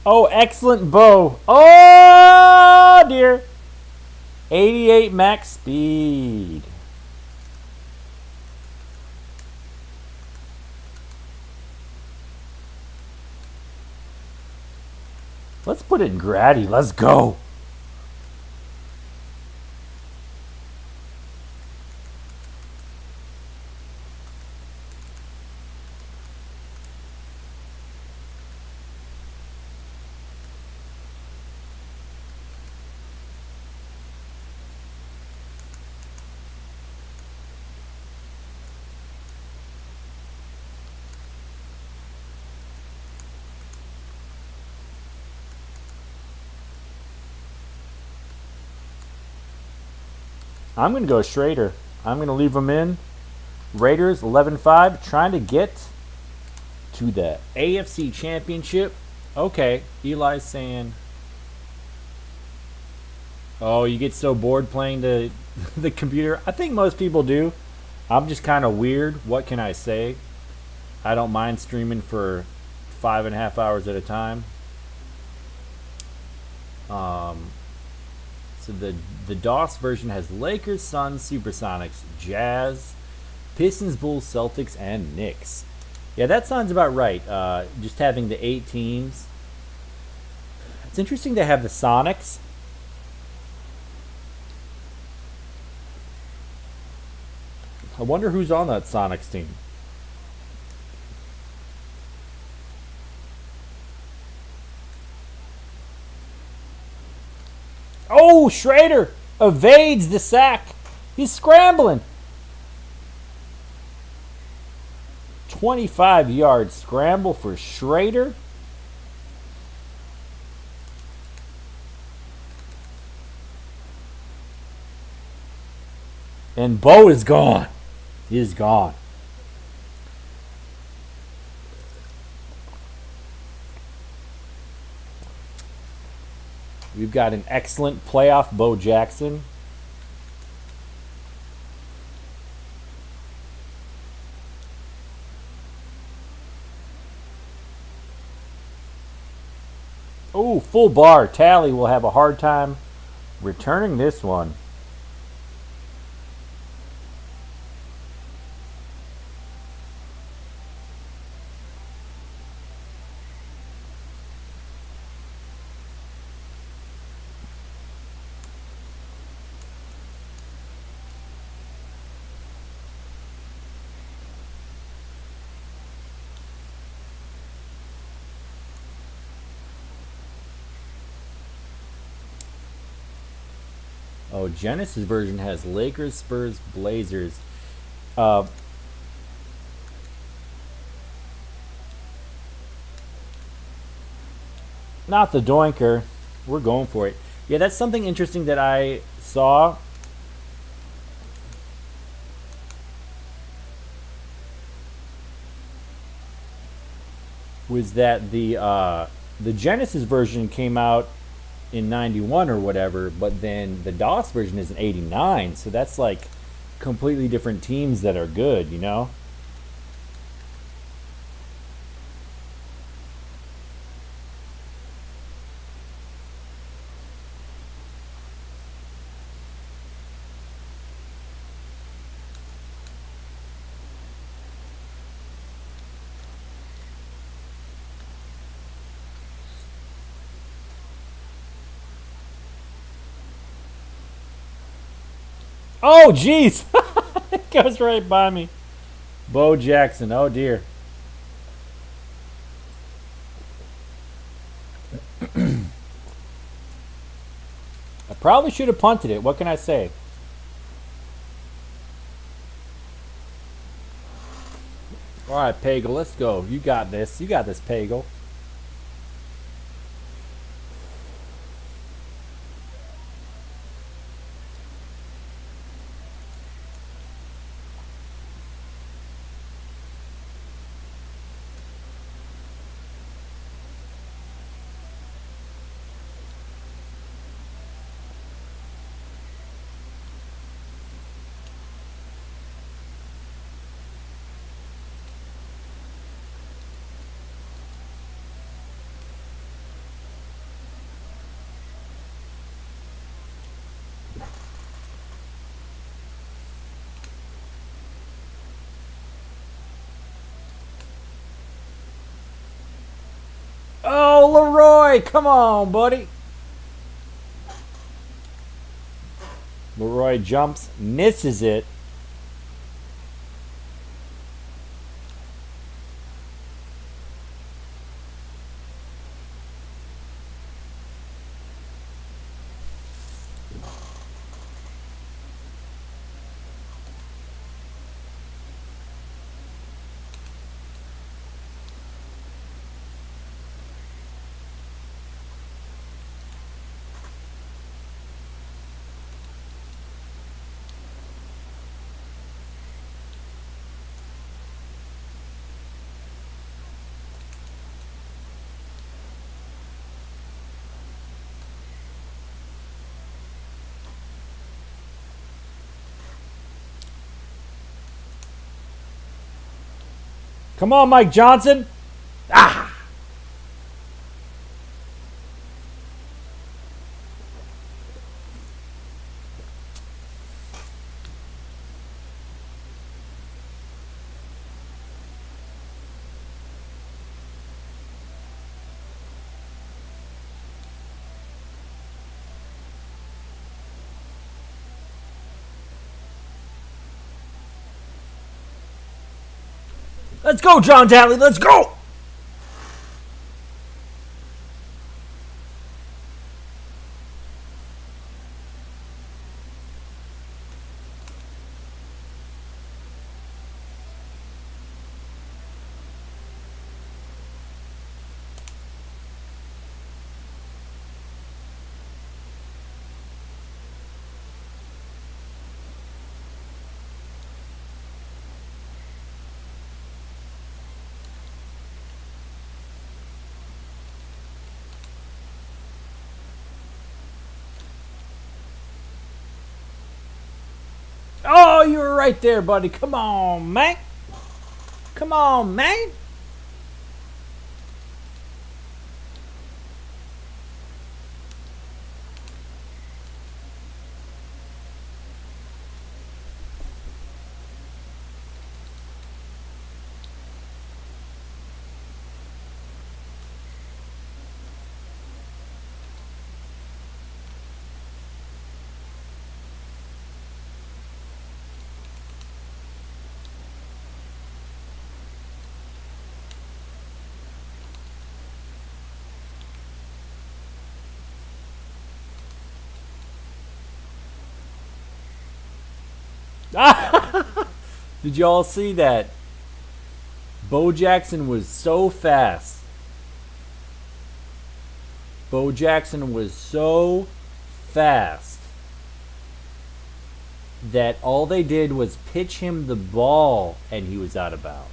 Oh, excellent bow. Oh, dear. 88 max speed. Let's put it in Grady. Let's go. I'm going to go Schrader. I'm going to leave him in. Raiders 11-5, trying to get to the AFC Championship. Okay, Eli's saying, oh, you get so bored playing the computer. I think most people do. I'm just kind of weird. What can I say? I don't mind streaming for 5.5 hours at a time. So the DOS version has Lakers, Suns, Supersonics, Jazz, Pistons, Bulls, Celtics, and Knicks. Yeah, that sounds about right. Just having the 8 teams. It's interesting to have the Sonics. I wonder who's on that Sonics team. Oh, Schrader evades the sack. He's scrambling. 25-yard scramble for Schrader. And Bo is gone. He is gone. We've got an excellent playoff Bo Jackson. Oh, full bar. Tally will have a hard time returning this one. Oh, Genesis version has Lakers, Spurs, Blazers. Uh, Not the Doinker. We're going for it. Yeah, that's something interesting that I saw. Was that the Genesis version came out in 91 or whatever, but then the DOS version is in 89, so that's like completely different teams that are good, you know? Oh, jeez! It goes right by me. Bo Jackson, oh dear. I probably should have punted it. What can I say? All right, Pagel, let's go. You got this. You got this, Pagel. Oh, Leroy, come on, buddy. Leroy jumps, misses it. Come on, Mike Johnson. Ah! Let's go, John Daly. Let's go. Oh, you were right there, buddy. Come on, man. Come on, man. Did y'all see that? Bo Jackson was so fast. Bo Jackson was so fast that all they did was pitch him the ball and he was out of bounds.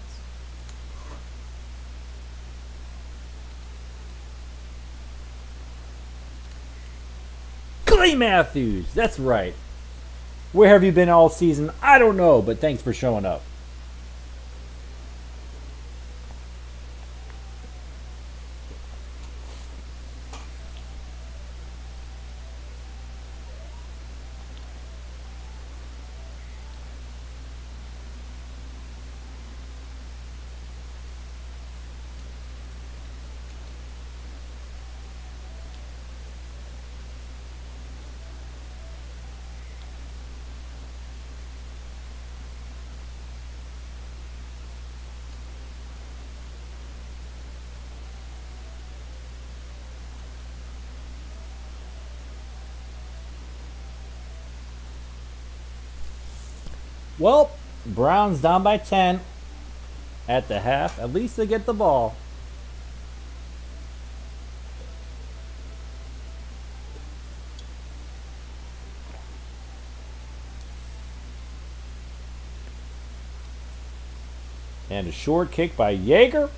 Clay Matthews, that's right. Where have you been all season? I don't know, but thanks for showing up. Well, Browns down by 10 at the half. At least they get the ball. And a short kick by Yeager.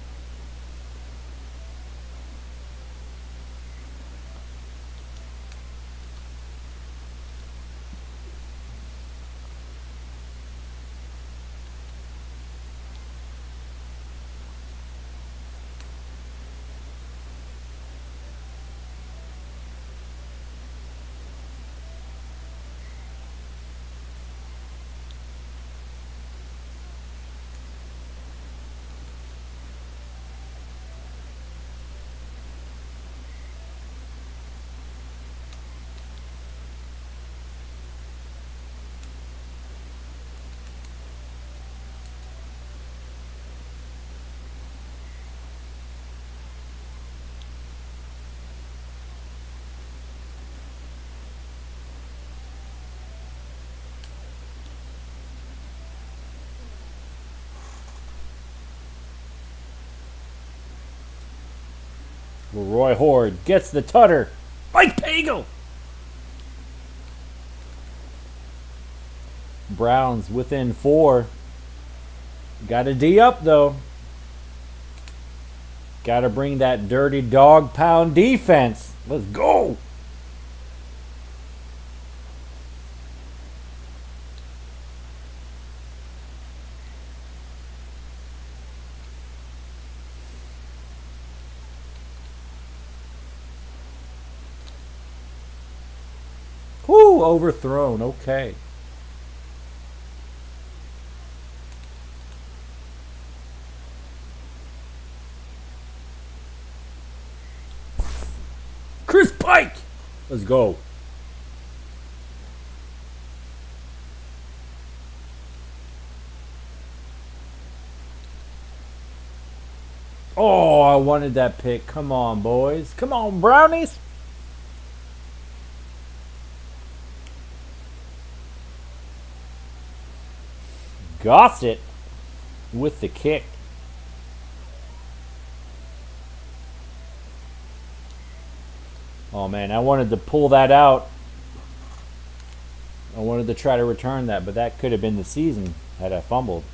Leroy Horde gets the tutter. Mike Pagel. Browns within 4. Got to D up, though. Got to bring that dirty dog pound defense. Let's go. Whoo, overthrown. Okay. Chris Pike. Let's go. Oh, I wanted that pick. Come on, boys. Come on, Brownies. Gossett with the kick. Oh man, I wanted to pull that out. I wanted to try to return that, but that could have been the season had I fumbled.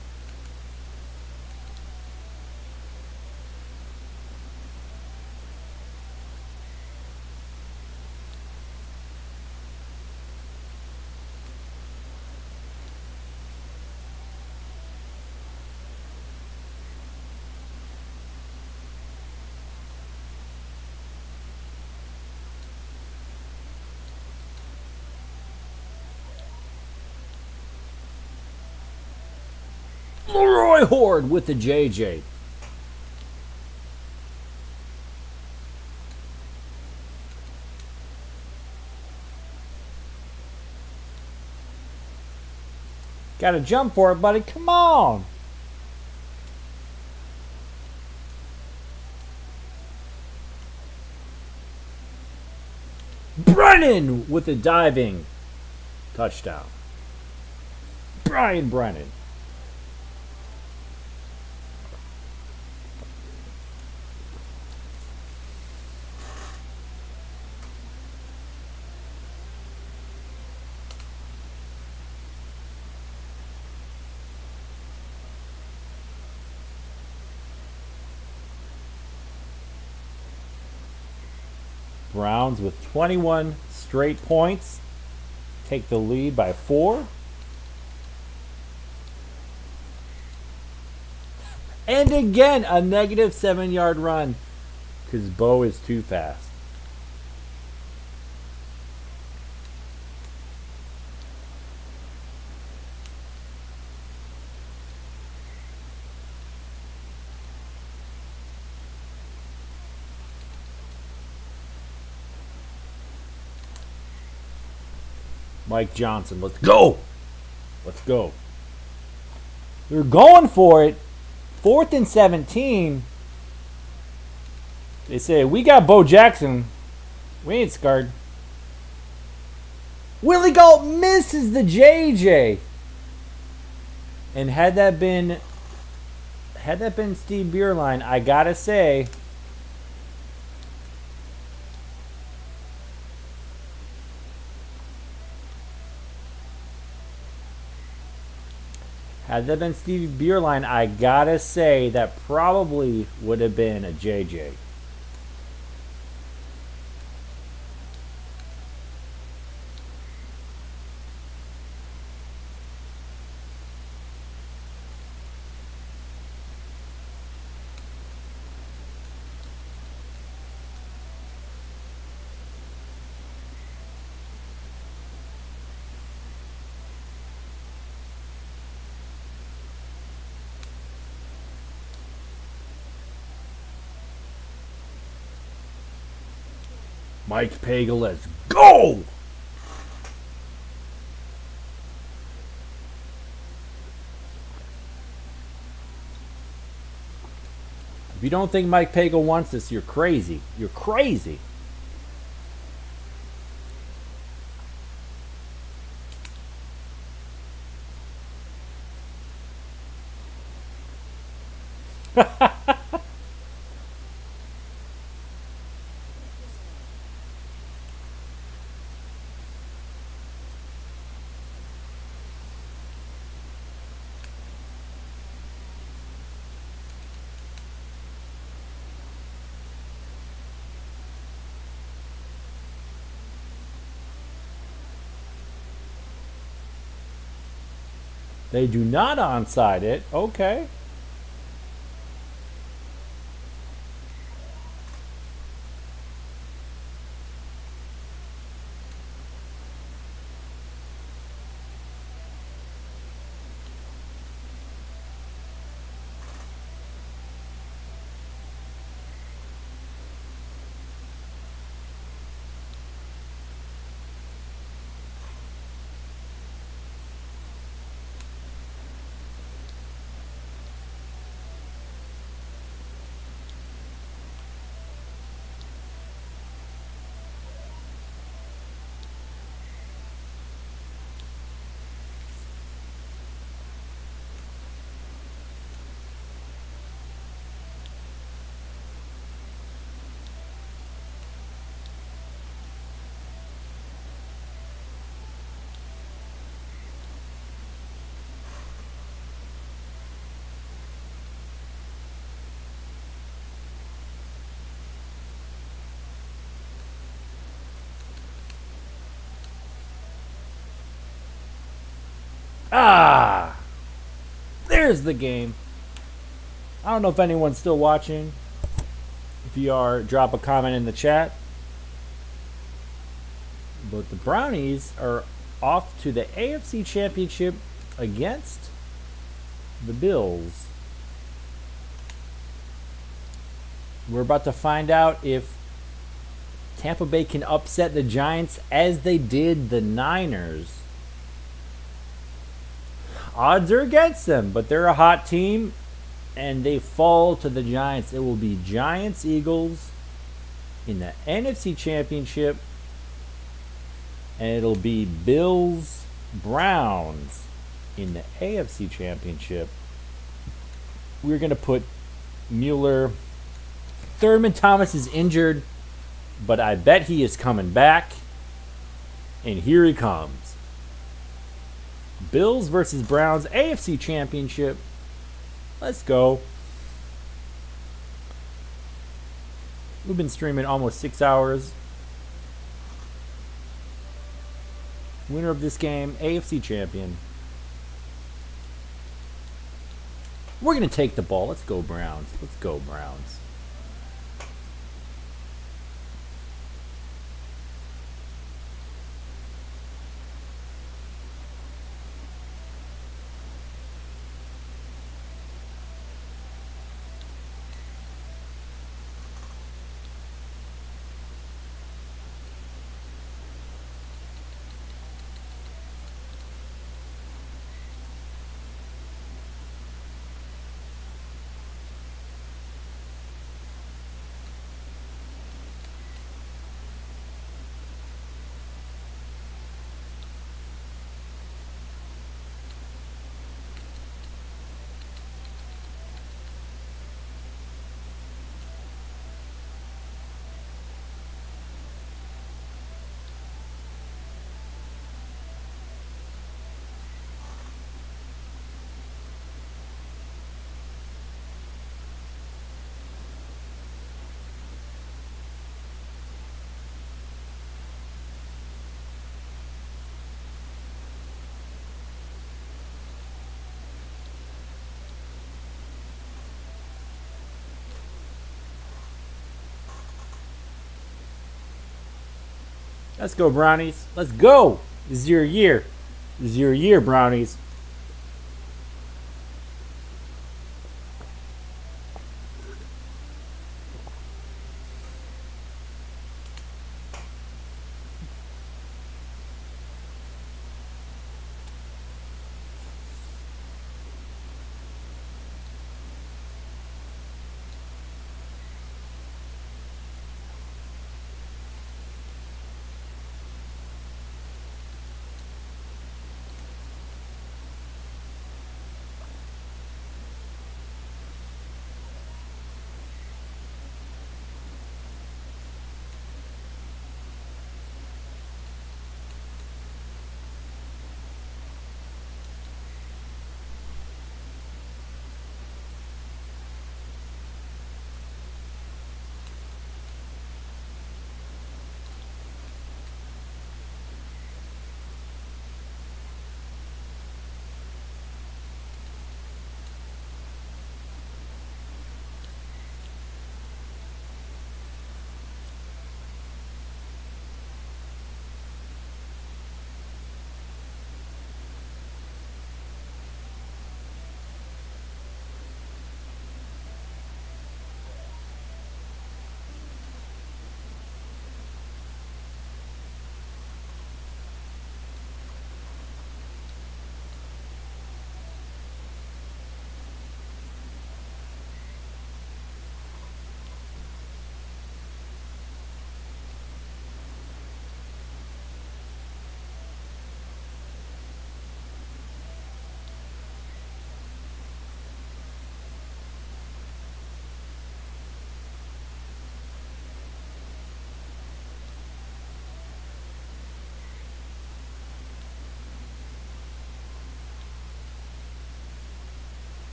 Leroy Horde with the JJ. Gotta jump for it, buddy. Come on. Brennan with the diving touchdown. Brian Brennan. Browns with 21 straight points take the lead by 4. And again, a negative 7-yard run because Bo is too fast. Mike Johnson, let's go. Let's go. They're going for it. 4th and 17. They say, we got Bo Jackson. We ain't scared. Willie Galt misses the JJ. And had that been Steve Bierlein, I gotta say, had that been Stevie Bierlein, I gotta say that probably would have been a JJ. Mike Pagel, let's go! If you don't think Mike Pagel wants this, you're crazy. You're crazy. They do not onside it. Okay. Ah! There's the game. I don't know if anyone's still watching. If you are, drop a comment in the chat. But the Brownies are off to the AFC Championship against the Bills. We're about to find out if Tampa Bay can upset the Giants as they did the Niners. Odds are against them, but they're a hot team, and they fall to the Giants. It will be Giants-Eagles in the NFC Championship, and it'll be Bills-Browns in the AFC Championship. We're going to put Mueller. Thurman Thomas is injured, but I bet he is coming back, and here he comes. Bills versus Browns, AFC Championship. Let's go. We've been streaming almost 6 hours. Winner of this game, AFC champion. We're going to take the ball. Let's go Browns. Let's go Browns. Let's go, Brownies. Let's go. This is your year. This is your year, Brownies.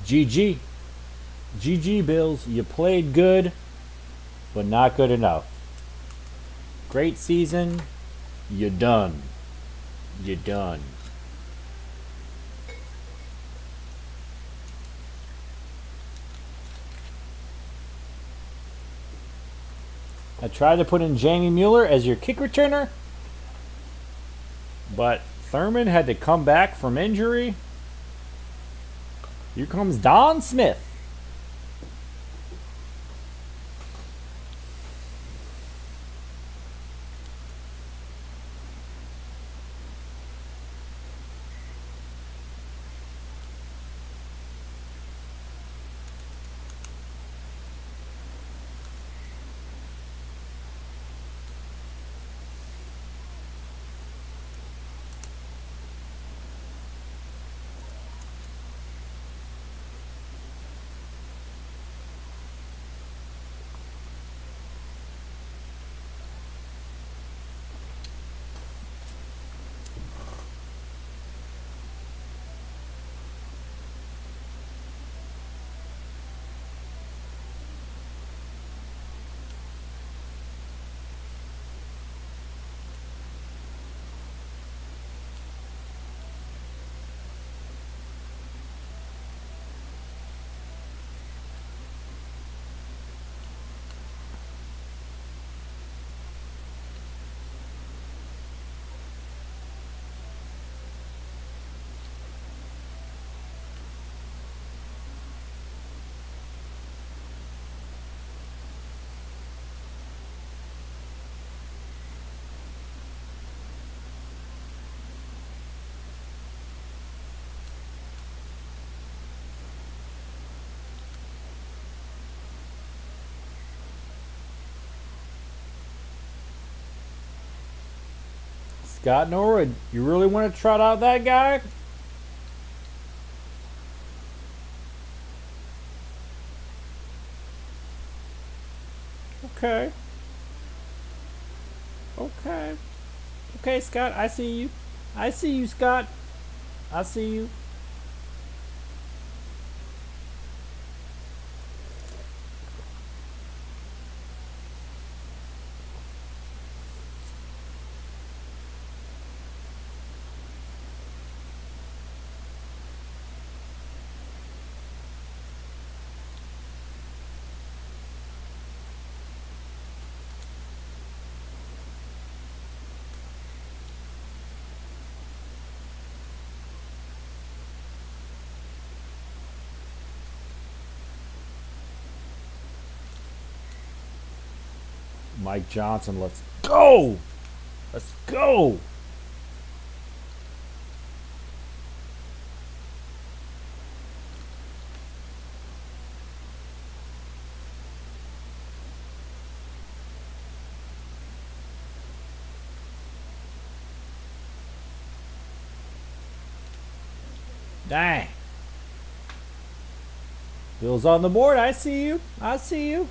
GG. GG, Bills. You played good, but not good enough. Great season. You done. You done. I tried to put in Jamie Mueller as your kick returner, but Thurman had to come back from injury. Here comes Don Smith. Scott Norwood, you really want to trot out that guy? Okay. Okay. Okay, Scott, I see you. I see you, Scott. I see you. Mike Johnson, let's go! Let's go! Dang. Bill's on the board. I see you. I see you.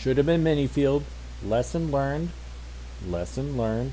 Should have been Minifield. Lesson learned. Lesson learned.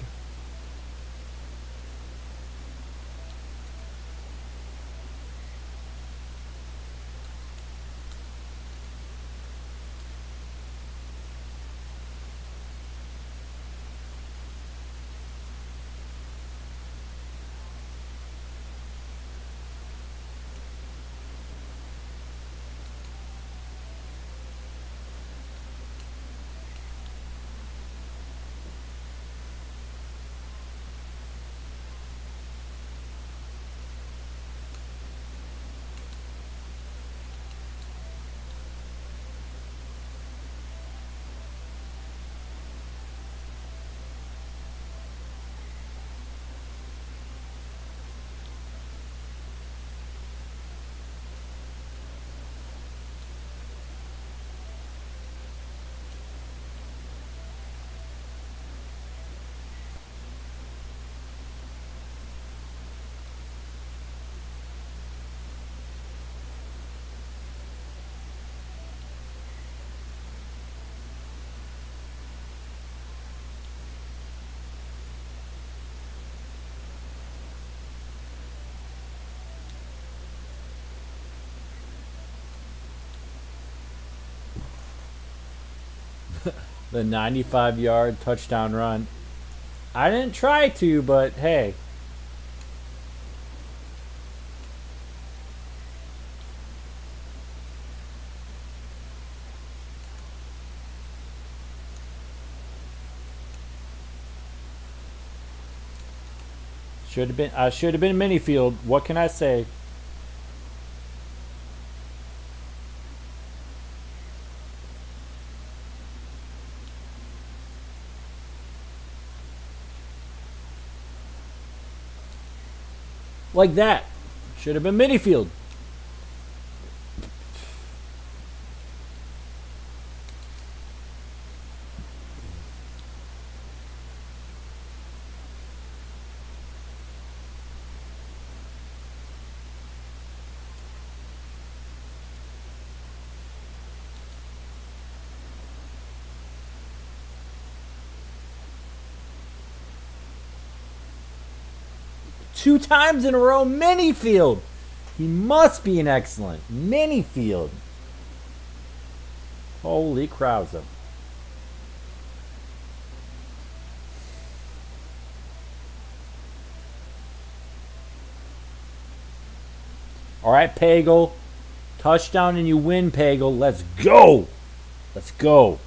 The 95-yard touchdown run. I didn't try to, but hey. Should have been. I should have been Minifield. What can I say? Like that. Should have been Minifield. Two times in a row, Minifield. He must be an excellent Minifield. Holy crowza. All right, Pagel. Touchdown and you win, Pagel. Let's go. Let's go.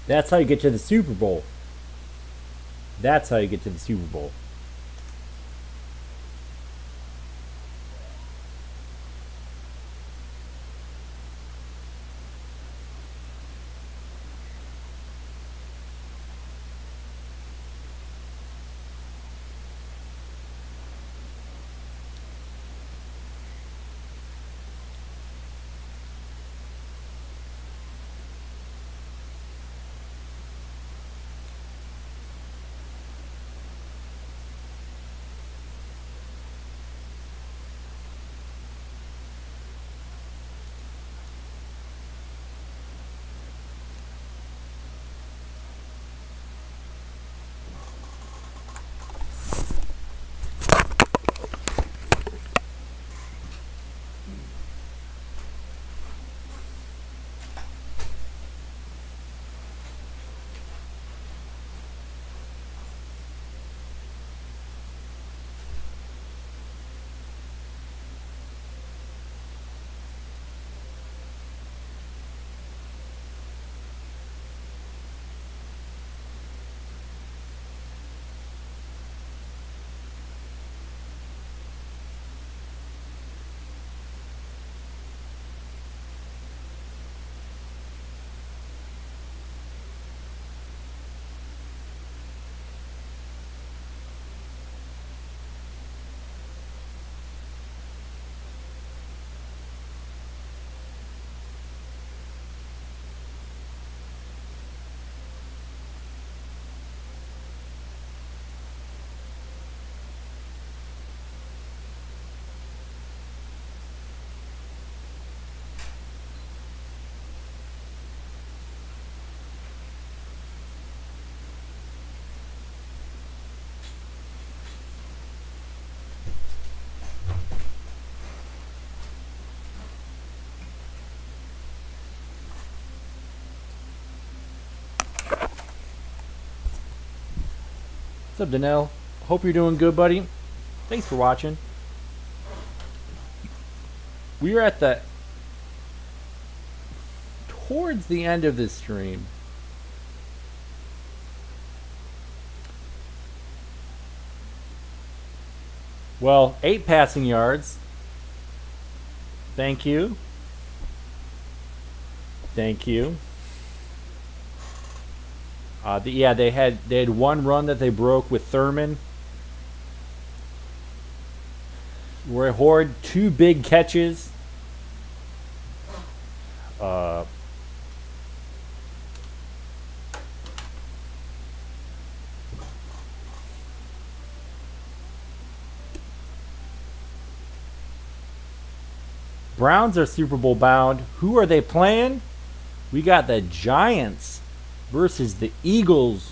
That's how you get to the Super Bowl. That's how you get to the Super Bowl. What's up, Danelle? Hope you're doing good, buddy. Thanks for watching. We are at the towards the end of this stream. Well, 8 passing yards. Thank you. Thank you. They had one run that they broke with Thurman. Roy Horde, 2 big catches. Browns are Super Bowl bound. Who are they playing? We got the Giants versus the Eagles.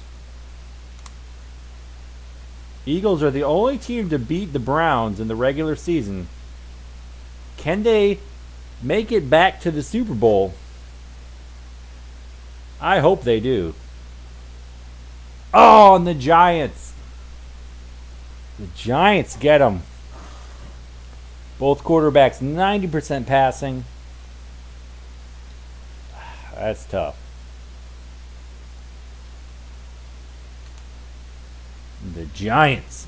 Eagles are the only team to beat the Browns in the regular season. Can they make it back to the Super Bowl? I hope they do. Oh, and the Giants. The Giants get them. Both quarterbacks 90% passing. That's tough. The Giants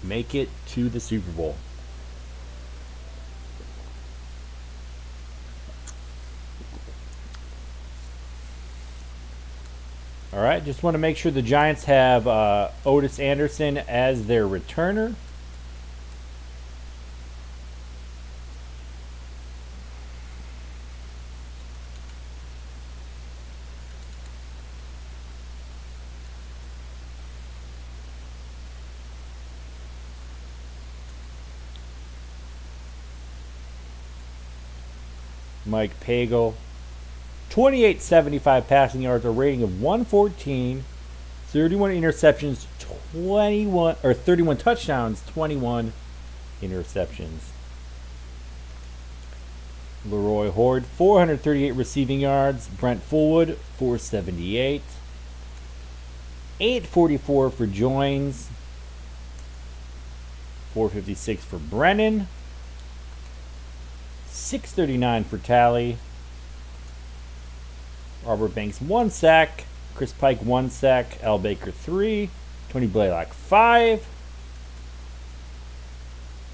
make it to the Super Bowl. All right, just want to make sure the Giants have Otis Anderson as their returner. Mike Pagel, 2875 passing yards, a rating of 114, 31 interceptions, 31 touchdowns, 21 interceptions. Leroy Horde, 438 receiving yards. Brent Fullwood, 478. 844 for Joins. 456 for Brennan. 639 for Tally. Robert Banks 1 sack. Chris Pike 1 sack. Al Baker 3. Tony Blaylock 5.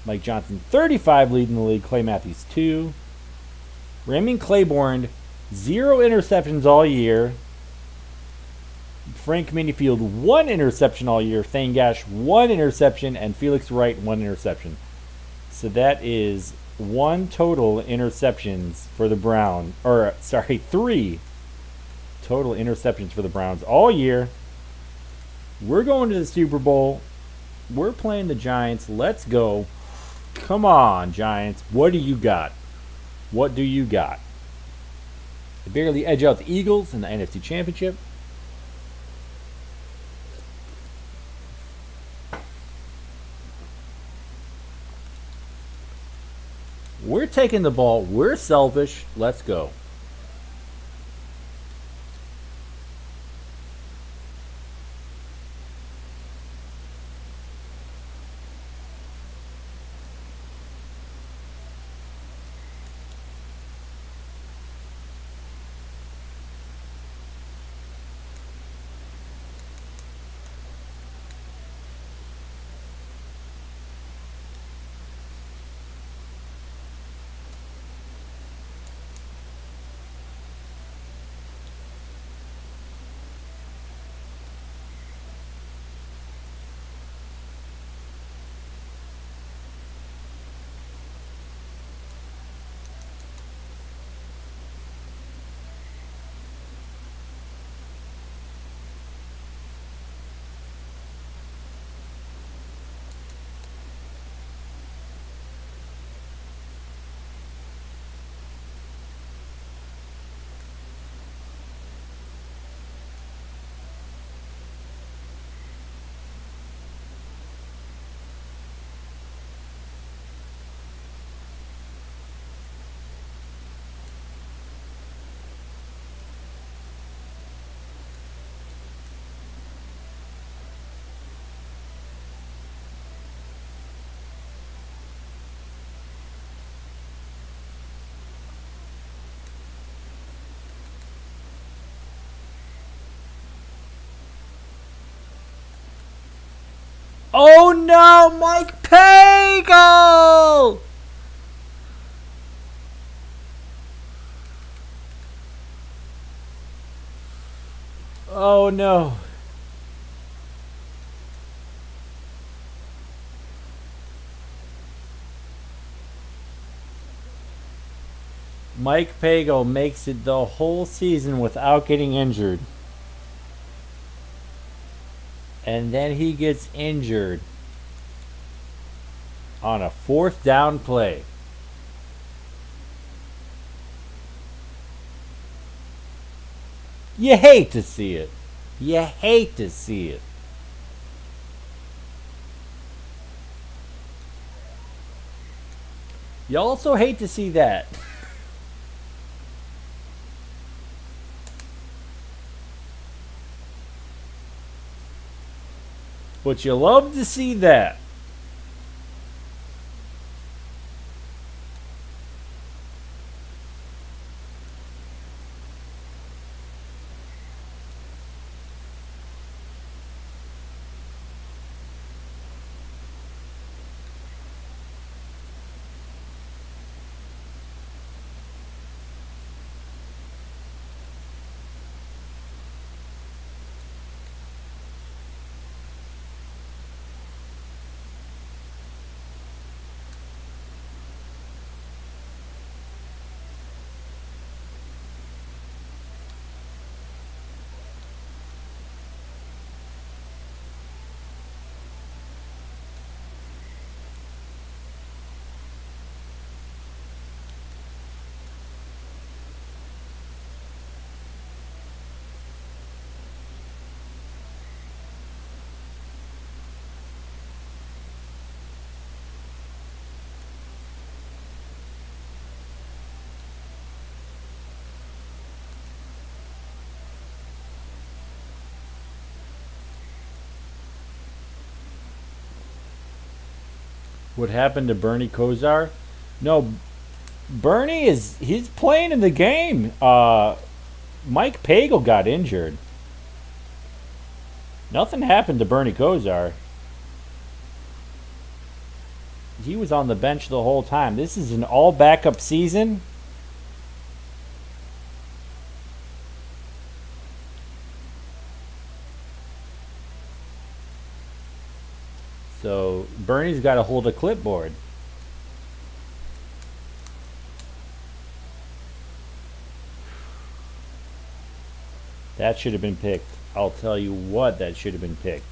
Mike Johnson 35 leading the league. Clay Matthews 2. Raymond Claiborne 0 interceptions all year. Frank Minifield 1 interception all year. Thane Gash 1 interception. And Felix Wright 1 interception. So that is 1 total interceptions for the Browns. 3 total interceptions for the Browns all year. We're going to the Super Bowl. We're playing the Giants. Let's go. Come on, Giants. What do you got? What do you got? They barely edge out the Eagles in the NFC Championship. We're taking the ball. We're selfish. Let's go. Oh no, Mike Pagel! Oh no. Mike Pagel makes it the whole season without getting injured. And then he gets injured on a fourth down play. You hate to see it. You hate to see it. You also hate to see that. But you love to see that. What happened to Bernie Kosar? No, he's playing in the game. Mike Pagel got injured. Nothing happened to Bernie Kosar. He was on the bench the whole time. This is an all backup season. So Bernie's got to hold a clipboard. That should have been picked. I'll tell you what, that should have been picked.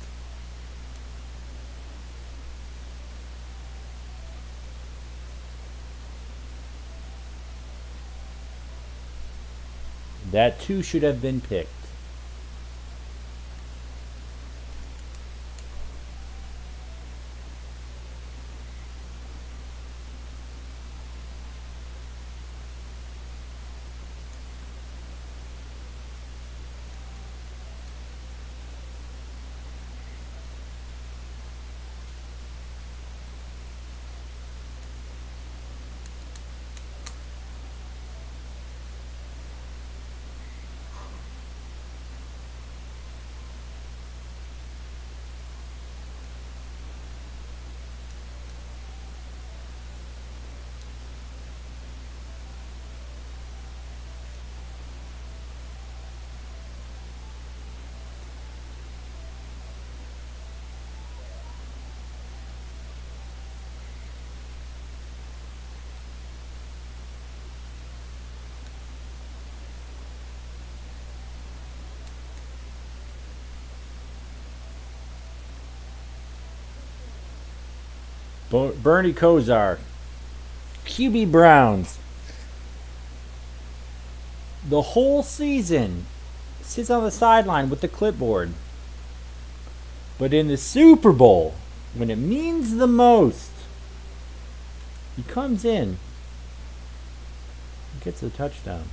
That too should have been picked. Bernie Kosar, QB Browns. The whole season sits on the sideline with the clipboard. But in the Super Bowl, when it means the most, he comes in and gets a touchdown.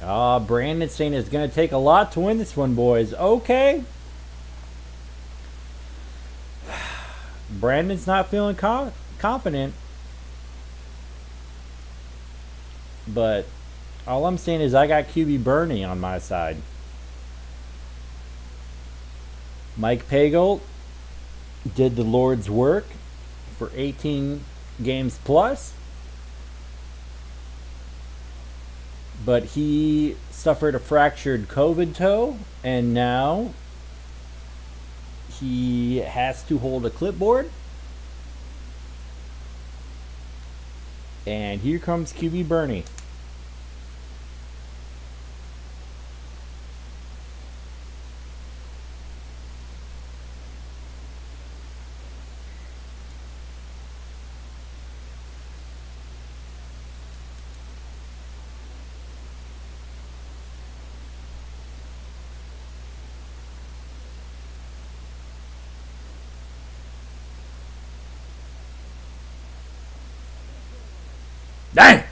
Brandon saying it's going to take a lot to win this one, boys. Okay. Brandon's not feeling confident. But all I'm saying is I got QB Bernie on my side. Mike Pagel did the Lord's work for 18 games plus. But he suffered a fractured COVID toe, and now he has to hold a clipboard. And here comes QB Bernie. Dang!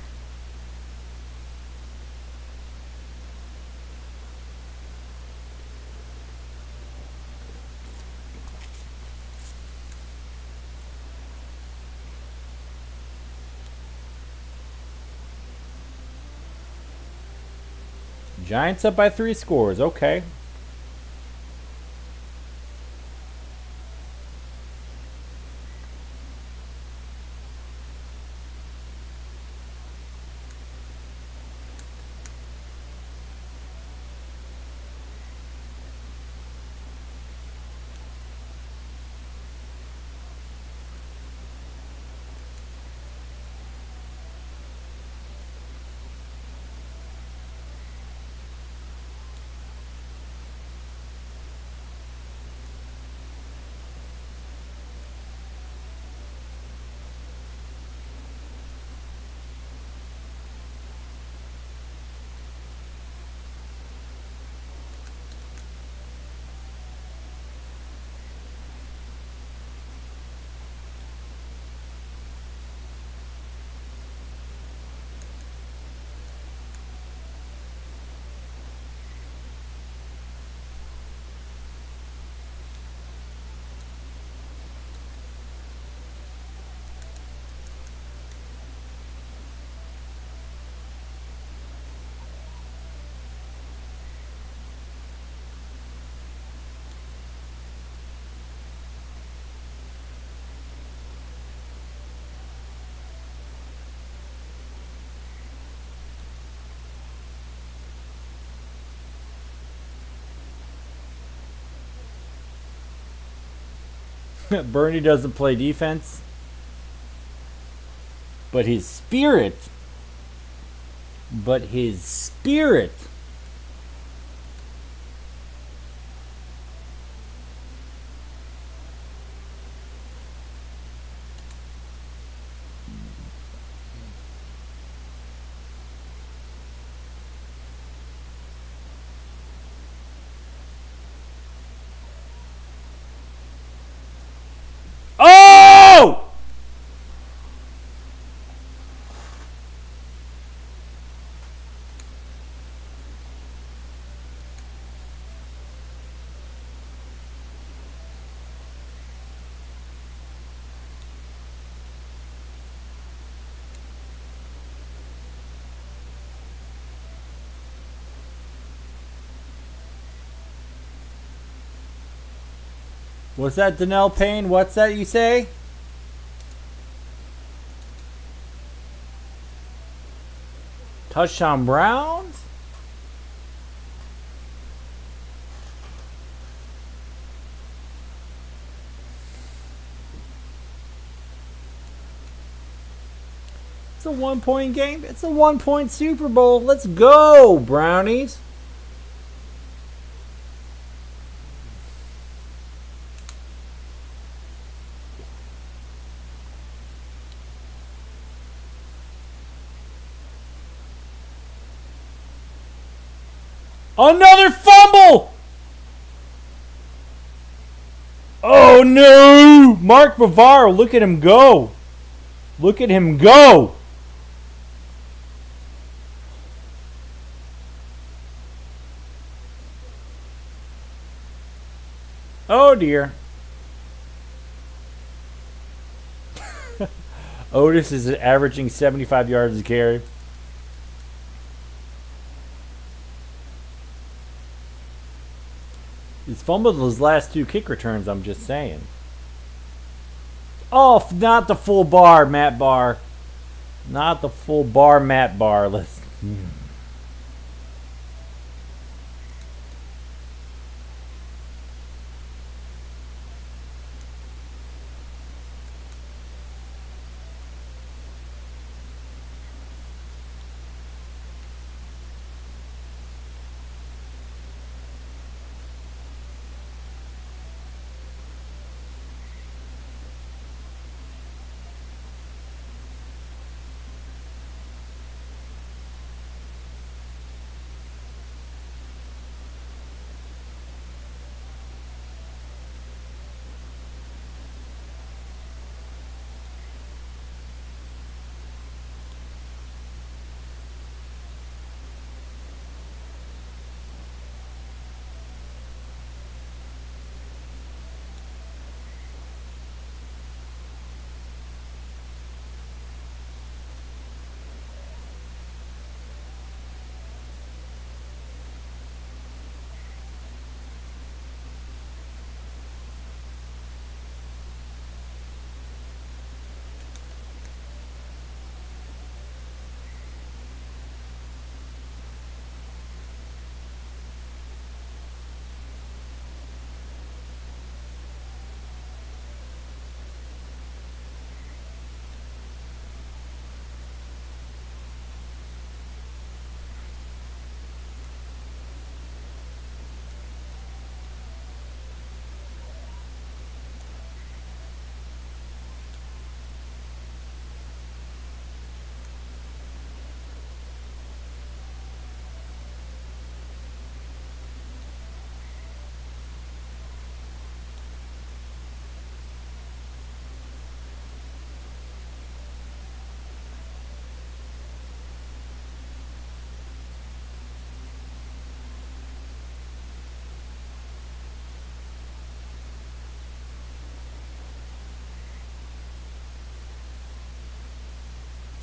Giants up by 3 scores. Okay. Bernie doesn't play defense, but his spirit. Oh! What's that, Donnell Payne? What's that you say? Touchdown Browns? It's a 1-point game. It's a 1-point Super Bowl. Let's go, Brownies. Another fumble! Oh no! Mark Bavaro, look at him go. Look at him go. Oh dear. Otis is averaging 75 yards a carry. He's fumbled his last 2 kick returns, I'm just saying. Oh, not the full bar, Matt Barr. Not the full bar, Matt Barr. Let's.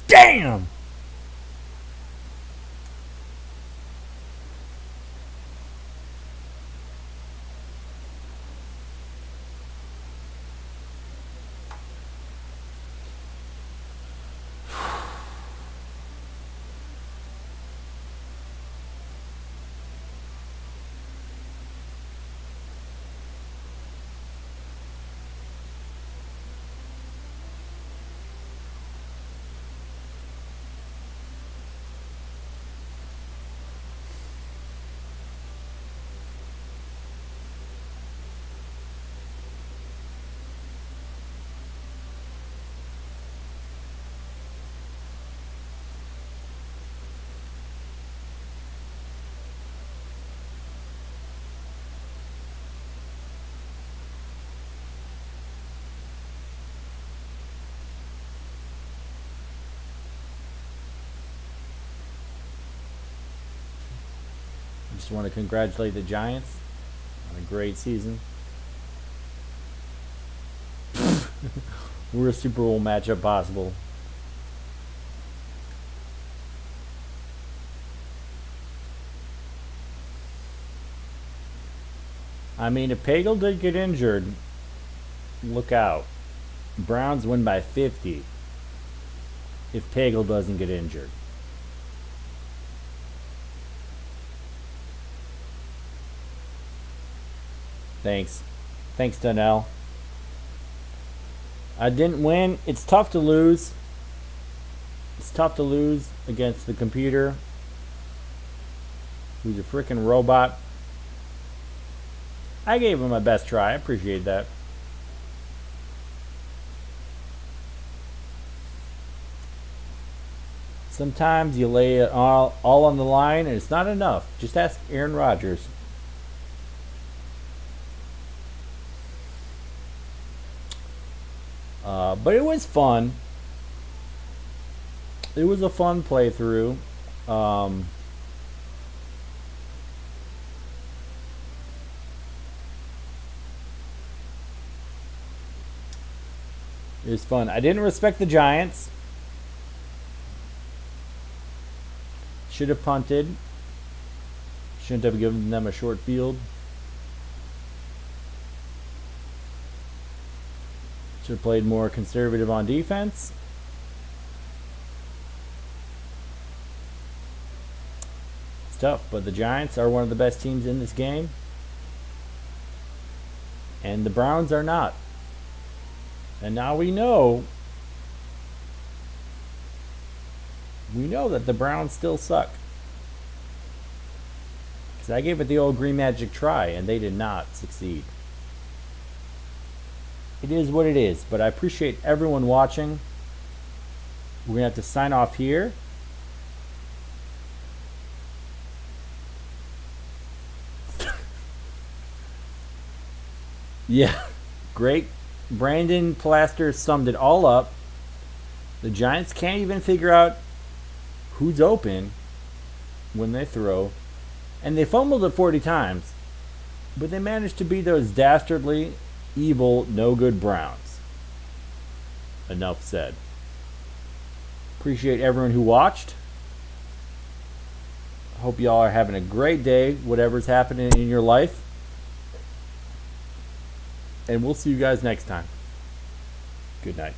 Damn! Just want to congratulate the Giants on a great season. Worst Super Bowl matchup possible. I mean, if Pagel did get injured, look out. Browns win by 50 if Pagel doesn't get injured. Thanks. Thanks, Donnell. I didn't win. It's tough to lose. It's tough to lose against the computer, who's a freaking robot. I gave him my best try. I appreciate that. Sometimes you lay it all on the line and it's not enough. Just ask Aaron Rodgers. But it was fun. It was a fun playthrough. It was fun. I didn't respect the Giants. Should have punted. Shouldn't have given them a short field. Should have played more conservative on defense. It's tough, but the Giants are one of the best teams in this game. And the Browns are not. And now we know that the Browns still suck. Because I gave it the old Green Majik try, and they did not succeed. It is what it is, but I appreciate everyone watching. We're going to have to sign off here. Yeah, great. Brandon Plaster summed it all up. The Giants can't even figure out who's open when they throw. And they fumbled it 40 times. But they managed to beat those dastardly, evil, no-good Browns. Enough said. Appreciate everyone who watched. Hope y'all are having a great day, whatever's happening in your life. And we'll see you guys next time. Good night.